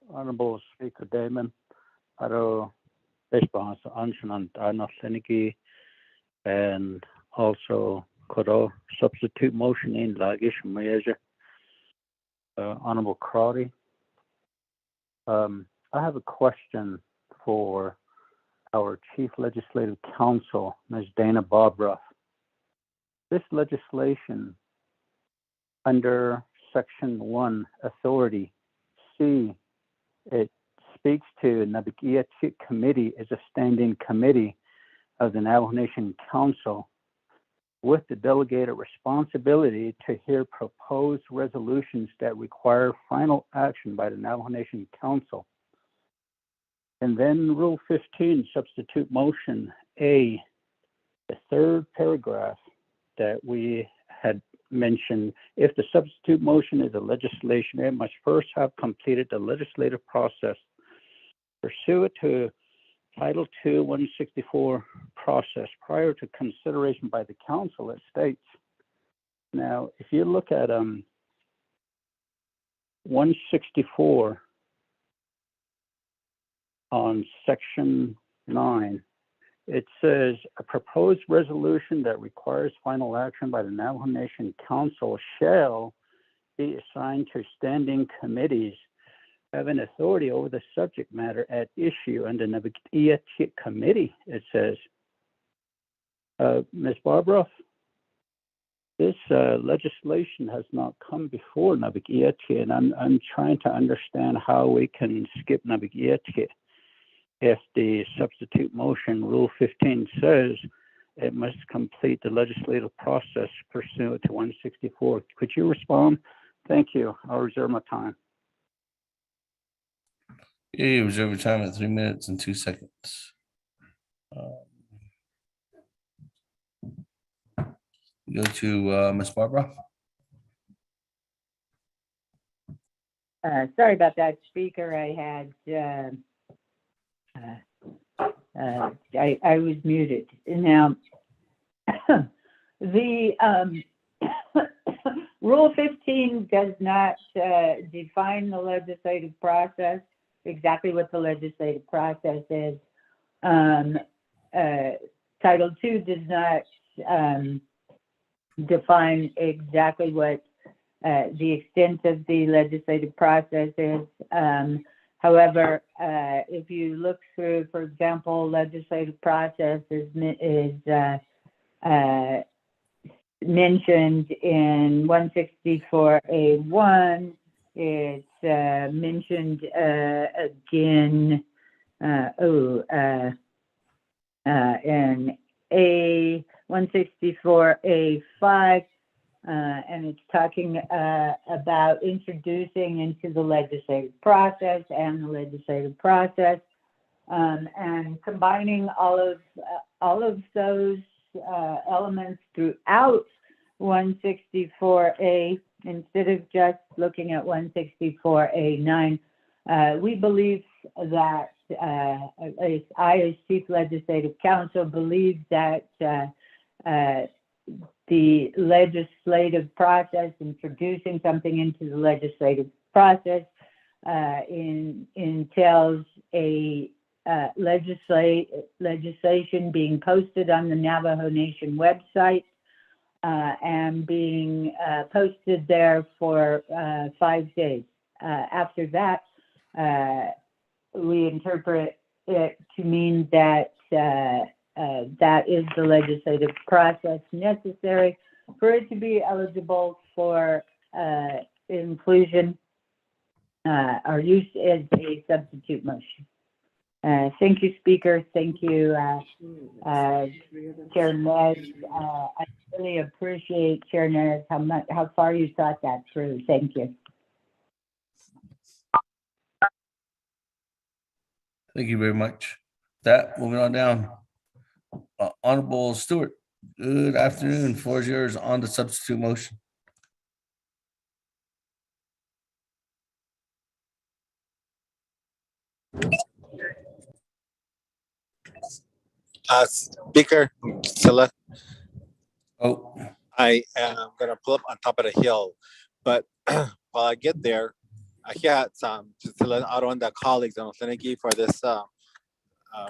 Honorable Speaker Damon. Aro response answer Arno Senigi and also Kodo substitute motion in Lagish Mayaja. Honorable Crowdy. I have a question for our Chief Legislative Counsel, Ms. Dana Bobroff. This legislation under Section 1, Authority, C, it speaks to Nabikia Committee as a standing committee of the Navajo Nation Council with the delegated responsibility to hear proposed resolutions that require final action by the Navajo Nation Council. And then Rule 15, Substitute Motion A, the third paragraph that we had mentioned, if the substitute motion is a legislation, it must first have completed the legislative process pursuant to Title II, 164 process prior to consideration by the council, it states. Now, if you look at 164 on Section 9, it says a proposed resolution that requires final action by the Navajo Nation Council shall be assigned to standing committees having authority over the subject matter at issue under Nabikia Committee, it says. Ms. Barbara, this legislation has not come before Nabikia, and I'm trying to understand how we can skip Nabikia. If the substitute motion, Rule 15, says it must complete the legislative process pursuant to 164. Could you respond? Thank you. I'll reserve my time. Yeah, you reserve your time at 3 minutes and 2 seconds. Go to Ms. Barbara. Sorry about that, Speaker. I had I was muted. Now, the Rule 15 does not define the legislative process, exactly what the legislative process is. Title II does not define exactly what the extent of the legislative process is. However, if you look through, for example, legislative process is mentioned in 164A1. It's mentioned again in A164A5, and it's talking about introducing into the legislative process and the legislative process, and combining all of those elements throughout 164A instead of just looking at 164A9. We believe that, at least I, as Chief Legislative Counsel, believe that the legislative process, introducing something into the legislative process, entails a legislation being posted on the Navajo Nation website and being posted there for 5 days. After that, we interpret it to mean that that is the legislative process necessary for it to be eligible for inclusion or use as a substitute motion. Thank you, Speaker. Thank you, Chair Nez. I really appreciate, Chair Nez, how far you thought that through. Thank you. Thank you very much. That, moving on down. Honorable Stewart, good afternoon. Floor is yours on the substitute motion. Speaker, Scylla, Oh, I am gonna pull up on top of the hill, but while I get there, I had some to let out on the colleagues on Fliniki for this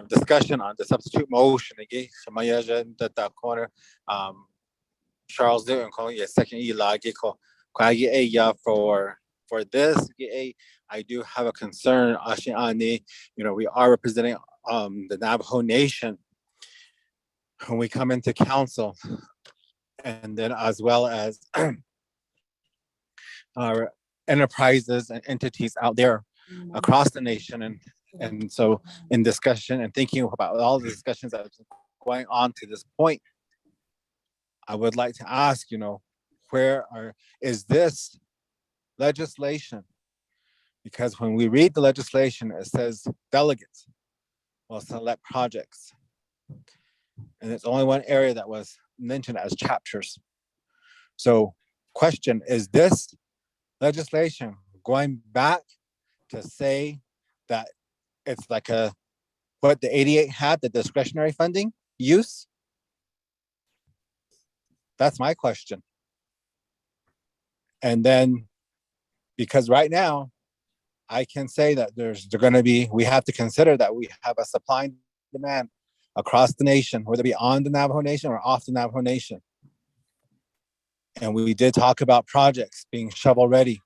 discussion on the substitute motion. Again, Shamayaja that the corner, Charles Newton calling a second ilagi for this. I do have a concern. Ashiani, we are representing the Navajo Nation when we come into council, and then as well as our enterprises and entities out there across the nation. And so in discussion and thinking about all the discussions that are going on to this point, I would like to ask, is this legislation? Because when we read the legislation, it says delegates will select projects. And it's only one area that was mentioned as chapters. So question, is this legislation going back to say that it's like what the 88 had, the discretionary funding use? That's my question. And then, because right now, I can say that we have to consider that we have a supply and demand across the nation, whether it be on the Navajo Nation or off the Navajo Nation. And we did talk about projects being shovel ready.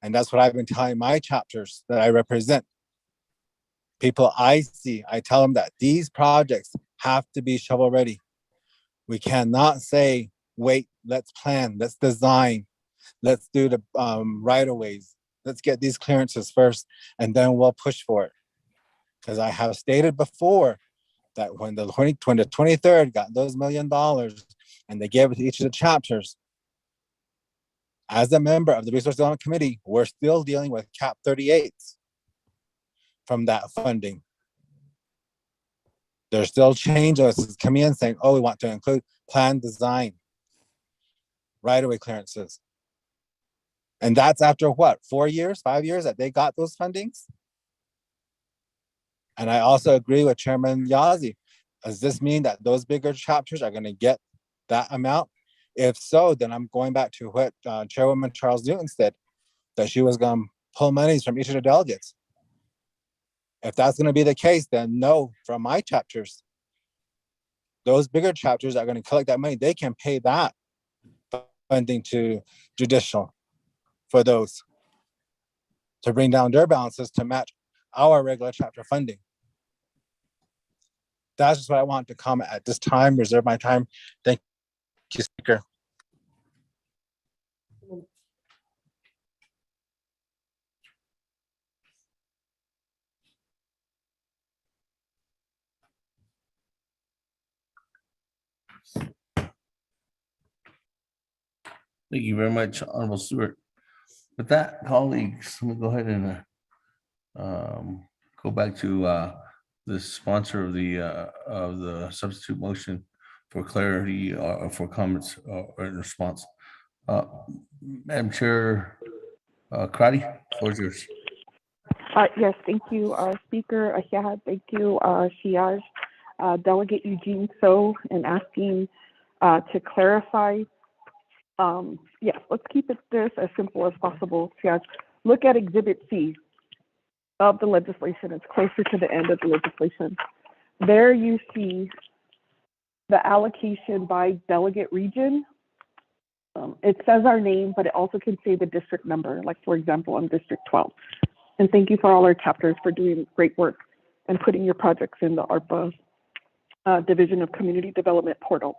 And that's what I've been telling my chapters that I represent. People I see, I tell them that these projects have to be shovel ready. We cannot say, wait, let's plan, let's design, let's do the right-of-ways. Let's get these clearances first, and then we'll push for it. Because I have stated before that when the 23rd got those $1 million and they gave it to each of the chapters, as a member of the Resource Development Committee, we're still dealing with Cap 38s from that funding. There's still changes coming in saying, oh, we want to include plan design, right-of-way clearances. And that's after what, 4 years, 5 years that they got those fundings? And I also agree with Chairman Yazzie. Does this mean that those bigger chapters are going to get that amount? If so, then I'm going back to what Chairwoman Charles Newton said, that she was going to pull monies from each of the delegates. If that's going to be the case, then no, from my chapters, those bigger chapters are going to collect that money. They can pay that funding to judicial for those. to bring down their balances to match our regular chapter funding. That's just what I want to comment at this time, reserve my time. Thank you, Speaker. Thank you very much, Honorable Stewart. With that, colleagues, let me go ahead and go back to the sponsor of the substitute motion for clarity for comments or in response. Madam Chair Crotty, floor is yours. Yes, thank you, Speaker Ahia. Thank you, Shiaj. Delegate Eugene So, and asking to clarify. Yes, let's keep this as simple as possible. Shiaj, look at Exhibit C of the legislation. It's closer to the end of the legislation. There you see the allocation by delegate region. It says our name, but it also can say the district number. Like, for example, I'm District 12. And thank you for all our chapters for doing great work and putting your projects in the ARPA Division of Community Development portal.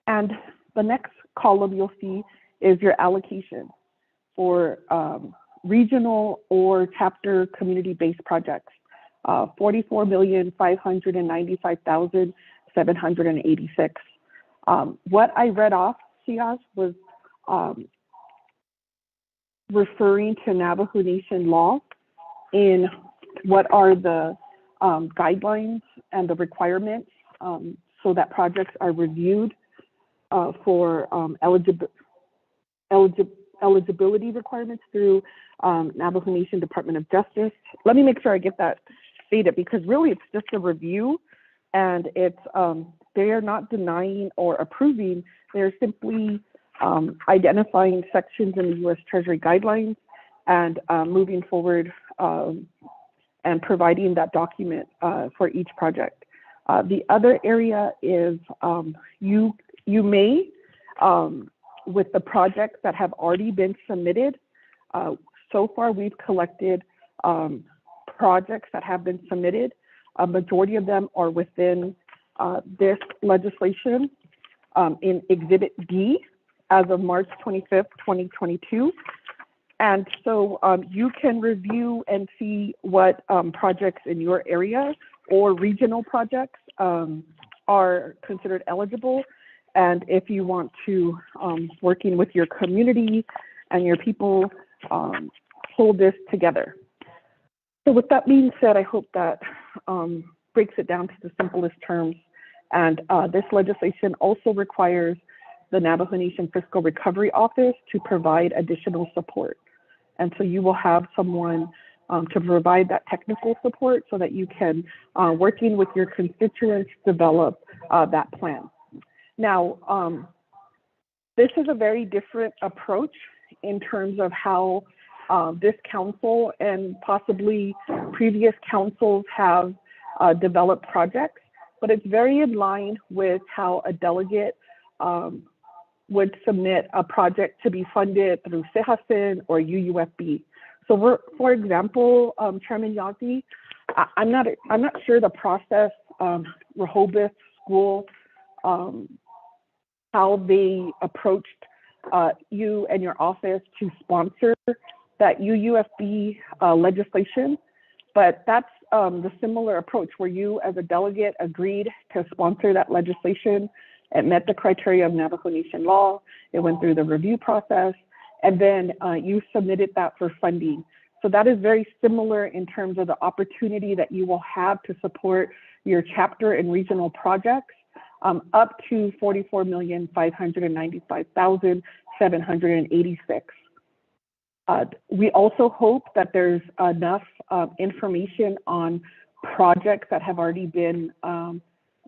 And the next column you'll see is your allocation for regional or chapter community-based projects. 44,595,786. What I read off, Shiaz, was referring to Navajo Nation law in what are the guidelines and the requirements so that projects are reviewed for eligibility requirements through Navajo Nation Department of Justice. Let me make sure I get that stated, because really it's just a review, and it's they are not denying or approving. They're simply identifying sections in the U.S. Treasury guidelines and moving forward and providing that document for each project. The other area is you may, with the projects that have already been submitted, so far we've collected projects that have been submitted. A majority of them are within this legislation in Exhibit D as of March 25th, 2022. And so you can review and see what projects in your area or regional projects are considered eligible. And if you want to, working with your community and your people, hold this together. So with that being said, I hope that breaks it down to the simplest terms. And this legislation also requires the Navajo Nation Fiscal Recovery Office to provide additional support. And so you will have someone to provide that technical support so that you can, working with your constituents, develop that plan. Now, this is a very different approach in terms of how this council and possibly previous councils have developed projects, but it's very in line with how a delegate would submit a project to be funded through CEJASIN or UUFB. So for example, Chairman Yazzie, I'm not sure the process, Rehoboth School, how they approached you and your office to sponsor that UUFB legislation, but that's the similar approach where you as a delegate agreed to sponsor that legislation. It met the criteria of Navajo Nation law. It went through the review process, and then you submitted that for funding. So that is very similar in terms of the opportunity that you will have to support your chapter and regional projects up to $44,595,786. We also hope that there's enough information on projects that have already been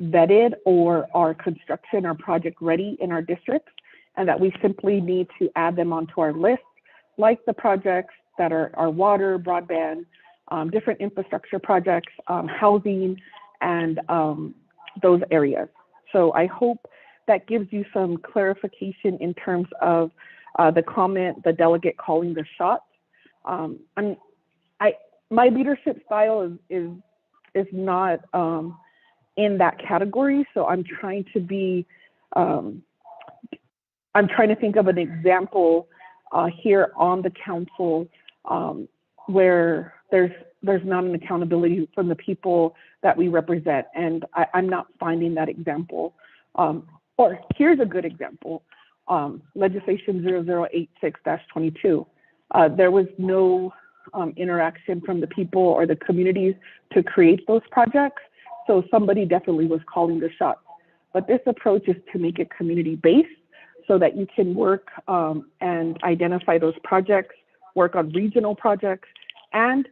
vetted or are construction or project ready in our districts, and that we simply need to add them onto our list, like the projects that are water, broadband, different infrastructure projects, housing, and those areas. So I hope that gives you some clarification in terms of the comment, the delegate calling the shots. my leadership style is not in that category. So I'm trying to be, I'm trying to think of an example here on the council where there's not an accountability from the people that we represent, and I'm not finding that example. Or here's a good example, legislation 0086-22. There was no interaction from the people or the communities to create those projects, so somebody definitely was calling the shots. But this approach is to make it community-based so that you can work and identify those projects, work on regional projects, and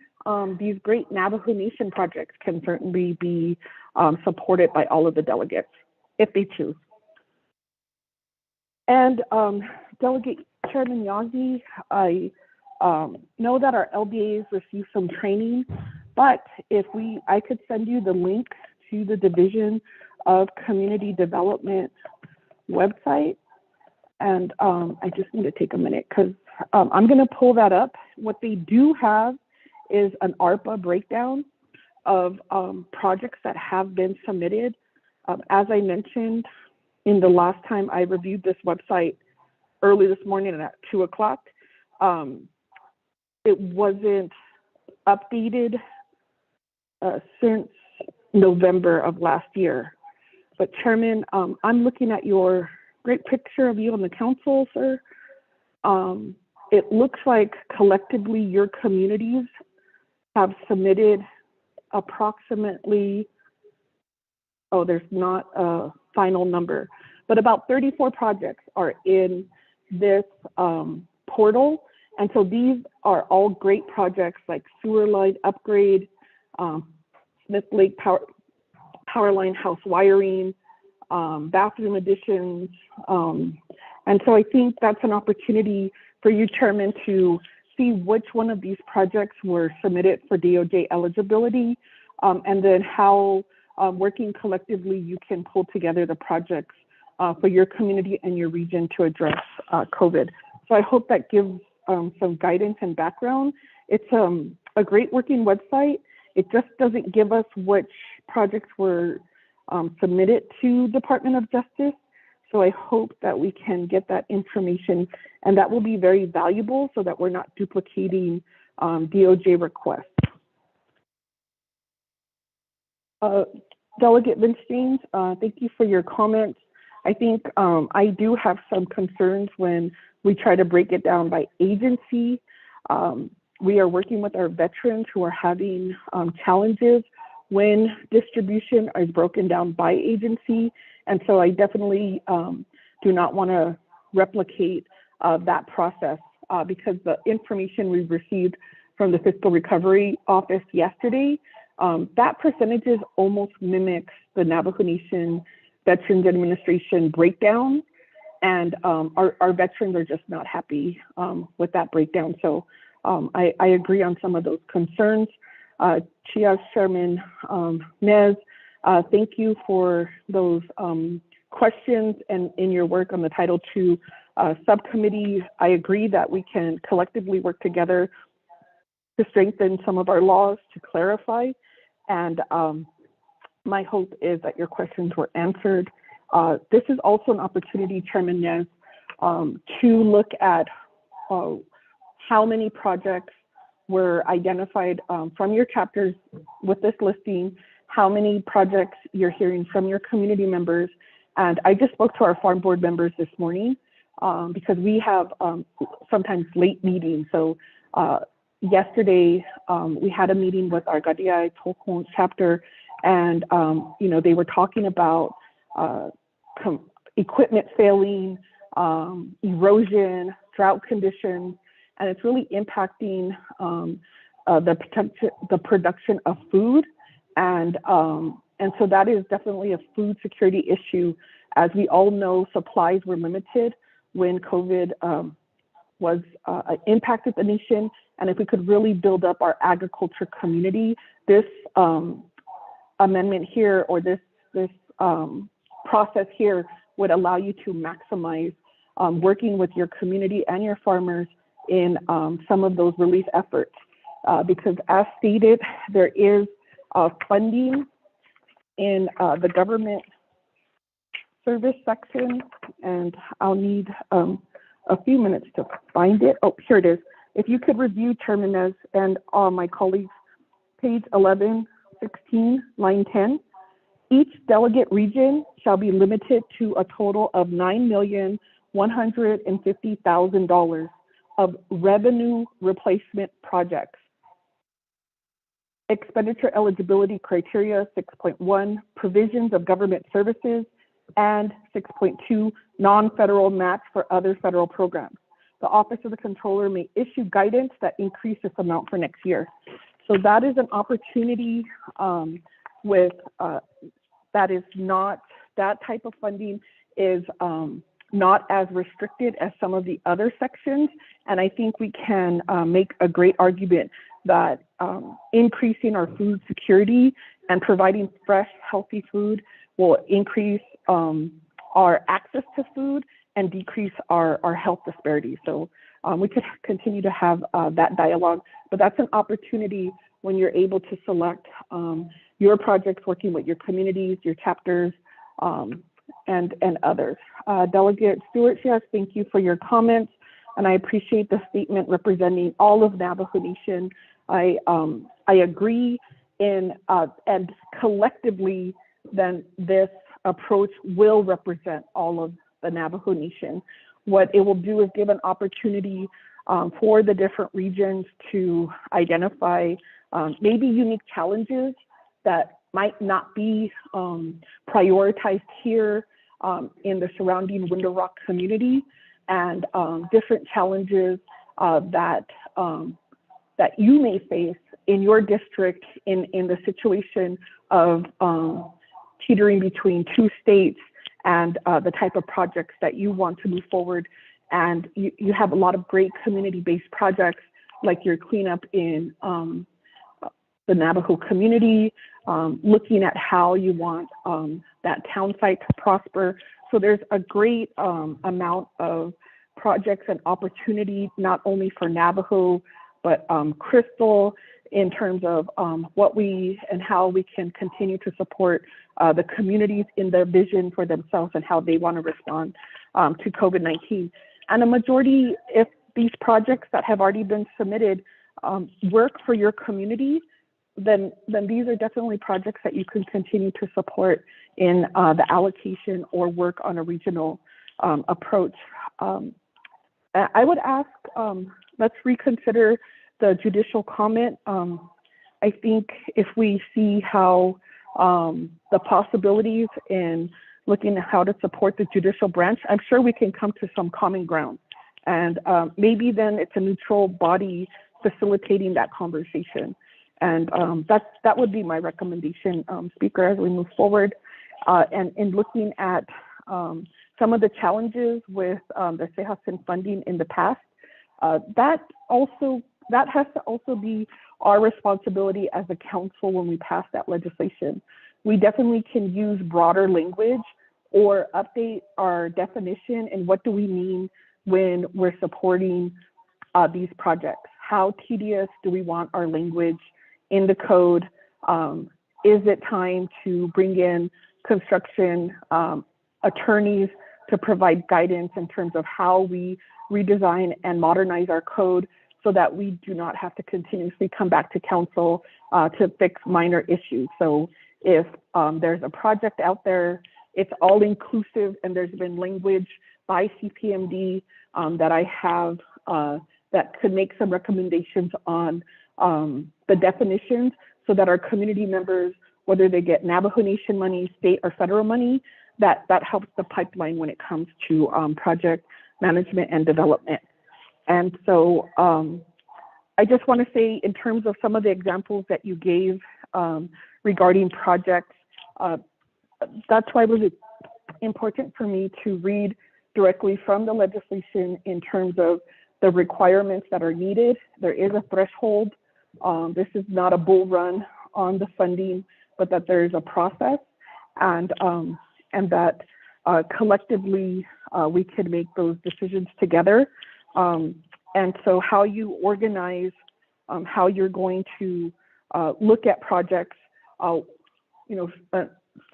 these great Navajo Nation projects can certainly be supported by all of the delegates if they choose. And Delegate Chairman Yazzie, I know that our LBAs received some training, but if I could send you the link to the Division of Community Development website, and I just need to take a minute because I'm going to pull that up. What they do have is an ARPA breakdown of projects that have been submitted. As I mentioned in the last time I reviewed this website early this morning at 2 o'clock, it wasn't updated since November of last year. But Chairman, I'm looking at your great picture of you on the council, sir. It looks like collectively your communities have submitted approximately, oh, there's not a final number, but about 34 projects are in this portal. And so these are all great projects like sewer line upgrade, Smith Lake power line house wiring, bathroom additions. And so I think that's an opportunity for you, Chairman, to see which one of these projects were submitted for DOJ eligibility, and then how working collectively you can pull together the projects for your community and your region to address COVID. So I hope that gives some guidance and background. It's a great working website. It just doesn't give us which projects were submitted to Department of Justice. So I hope that we can get that information, and that will be very valuable so that we're not duplicating DOJ requests. Delegate Vince James, thank you for your comments. I think I do have some concerns when we try to break it down by agency. We are working with our veterans who are having challenges when distribution is broken down by agency. And so I definitely do not want to replicate that process because the information we received from the Fiscal Recovery Office yesterday, that percentages almost mimics the Navajo Nation Veterans Administration breakdown. And our veterans are just not happy with that breakdown. So I agree on some of those concerns. Chia's Chairman Nez, thank you for those questions and in your work on the Title II subcommittee. I agree that we can collectively work together to strengthen some of our laws, to clarify. And my hope is that your questions were answered. This is also an opportunity, Chairman Nez, to look at how many projects were identified from your chapters with this listing, how many projects you're hearing from your community members. And I just spoke to our farm board members this morning because we have sometimes late meetings. So yesterday we had a meeting with our Untitled Chapter, and they were talking about equipment failing, erosion, drought conditions, and it's really impacting the production of food. And so that is definitely a food security issue. As we all know, supplies were limited when COVID was impacted the nation. And if we could really build up our agriculture community, this amendment here, or this process here, would allow you to maximize working with your community and your farmers in some of those relief efforts. because as stated, there is funding in the government service section, and I'll need a few minutes to find it. Oh, here it is. If you could review, Chairman, and my colleagues, page 1116, line 10. Each delegate region shall be limited to a total of $9,150,000 of revenue replacement projects. Expenditure eligibility criteria 6.1, provisions of government services, and 6.2, non-federal match for other federal programs. The Office of the Controller may issue guidance that increase this amount for next year. So that is an opportunity with that is not, that type of funding is not as restricted as some of the other sections. And I think we can make a great argument that increasing our food security and providing fresh, healthy food will increase our access to food and decrease our health disparities. So we could continue to have that dialogue, but that's an opportunity when you're able to select your projects working with your communities, your chapters, and others. Delegate Stewart, yes, thank you for your comments, and I appreciate the statement representing all of Navajo Nation. I agree in, and collectively, then this approach will represent all of the Navajo Nation. What it will do is give an opportunity for the different regions to identify maybe unique challenges that might not be prioritized here in the surrounding Window Rock community, and different challenges that you may face in your district in the situation of teetering between two states and the type of projects that you want to move forward. And you have a lot of great community-based projects like your cleanup in the Navajo community, looking at how you want that town site to prosper. So there's a great amount of projects and opportunity, not only for Navajo, but Crystal, in terms of what we and how we can continue to support the communities in their vision for themselves and how they want to respond to COVID-19. And a majority, if these projects that have already been submitted work for your community, then these are definitely projects that you can continue to support in the allocation or work on a regional approach. I would ask, let's reconsider the judicial comment. I think if we see how the possibilities in looking at how to support the judicial branch, I'm sure we can come to some common ground. And maybe then it's a neutral body facilitating that conversation. And that would be my recommendation, Speaker, as we move forward. And in looking at some of the challenges with the CEJASIN funding in the past, that has to also be our responsibility as a council when we pass that legislation. We definitely can use broader language or update our definition and what do we mean when we're supporting these projects. How tedious do we want our language in the code? Is it time to bring in construction attorneys to provide guidance in terms of how we redesign and modernize our code so that we do not have to continuously come back to council to fix minor issues? So if there's a project out there, it's all inclusive, and there's been language by CPMD that I have that could make some recommendations on the definitions so that our community members, whether they get Navajo Nation money, state or federal money, that helps the pipeline when it comes to project management and development. And so I just want to say, in terms of some of the examples that you gave regarding projects, that's why it was important for me to read directly from the legislation in terms of the requirements that are needed. There is a threshold. This is not a bull run on the funding, but that there is a process, and that collectively we can make those decisions together. And so how you organize how you're going to look at projects,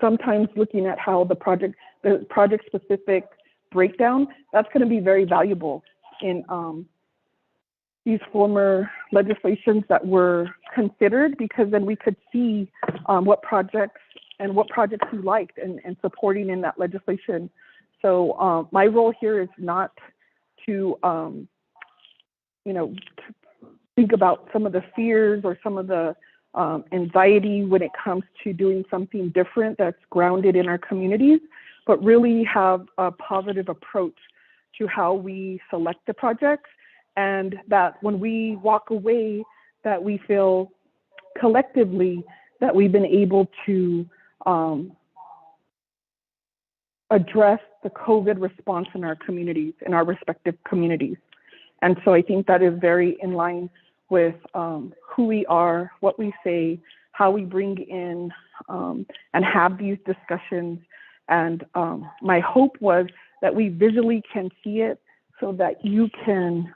sometimes looking at how the project specific breakdown, that's going to be very valuable in these former legislations that were considered, because then we could see what projects you liked and supporting in that legislation. So my role here is not to, to think about some of the fears or some of the anxiety when it comes to doing something different that's grounded in our communities, but really have a positive approach to how we select the projects, and that when we walk away, that we feel collectively that we've been able to address the COVID response in our communities, in our respective communities. And so I think that is very in line with who we are, what we say, how we bring in and have these discussions. And my hope was that we visually can see it so that you can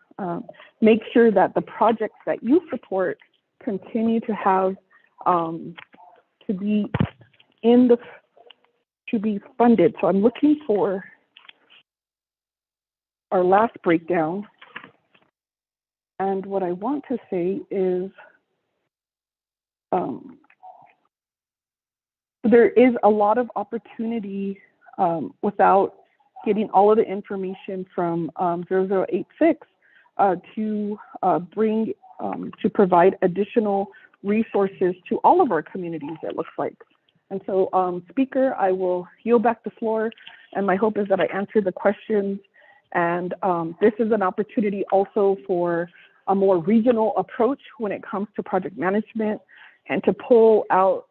make sure that the projects that you support continue to have to be funded. So I'm looking for our last breakdown. And what I want to say is there is a lot of opportunity without getting all of the information from 0086 to provide additional resources to all of our communities, it looks like. And so, Speaker, I will yield back the floor, and my hope is that I answered the questions. And this is an opportunity also for a more regional approach when it comes to project management, and to pull out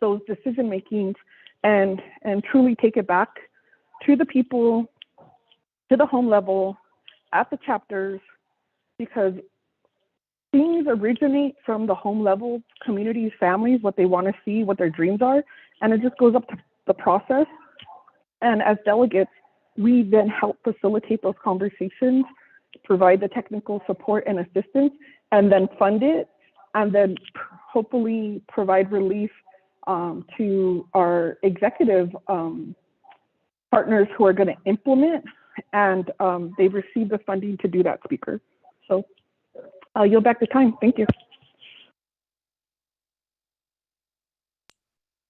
those decision makings and truly take it back to the people, to the home level, at the chapters, because things originate from the home level, communities, families, what they want to see, what their dreams are, and it just goes up to the process. And as delegates, we then help facilitate those conversations, provide the technical support and assistance, and then fund it, and then hopefully provide relief to our executive partners who are going to implement, and they've received the funding to do that, Speaker. So I'll yield back the time. Thank you.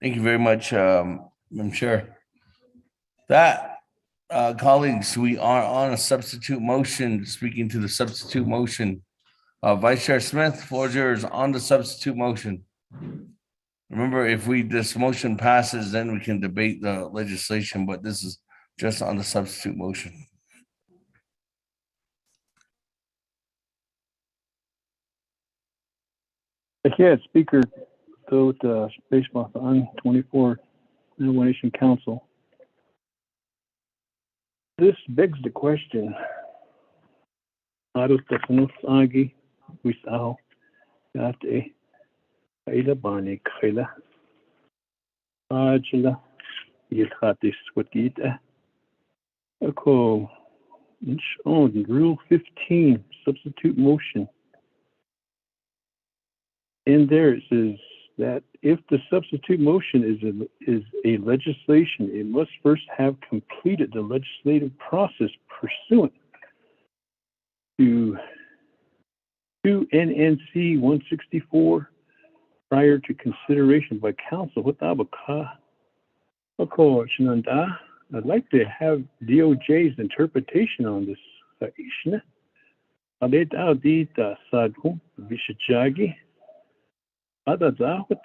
Thank you very much, Madam Chair. That, colleagues, we are on a substitute motion. Speaking to the substitute motion, Vice Chair Smith, floor is yours on the substitute motion. Remember, if this motion passes, then we can debate the legislation, but this is just on the substitute motion. Yeah, Speaker, though the Space on 24 Naval Nation Council. This begs the question. Arut Tafanus Agi, Wisao, Yate, Kaila Bani Kaila, Ajla, Yilhatis Wakita, Oko, on Rule 15, substitute motion. In there it says that if the substitute motion is a legislation, it must first have completed the legislative process pursuant to NNC 164 prior to consideration by council. I'd like to have DOJ's interpretation on this. Ada zahut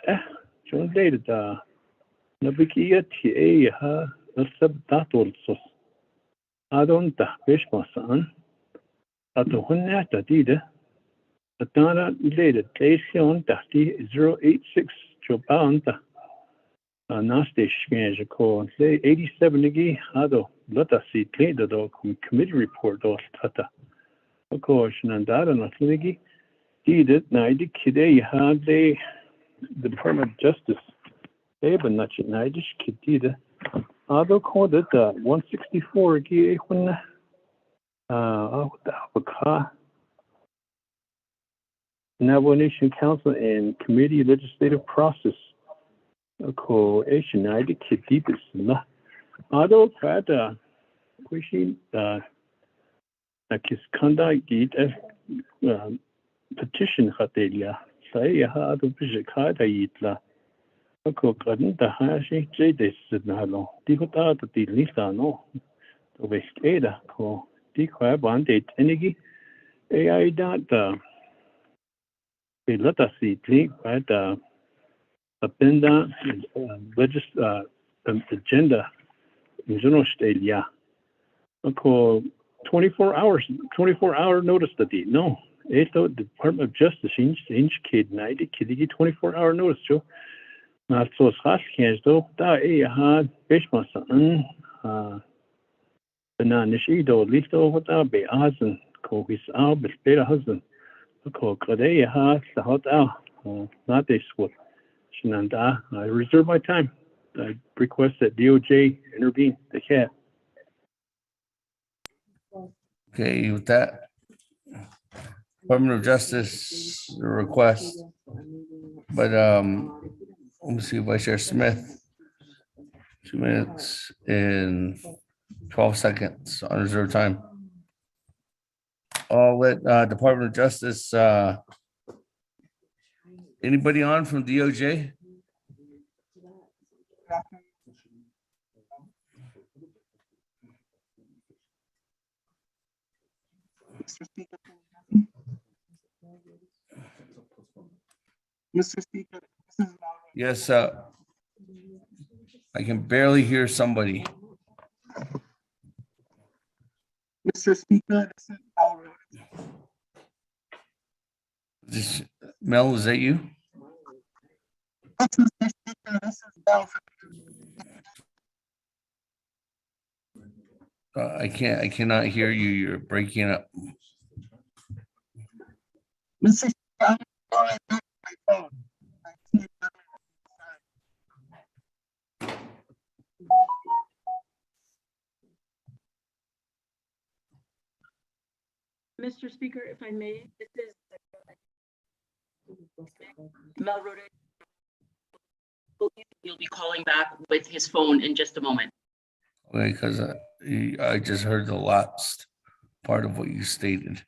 John data Nabikia TA Sabdatolsos. Adon Bishmasan at the Hunata Dida Atana related Tasion Dati 086 Jobanta Naste Schmejako say 87 Nigi Ado Lotasi Tado committee report or Tata. Of course, Nandara Natligi. Did it Naidi Kide had the Department of Justice. They but not Naidish Kidida. Although called it 164 Gi when Navajo Nation Council and Committee Legislative Process. Ko United Kitibis na. Ado kada question kiskanda git petition khatelia. Saya ha ado bishkada yitla. Ko kadin da hashi jdes na lo. Di ko ta ti lista no. To besteda ko di kwa bande tenigi. AI data. Let us see, right? Appenda agenda in general state, yeah. Okay, 24-hour notice study. No, the Department of Justice inch kid 90 kid 24-hour notice, Joe. Not so fast can't though. Da hard bishmasa bananishi do lift over da be azen ko his but better husband. Okay, the hot not this one. I reserve my time. I request that DOJ intervene. The cat. Okay, with that, Department of Justice request, but let me see, Vice Chair Smith, 2 minutes and 12 seconds on reserve time. I'll let Department of Justice, anybody on from DOJ? Mr. Speaker, this is Yes, I can barely hear somebody. Mr. Speaker, this is Mel, is that you? I cannot hear you. You're breaking up. Mr. Speaker, I'm my phone. Mr. Speaker, if I may, this is Mel Roda. He'll be calling back with his phone in just a moment. Okay, because I just heard the last part of what you stated.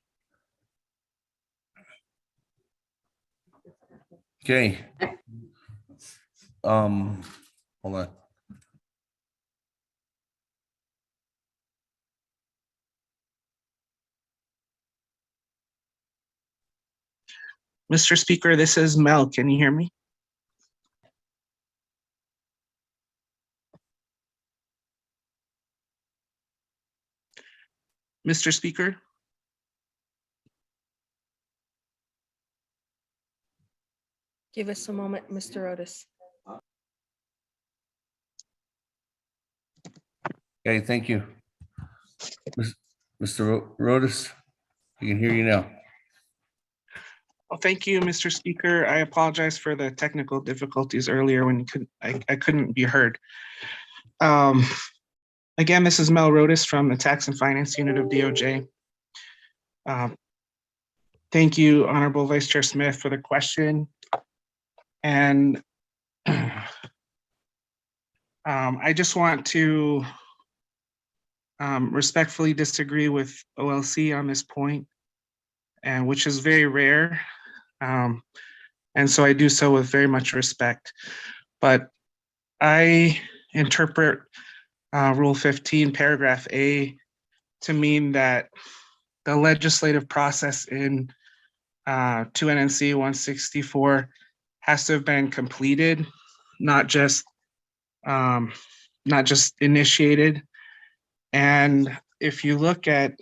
Okay. Hold on. Mr. Speaker, this is Mel. Can you hear me? Mr. Speaker? Give us a moment, Mr. Otis. Okay, thank you. Mr. Rodas, I can hear you now. Well, thank you, Mr. Speaker. I apologize for the technical difficulties earlier when I couldn't be heard. Again, this is Mel Rodas from the Tax and Finance Unit of DOJ. Thank you, Honorable Vice Chair Smith, for the question. And I just want to respectfully disagree with OLC on this point, and which is very rare. And so I do so with very much respect. But I interpret Rule 15, paragraph A, to mean that the legislative process in 2 NNC 164 has to have been completed, not just initiated. And if you look at,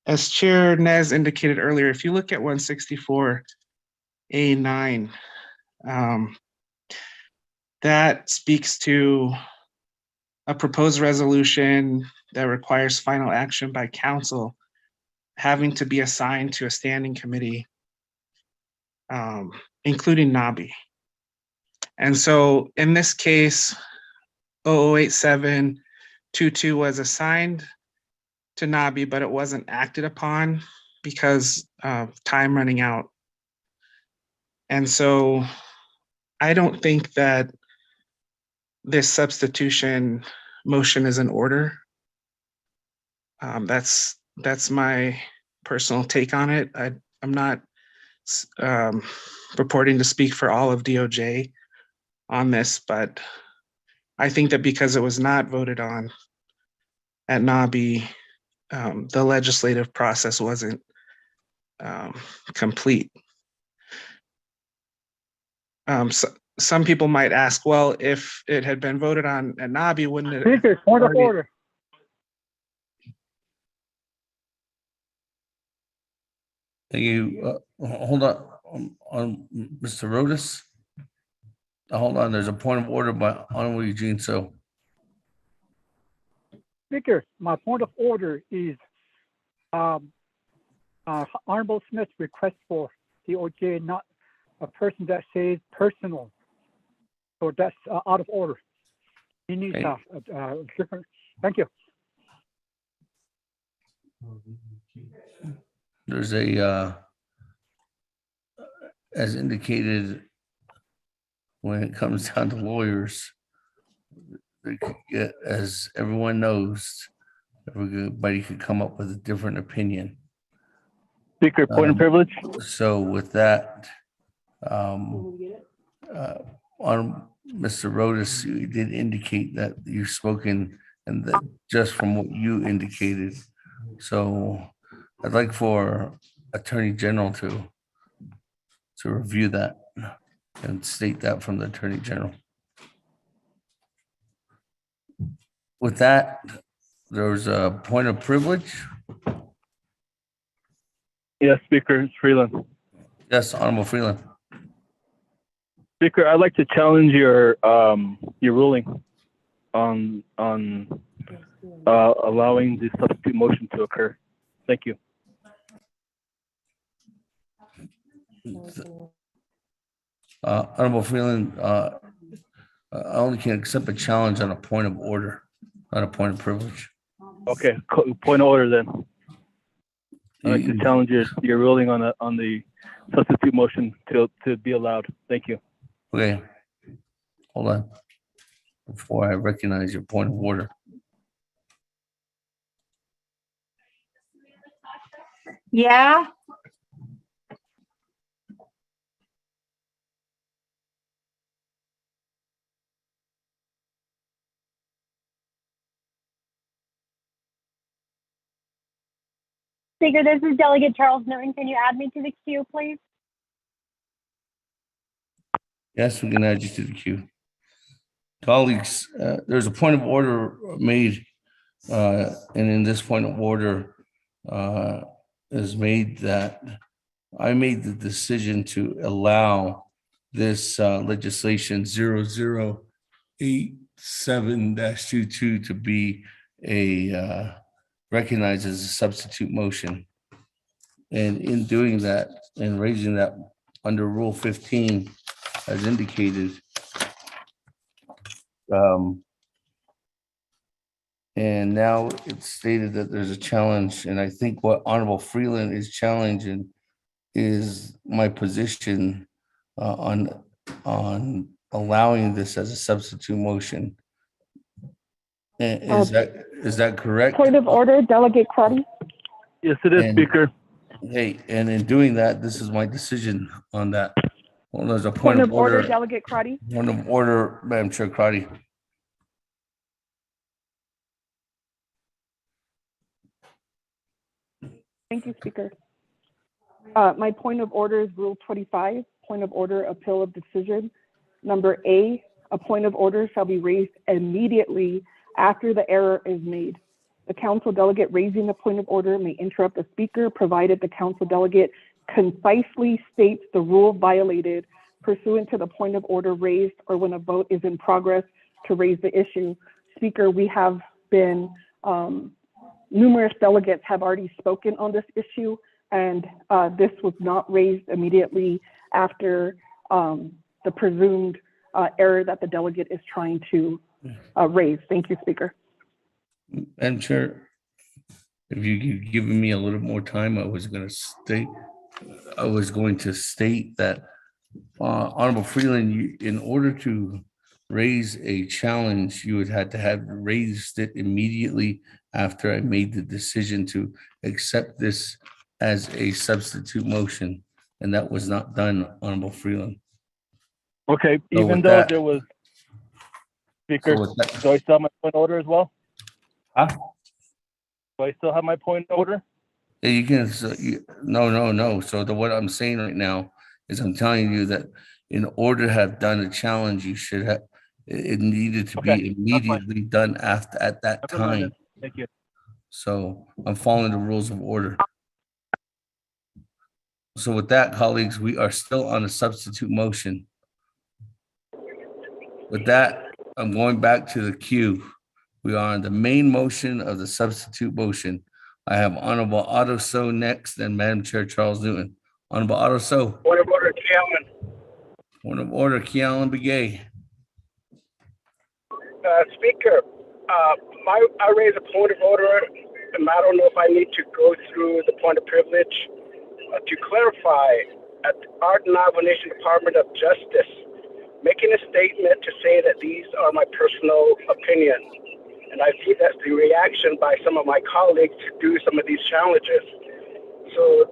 as Chair Nez indicated earlier, if you look at 164A9, that speaks to a proposed resolution that requires final action by council having to be assigned to a standing committee, including NABI. And so in this case, 008722 was assigned to NABI, but it wasn't acted upon because time running out. And so I don't think that this substitution motion is in order. That's my personal take on it. I'm not purporting to speak for all of DOJ on this, but I think that because it was not voted on at NABI, the legislative process wasn't complete. Some people might ask, well, if it had been voted on at NABI, wouldn't it? Speaker, point of order. Thank you. Hold on, Mr. Rodas. Hold on, there's a point of order by Honorable Eugene So. Speaker, my point of order is Honorable Smith's request for DOJ, not a person that says personal. So that's out of order. He needs a different. Thank you. There's a, as indicated, when it comes down to lawyers, they could get, as everyone knows, everybody could come up with a different opinion. Speaker, point of privilege. So with that, on Mr. Rodas, you did indicate that you've spoken, and that just from what you indicated. So I'd like for Attorney General to review that and state that from the Attorney General. With that, there's a point of privilege. Yes, Speaker, it's Freeland. Yes, Honorable Freeland. Speaker, I'd like to challenge your ruling on allowing the substitute motion to occur. Thank you. Honorable Freeland, I only can accept a challenge on a point of order, not a point of privilege. Okay, point of order then. I'd like to challenge your ruling on the substitute motion to be allowed. Thank you. Okay, hold on. Before I recognize your point of order. Yeah. Speaker, this is Delegate Charles Norton. Can you add me to the queue, please? Yes, we can add you to the queue. Colleagues, there's a point of order made, and in this point of order is made that I made the decision to allow this legislation 0087-22 to be recognized as a substitute motion. And in doing that and raising that under Rule 15, as indicated, and now it's stated that there's a challenge, and I think what Honorable Freeland is challenging is my position on allowing this as a substitute motion. Is that correct? Point of order, Delegate Crotty. Yes, it is, Speaker. Hey, and in doing that, this is my decision on that. Well, there's a Point of order, Delegate Crotty. Point of order, Madam Chair Crotty. Thank you, Speaker. My point of order is Rule 25, point of order, appeal of decision. Number A, a point of order shall be raised immediately after the error is made. The council delegate raising the point of order may interrupt the speaker, provided the council delegate concisely states the rule violated pursuant to the point of order raised, or when a vote is in progress to raise the issue. Speaker, we have been, numerous delegates have already spoken on this issue, and this was not raised immediately after the presumed error that the delegate is trying to raise. Thank you, Speaker. Madam Chair, If you could give me a little more time, I was going to state that Honorable Freeland, in order to raise a challenge, you would have to have raised it immediately after I made the decision to accept this as a substitute motion, and that was not done, Honorable Freeland. Okay, So even with though that- there was, Speaker, so with that- do I still have my point of order as well? Huh? Do I still have my point of order? Yeah, you can, no. So what I'm saying right now is I'm telling you that in order to have done a challenge, you should have, it needed to be immediately done at that Never mind time. then. Thank you. So I'm following the rules of order. So with that, colleagues, we are still on a substitute motion. With that, I'm going back to the queue. We are on the main motion of the substitute motion. I have Honorable Otto So next, and Madam Chair Charles Newton. Honorable Otto So. Point of order, Chairman. Point of order, Kealan Begay. Speaker, I raise a point of order, and I don't know if I need to go through the point of privilege to clarify. At our Navajo Nation Department of Justice, making a statement to say that these are my personal opinions, and I see that's the reaction by some of my colleagues to do some of these challenges. So,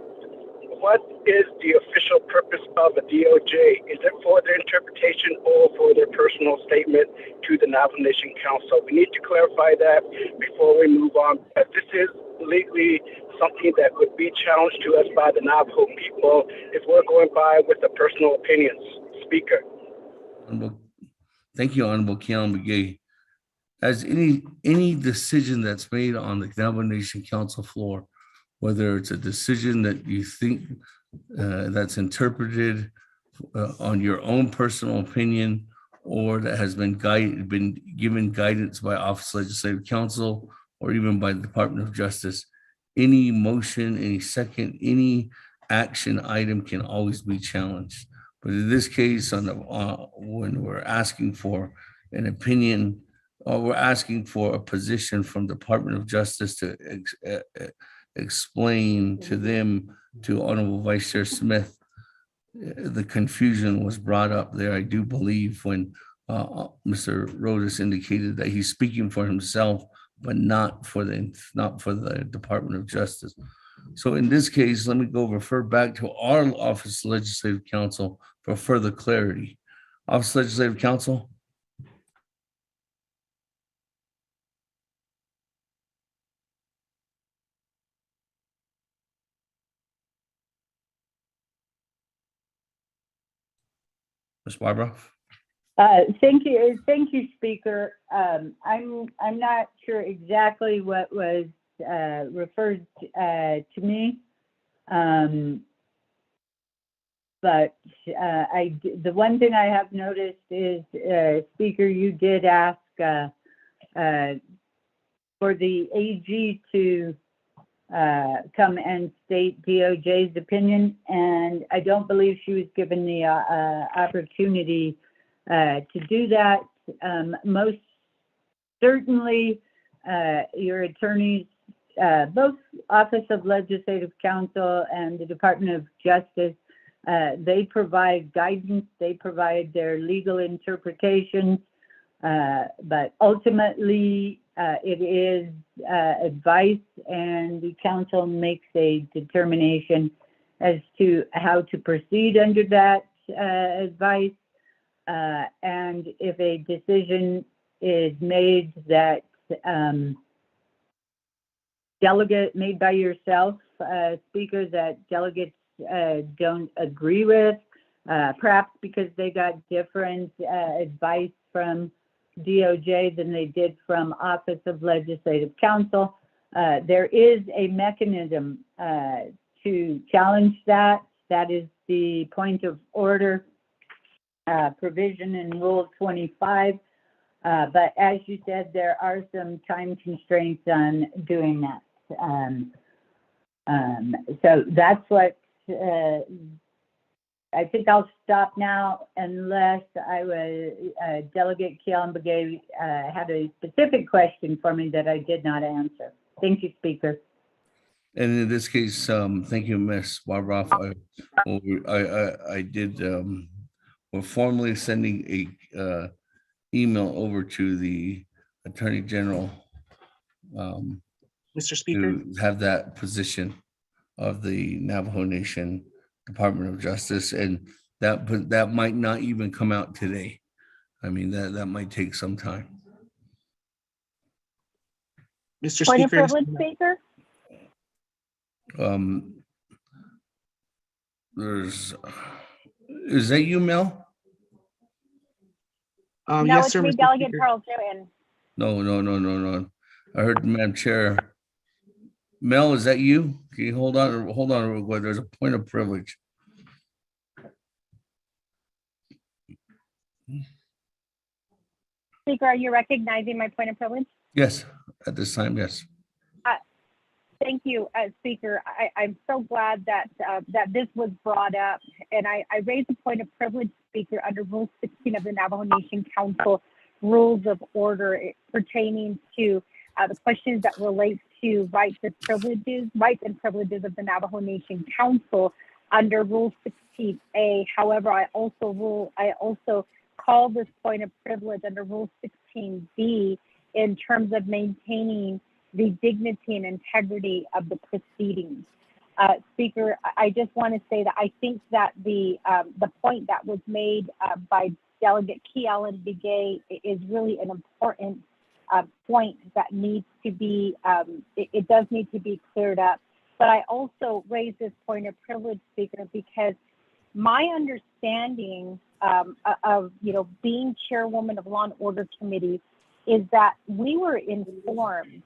what is the official purpose of a DOJ? Is it for their interpretation or for their personal statement to the Navajo Nation Council? We need to clarify that before we move on. But this is legally something that would be challenged to us by the Navajo people if we're going by with the personal opinions. Speaker. Thank you, Honorable Kealan Begay. As any decision that's made on the Navajo Nation Council floor, whether it's a decision that you think that's interpreted on your own personal opinion, or that has been given guidance by Office of Legislative Counsel, or even by the Department of Justice, any motion, any action item can always be challenged. But in this case, when we're asking for an opinion, or we're asking for a position from Department of Justice to explain to them, to Honorable Vice Chair Smith, the confusion was brought up there, I do believe, when Mr. Rodas indicated that he's speaking for himself, but not for the Department of Justice. So in this case, let me refer back to our Office of Legislative Counsel for further clarity. Office of Legislative Counsel. Ms. Barbara. Thank you, Speaker. I'm not sure exactly what was referred to me, but the one thing I have noticed is, Speaker, you did ask for the AG to come and state DOJ's opinion, and I don't believe she was given the opportunity to do that. Most certainly, your attorneys, both Office of Legislative Counsel and the Department of Justice, they provide guidance, they provide their legal interpretations, but ultimately it is advice, and the council makes a determination as to how to proceed under that advice. And if a decision is made that made by yourself, Speaker, that delegates don't agree with, perhaps because they got different advice from DOJ than they did from Office of Legislative Counsel, there is a mechanism to challenge that. That is the point of order provision in Rule 25. But as you said, there are some time constraints on doing that. So that's what I think I'll stop now, unless Delegate Kealan Begay had a specific question for me that I did not answer. Thank you, Speaker. And in this case, thank you, Ms. Barbara. I did, we're formally sending a email over to the Attorney General Mr. Speaker, to have that position of the Navajo Nation Department of Justice, and that might not even come out today. I mean, that might take some time. Mr. Point of Speaker, privilege, Speaker? Is that you, Mel? No, yes, it's sir, me, Mr. Delegate Speaker. Charles Newton. No. I heard Madam Chair. Mel, is that you? Can you hold on real quick? There's a point of privilege. Speaker, are you recognizing my point of privilege? Yes, at this time, yes. Thank you, Speaker. I'm so glad that that this was brought up, and I raised a point of privilege, Speaker, under Rule 16 of the Navajo Nation Council Rules of Order pertaining to the questions that relate to rights and privileges of the Navajo Nation Council under Rule 16A. However, I also call this point of privilege under Rule 16B in terms of maintaining the dignity and integrity of the proceedings. Speaker, I just want to say that I think that the point that was made by Delegate Key Allen Begay is really an important point that needs to be, it does need to be cleared up. But I also raise this point of privilege, Speaker, because my understanding of being chairwoman of Law and Order Committee is that we were informed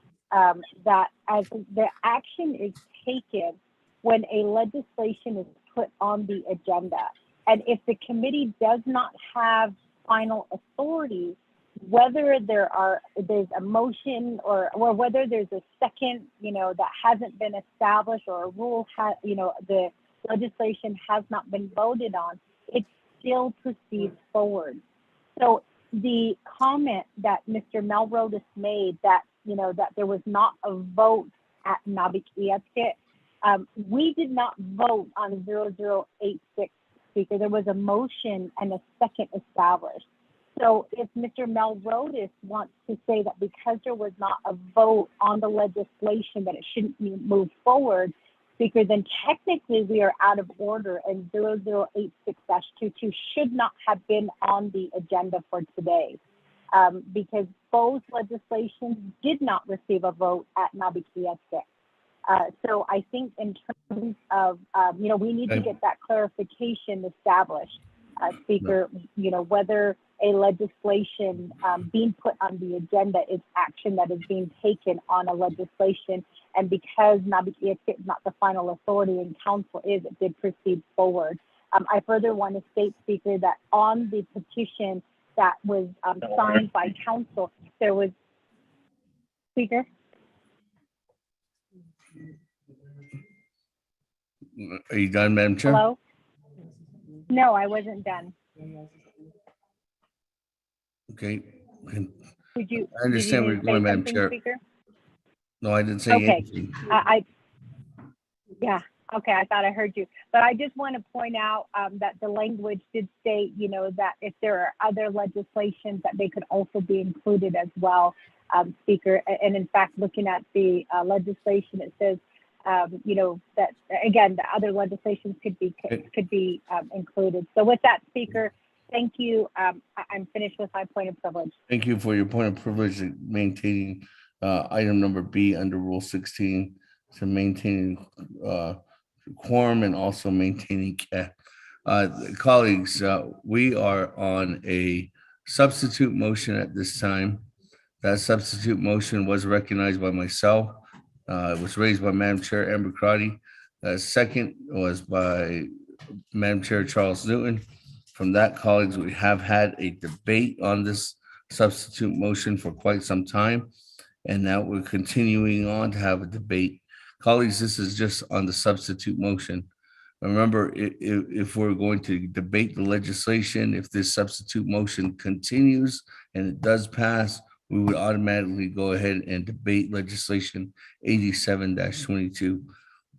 that as the action is taken when a legislation is put on the agenda, and if the committee does not have final authority, whether there's a motion or whether there's a second, that hasn't been established, or a rule the legislation has not been voted on, it still proceeds forward. So the comment that Mr. Melrodas made that that there was not a vote at Nabikiaske, we did not vote on 0086, Speaker. There was a motion and a second established. So if Mr. Melrodas wants to say that because there was not a vote on the legislation that it shouldn't be moved forward, Speaker, then technically we are out of order, and 0086-22 should not have been on the agenda for today. Because both legislations did not receive a vote at Nabikiaske. So I think in terms of, we need to get that clarification established, Speaker, whether a legislation being put on the agenda is action that is being taken on a legislation. And because Nabikiaske is not the final authority and council is, it did proceed forward. I further want to state, Speaker, that on the petition that was signed by council, there was, Speaker? Are you done, Madam Chair? Hello? No, I wasn't done. Okay. I understand where you're going, Madam Chair. Speaker? No, I didn't say Okay. anything. Yeah, okay, I thought I heard you. But I just want to point out that the language did state, that if there are other legislations that they could also be included as well, Speaker. And in fact, looking at the legislation, it says, that again, the other legislations could be included. So with that, Speaker, thank you. I'm finished with my point of privilege. Thank you for your point of privilege in maintaining item number B under Rule 16 to maintaining quorum and also maintaining colleagues, we are on a substitute motion at this time. That substitute motion was recognized by myself. It was raised by Madam Chair Amber Crotty. Second was by Madam Chair Charles Newton. From that, colleagues, we have had a debate on this substitute motion for quite some time. And now we're continuing on to have a debate. Colleagues, this is just on the substitute motion. Remember, if we're going to debate the legislation, if this substitute motion continues and it does pass, we would automatically go ahead and debate legislation 87-22.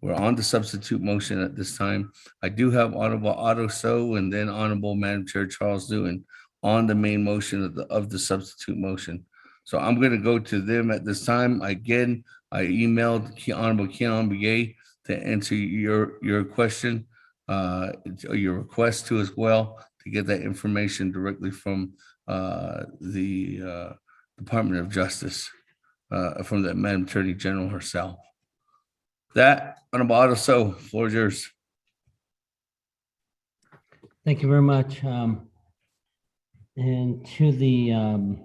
We're on the substitute motion at this time. I do have Honorable Otto So and then Honorable Madam Chair Charles Lewin on the main motion of the substitute motion. So I'm going to go to them at this time. Again, I emailed Honorable Keon Begay to answer your question, your request to as well, to get that information directly from the Department of Justice, from the Madam Attorney General herself. That, Honorable Otto So, floor is yours. Thank you very much. And to the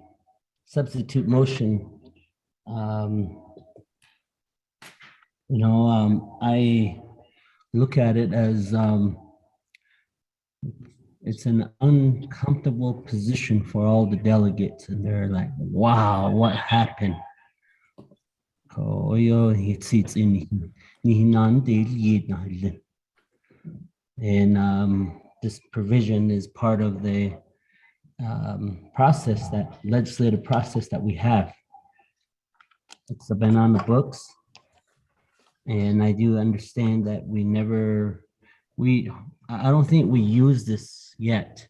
substitute motion, I look at it as it's an uncomfortable position for all the delegates, and they're like, wow, what happened? And this provision is part of the legislative process that we have. It's been on the books. And I do understand that I don't think we use this yet,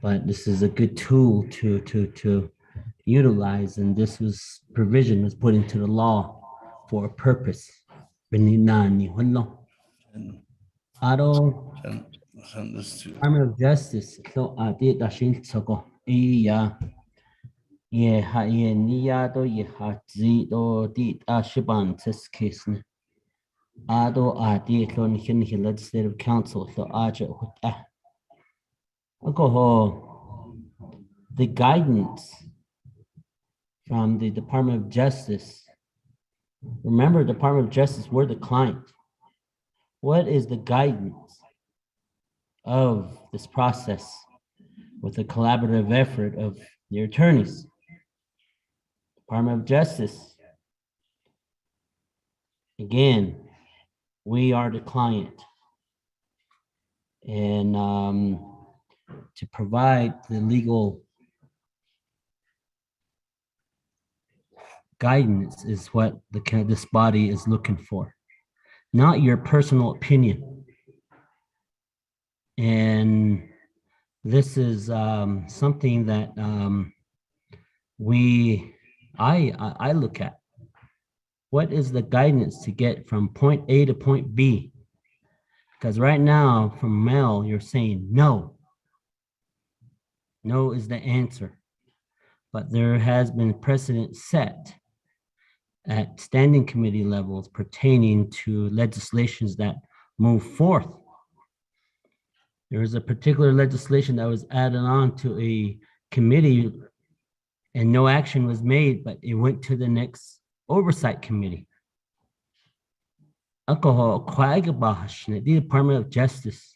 but this is a good tool to utilize, and provision was put into the law for a purpose. Department of Justice, so I did that shit so yeah, shiban this case. Legislative Council, so the guidance from the Department of Justice. Remember, Department of Justice, we're the client. What is the guidance of this process with the collaborative effort of the attorneys? Department of Justice, again, we are the client. And to provide the legal guidance is what this body is looking for, not your personal opinion. And this is something that I look at. What is the guidance to get from point A to point B? Because right now, from Mel, you're saying no. No is the answer. But there has been precedent set at standing committee levels pertaining to legislations that move forth. There is a particular legislation that was added on to a committee and no action was made, but it went to the next oversight committee. The Department of Justice.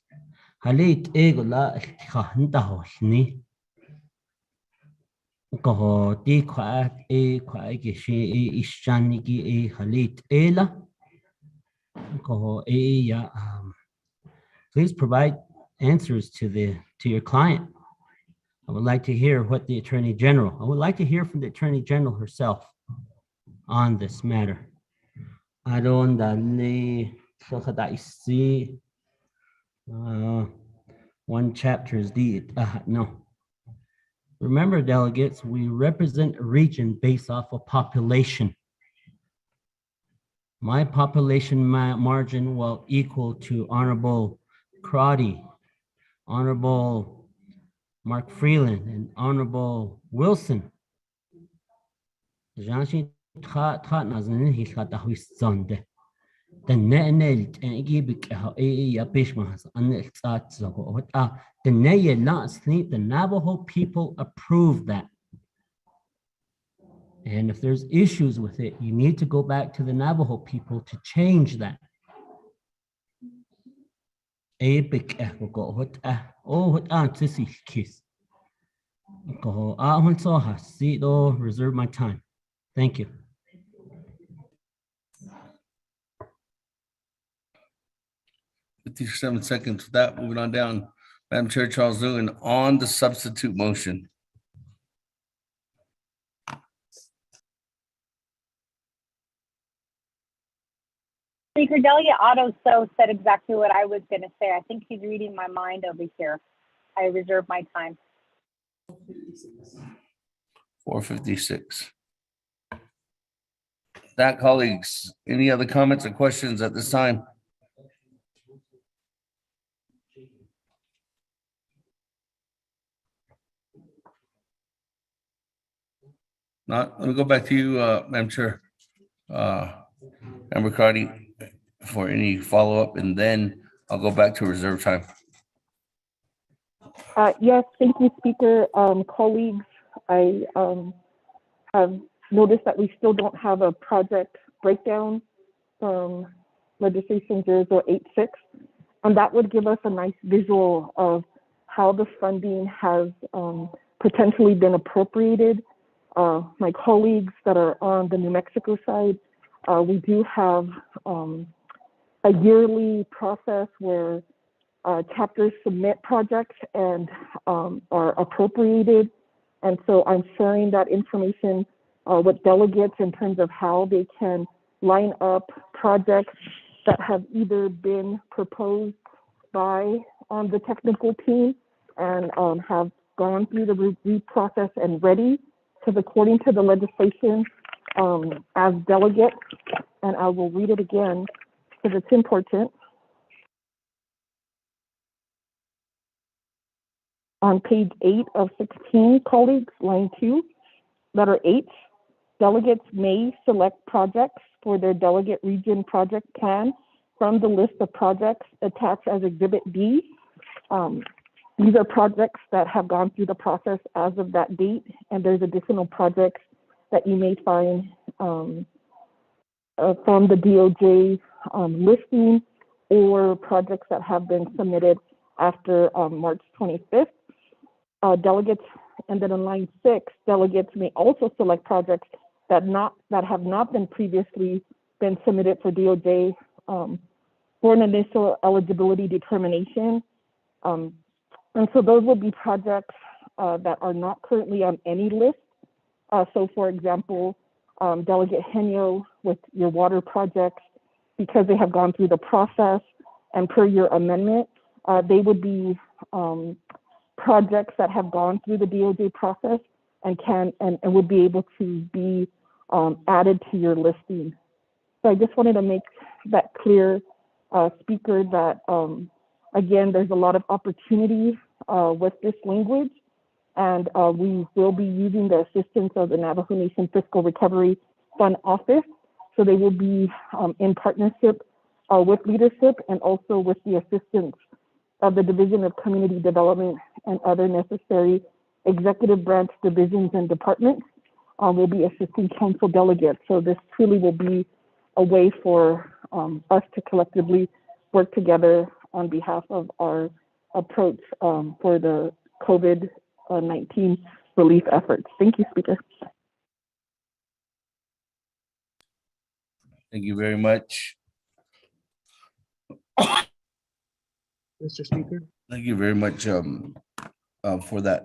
Please provide answers to your client. I would like to hear what the Attorney General, I would like to hear from the Attorney General herself on this matter. One chapter is no. Remember, delegates, we represent a region based off of population. My population margin will equal to Honorable Crotty, Honorable Mark Freeland, and Honorable Wilson. The Navajo people approved that. And if there's issues with it, you need to go back to the Navajo people to change that. Reserve my time. Thank you. 57 seconds with that. Moving on down. Madam Chair Charles Lewin on the substitute motion. Speaker, Delegate Otto so said exactly what I was going to say. I think he's reading my mind over here. I reserve my time. 4:56. That, colleagues, any other comments or questions at this time? Not, let me go back to you, Madam Chair. Member Cardi, for any follow-up, and then I'll go back to reserve time. Yes, thank you, Speaker. Colleagues, I have noticed that we still don't have a project breakdown from legislation 0086, and that would give us a nice visual of how the funding has potentially been appropriated. My colleagues that are on the New Mexico side, we do have a yearly process where chapters submit projects and are appropriated. And so I'm sharing that information with delegates in terms of how they can line up projects that have either been proposed by the technical team and have gone through the review process and ready, because according to the legislation, as delegates, and I will read it again because it's important. On page 8 of 16, colleagues, line 2, letter H, delegates may select projects for their delegate region project plan from the list of projects attached as Exhibit B. These are projects that have gone through the process as of that date, and there's additional projects that you may find from the DOJ listing, or projects that have been submitted after March 25th. Delegates, and then in line 6, delegates may also select projects that have not been previously been submitted for DOJ for an initial eligibility determination. And so those will be projects that are not currently on any list. So for example, Delegate Henyo with your water projects, because they have gone through the process and per your amendment, they would be projects that have gone through the DOJ process and would be able to be added to your listing. So I just wanted to make that clear, Speaker, that again, there's a lot of opportunity with this language, and we will be using the assistance of the Navajo Nation Fiscal Recovery Fund Office. So they will be in partnership with leadership and also with the assistance of the Division of Community Development and other necessary executive branch divisions and departments. Will be assisting council delegates. So this truly will be a way for us to collectively work together on behalf of our approach for the COVID-19 relief efforts. Thank you, Speaker. Thank you very much. Mr. Speaker. Thank you very much for that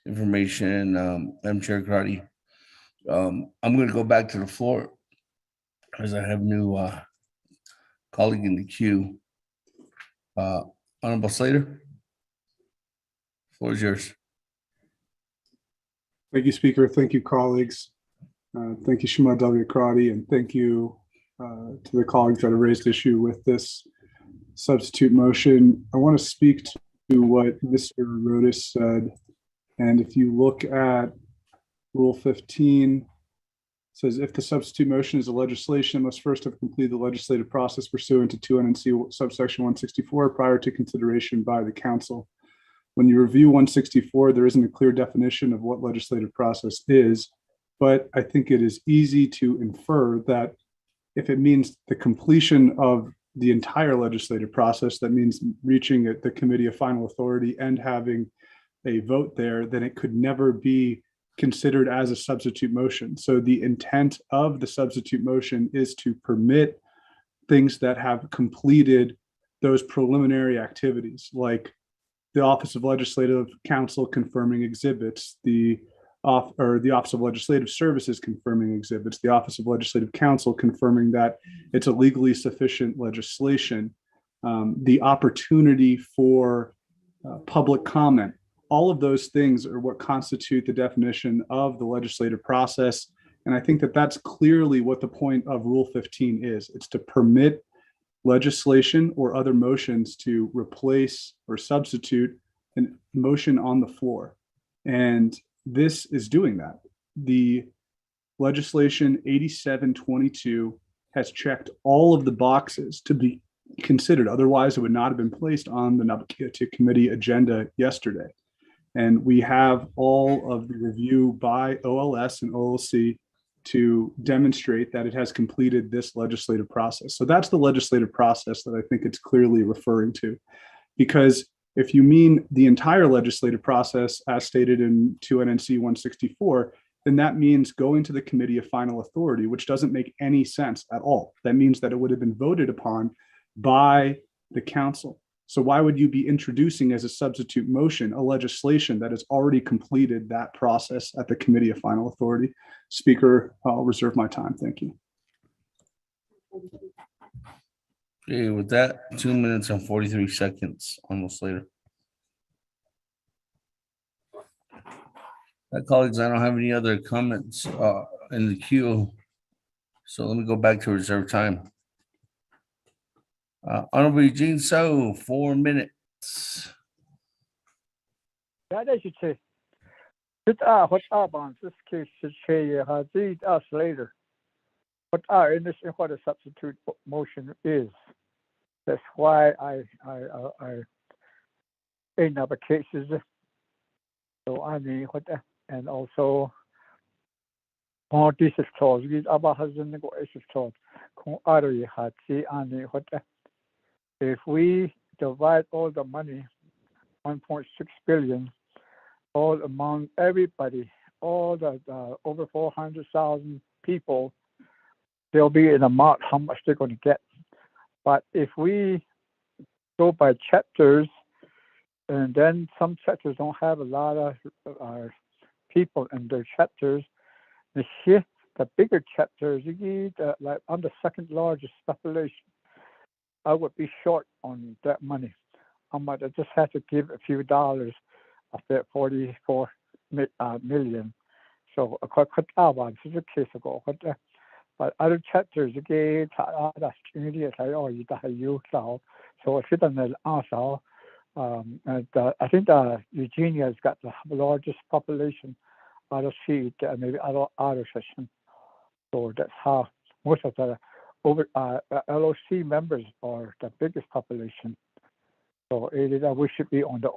information, Madam Chair Crotty. I'm going to go back to the floor as I have new colleague in the queue. Honorable Slater, floor is yours. Thank you, Speaker. Thank you, colleagues. Thank you, Shima W. Crotty, and thank you to the colleagues that have raised issue with this substitute motion. I want to speak to what Mr. Rodas said. And if you look at Rule 15, it says if the substitute motion is a legislation, it must first have completed the legislative process pursuant to 2 NNC subsection 164 prior to consideration by the council. When you review 164, there isn't a clear definition of what legislative process is, but I think it is easy to infer that if it means the completion of the entire legislative process, that means reaching the committee of final authority and having a vote there, then it could never be considered as a substitute motion. So the intent of the substitute motion is to permit things that have completed those preliminary activities, like the Office of Legislative Counsel confirming exhibits, the the Office of Legislative Services confirming exhibits, the Office of Legislative Counsel confirming that it's a legally sufficient legislation, the opportunity for public comment. All of those things are what constitute the definition of the legislative process. And I think that that's clearly what the point of Rule 15 is. It's to permit legislation or other motions to replace or substitute a motion on the floor. And this is doing that. The legislation 8722 has checked all of the boxes to be considered. Otherwise, it would not have been placed on the Nabakeetik Committee agenda yesterday. And we have all of the review by OLS and OLC to demonstrate that it has completed this legislative process. So that's the legislative process that I think it's clearly referring to. Because if you mean the entire legislative process as stated in 2 NNC 164, then that means going to the committee of final authority, which doesn't make any sense at all. That means that it would have been voted upon by the council. So why would you be introducing as a substitute motion a legislation that has already completed that process at the committee of final authority? Speaker, I'll reserve my time. Thank you. Okay, with that, 2 minutes and 43 seconds, almost later. Colleagues, I don't have any other comments in the queue. So let me go back to reserve time. Honorable Eugene So, 4 minutes. That is it. What this case has us later. What a substitute motion is. That's why I in other cases. So I mean what and also all this is told. These other hasn't got is told. If we divide all the money, 1.6 billion, all among everybody, all the over 400,000 people, there'll be an amount how much they're going to get. But if we go by chapters, and then some chapters don't have a lot of people in their chapters, the bigger chapters, like I'm the second largest population, I would be short on that money. I might just have to give a few dollars of that 44 million. So but other chapters again, so if it also, and I think Eugenia has got the largest population out of seat, maybe out of session. So that's how most of the LOC members are the biggest population. So it is, we should be on the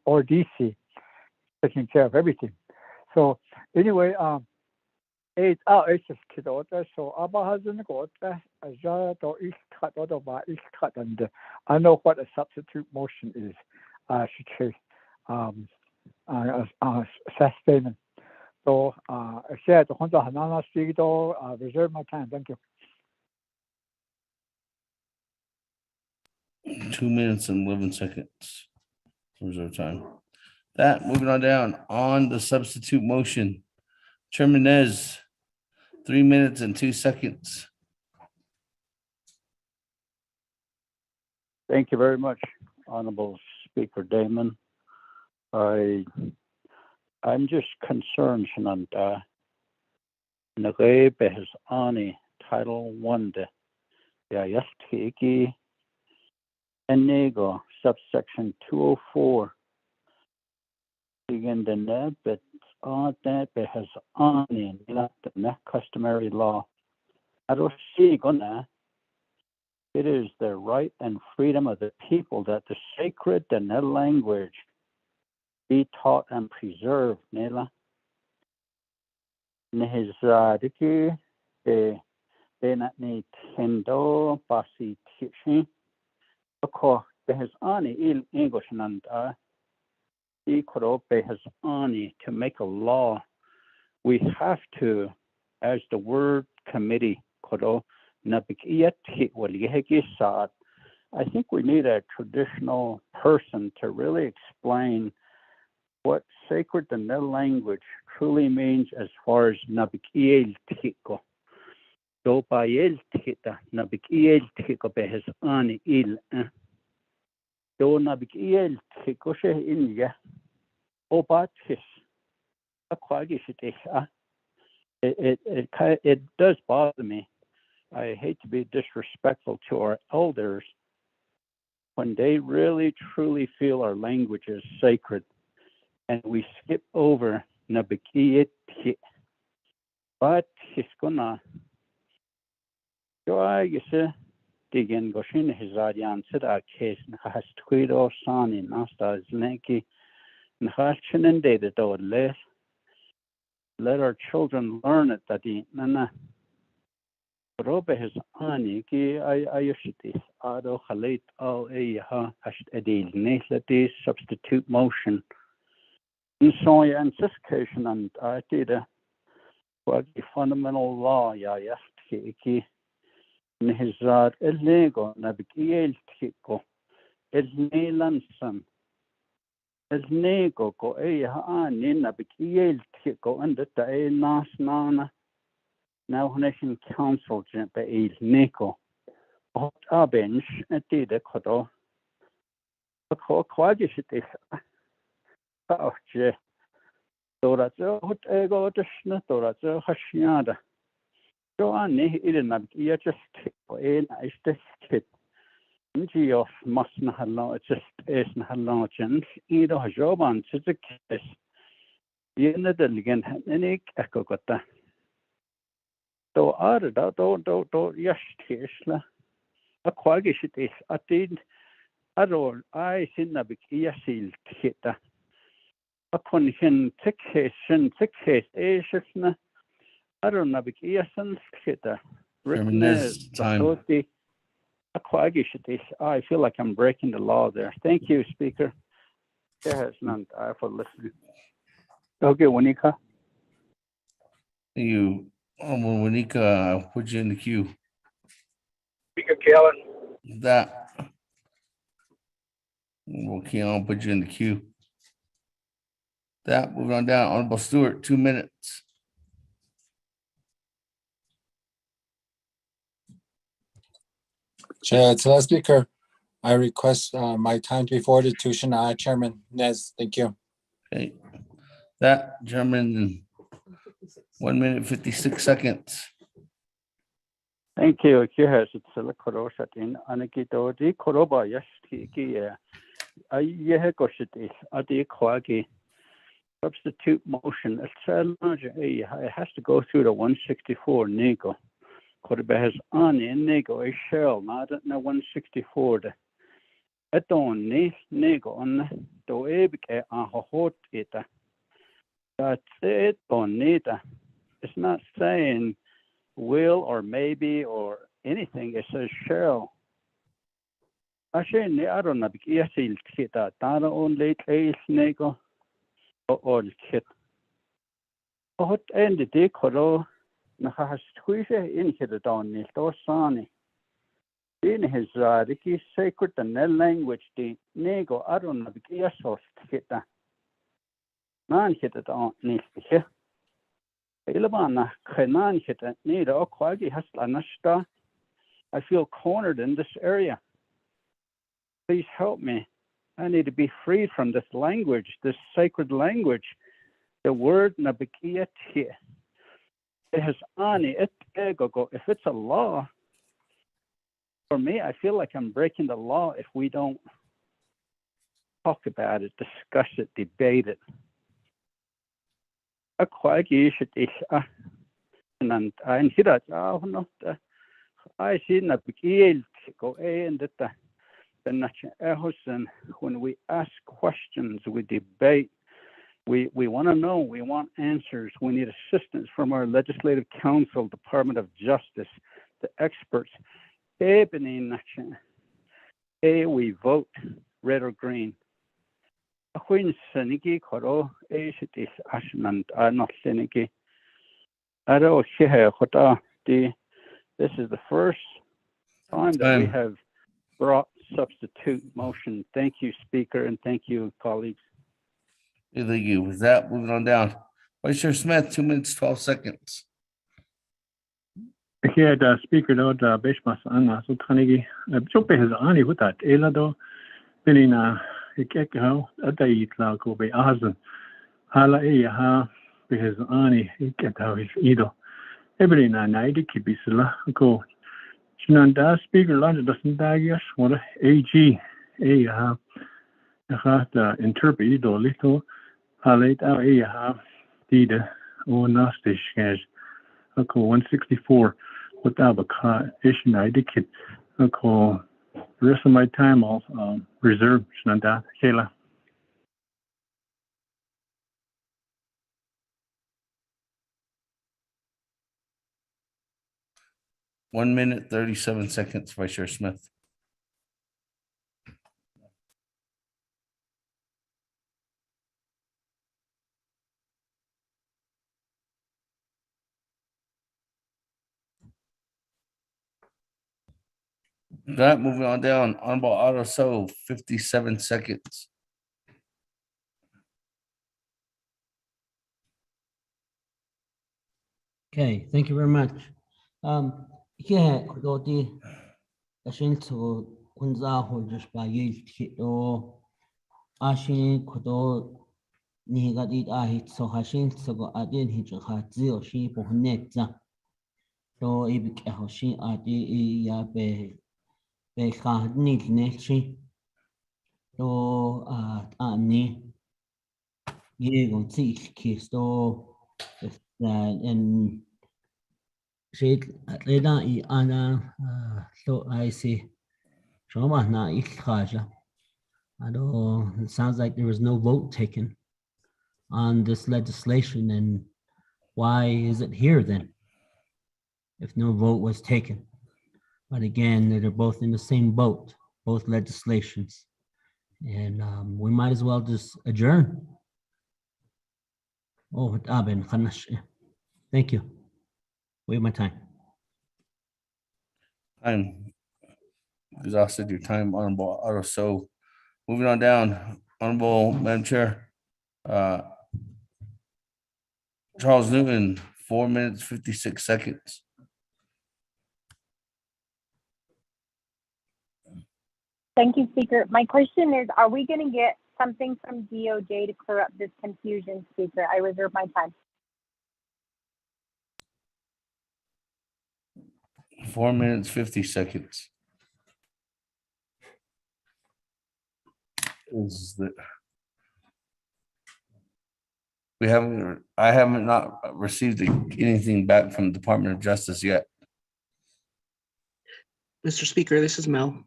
RDC, taking care of everything. So anyway, it's just kiddo. So Abba hasn't got and I know what a substitute motion is. I should say sustainment. So I said the reserve my time. Thank you. 2 minutes and 11 seconds. Reserve time. That moving on down on the substitute motion. Chairman Nez, 3 minutes and 2 seconds. Thank you very much, Honorable Speaker Damon. I'm just concerned, Shananta. Nagebe has ani Title 1 de Yayastiki Enego subsection 204. Begin the nebet on that has ani not the customary law. I don't see gonna. It is the right and freedom of the people that the sacred and the language be taught and preserved. Nela. Nehizadiki benatni tendo basi teaching. Ako behazani il English nanda. Ikoro behazani to make a law. We have to, as the word committee koro. I think we need a traditional person to really explain what sacred in their language truly means as far as Nabikiel Tiko. Do Bael Tita, Nabikiel Tiko behis ani il. Do Nabikiel Tiko she India. O Batis. It does bother me. I hate to be disrespectful to our elders when they really truly feel our language is sacred and we skip over Nabikiyet. But Hiskona. Joa Yisa Digan Goshin Hizadian said our case has Twido San in Nasta Zlenki and Hashin and Data do less. Let our children learn it that the Nana Robe has ani ki ayushiti ado halit al ha hash edil neslati substitute motion. And so in anticipation and I did what the fundamental law ya ki nihizad ellego nabikiel tiko elnelansan elnego ko ha ani nabikiel tiko and the nas nana. Now Nation Council jempe il Nico. Hot abench at the Kodo. A quagishit. Oh, je. Dorazo, hot ego to Schnadorazo, Hashiada. Joanne, Ilinab, just in I stick. Geoff must not have long, just is not long, either Joban to the kiss. Yen the delegate, any echo got that. Do arda do yastisla a quagishit at the adol I sinna big yasil hita a conhin tick case ashisna I don't know big yasan hita written as the a quagishit. I feel like I'm breaking the law there. Thank you, Speaker. Yes, none for listening. Okay, Wanika. You. Wanika, I'll put you in the queue. Speaker Kellen. That. Okay, I'll put you in the queue. That, moving on down. Honorable Stewart, 2 minutes. Chair, Speaker, I request my time to be forwarded to Shania Chairman Nez. Thank you. Okay. That, Chairman, 1 minute, 56 seconds. Thank you. Here's it's a koroshat in Anakito, the Koroba Yashki, Yehekoshit, Adi Kwagi. Substitute motion. It has to go through the 164 nego. Korbe has on in nego a shell, not at 164. At on nego on the ebike a hot ita. That's it on nita. It's not saying will or maybe or anything. It says shall. I don't know. Yes, he'll get that. That only place nego. Or kit. What ended the coro? Nahas squeeze in his down nil or sani. In his Riki sacred and language, the nego, I don't know, yes, or hit that. Man hit it on nil here. Ilabana, Kanan hit it, neither or quaggy has lanashta. I feel cornered in this area. Please help me. I need to be free from this language, this sacred language. The word nabikia here. It has ani it ego. If it's a law, for me, I feel like I'm breaking the law if we don't talk about it, discuss it, debate it. A quaggy should is and I hear that not I see nabikia go and that. When we ask questions, we debate, we want to know, we want answers, we need assistance from our Legislative Council, Department of Justice, the experts. We vote red or green. This is the first time that we have brought substitute motion. Thank you, Speaker, and thank you, colleagues. Thank you. With that, moving on down. Vice Chair Smith, 2 minutes, 12 seconds. Here, the speaker, though, the Bishmas Anna, so Tanigi, Jope has Ani with that, Elado, Benina, Ikeko, Adai Tlaco, be Azan, Hala Eha, because Ani, Iketa is Edo. Everina, Naidi Kibisla, go. Shinanda, speaker, London doesn't dagias, what AG, Eha, the interpret Edo little, Halate Eha, Dida, or Nastish, as a call 164. Without a issue, I did keep a call. The rest of my time I'll reserve. Shnanda, Kayla. One minute, 37 seconds, Vice Chair Smith. That moving on down. Honorable Otto So, 57 seconds. Okay, thank you very much. Yeah, Dodi, Ashin to Kunza just by Yil Ashin Kodo Nigadid Ahit so Hashin so go Adin Hitchazil sheep or Netza. So Ibik Hoshin Adi ya be Behad Nechi. So Ani Yegon Zik Kisto and Shade Atleda I Anna so I see Shoma na Ikhaja. I don't, it sounds like there was no vote taken on this legislation, and why is it here then? If no vote was taken. But again, they're both in the same boat, both legislations. And we might as well just adjourn. Oh, thank you. Wait my time. I'm exhausted your time, Honorable Otto So. Moving on down, Honorable Madam Chair. Charles Newton, 4 minutes, 56 seconds. Thank you, Speaker. My question is, are we going to get something from DOJ to clear up this confusion, Speaker? I reserve my time. 4 minutes, 50 seconds. Is the I haven't not received anything back from the Department of Justice yet. Mr. Speaker, this is Mel.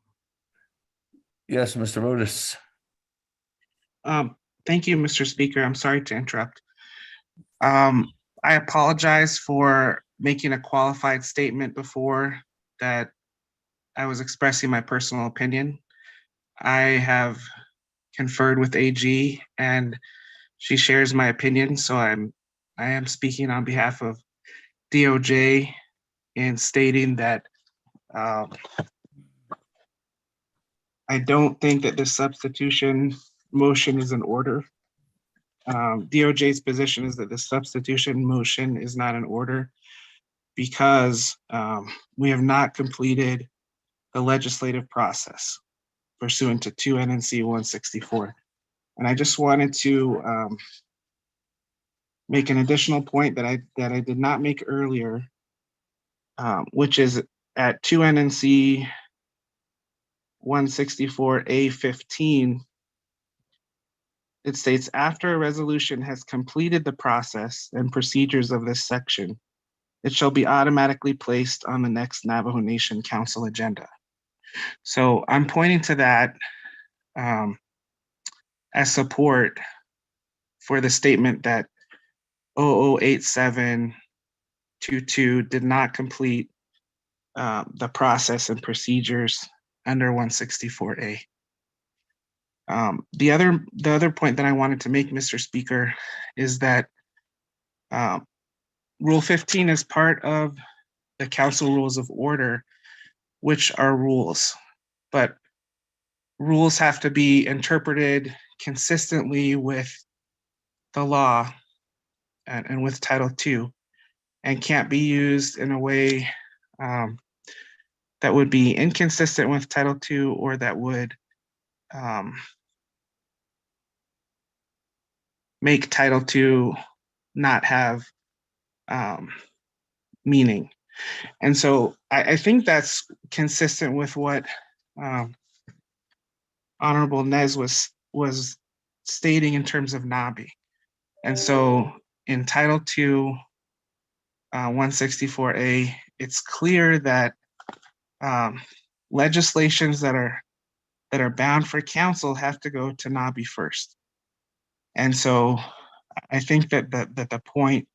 Yes, Mr. Rodas. Thank you, Mr. Speaker. I'm sorry to interrupt. I apologize for making a qualified statement before that I was expressing my personal opinion. I have conferred with AG and she shares my opinion, so I am speaking on behalf of DOJ in stating that I don't think that this substitution motion is in order. DOJ's position is that the substitution motion is not in order because we have not completed the legislative process pursuant to 2 NNC 164. And I just wanted to make an additional point that I did not make earlier, which is at 2 NNC 164A15, it states, after a resolution has completed the process and procedures of this section, it shall be automatically placed on the next Navajo Nation Council agenda. So I'm pointing to that as support for the statement that 008722 did not complete the process and procedures under 164A. The other point that I wanted to make, Mr. Speaker, is that Rule 15 is part of the Council Rules of Order, which are rules, but rules have to be interpreted consistently with the law and with Title II, and can't be used in a way that would be inconsistent with Title II or that would make Title II not have meaning. And so I think that's consistent with what Honorable Nez was stating in terms of NABI. And so in Title II, 164A, it's clear that legislations that are bound for council have to go to NABI first. And so I think that the point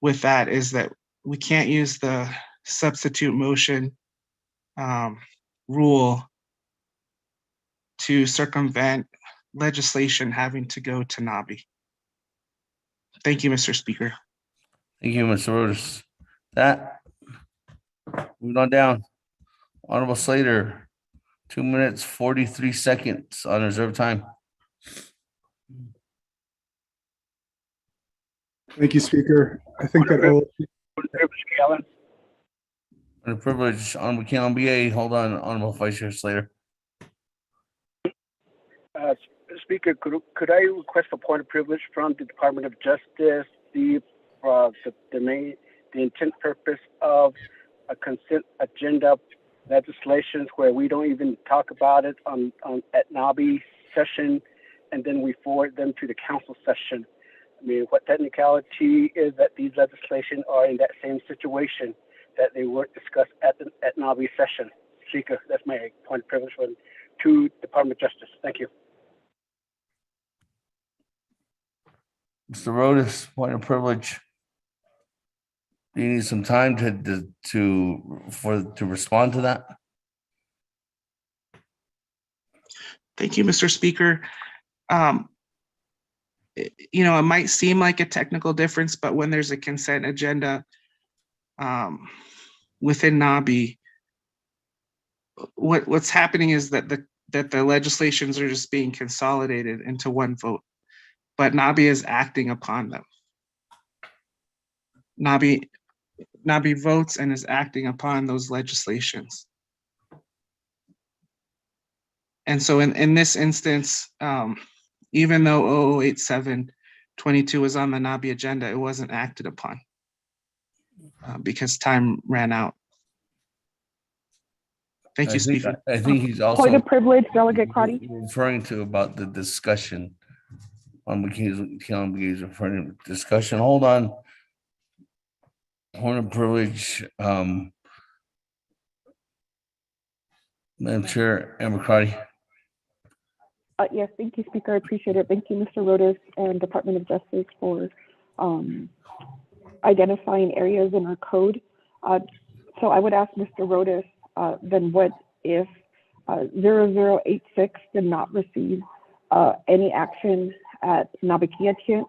with that is that we can't use the substitute motion rule to circumvent legislation having to go to NABI. Thank you, Mr. Speaker. Thank you, Mr. Otis. That, moving on down. Honorable Slater, 2 minutes, 43 seconds on reserve time. Thank you, Speaker. I think that Under privilege, Honorable Keelan BA, hold on, Honorable Vice Chair Slater. Speaker, could I request a point of privilege from the Department of Justice, the intent purpose of a consent agenda legislations where we don't even talk about it at NABI session, and then we forward them to the council session. I mean, what technicality is that these legislation are in that same situation that they weren't discussed at NABI session? Speaker, that's my point of privilege to Department of Justice. Thank you. Mr. Rodas, point of privilege. Do you need some time to respond to that? Thank you, Mr. Speaker. It might seem like a technical difference, but when there's a consent agenda within NABI, what's happening is that the legislations are just being consolidated into one vote, but NABI is acting upon them. NABI votes and is acting upon those legislations. And so in this instance, even though 0087-22 was on the NABI agenda, it wasn't acted upon because time ran out. Thank you, Speaker. I think he's also Point of privilege, Delegate Crotty. referring to about the discussion. Keelan BA is referring to discussion. Hold on. Point of privilege, Madam Chair, Amber Crotty. Yes, thank you, Speaker. I appreciate it. Thank you, Mr. Rodas and Department of Justice for identifying areas in our code. So I would ask Mr. Rodas, then what if 0086 did not receive any action at Nabakiatia?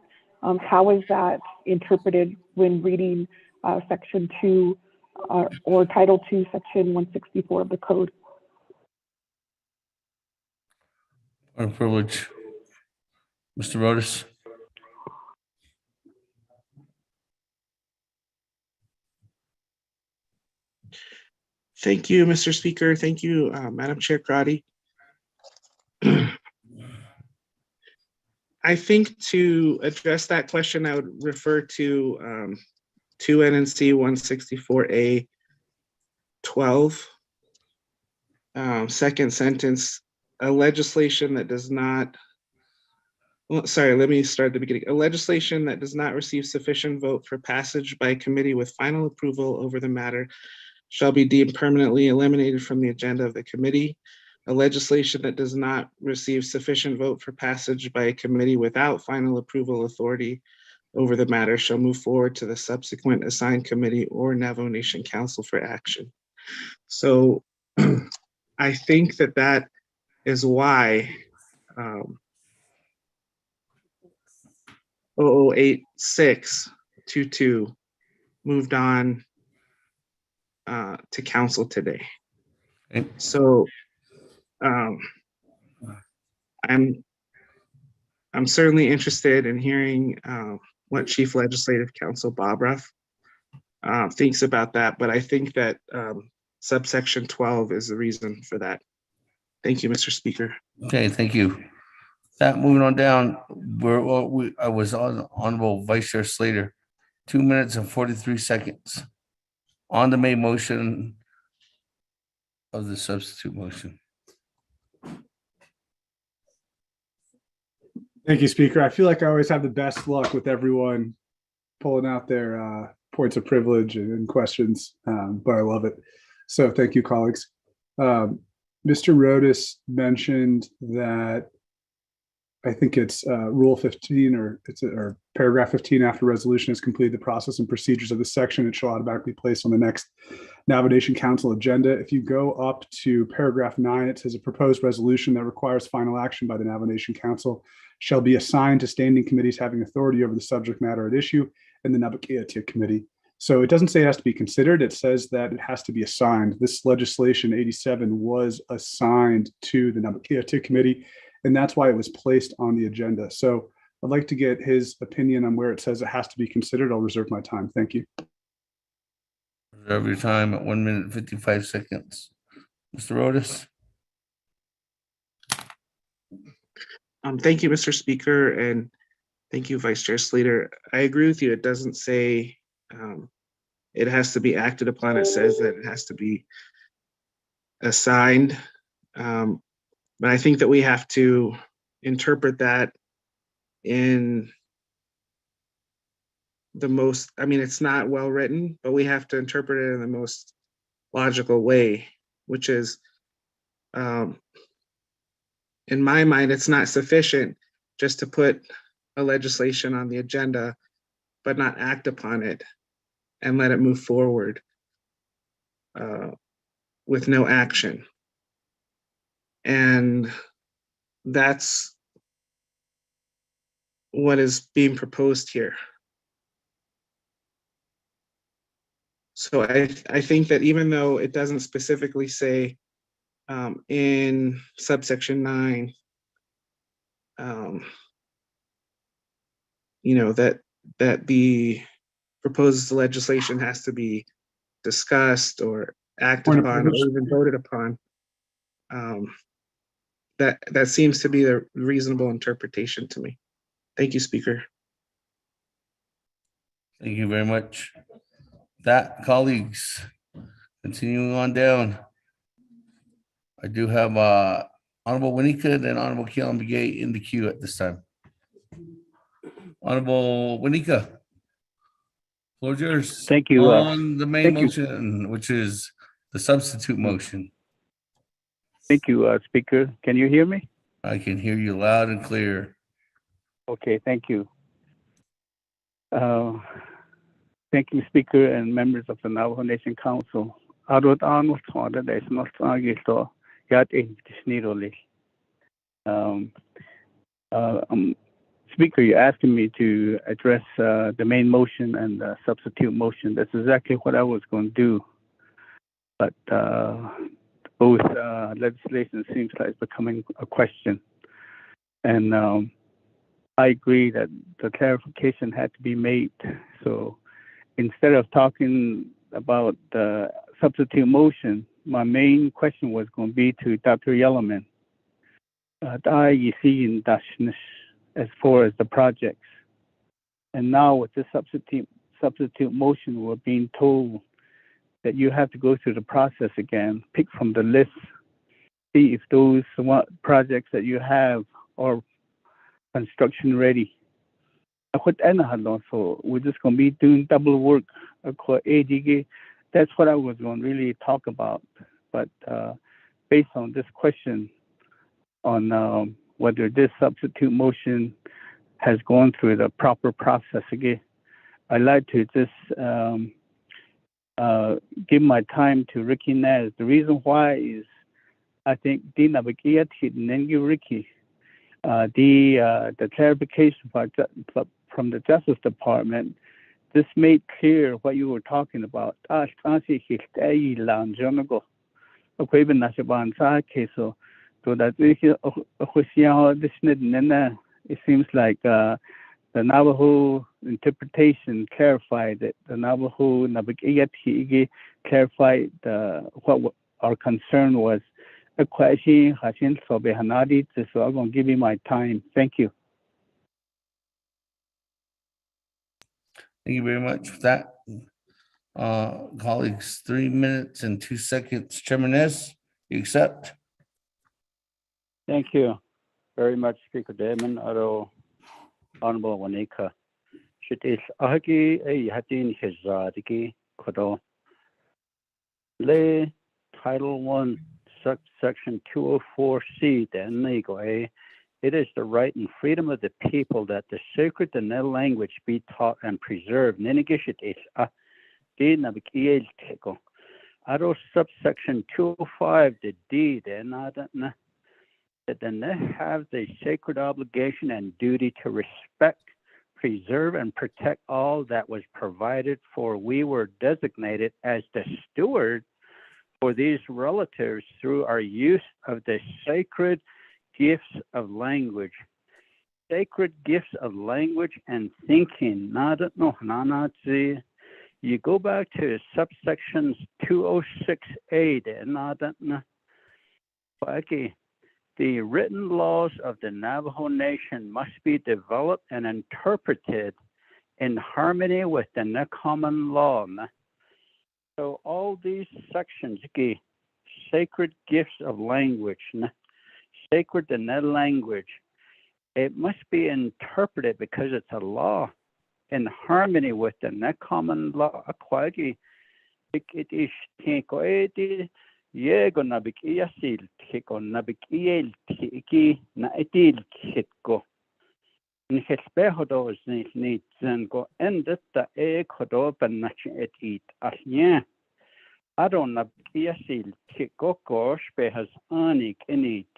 How is that interpreted when reading Section 2 or Title 2, Section 164 of the code? Point of privilege, Mr. Rodas. Thank you, Mr. Speaker. Thank you, Madam Chair Crotty. I think to address that question, I would refer to 2 NNC 164A 12, second sentence, a legislation that does not, well, sorry, let me start at the beginning. A legislation that does not receive sufficient vote for passage by a committee with final approval over the matter shall be deemed permanently eliminated from the agenda of the committee. A legislation that does not receive sufficient vote for passage by a committee without final approval authority over the matter shall move forward to the subsequent assigned committee or Navajo Nation Council for action. So I think that is why 0086-22 moved on to council today. So I'm I'm certainly interested in hearing what Chief Legislative Counsel Bob Ruff thinks about that, but I think that subsection 12 is the reason for that. Thank you, Mr. Speaker. Okay, thank you. That moving on down, I was on Honorable Vice Chair Slater, 2 minutes and 43 seconds on the main motion of the substitute motion. Thank you, Speaker. I feel like I always have the best luck with everyone pulling out their points of privilege and questions, but I love it. So thank you, colleagues. Mr. Rodas mentioned that I think it's Rule 15 or paragraph 15 after resolution has completed the process and procedures of the section, it shall automatically be placed on the next Navigation Council agenda. If you go up to paragraph 9, it says a proposed resolution that requires final action by the Navigation Council shall be assigned to standing committees having authority over the subject matter at issue in the Nabakeatia Committee. So it doesn't say it has to be considered, it says that it has to be assigned. This legislation 87 was assigned to the Nabakeatia Committee, and that's why it was placed on the agenda. So I'd like to get his opinion on where it says it has to be considered. I'll reserve my time. Thank you. Reserve your time at 1 minute and 55 seconds. Mr. Rodas. Thank you, Mr. Speaker, and thank you, Vice Chair Slater. I agree with you. It doesn't say it has to be acted upon. It says that it has to be assigned. But I think that we have to interpret that in the most, I mean, it's not well written, but we have to interpret it in the most logical way, which is, in my mind, it's not sufficient just to put a legislation on the agenda, but not act upon it and let it move forward with no action. And that's what is being proposed here. So I think that even though it doesn't specifically say in subsection 9, that the proposed legislation has to be discussed or acted upon or even voted upon, that seems to be a reasonable interpretation to me. Thank you, Speaker. Thank you very much. That, colleagues, continuing on down. I do have Honorable Winika and Honorable Keelan Begay in the queue at this time. Honorable Winika, floor is yours. Thank you. On the main motion, which is the substitute motion. Thank you, Speaker. Can you hear me? I can hear you loud and clear. Okay, thank you. Thank you, Speaker and members of the Navajo Nation Council. Speaker, you're asking me to address the main motion and the substitute motion. That's exactly what I was going to do. But both legislation seems like it's becoming a question. And I agree that the clarification had to be made. So instead of talking about the substitute motion, my main question was going to be to Dr. Yellowman. As far as the projects. And now with this substitute motion, we're being told that you have to go through the process again, pick from the list, see if those projects that you have are construction ready. So we're just going to be doing double work. That's what I was going to really talk about. But based on this question on whether this substitute motion has gone through the proper process again, I'd like to just give my time to Ricky Nez. The reason why is I think the clarification from the Justice Department, this made clear what you were talking about. So that it seems like the Navajo interpretation clarified that the Navajo Nabigiyati clarified what our concern was. A question, Hashin Sobehanadi, so I'm going to give you my time. Thank you. Thank you very much for that. Colleagues, 3 minutes and 2 seconds. Chairman Nez, you accept? Thank you very much, Speaker Damon, Honorable Wanika. Should is Ahaki a Hatin Hizadiki Kodo Lay Title 1, Section 204C, then Nego A. It is the right and freedom of the people that the sacred and their language be taught and preserved. Nenegishit is a Nabikiel Teko. Ado subsection 205, the D, then that then they have the sacred obligation and duty to respect, preserve, and protect all that was provided for. We were designated as the steward for these relatives through our use of the sacred gifts of language. Sacred gifts of language and thinking. You go back to subsections 206A and the written laws of the Navajo Nation must be developed and interpreted in harmony with the common law. So all these sections, sacred gifts of language, sacred and net language, it must be interpreted because it's a law in harmony with the common law. It is Yego nabik iasil tiko nabik iel tiki na etil kitko. Nhespehodos ni zengo endetta ekodo banach etit asnya. Adon nabik iasil tiko kosh behas anik enit.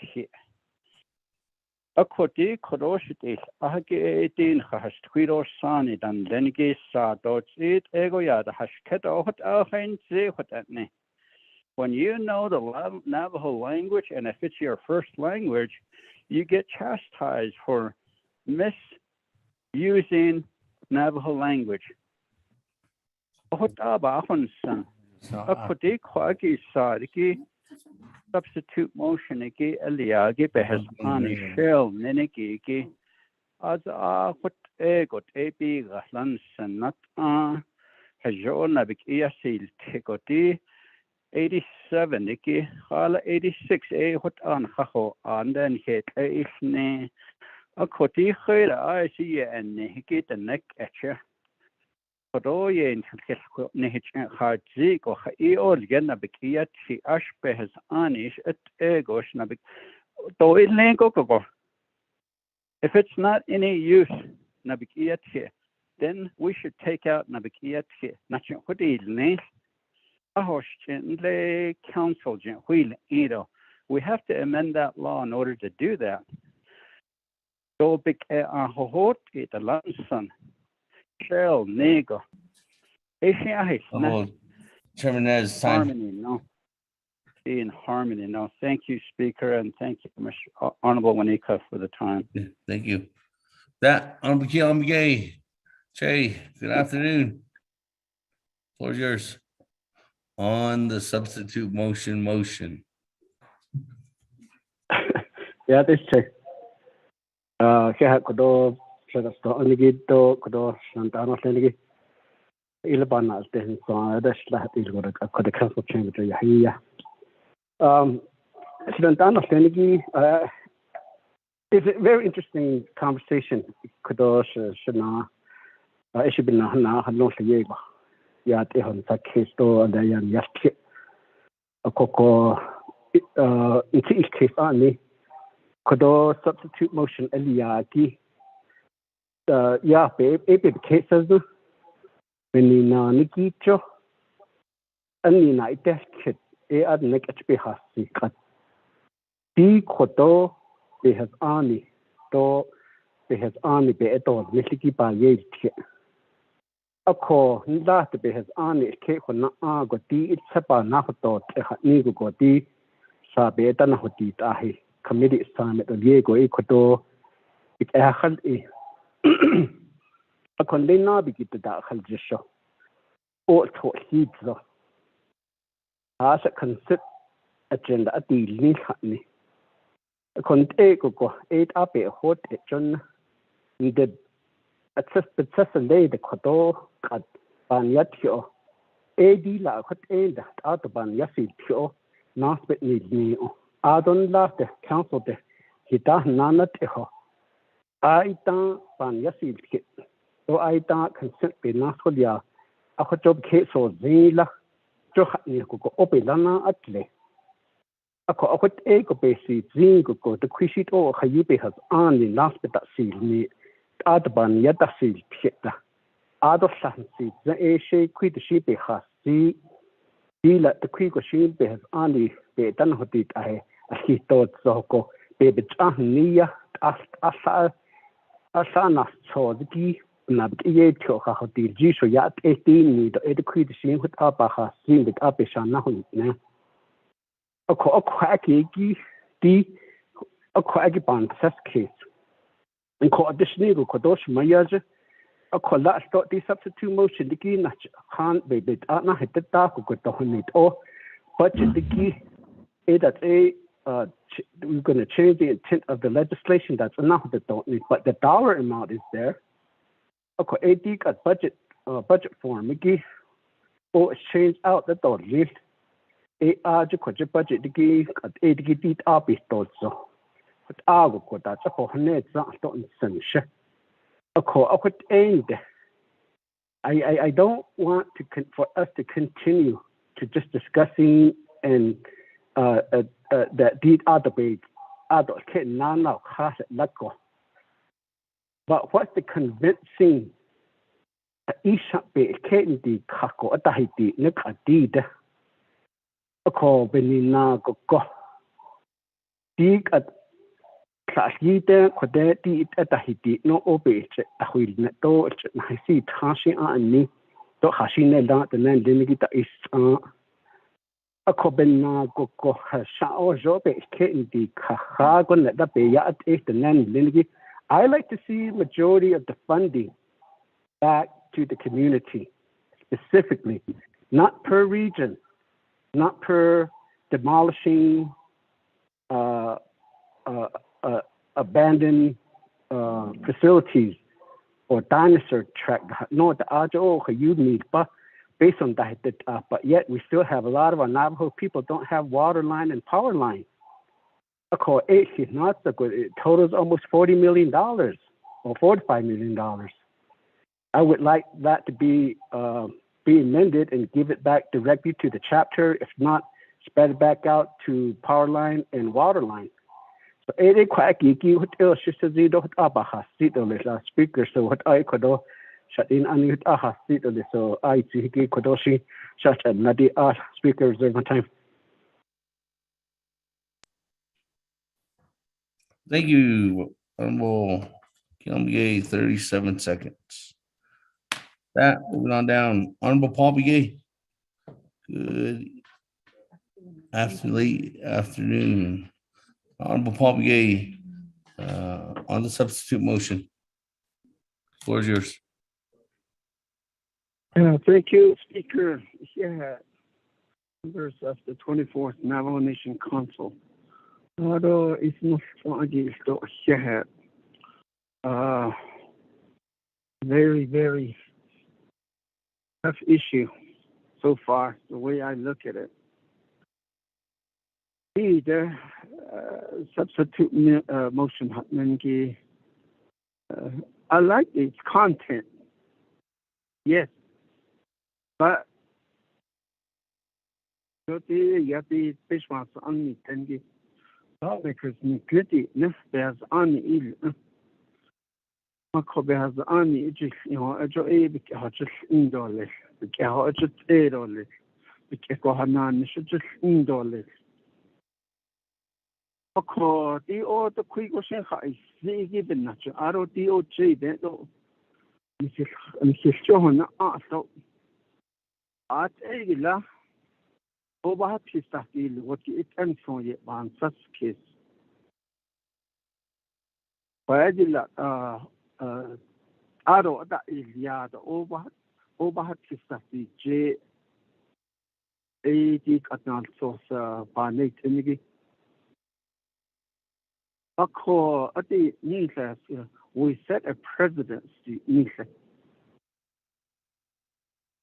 Akoti kodoshit is ahge etin hastquido sani dan dengi sa dots it ego yada hashketo hot ahen ze hot atne. When you know the Navajo language, and if it's your first language, you get chastised for misusing Navajo language. Substitute motion eliagi behas shell neneki as what egot epi gaslansen not hajon nabik iasil tikoti 87 Nikki, Hala 86 what on Haho and then hit a isne a coti head I see and hit the neck etcher. Podoye in Nihich hard zik or eol genabikiat she ashpe has anish at egosh nabik. Though it go. If it's not any use nabikiat here, then we should take out nabikiat here. Not what is name. Council, we have to amend that law in order to do that. So big hohot it a lanson shell nego. Chairman Nez, time. Harmony, no. Be in harmony, no. Thank you, Speaker, and thank you, Mr. Honorable Wanika, for the time. Thank you. That Honorable Kiel Che, good afternoon. Floor is yours. On the substitute motion. Yeah, this check. Kodo Onigito Kodo Santana Senigi Ilabana then so that's that is what the council chamber here. Santana Senigi it's a very interesting conversation. Kodo Shana it should be now no Diego. Yat ehon sa kesto adayan yasti akoko iti ikefani kodo substitute motion eliaki ya be cases do menina nikicho anina iteskit ad nek hp hasi kat di kodo be has ani to be has ani be eto misliki pa ye Ako that be has on it cake when not got tea it's about Nahoto Nigo got tea Sabetan Hoti Tahi committee assignment of Diego Ecuador بتأخذ إيه أكون لنا بتدخل جشة أو توحيد ذا هذا كنسبت أجندة أديني خاني كنت إيكو أبي أخذ أجن ندب أتسس ليد كدو قد بانياتيو أدي لا أخذ أيد أتبان يسيتيو ناس بتنيو أدون لا ده كانسل ده هدا نانتيو أيدا بان يسيتيو أو أيدا كنسبت بناسوليا أخذ جوب كيسو زيلا جو خاني كوكو أبي لنا أتلي أخذ إيكو بيسي زين كوكو تكويشيت أو خيبي هز آني ناس بتأسيلني أدبان يدسيل بيتا أدو سانسي زي شيء كويت شيء بخاسي ديلا تكويكو شيء بهز آني بيتن هديت أهي أخي توت زوكو بيبتشاهنية أسا ناس صوتي نابت إيه تيوخا هديل جيشو يات إيتيني دو إيدو كويت شيء هد أبا خاسي بيت أبي شانا هنينا أكو أكي دي أكو أكي بانسس كيس and co-additionally, Kodosh Mayaja, a collapse dot the substitute motion, the key not can't be bit at night, the dark good on it or budget the key. That's we're going to change the intent of the legislation. That's enough that don't need, but the dollar amount is there. A D got budget form, Mickey, or change out the dollar list. Budget the key at a degree up is also. But I will go that's a whole net don't send. I don't want for us to continue to just discussing and that did other big adult can now has it let go. But what's the convincing Isha be can the kako at the nika did a call benina go dig at Classita, Quadeti, at the Hiti, no obey, a wheel net door, I see Tashi and me, to Hashina that the land limit is a Cobena go has shower job, kitten the Kahagon at the Bay at the land limit. I like to see majority of the funding back to the community, specifically, not per region, not per demolishing abandoned facilities or dinosaur track. No, the Ajo you need, but based on that, but yet we still have a lot of our Navajo people don't have water line and power line. Of course, it's not so good. It totals almost $40 million or $45 million. I would like that to be amended and give it back directly to the chapter. If not, spread it back out to power line and water line. So it quite geeky what else she says you don't abaha sit on the speaker so what I could do shut in and you aha sit on so I see kodoshi shut and nadi speakers every time. Thank you, Honorable Kilmgay, 37 seconds. That moving on down, Honorable Paul Begay. Good late afternoon. Honorable Paul Begay, on the substitute motion. Floor is yours. Thank you, Speaker. Yeah, members of the 24th Navajo Nation Council. Although it's not foggy, still here. Very, very tough issue so far, the way I look at it. The substitute motion, I like its content, yes, but the Bishop's only tengi because Nikliti Nefbeas on the Makobe has on the a joy just indolent, the cow just $8, the Kekohanan should just indolent. Okay, the other quick question is given natural. I don't DOJ that though. Mrs. Johan also at Egila over Pistafil, what it ends on yet on such case. Pwede aro da iliada obahat kista si J A D katnal so sa panay tinigi. Ako ati nila we set a presidency nila.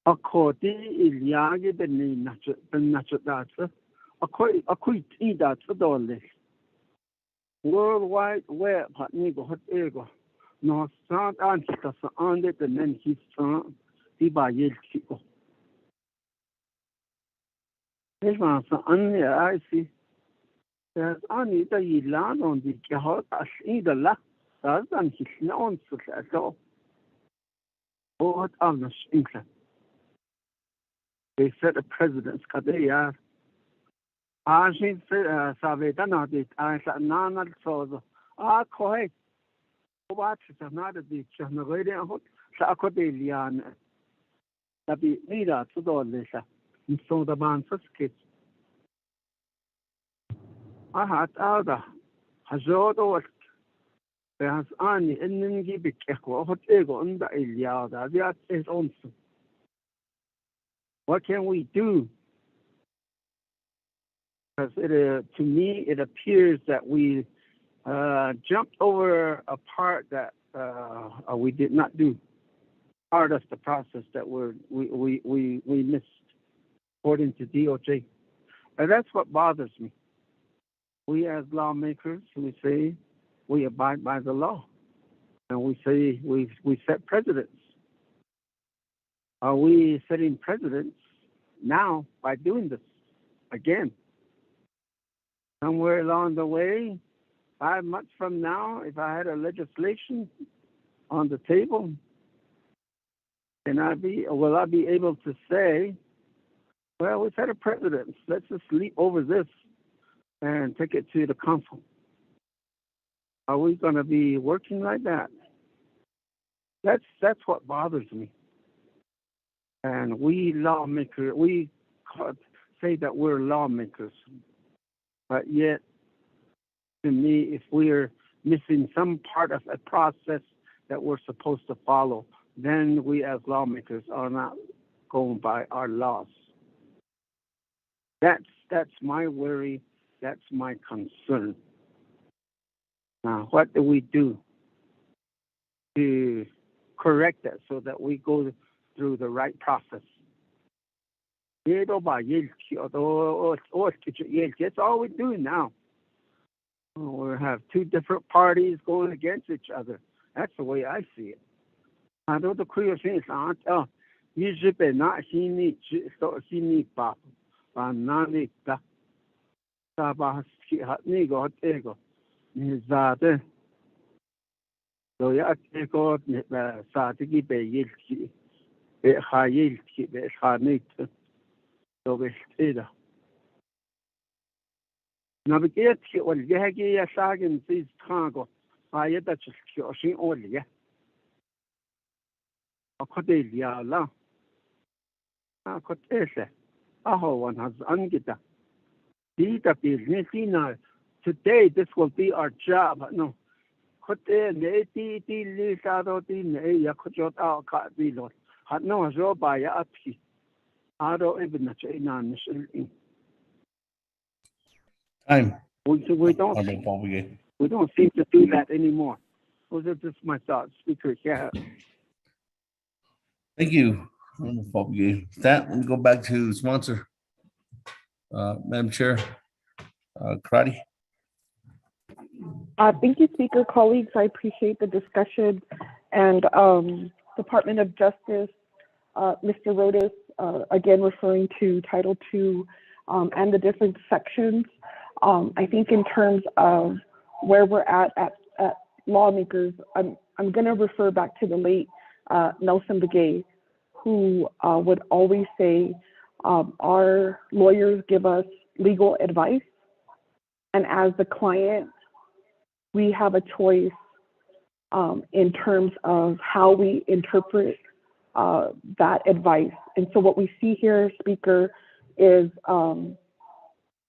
Ako di iliagi beni nacho data. Ako ida to dole. World Wide Web hat nigo hat ego. No sound an kita sa ande the men his son di ba yel kiko. Eva sa an I see. There's only the yilan on the kahot as either la. That's an his known so so. What almost England. They set a president's kadeya. Ashin Savedana did I said nana so koi. What is another beach on the radio? Sacodelian. That be neither to do Lisa. And so the man for kids. I had other. Hazodo. There's only in the big echo. What ego on the Iliada. That is also. What can we do? Because to me, it appears that we jumped over a part that we did not do. Part of the process that we missed, according to DOJ. And that's what bothers me. We as lawmakers, we say we abide by the law. And we say we set precedents. Are we setting precedents now by doing this again? Somewhere along the way, 5 months from now, if I had a legislation on the table, will I be able to say, well, we set a precedent. Let's just leap over this and take it to the council. Are we going to be working like that? That's what bothers me. And we lawmakers, we say that we're lawmakers, but yet, to me, if we're missing some part of a process that we're supposed to follow, then we as lawmakers are not going by our laws. That's my worry. That's my concern. Now, what do we do to correct that so that we go through the right process? That's all we're doing now. We have two different parties going against each other. That's the way I see it. I don't agree with you should not see me so see me pop. Bananita. Sabah nigo ego. Nizade. So ya ego sadigi be yilki. Be hayilki be hanit. So be ida. Navigate or Yagi Yasagan sees Congo. I had that just curiosity only. A codelia la. A cotese. Aho one has ungita. Dita business today, this will be our job. No. Cote ne ti lisado ti ne ya kojot out cat below. Had no job by a upsy. I don't even know in Time. We don't seem to do that anymore. Those are just my thoughts, Speaker. Yeah. Thank you. With that, we'll go back to sponsor. Madam Chair, Karate. Thank you, Speaker. Colleagues, I appreciate the discussion. And Department of Justice, Mr. Rodas, again referring to Title II and the different sections. I think in terms of where we're at lawmakers, I'm going to refer back to the late Nelson Begay, who would always say, our lawyers give us legal advice, and as the client, we have a choice in terms of how we interpret that advice. And so what we see here, Speaker, is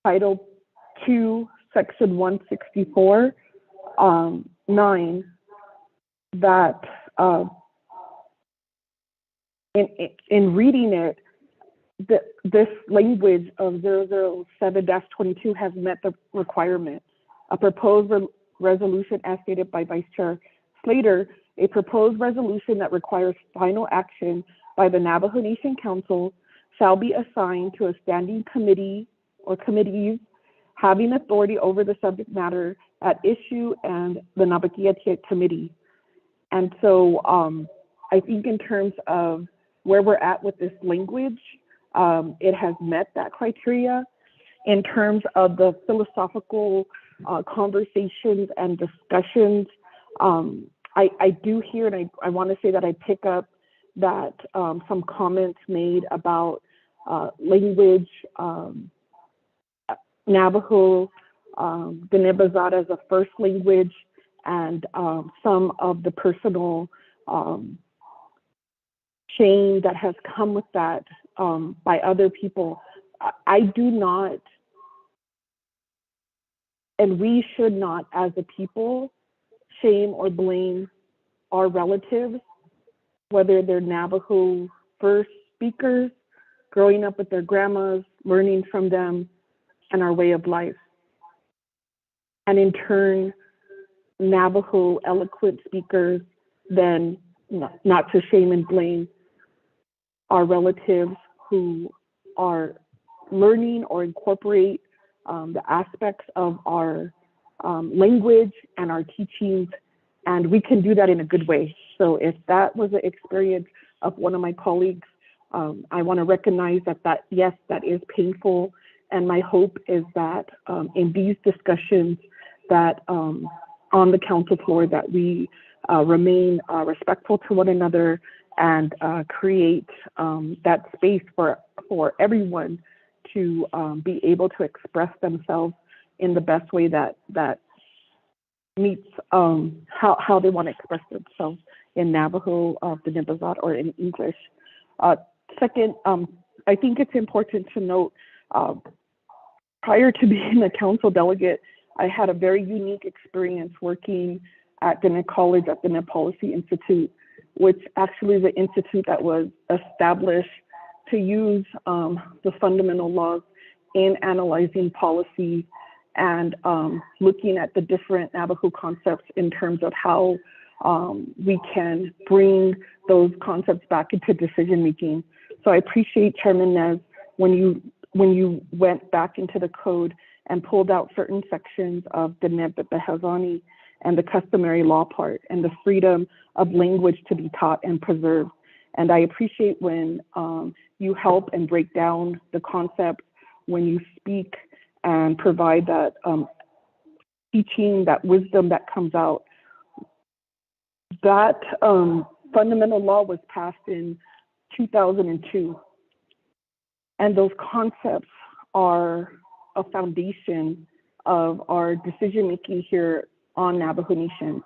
Title II, Section 164, 9 that in reading it, this language of 007-22 has met the requirement. A proposed resolution as stated by Vice Chair Slater, a proposed resolution that requires final action by the Navajo Nation Council shall be assigned to a standing committee or committees having authority over the subject matter at issue and the Nabakiatiat Committee. And so I think in terms of where we're at with this language, it has met that criteria. In terms of the philosophical conversations and discussions, I do hear, and I want to say that I pick up that some comments made about language, Navajo, the Nibazat as a first language, and some of the personal shame that has come with that by other people. I do not, and we should not as a people, shame or blame our relatives, whether they're Navajo first speakers, growing up with their grandmas, learning from them, and our way of life. And in turn, Navajo eloquent speakers, then not to shame and blame our relatives who are learning or incorporate the aspects of our language and our teachings, and we can do that in a good way. So if that was an experience of one of my colleagues, I want to recognize that yes, that is painful, and my hope is that in these discussions that on the council floor that we remain respectful to one another and create that space for everyone to be able to express themselves in the best way that meets how they want to express themselves in Navajo, the Nibazat, or in English. Second, I think it's important to note, prior to being a council delegate, I had a very unique experience working at the College at the Policy Institute, which actually is an institute that was established to use the fundamental laws in analyzing policy and looking at the different Navajo concepts in terms of how we can bring those concepts back into decision making. So I appreciate Chairman Nez when you went back into the code and pulled out certain sections of the Behazani and the customary law part and the freedom of language to be taught and preserved. And I appreciate when you help and break down the concept, when you speak and provide that teaching, that wisdom that comes out. That fundamental law was passed in 2002. And those concepts are a foundation of our decision making here on Navajo Nation.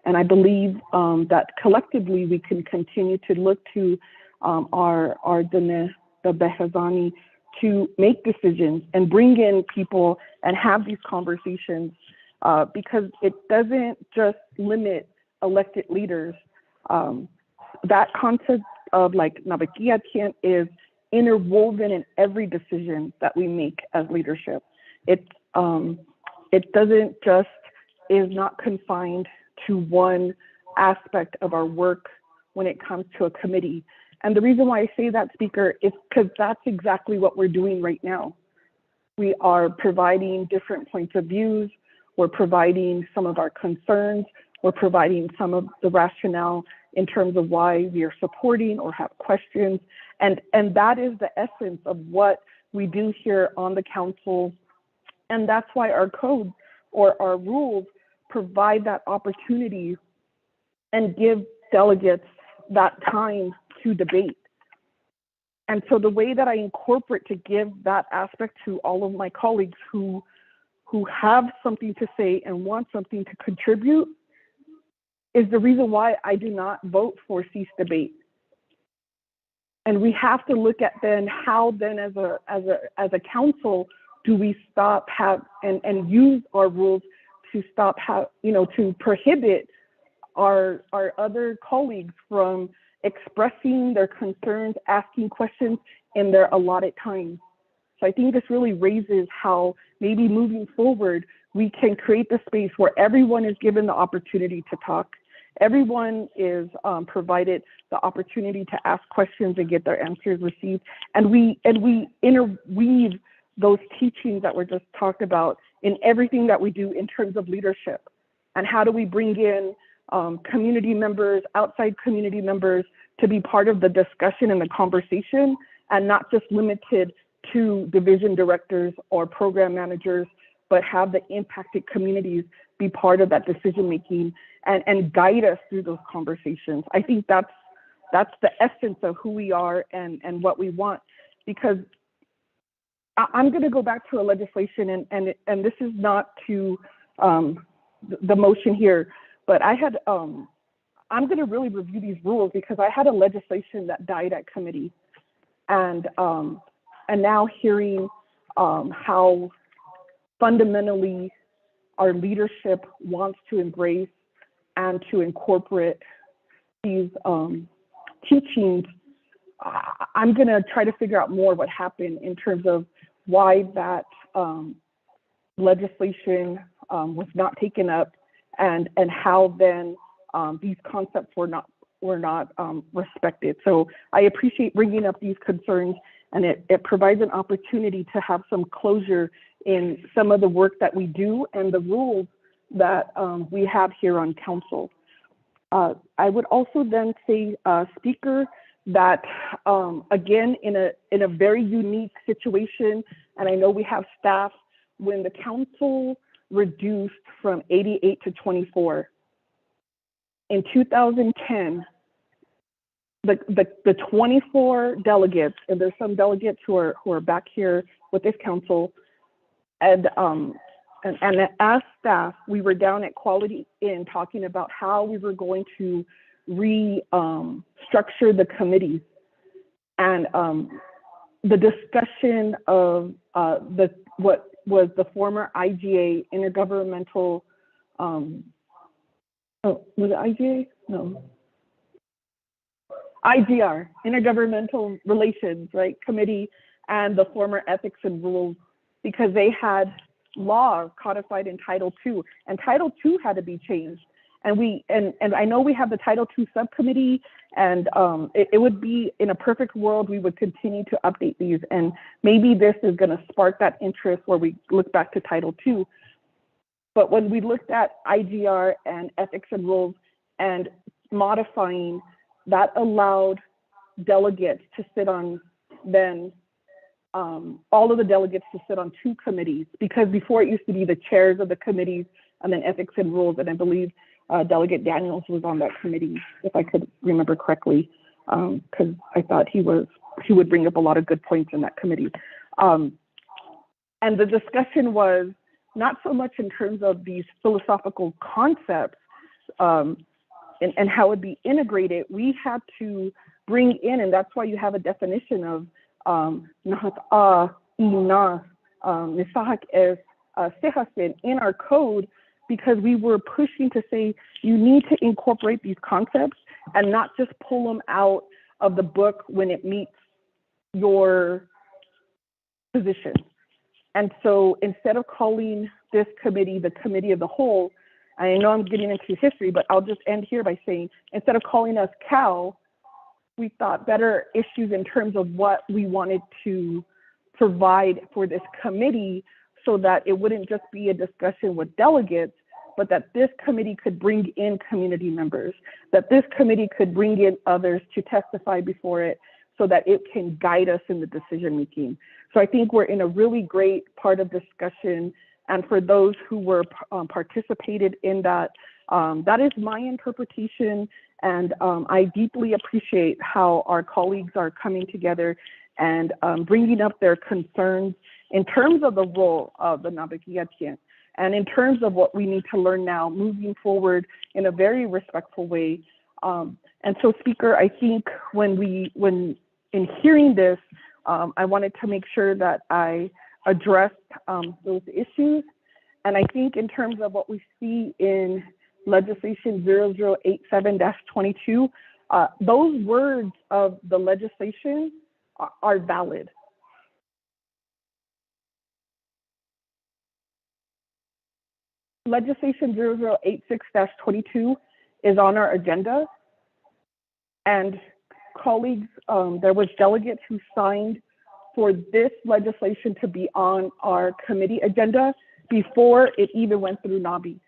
And I believe that collectively we can continue to look to the Behazani to make decisions and bring in people and have these conversations because it doesn't just limit elected leaders. That concept of like Nabakiatian is interwoven in every decision that we make as leadership. It doesn't just, is not confined to one aspect of our work when it comes to a committee. And the reason why I say that, Speaker, is because that's exactly what we're doing right now. We are providing different points of views. We're providing some of our concerns. We're providing some of the rationale in terms of why we are supporting or have questions. And that is the essence of what we do here on the council. And that's why our code or our rules provide that opportunity and give delegates that time to debate. And so the way that I incorporate to give that aspect to all of my colleagues who have something to say and want something to contribute is the reason why I do not vote for cease debate. And we have to look at then how then as a council do we stop and use our rules to stop to prohibit our other colleagues from expressing their concerns, asking questions in their allotted time. So I think this really raises how maybe moving forward, we can create the space where everyone is given the opportunity to talk. Everyone is provided the opportunity to ask questions and get their answers received. And we interweave those teachings that were just talked about in everything that we do in terms of leadership. And how do we bring in community members, outside community members, to be part of the discussion and the conversation, and not just limited to division directors or program managers, but have the impacted communities be part of that decision making and guide us through those conversations. I think that's the essence of who we are and what we want. Because I'm going to go back to a legislation, and this is not to the motion here, but I had I'm going to really review these rules because I had a legislation that died at committee, and now hearing how fundamentally our leadership wants to embrace and to incorporate these teachings, I'm going to try to figure out more what happened in terms of why that legislation was not taken up, and how then these concepts were not respected. So I appreciate bringing up these concerns, and it provides an opportunity to have some closure in some of the work that we do and the rules that we have here on council. I would also then say, Speaker, that again, in a very unique situation, and I know we have staff, when the council reduced from 88 to 24, in 2010, the 24 delegates, and there's some delegates who are back here with this council, and as staff, we were down at Quality Inn talking about how we were going to structure the committees, and the discussion of what was the former IGA, intergovernmental, was it IGA? No. IGR, Intergovernmental Relations, right, Committee, and the former Ethics and Rules, because they had law codified in Title II, and Title II had to be changed. And I know we have the Title II subcommittee, and it would be, in a perfect world, we would continue to update these, and maybe this is going to spark that interest where we look back to Title II. But when we looked at IGR and Ethics and Rules and modifying, that allowed delegates to sit on then all of the delegates to sit on two committees, because before it used to be the chairs of the committees and then Ethics and Rules, and I believe Delegate Daniels was on that committee, if I could remember correctly, because I thought he would bring up a lot of good points in that committee. And the discussion was not so much in terms of these philosophical concepts and how it would be integrated. We had to bring in, and that's why you have a definition of in our code, because we were pushing to say you need to incorporate these concepts and not just pull them out of the book when it meets your position. And so instead of calling this committee the Committee of the Whole, I know I'm getting into history, but I'll just end here by saying, instead of calling us CAL, we thought better issues in terms of what we wanted to provide for this committee, so that it wouldn't just be a discussion with delegates, but that this committee could bring in community members, that this committee could bring in others to testify before it, so that it can guide us in the decision making. So I think we're in a really great part of discussion. And for those who were participated in that, that is my interpretation. And I deeply appreciate how our colleagues are coming together and bringing up their concerns in terms of the role of the Navajo, and in terms of what we need to learn now moving forward in a very respectful way. And so, Speaker, I think when in hearing this, I wanted to make sure that I addressed those issues, And I think in terms of what we see in legislation 0087-22, those words of the legislation are valid. Legislation 0086-22 is on our agenda. And colleagues, there was delegates who signed for this legislation to be on our committee agenda before it even went through NABI.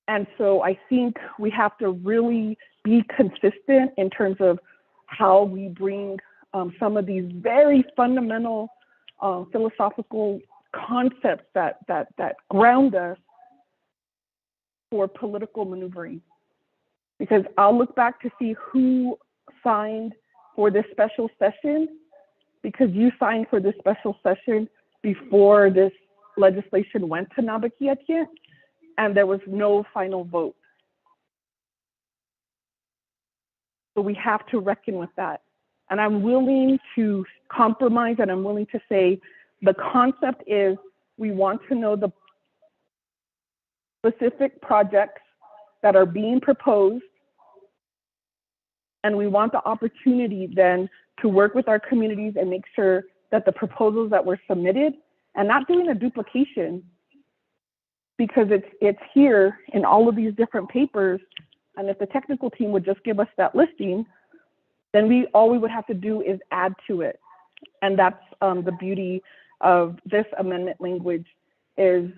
And so I think we have to really be consistent in terms of how we bring some of these very fundamental philosophical concepts that ground us for political maneuvering. Because I'll look back to see who signed for this special session, because you signed for this special session before this legislation went to Nabakiatia, and there was no final vote. So we have to reckon with that. And I'm willing to compromise, and I'm willing to say the concept is we want to know the specific projects that are being proposed, and we want the opportunity then to work with our communities and make sure that the proposals that were submitted, and not doing a duplication, because it's here in all of these different papers, and if the technical team would just give us that listing, then all we would have to do is add to it. And that's the beauty of this amendment language, is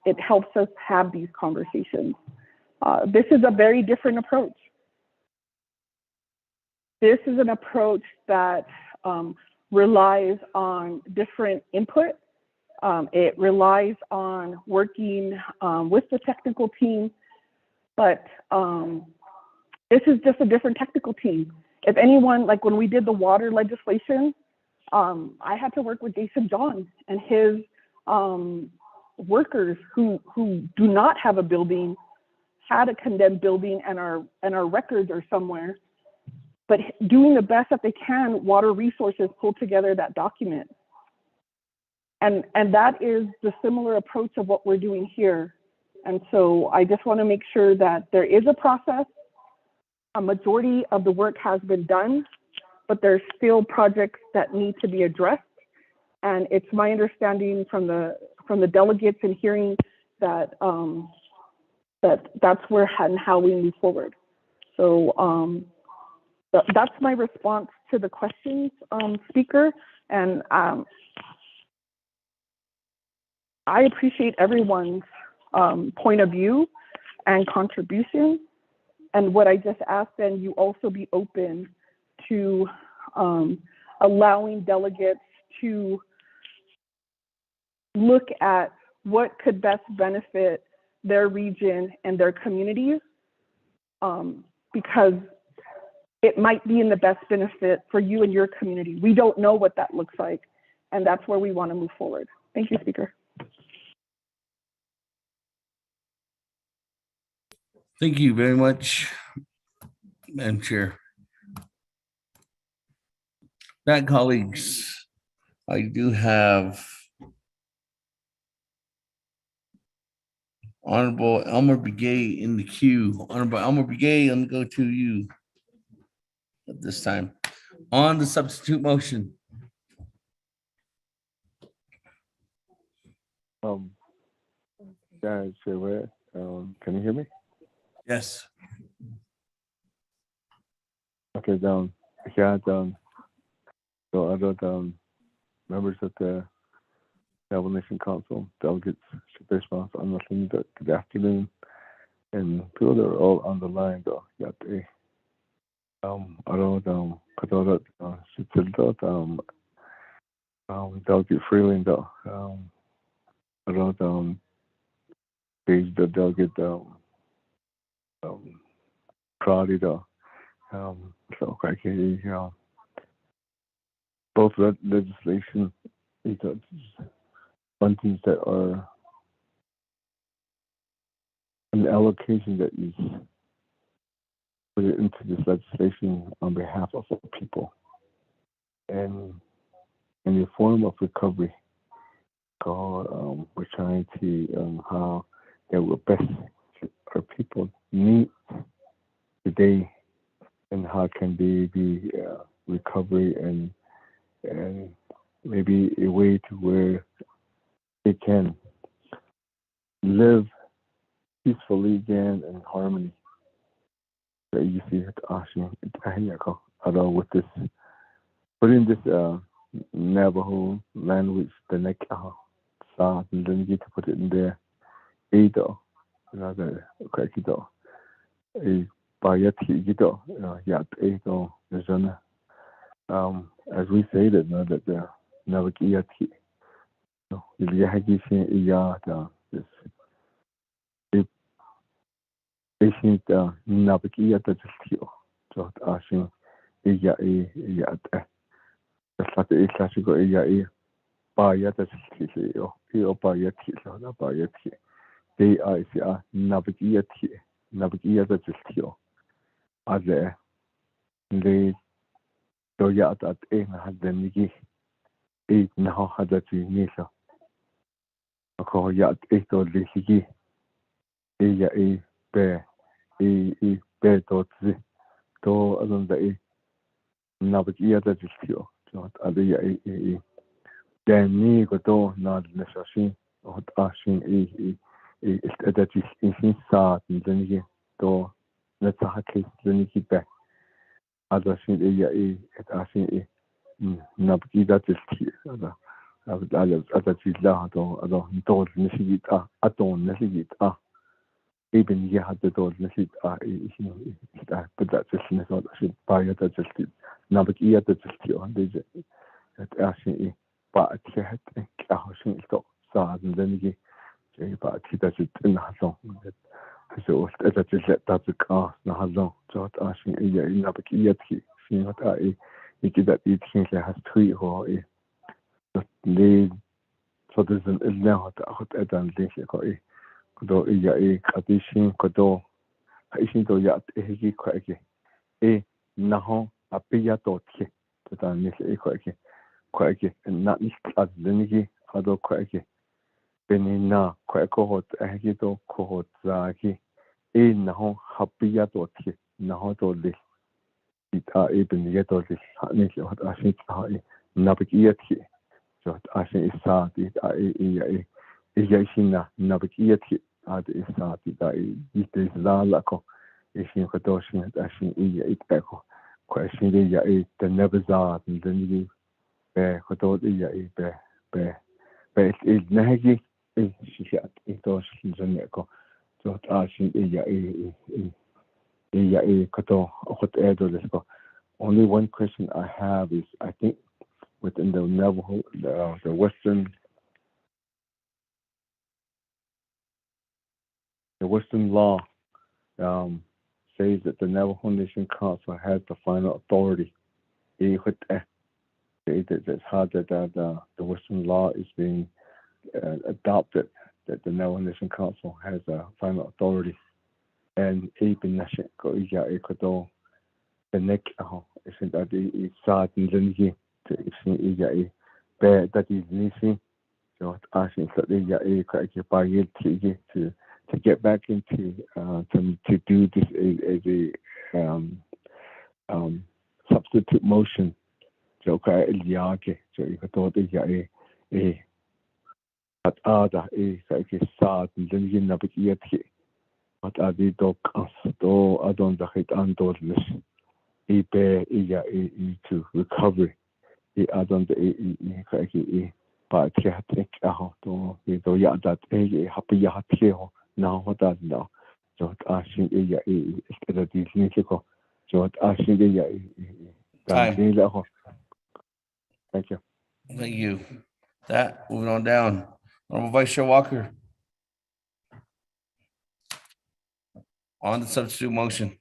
it helps us have these conversations. This is a very different approach. This is an approach that relies on different input. It relies on working with the technical team, but this is just a different technical team. If anyone, like when we did the water legislation, I had to work with Jason John and his workers who do not have a building, had a condemned building, and our records are somewhere. But doing the best that they can, Water Resources pulled together that document. And that is the similar approach of what we're doing here. And so I just want to make sure that there is a process. A majority of the work has been done, but there's still projects that need to be addressed. And it's my understanding from the delegates and hearing that that's where and how we move forward. So that's my response to the questions, Speaker. And I appreciate everyone's point of view and contribution. And what I just asked, then you also be open to allowing delegates to look at what could best benefit their region and their communities, because it might be in the best benefit for you and your community. We don't know what that looks like, and that's where we want to move forward. Thank you, Speaker. Thank you very much, Madam Chair. That, colleagues, I do have Honorable Elmer Begay in the queue. Honorable Elmer Begay, I'm going to go to you at this time on the substitute motion. Guys, can you hear me? Yes. Okay, so other members of the Naval Nation Council, delegates, response on listening. Good afternoon, and people that are all on the line though. Delegate Freeland though. Page the delegate Crowdy though. So I both legislation fundings that are an allocation that is put into this legislation on behalf of all people, and in the form of recovery called we're trying to how that will best our people meet today and how can they be recovery and maybe a way to where they can live peacefully again in harmony. So you see it although with this putting this Navajo language the neck and then you get to put it in there Edo another Krakido a Bayati Gido Yat Edo Zona as we say that the Navakiati Yahagi Yada this patient Navakiata Jistio so asking Iya Yat the classical area Bayata Jistio Bayati Bayati they are Navakiati Navakiata Jistio as they do yat at had the Nigi now had that Nisa. A call yat or Lissigi a bear bear dot z to along the Navakiata Jistio not other then me go to not necessary or asking that is inside the to let's have case the Niki back. Other thing at asking Nabkida Jistia. Other Chila, although told Nishita, Aton Nishita, even you had the door Nishita, but that's just not a ship by it. Just Nabakia the Jistio, they at asking but she had a house in stock, sad and then you but he does it in Hazon. So that is that's a car, Nahazon, so asking in Nabakiati, seeing what I did that it seems has three or a they so there's an now hot Edan Linky, Kodo Iya Kadishin Kodo, Ishinto Yat Egi Quake, Naho, a Piato, that I miss a Quake, and not as Linigi, Ado Quake, Benina, Quaco, Agito, Cohot, Zaki, Naho, Hapiato, Nahoto Lis, it are even yet or this, what I think Nabakiati. So I think it's sad it is Yashina Nabakiati at is sad it is Lalako is in Kadoshin at Ashin it echo. Question the Nebazard and then you bear Kodot bear is Nagi is she at Itos Zaneko. So Ashin Koto Hot Edo. Only one question I have is I think within the Navajo, the Western law says that the Navajo Nation Council has the final authority. That's how that the Western law is being adopted. That the Navajo Nation Council has a final authority, and even Nation go the neck isn't that it's sad and then that is missing. So asking that they to get back into to do this as a substitute motion. So so you thought at other sad and then you never get but I did dog do I don't hit undodless. To recovery. I don't but take to that happy now what that now. So asking that is musical. So asking Time. Thank you. Thank you. That moving on down. Honorable Vice Chair Walker. On the substitute motion.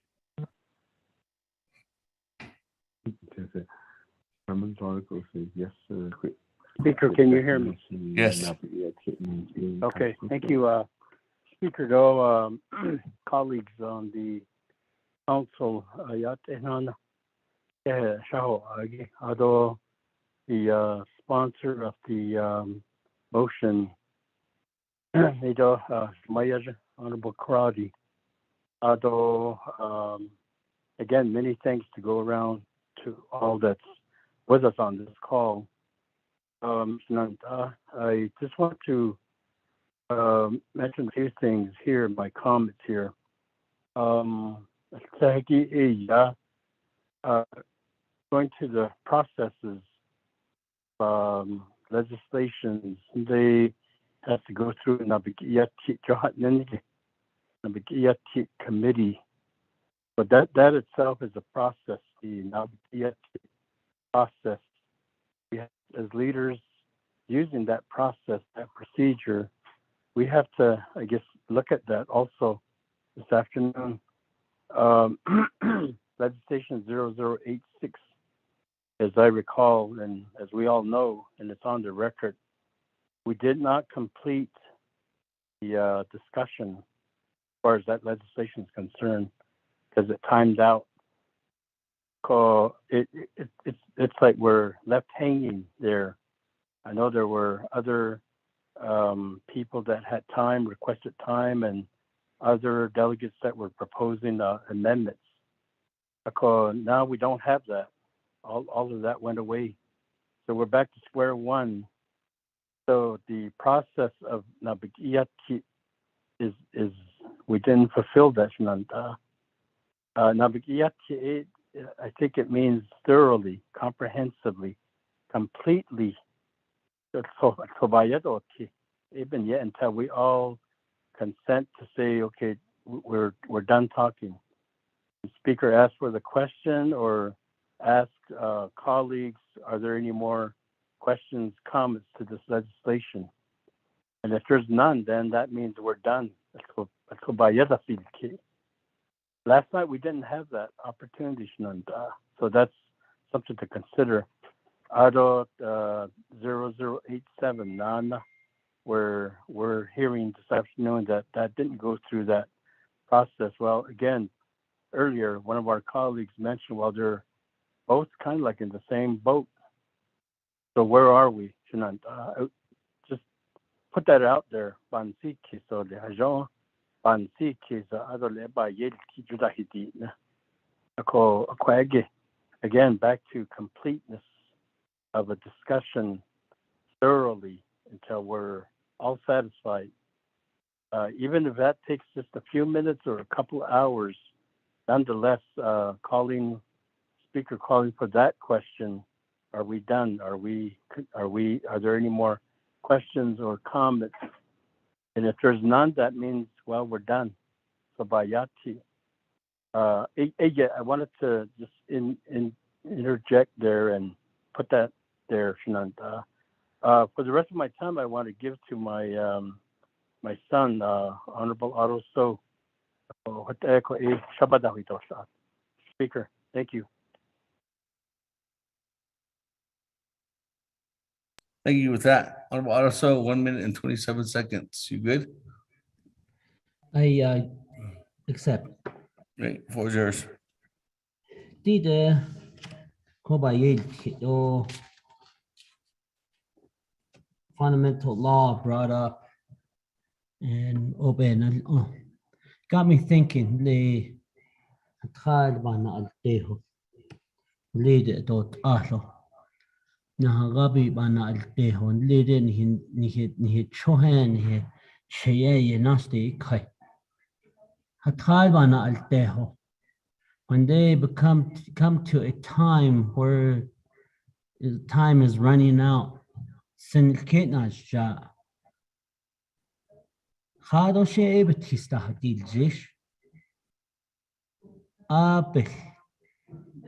Herman's article says yes, Speaker, can you hear me? Yes. Okay, thank you, Speaker Go, colleagues on the council, the sponsor of the motion. Honorable Karate. Although, again, many thanks to go around to all that's with us on this call. I just want to mention a few things here, my comments here. Going to the processes, legislations, they have to go through Nabigiyati committee. But that itself is a process, the Nabigiyati process. We have, as leaders, using that process, that procedure, we have to, I guess, look at that also this afternoon. Legislation 0086, as I recall, and as we all know, and it's on the record, we did not complete the discussion as far as that legislation is concerned because it timed out. It's like we're left hanging there. I know there were other people that had time, requested time, and other delegates that were proposing amendments. Now we don't have that. All of that went away. So we're back to square one. So the process of Nabigiyati is we didn't fulfill that. Nabigiyati, I think it means thoroughly, comprehensively, completely. Even yet until we all consent to say, okay, we're done talking. The speaker asks for the question or ask colleagues, are there any more questions, comments to this legislation? And if there's none, then that means we're done. Last night we didn't have that opportunity, so that's something to consider. Ado 0087, Nana, where we're hearing this afternoon that didn't go through that process. Well, again, earlier, one of our colleagues mentioned, well, they're both kind of like in the same boat. So where are we? Just put that out there. Again, back to completeness of a discussion thoroughly until we're all satisfied. Even if that takes just a few minutes or a couple hours, nonetheless, speaker calling for that question, are we done? Are there any more questions or comments? And if there's none, that means, well, we're done. So Bayati. I wanted to just interject there and put that there, Shananta. For the rest of my time, I want to give to my my son, Honorable Otto So. Speaker, thank you. Thank you. With that, Honorable Otto So, 1 minute and 27 seconds. You good? I accept. Great. Floor is yours. Did fundamental law brought up and open got me thinking the lead dot Nahagabi bana alteho leader ni chohan he cheye nasty kai. Hatal bana alteho. When they come to a time where time is running out, sin ketnasja. Hado she betista hadil jish. Ape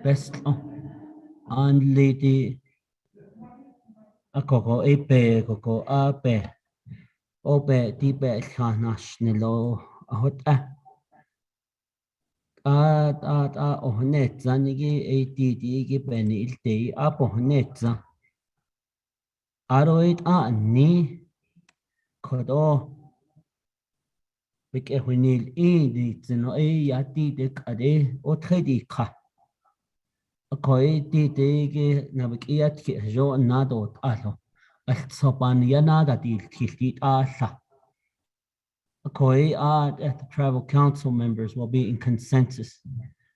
best on lady. Akoko epe koko ape ope tipe khanash nilo ahota ohnetza nigi ati gi beni iltei apo hnetza aroit ni kodo bike hunil di zeno yati de kade otredi kha akoi ti gi nabikiyat ki jo nado alo Sopaniana that the Tishit Asha. Akoi at the tribal council members will be in consensus.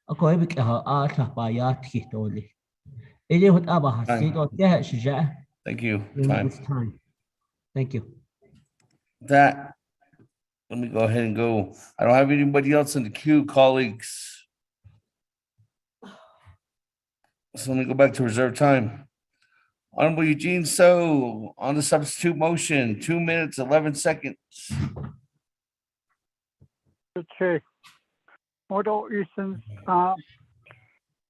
Akoi bikaha Asha Bayat Hitoli. It is what Abba has said or Shaja. Thank you. During this time. Thank you. That, let me go ahead and go. I don't have anybody else in the queue, colleagues. So let me go back to reserve time. Honorable Eugene So on the substitute motion, 2 minutes, 11 seconds. Okay. Model reasons,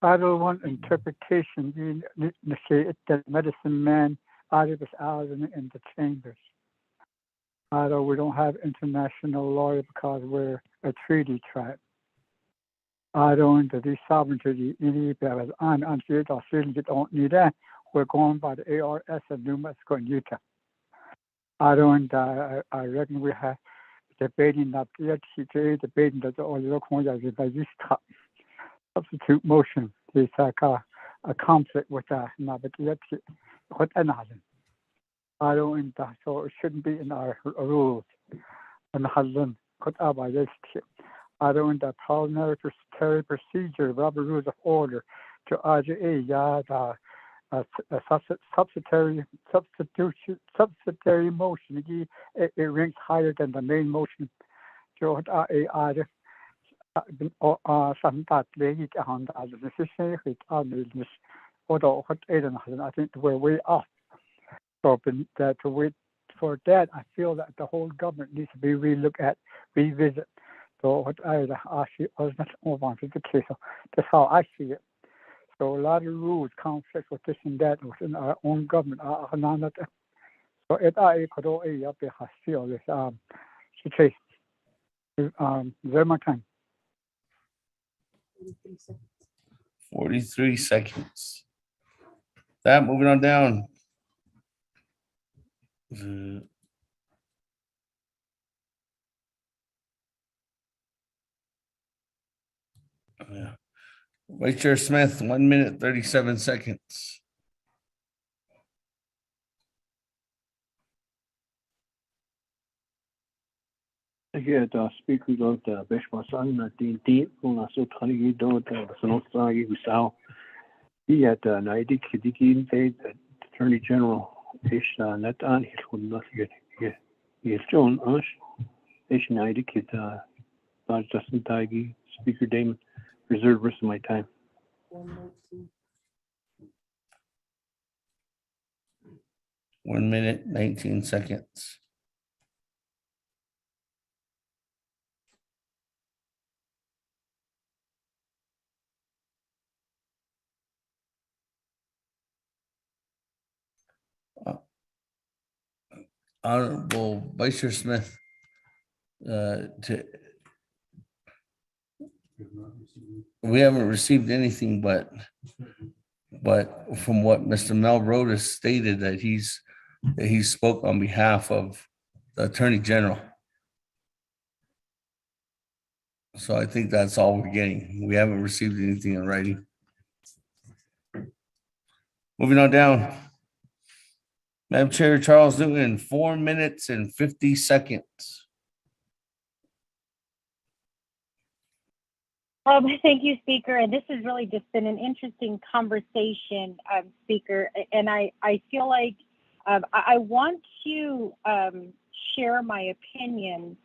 Title 1 interpretation, you say it the medicine man out of his hours in the chambers. Although we don't have international law because we're a treaty tribe. I don't the sovereignty any better on the Australians don't need that. We're going by the ARS of New Mexico and Utah. I don't I reckon we have debating that debating that all the corners by this substitute motion is like a conflict with what another. I don't so it shouldn't be in our rules. And Haslam cut out by this. I don't the parliamentary procedure, rubber rules of order to RJA, substitutory motion. It ranks higher than the main motion. I think we're way off. So that to wait for that, I feel that the whole government needs to be revisit. So what I actually was not over to the case. That's how I see it. So a lot of rules conflict with this and that within our own government. So it I could all up there feel this situation. Very much time. 43 seconds. That moving on down. Yeah. Vice Chair Smith, 1 minute, 37 seconds. Again, Speaker of the Bishmasan, Dean, also Tony, don't Sanosa, Usao. He had Naidi Kidiki, Attorney General, Ish Natan, he would not get. Yes, John Ush, Ish Naidi Kid, Justin Taigi, Speaker Damon, reserve rest of my time. 1 minute, 19 seconds. Honorable Vice Chair Smith, we haven't received anything, but from what Mr. Mel wrote has stated that he spoke on behalf of the Attorney General. So I think that's all we're getting. We haven't received anything in writing. Moving on down. Madam Chair Charles Newton, 4 minutes and 50 seconds. Thank you, Speaker. And this has really just been an interesting conversation, Speaker. And I feel like I want to share my opinion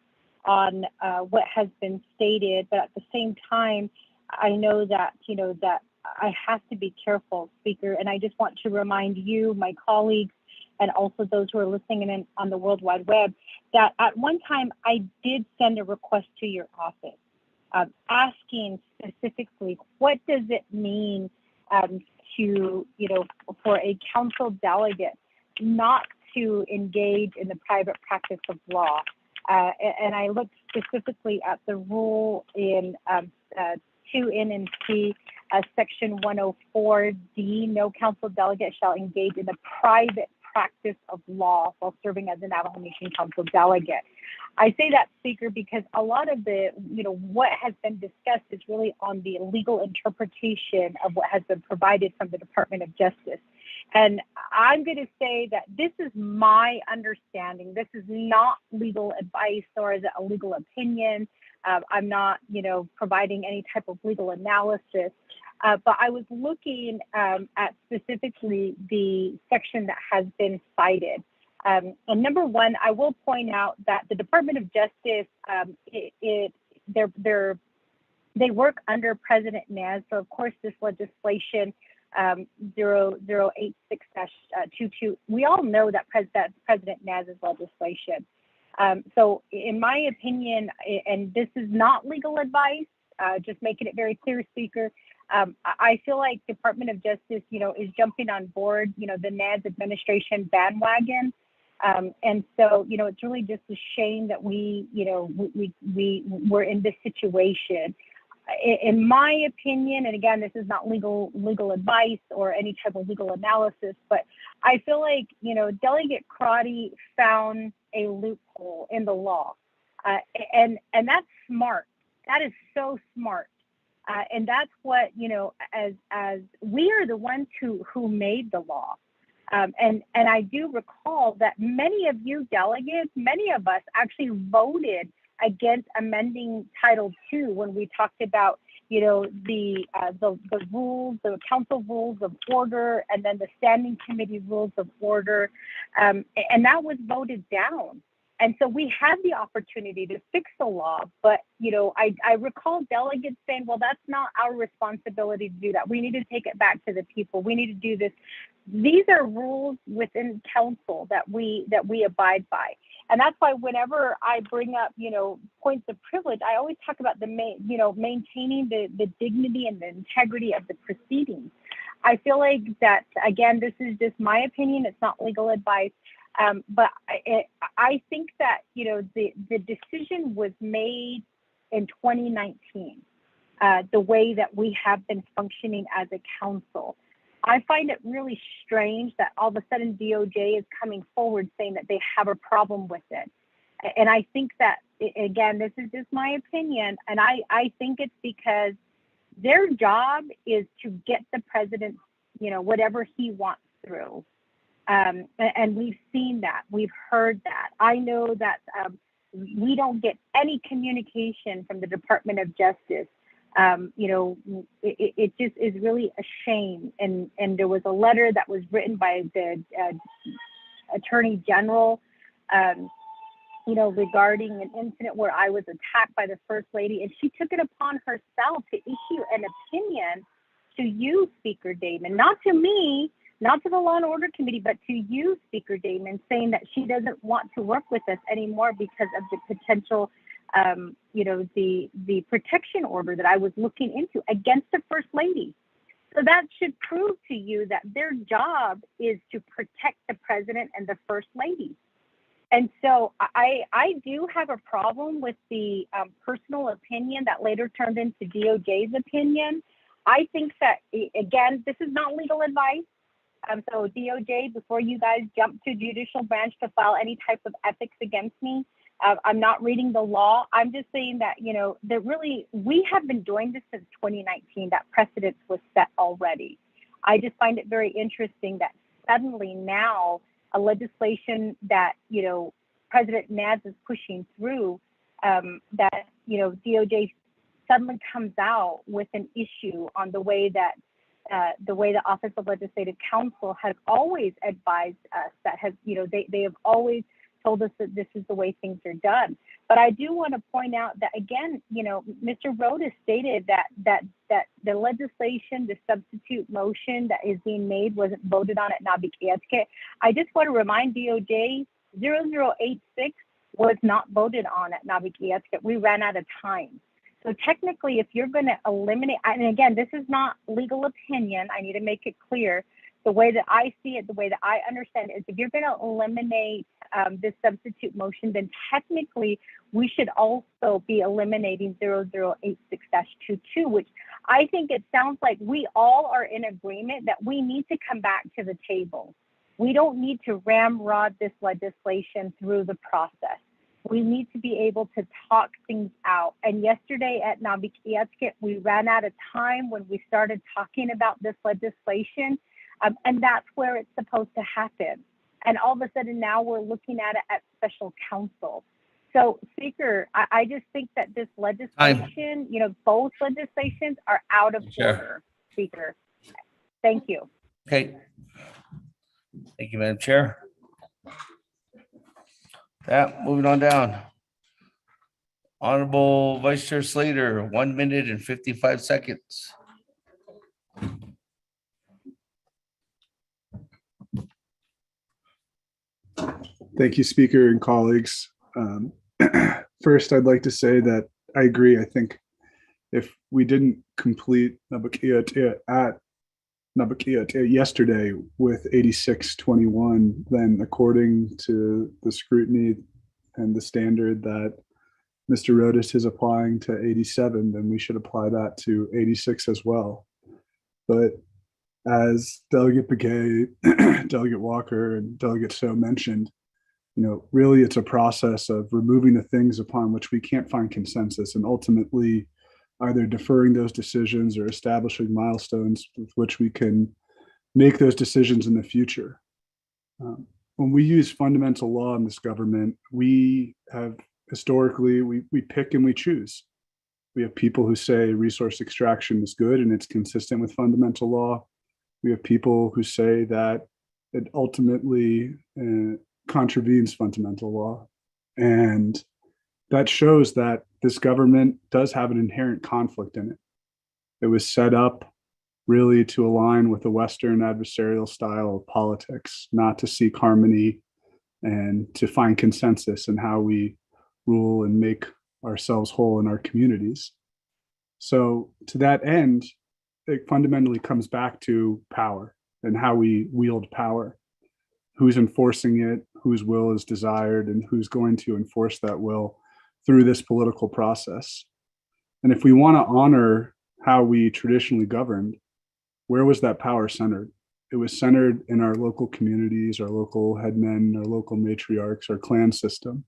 on what has been stated, but at the same time, I know that, that I have to be careful, Speaker. And I just want to remind you, my colleagues, and also those who are listening in on the World Wide Web, that at one time I did send a request to your office asking specifically, what does it mean to, for a council delegate not to engage in the private practice of law? And I looked specifically at the rule in 2N and C, section 104D, no council delegate shall engage in the private practice of law while serving as a Navajo Nation Council delegate. I say that, Speaker, because a lot of the, what has been discussed is really on the legal interpretation of what has been provided from the Department of Justice. And I'm going to say that this is my understanding. This is not legal advice, nor is it a legal opinion. I'm not, providing any type of legal analysis. But I was looking at specifically the section that has been cited. And number one, I will point out that the Department of Justice, they work under President Naz. So of course, this legislation 0086-22, we all know that President Naz's legislation. So in my opinion, and this is not legal advice, just making it very clear, Speaker, I feel like Department of Justice, is jumping on board, the Naz administration bandwagon. And so, it's really just a shame that we were in this situation. In my opinion, and again, this is not legal advice or any type of legal analysis, but I feel like, Delegate Crotty found a loophole in the law. And that's smart. That is so smart. And that's what, as we are the ones who made the law. And I do recall that many of you delegates, many of us actually voted against amending Title II when we talked about, the rules, the council rules of order, and then the standing committee rules of order, and that was voted down. And so we had the opportunity to fix the law, but, I recall delegates saying, well, that's not our responsibility to do that. We need to take it back to the people. We need to do this. These are rules within council that we abide by. And that's why whenever I bring up, points of privilege, I always talk about maintaining the dignity and the integrity of the proceedings. I feel like that, again, this is just my opinion. It's not legal advice. But I think that, the decision was made in 2019, the way that we have been functioning as a council. I find it really strange that all of a sudden DOJ is coming forward saying that they have a problem with it. And I think that, again, this is just my opinion. And I think it's because their job is to get the president, whatever he wants through. And we've seen that, we've heard that. I know that we don't get any communication from the Department of Justice. It just is really a shame. And there was a letter that was written by the Attorney General, regarding an incident where I was attacked by the First Lady, and she took it upon herself to issue an opinion to you, Speaker Damon, not to me, not to the Law and Order Committee, but to you, Speaker Damon, saying that she doesn't want to work with us anymore because of the potential, the protection order that I was looking into against the First Lady. So that should prove to you that their job is to protect the President and the First Lady. And so I do have a problem with the personal opinion that later turned into DOJ's opinion. I think that, again, this is not legal advice. So DOJ, before you guys jump to judicial branch to file any type of ethics against me, I'm not reading the law. I'm just saying that, that really, we have been doing this since 2019, that precedent was set already. I just find it very interesting that suddenly now a legislation that, President Naz is pushing through, that, DOJ suddenly comes out with an issue on the way that the Office of Legislative Counsel has always advised us, that has, they have always told us that this is the way things are done. But I do want to point out that, again, Mr. Rhodes stated that the legislation, the substitute motion that is being made wasn't voted on at Nabikietke. I just want to remind DOJ 0086 was not voted on at Nabikietke. We ran out of time. So technically, if you're going to eliminate, and again, this is not legal opinion, I need to make it clear. The way that I see it, the way that I understand it, is if you're going to eliminate this substitute motion, then technically we should also be eliminating 0086-22, which I think it sounds like we all are in agreement that we need to come back to the table. We don't need to ramrod this legislation through the process. We need to be able to talk things out. And yesterday at Nabikietke, we ran out of time when we started talking about this legislation. And that's where it's supposed to happen. And all of a sudden now we're looking at it at special counsel. So, Speaker, I just think that this legislation, both legislations are out of Sure. order, Speaker. Thank you. Okay. Thank you, Madam Chair. Yeah, moving on down. Honorable Vice Chair Slater, 1 minute and 55 seconds. Thank you, Speaker and colleagues. First, I'd like to say that I agree. I think if we didn't complete Nabakia yesterday with 8621, then according to the scrutiny and the standard that Mr. Rodas is applying to 87, then we should apply that to 86 as well. But as Delegate Begay, Delegate Walker, and Delegate So mentioned, really it's a process of removing the things upon which we can't find consensus and ultimately either deferring those decisions or establishing milestones with which we can make those decisions in the future. When we use fundamental law in this government, we have historically, we pick and we choose. We have people who say resource extraction is good and it's consistent with fundamental law. We have people who say that it ultimately contravenes fundamental law. And that shows that this government does have an inherent conflict in it. It was set up really to align with the Western adversarial style of politics, not to seek harmony and to find consensus in how we rule and make ourselves whole in our communities. So to that end, it fundamentally comes back to power and how we wield power. Who's enforcing it, whose will is desired, and who's going to enforce that will through this political process. And if we want to honor how we traditionally governed, where was that power centered? It was centered in our local communities, our local headmen, our local matriarchs, our clan system.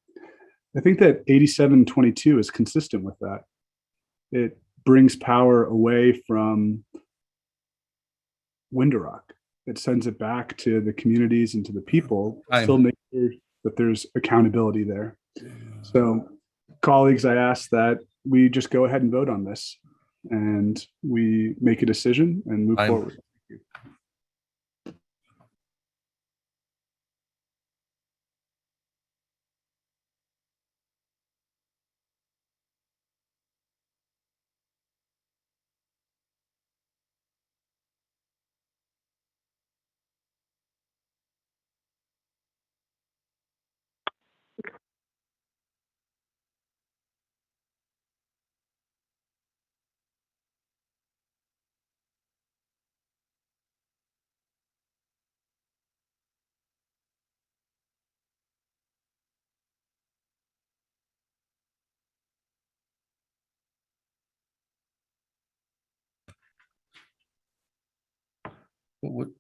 I think that 8722 is consistent with that. It brings power away from Winderock. It sends it back to the communities and to the people, still make sure that there's accountability there. So, colleagues, I ask that we just go ahead and vote on this and we make a decision and move forward.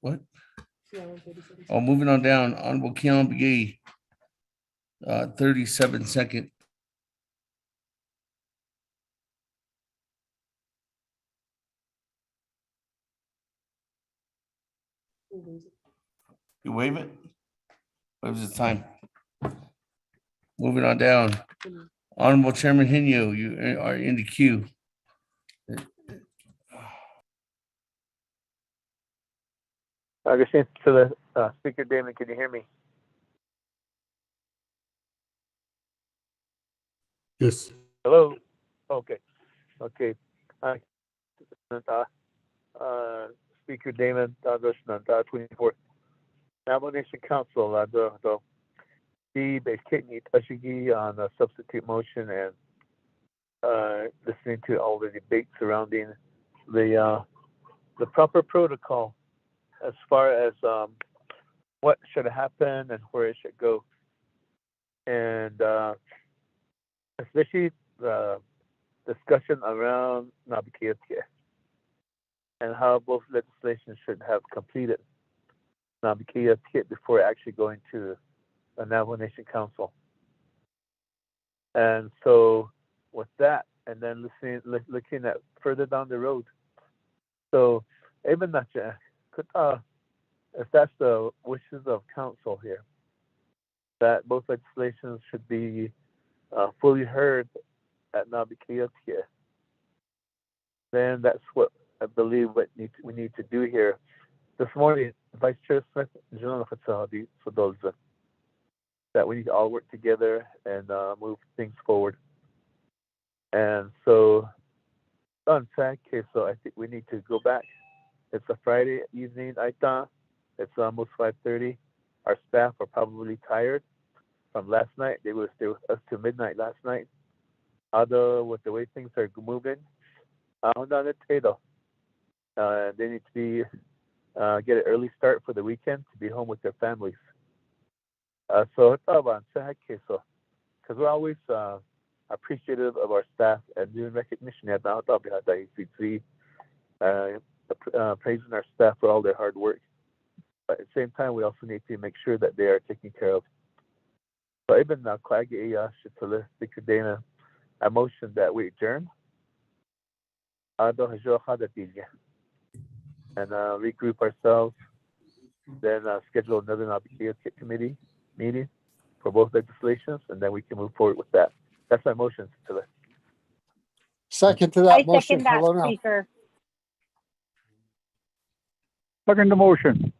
What? Oh, moving on down. Honorable Keon Begay, 37-second. You waive it? What was the time? Moving on down. Honorable Chairman Hino, you are in the queue. I guess to the Speaker Damon, can you hear me? Yes. Hello? Okay. Speaker Damon, 24. Naval Nation Council, the base kidney Tashigi on a substitute motion and listening to all the debate surrounding the proper protocol as far as what should happen and where it should go. And especially the discussion around Nabakia and how both legislations should have completed Nabakia before actually going to the Naval Nation Council. And so with that, and then looking at further down the road. So even that if that's the wishes of council here, that both legislations should be fully heard at Nabikia, then that's what I believe we need to do here. This morning, Vice Chair Smith, that we need to all work together and move things forward. And so, on fact, so I think we need to go back. It's a Friday evening, I thought. It's almost 5:30. Our staff are probably tired from last night. They were stay with us till midnight last night. Although with the way things are moving, on the table, they need to be get an early start for the weekend to be home with their families. So because we're always appreciative of our staff and doing recognition at the praising our staff for all their hard work. But at the same time, we also need to make sure that they are taken care of. So even now, Speaker Dana, a motion that we adjourn. And regroup ourselves, then schedule another Nabikia committee meeting for both legislations, and then we can move forward with that. That's my motion, Cecilia. Second to I that motion. second that, Hello now. Speaker. Second the motion.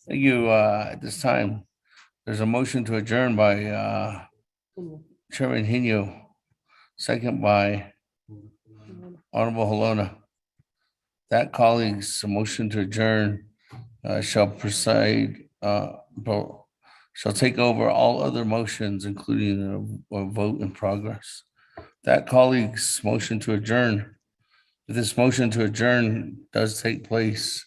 Thank you. At this time, there's a motion to adjourn by Chairman Hino, second by Honorable Halona. That colleague's motion to adjourn shall preside, shall take over all other motions, including a vote in progress. That colleague's motion to adjourn, if this motion to adjourn does take place,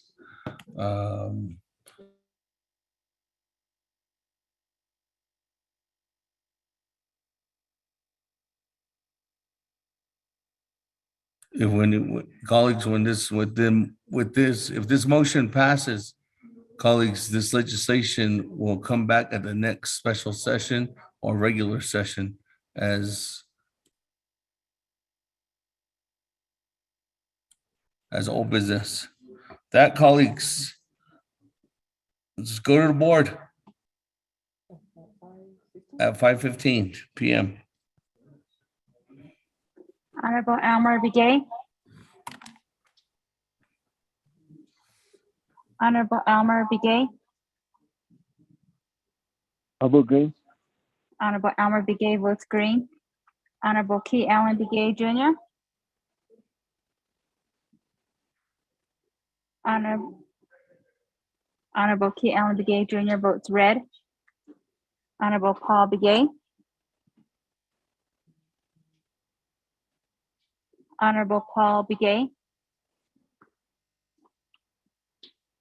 if this motion passes, colleagues, this legislation will come back at the next special session or regular session as old business. That, colleagues, let's go to the board at 5:15 p.m. Honorable Elmer Begay. Honorable Elmer Begay. I vote green. Honorable Elmer Begay votes green. Honorable Key Allen Begay Jr. Honorable Key Allen Begay Jr. votes red. Honorable Paul Begay. Honorable Paul Begay.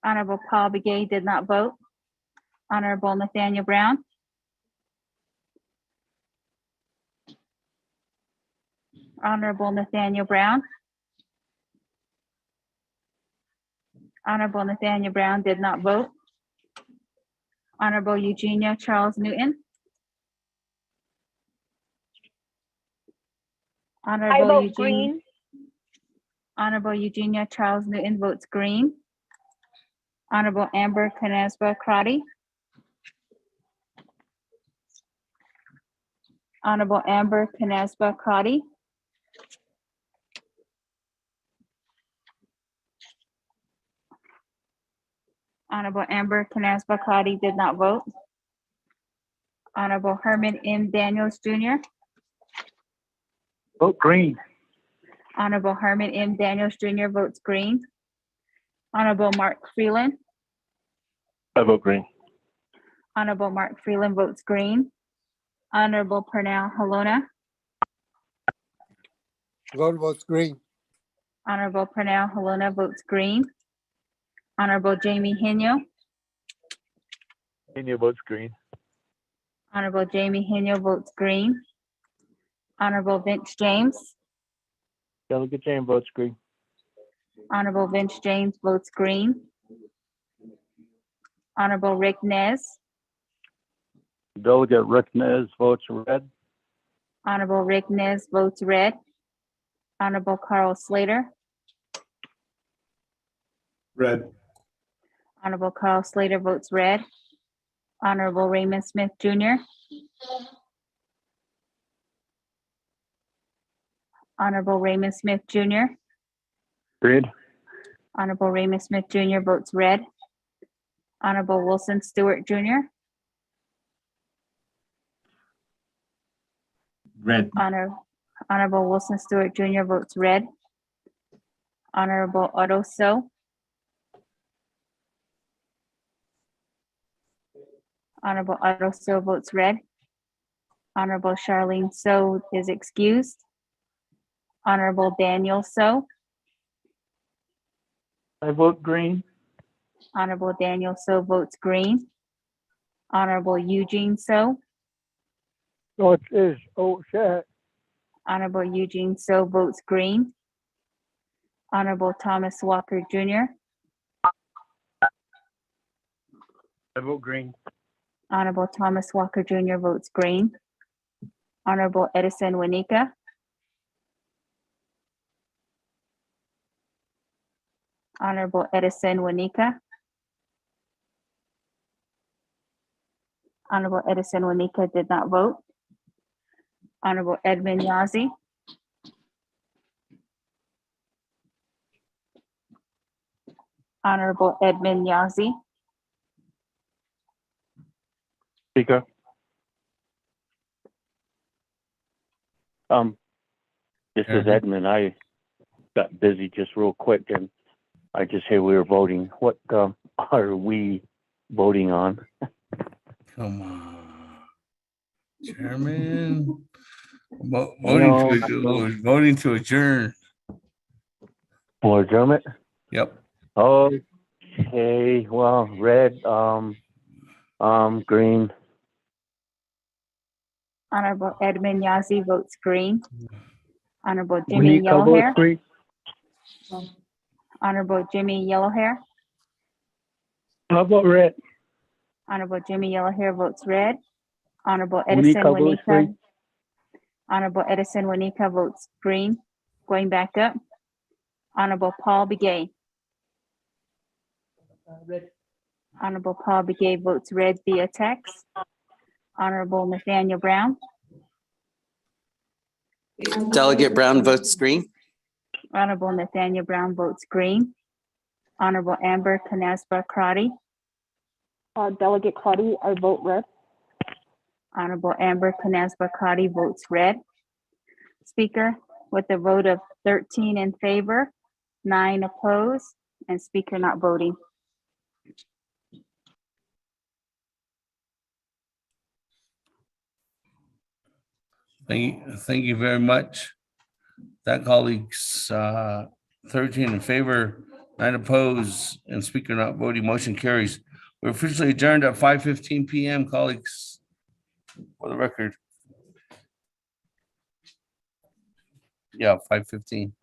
Honorable Paul Begay did not vote. Honorable Nathaniel Brown. Honorable Nathaniel Brown. Honorable Nathaniel Brown did not vote. Honorable Eugenia Charles Newton. I vote green. Honorable Eugenia Charles Newton votes green. Honorable Amber Canesba Crotty. Honorable Amber Canesba Crotty. Honorable Amber Canesba Crotty did not vote. Honorable Herman M. Daniels Jr. Vote green. Honorable Herman M. Daniels Jr. votes green. Honorable Mark Freeland. I vote green. Honorable Mark Freeland votes green. Honorable Pernell Halona. Votes green. Honorable Pernell Halona votes green. Honorable Jamie Hino. Hino votes green. Honorable Jamie Hino votes green. Honorable Vince James. Delegate James votes green. Honorable Vince James votes green. Honorable Rick Nez. Delegate Rick Nez votes red. Honorable Rick Nez votes red. Honorable Carl Slater. Red. Honorable Carl Slater votes red. Honorable Raymond Smith Jr. Honorable Raymond Smith Jr. Agreed. Honorable Raymond Smith Jr. votes red. Honorable Wilson Stewart Jr. Red. Honorable Wilson Stewart Jr. votes red. Honorable Otto So. Honorable Otto So votes red. Honorable Charlene So is excused. Honorable Daniel So. I vote green. Honorable Daniel So votes green. Honorable Eugene So. Oh, it is. Oh, shit. Honorable Eugene So votes green. Honorable Thomas Walker Jr. I vote green. Honorable Thomas Walker Jr. votes green. Honorable Edison Wanika. Honorable Edison Wanika. Honorable Edison Wanika did not vote. Honorable Edmund Yazzie. Honorable Edmund Yazzie. Speaker. This is Edmund. I got busy just real quick and I just hear we were voting. What are we voting on? Come on. Chairman. Voting to adjourn. For adjournment? Yep. Okay, well, red, green. Honorable Edmund Yazzie votes green. Honorable Jimmy Wanika votes Yellowhair. green. Honorable Jimmy Yellowhair. I vote red. Honorable Jimmy Yellowhair votes red. Honorable Edison Wanika votes Wanika. green. Honorable Edison Wanika votes green. Going back up. Honorable Paul Begay. Red. Honorable Paul Begay votes red via text. Honorable Nathaniel Brown. Delegate Brown votes green. Honorable Nathaniel Brown votes green. Honorable Amber Canasba Crotty. Delegate Crotty, I vote red. Honorable Amber Canasba Crotty votes red. Speaker, with a vote of 13 in favor, 9 opposed, and Speaker not voting. Thank you very much. That colleagues, 13 in favor, 9 opposed, and Speaker not voting, motion carries. We're officially adjourned at 5:15 p.m., colleagues, for the record. Yeah, 5:15.